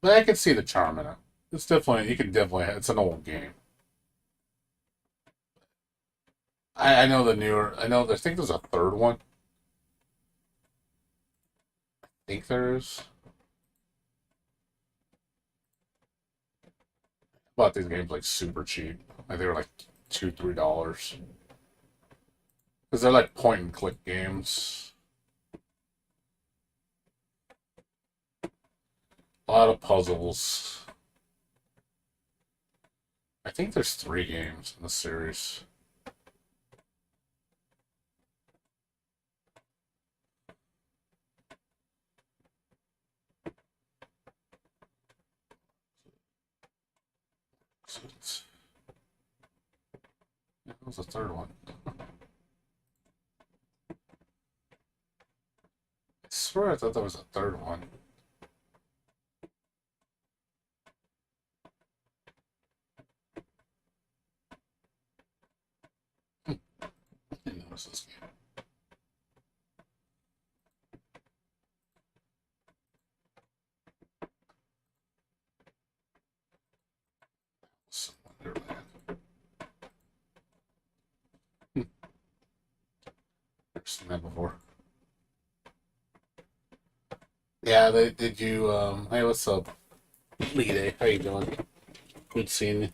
but I can see the charm in it. It's definitely you can definitely it's an old game. I know the newer I think there's a third one. I think there's bought these games like super cheap. Like they were like $2, $3. Because they're like point and click games. A lot of puzzles. I think there's 3 games in the series. What was the 3rd one? I swear I thought there was a 3rd one. I didn't notice this game. Wonderland. Never seen that before. Yeah, they did you hey, what's up? Lee, how you doing? Good seeing you.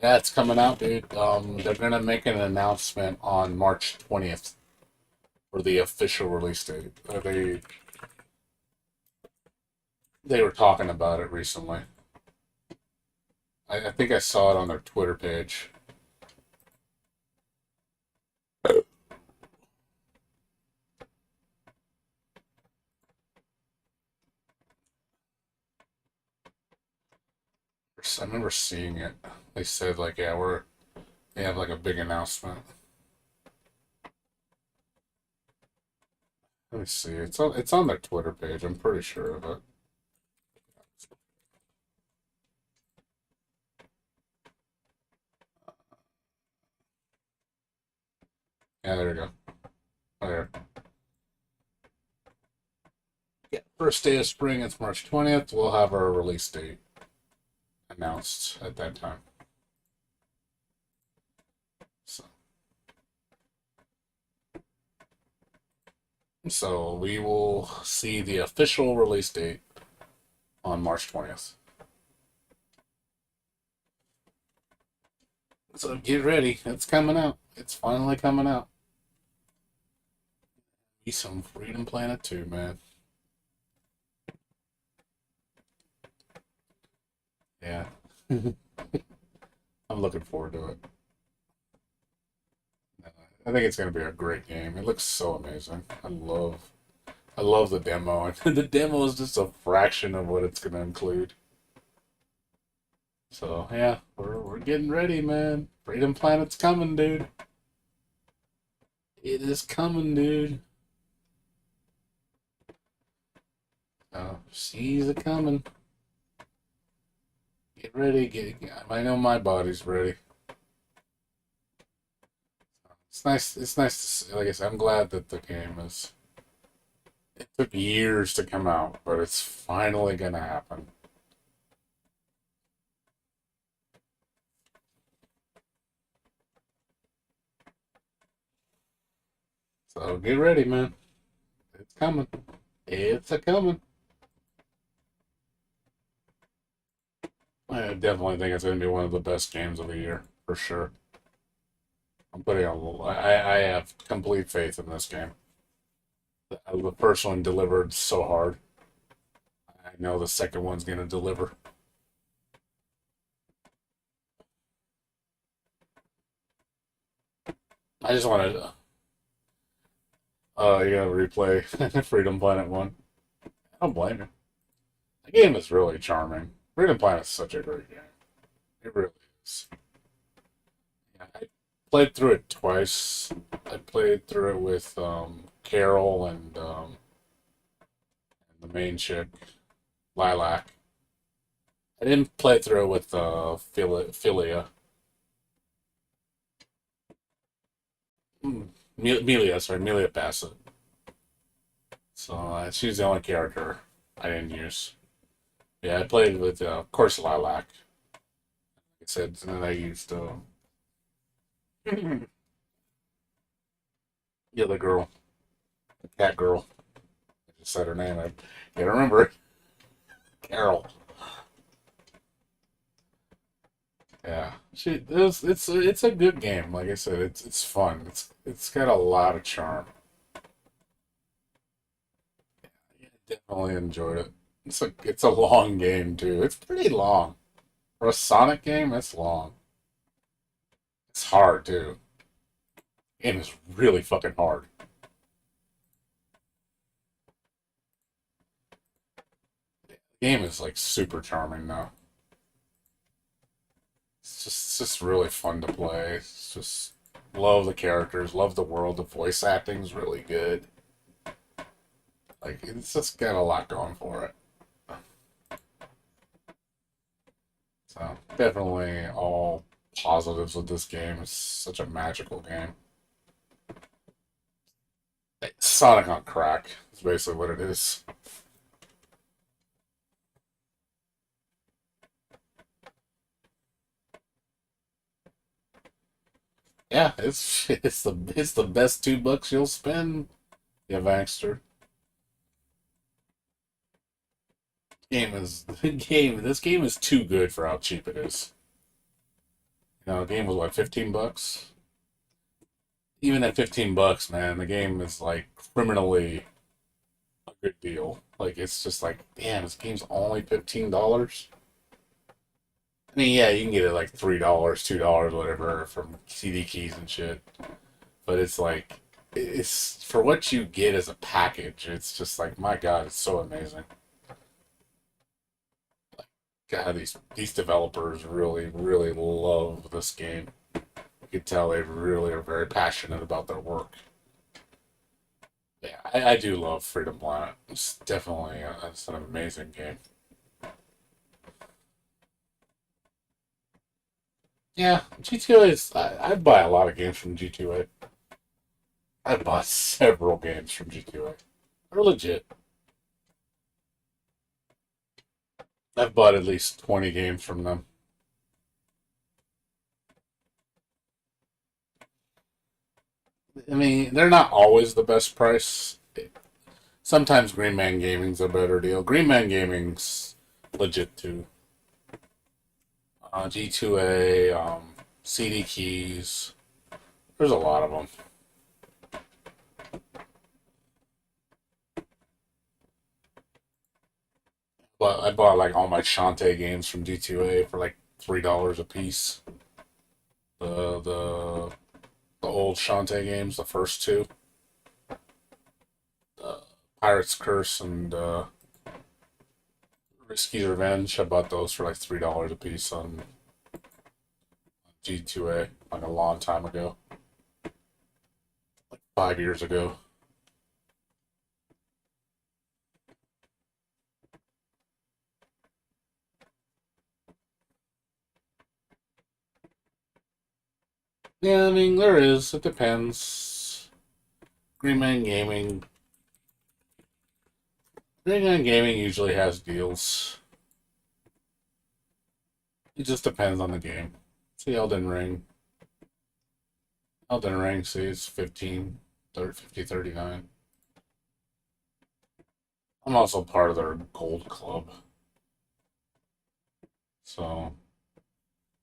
Yeah, it's coming out, dude. They're gonna make an announcement on March 20th for the official release date. They were talking about it recently. I think I saw it on their Twitter page. I remember seeing it. They said like, yeah, they have like a big announcement. Let me see. It's on their Twitter page. I'm pretty sure of it. Yeah, there you go. Oh, there. Yeah, first day of spring. It's March 20th. We'll have our release date announced at that time. So we will see the official release date on March 20th. So get ready. It's coming out. It's finally coming out. Be some Freedom Planet 2, man. Yeah. I'm looking forward to it. I think it's going to be a great game. It looks so amazing. I love the demo. And the demo is just a fraction of what it's going to include. So, yeah, we're getting ready, man. Freedom Planet's coming, dude. It is coming, dude. Oh, she's a coming. Get ready. I know my body's ready. It's nice. It's nice to see. Like I said, I'm glad that the game is. It took years to come out, but it's finally gonna happen. So get ready, man. It's coming. It's a coming. I definitely think it's gonna be one of the best games of the year for sure. I'm putting I have complete faith in this game. The first one delivered so hard. I know the second one's gonna deliver. I just wanted to. Oh, you gotta replay Freedom Planet 1. I don't blame you. The game is really charming. Freedom Planet is such a great game. It really is. Yeah, I played through it twice. I played through it with Carol and the main chick, Lilac. I didn't play through it with Philia. Melia, sorry, Melia Bassett. So she's the only character I didn't use. Yeah, I played with, of course, Lilac. Like I said, and then I used the other girl, the cat girl. I just said her name. I can't remember it. Carol. Yeah, it's a good game. Like I said, it's fun. It's got a lot of charm. Yeah, definitely enjoyed it. It's a long game too. It's pretty long. For a Sonic game, it's long. It's hard too. The game is really fucking hard. The game is like super charming though. It's just really fun to play. It's just love the characters, love the world. The voice acting's really good. Like it's just got a lot going for it. So definitely all positives with this game. It's such a magical game. Sonic on crack is basically what it is. Yeah, it's the best $2 you'll spend, you Vankster. This game is too good for how cheap it is. The game was what, $15? Even at $15, man, the game is like criminally a good deal. Like it's just like, damn, this game's only $15. I mean, yeah, you can get it like $3, $2, whatever, from CD keys and shit. But it's like, it's for what you get as a package. It's just like, my God, it's so amazing. God, these developers really, really love this game. You can tell they really are very passionate about their work. Yeah, I do love Freedom Planet. It's definitely it's an amazing game. Yeah, G2A is. I buy a lot of games from G2A. I bought several games from G2A. They're legit. I've bought at least 20 games from them. I mean, they're not always the best price. Sometimes Green Man Gaming's a better deal. Green Man Gaming's legit too. G2A, CD keys. There's a lot of them. But I bought like all my Shantae games from G2A for like $3 a piece. The old Shantae games, the first two, Pirate's Curse and Risky Revenge. I bought those for like $3 a piece on G2A like a long time ago, like 5 years ago. Yeah, I mean there is. It depends. Green Man Gaming. Green Man Gaming usually has deals. It just depends on the game. See Elden Ring. Elden Ring, see, it's 15, 30, 50, 39. I'm also part of their gold club. So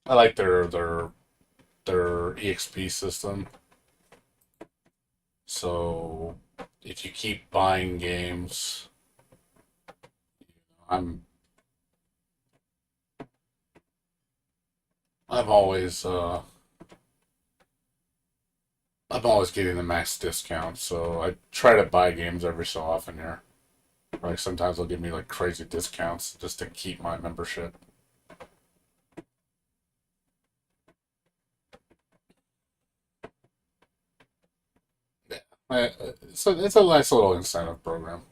I like their EXP system. So if you keep buying games, I'm I'm always I'm always getting the max discount. So I try to buy games every so often here. Like sometimes they'll give me like crazy discounts just to keep my membership. Yeah, it's a nice little incentive program.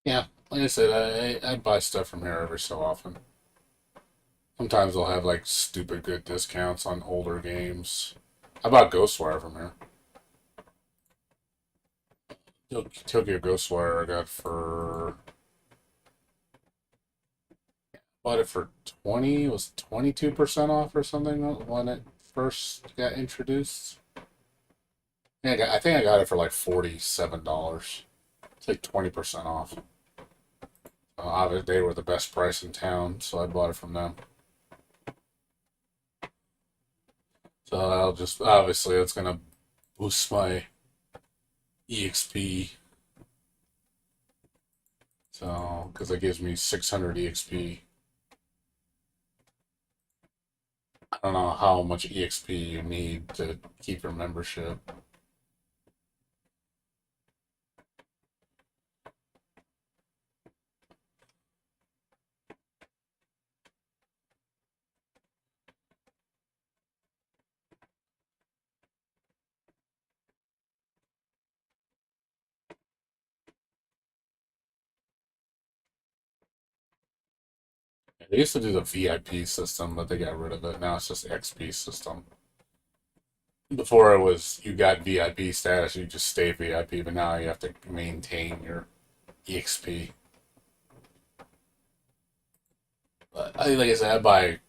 Yeah, like I said, I buy stuff from here every so often. Sometimes they'll have like stupid good discounts on older games. I bought Ghostwire from here. Tokyo Ghostwire I got for bought it for 20, it was 22% off or something when it first got introduced. I think I got it for like $47. It's like 20% off. Obviously, they were the best price in town, so I bought it from them. So I'll just obviously it's gonna boost my EXP. So because it gives me 600 EXP. I don't know how much EXP you need to keep your membership. They used to do the VIP system, but they got rid of it. Now it's just XP system. Before it was you got VIP status, you just stay VIP, but now you have to maintain your EXP. But like I said, I buy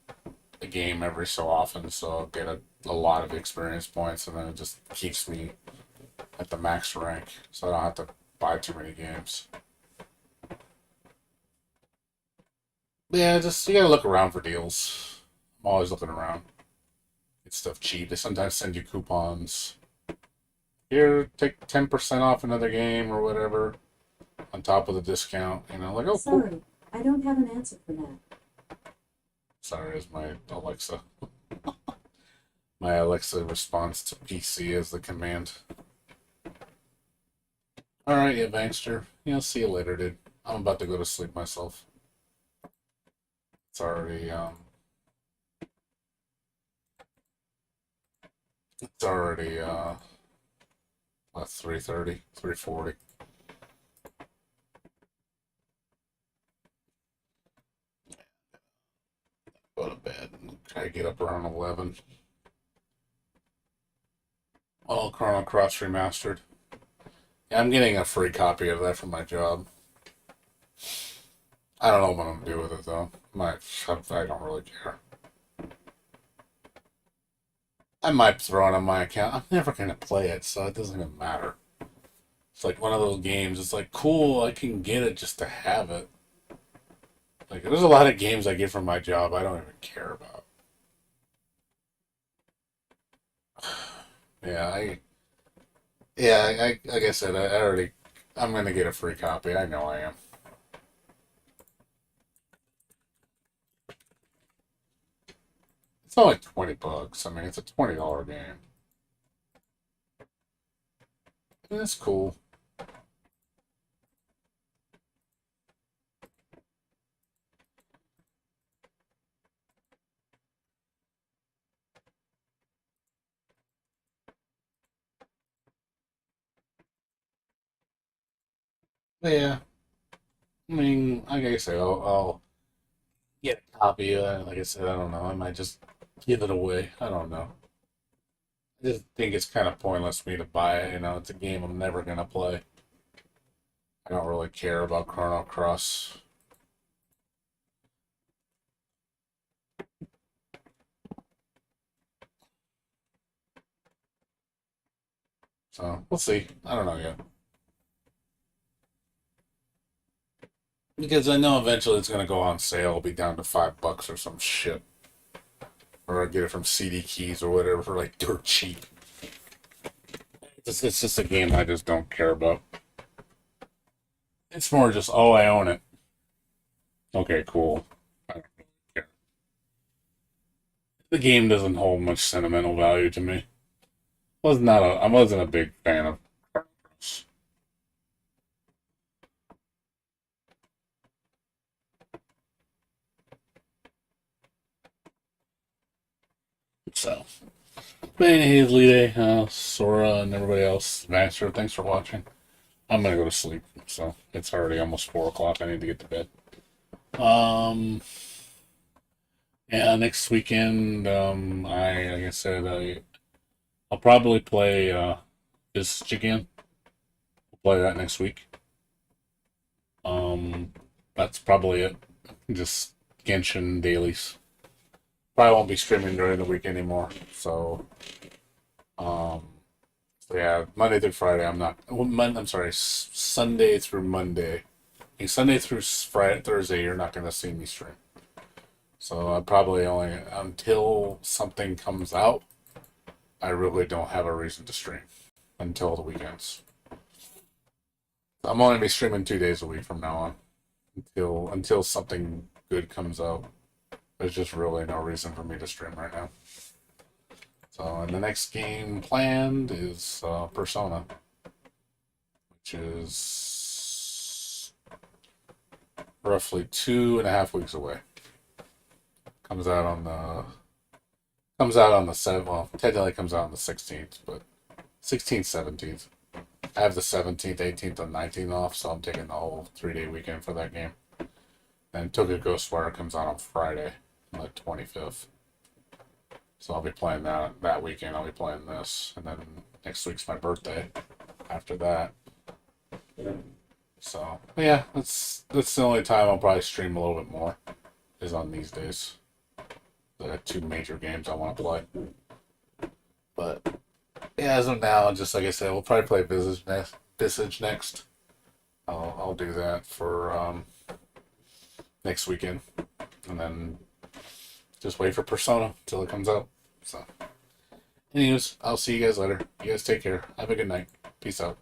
a game every so often, so I'll get a lot of experience points, and then it just keeps me at the max rank, so I don't have to buy too many games. But yeah, just you gotta look around for deals. I'm always looking around. Get stuff cheap. They sometimes send you coupons. Here, take 10% off another game or whatever on top of the discount. You know, like, oh, cool. Sorry, I don't have an answer for that. Sorry, is my Alexa. My Alexa response to PC as the command. Alright, yeah, Bankster. Yeah, see you later, dude. I'm about to go to sleep myself. It's already, it's already, what, 3:30? 3:40. Go to bed and try to get up around 11. All Chrono Cross Remastered. Yeah, I'm getting a free copy of that from my job. I don't know what I'm gonna do with it though. I don't really care. I might throw it on my account. I'm never gonna play it, so it doesn't even matter. It's like one of those games. It's like cool. I can get it just to have it. Like there's a lot of games I get from my job I don't even care about. Yeah, like I said, I'm gonna get a free copy. I know I am. It's not like $20. I mean, it's a $20 game. And it's cool. But yeah, I mean, like I say, I'll get a copy of it. Like I said, I don't know. I might just give it away. I don't know. I just think it's kind of pointless for me to buy it. You know, it's a game I'm never gonna play. I don't really care about Chrono Cross. So we'll see. I don't know yet. Because I know eventually it's gonna go on sale. It'll be down to $5 or some shit. Or I get it from CD Keys or whatever for like dirt cheap. It's just a game I just don't care about. It's more just, oh, I own it. Okay, cool. I don't really care. The game doesn't hold much sentimental value to me. I wasn't a big fan of Chronicles. So, but anyways, Lide, Sora, and everybody else, Master, thanks for watching. I'm gonna go to sleep, so it's already almost 4 o'clock. I need to get to bed. Yeah, next weekend, like I said, I'll probably play Visage again. We'll play that next week. That's probably it. Just Genshin dailies. Probably won't be streaming during the week anymore. So, Yeah, Monday through Friday. I'm not. Well, I'm sorry. Sunday through Monday. Sunday through Friday, Thursday. You're not gonna see me stream. So I probably only until something comes out. I really don't have a reason to stream until the weekends. I'm only gonna be streaming 2 days a week from now on until something good comes out. There's just really no reason for me to stream right now. So, and the next game planned is Persona, which is roughly 2.5 weeks away. Comes out on the 7th. Well, technically comes out on the 16th, but 16th, 17th. I have the 17th, 18th, and 19th off, so I'm taking the whole 3-day weekend for that game. And Tokyo Ghostwire comes out on Friday, on the 25th. So I'll be playing that weekend. I'll be playing this, and then next week's my birthday. After that, so yeah, that's the only time I'll probably stream a little bit more is on these days. I have 2 major games I want to play, but yeah, as of now, just like I said, we'll probably play Visage next. I'll do that for next weekend, and then just wait for Persona till it comes out. So, anyways, I'll see you guys later. You guys take care. Have a good night. Peace out.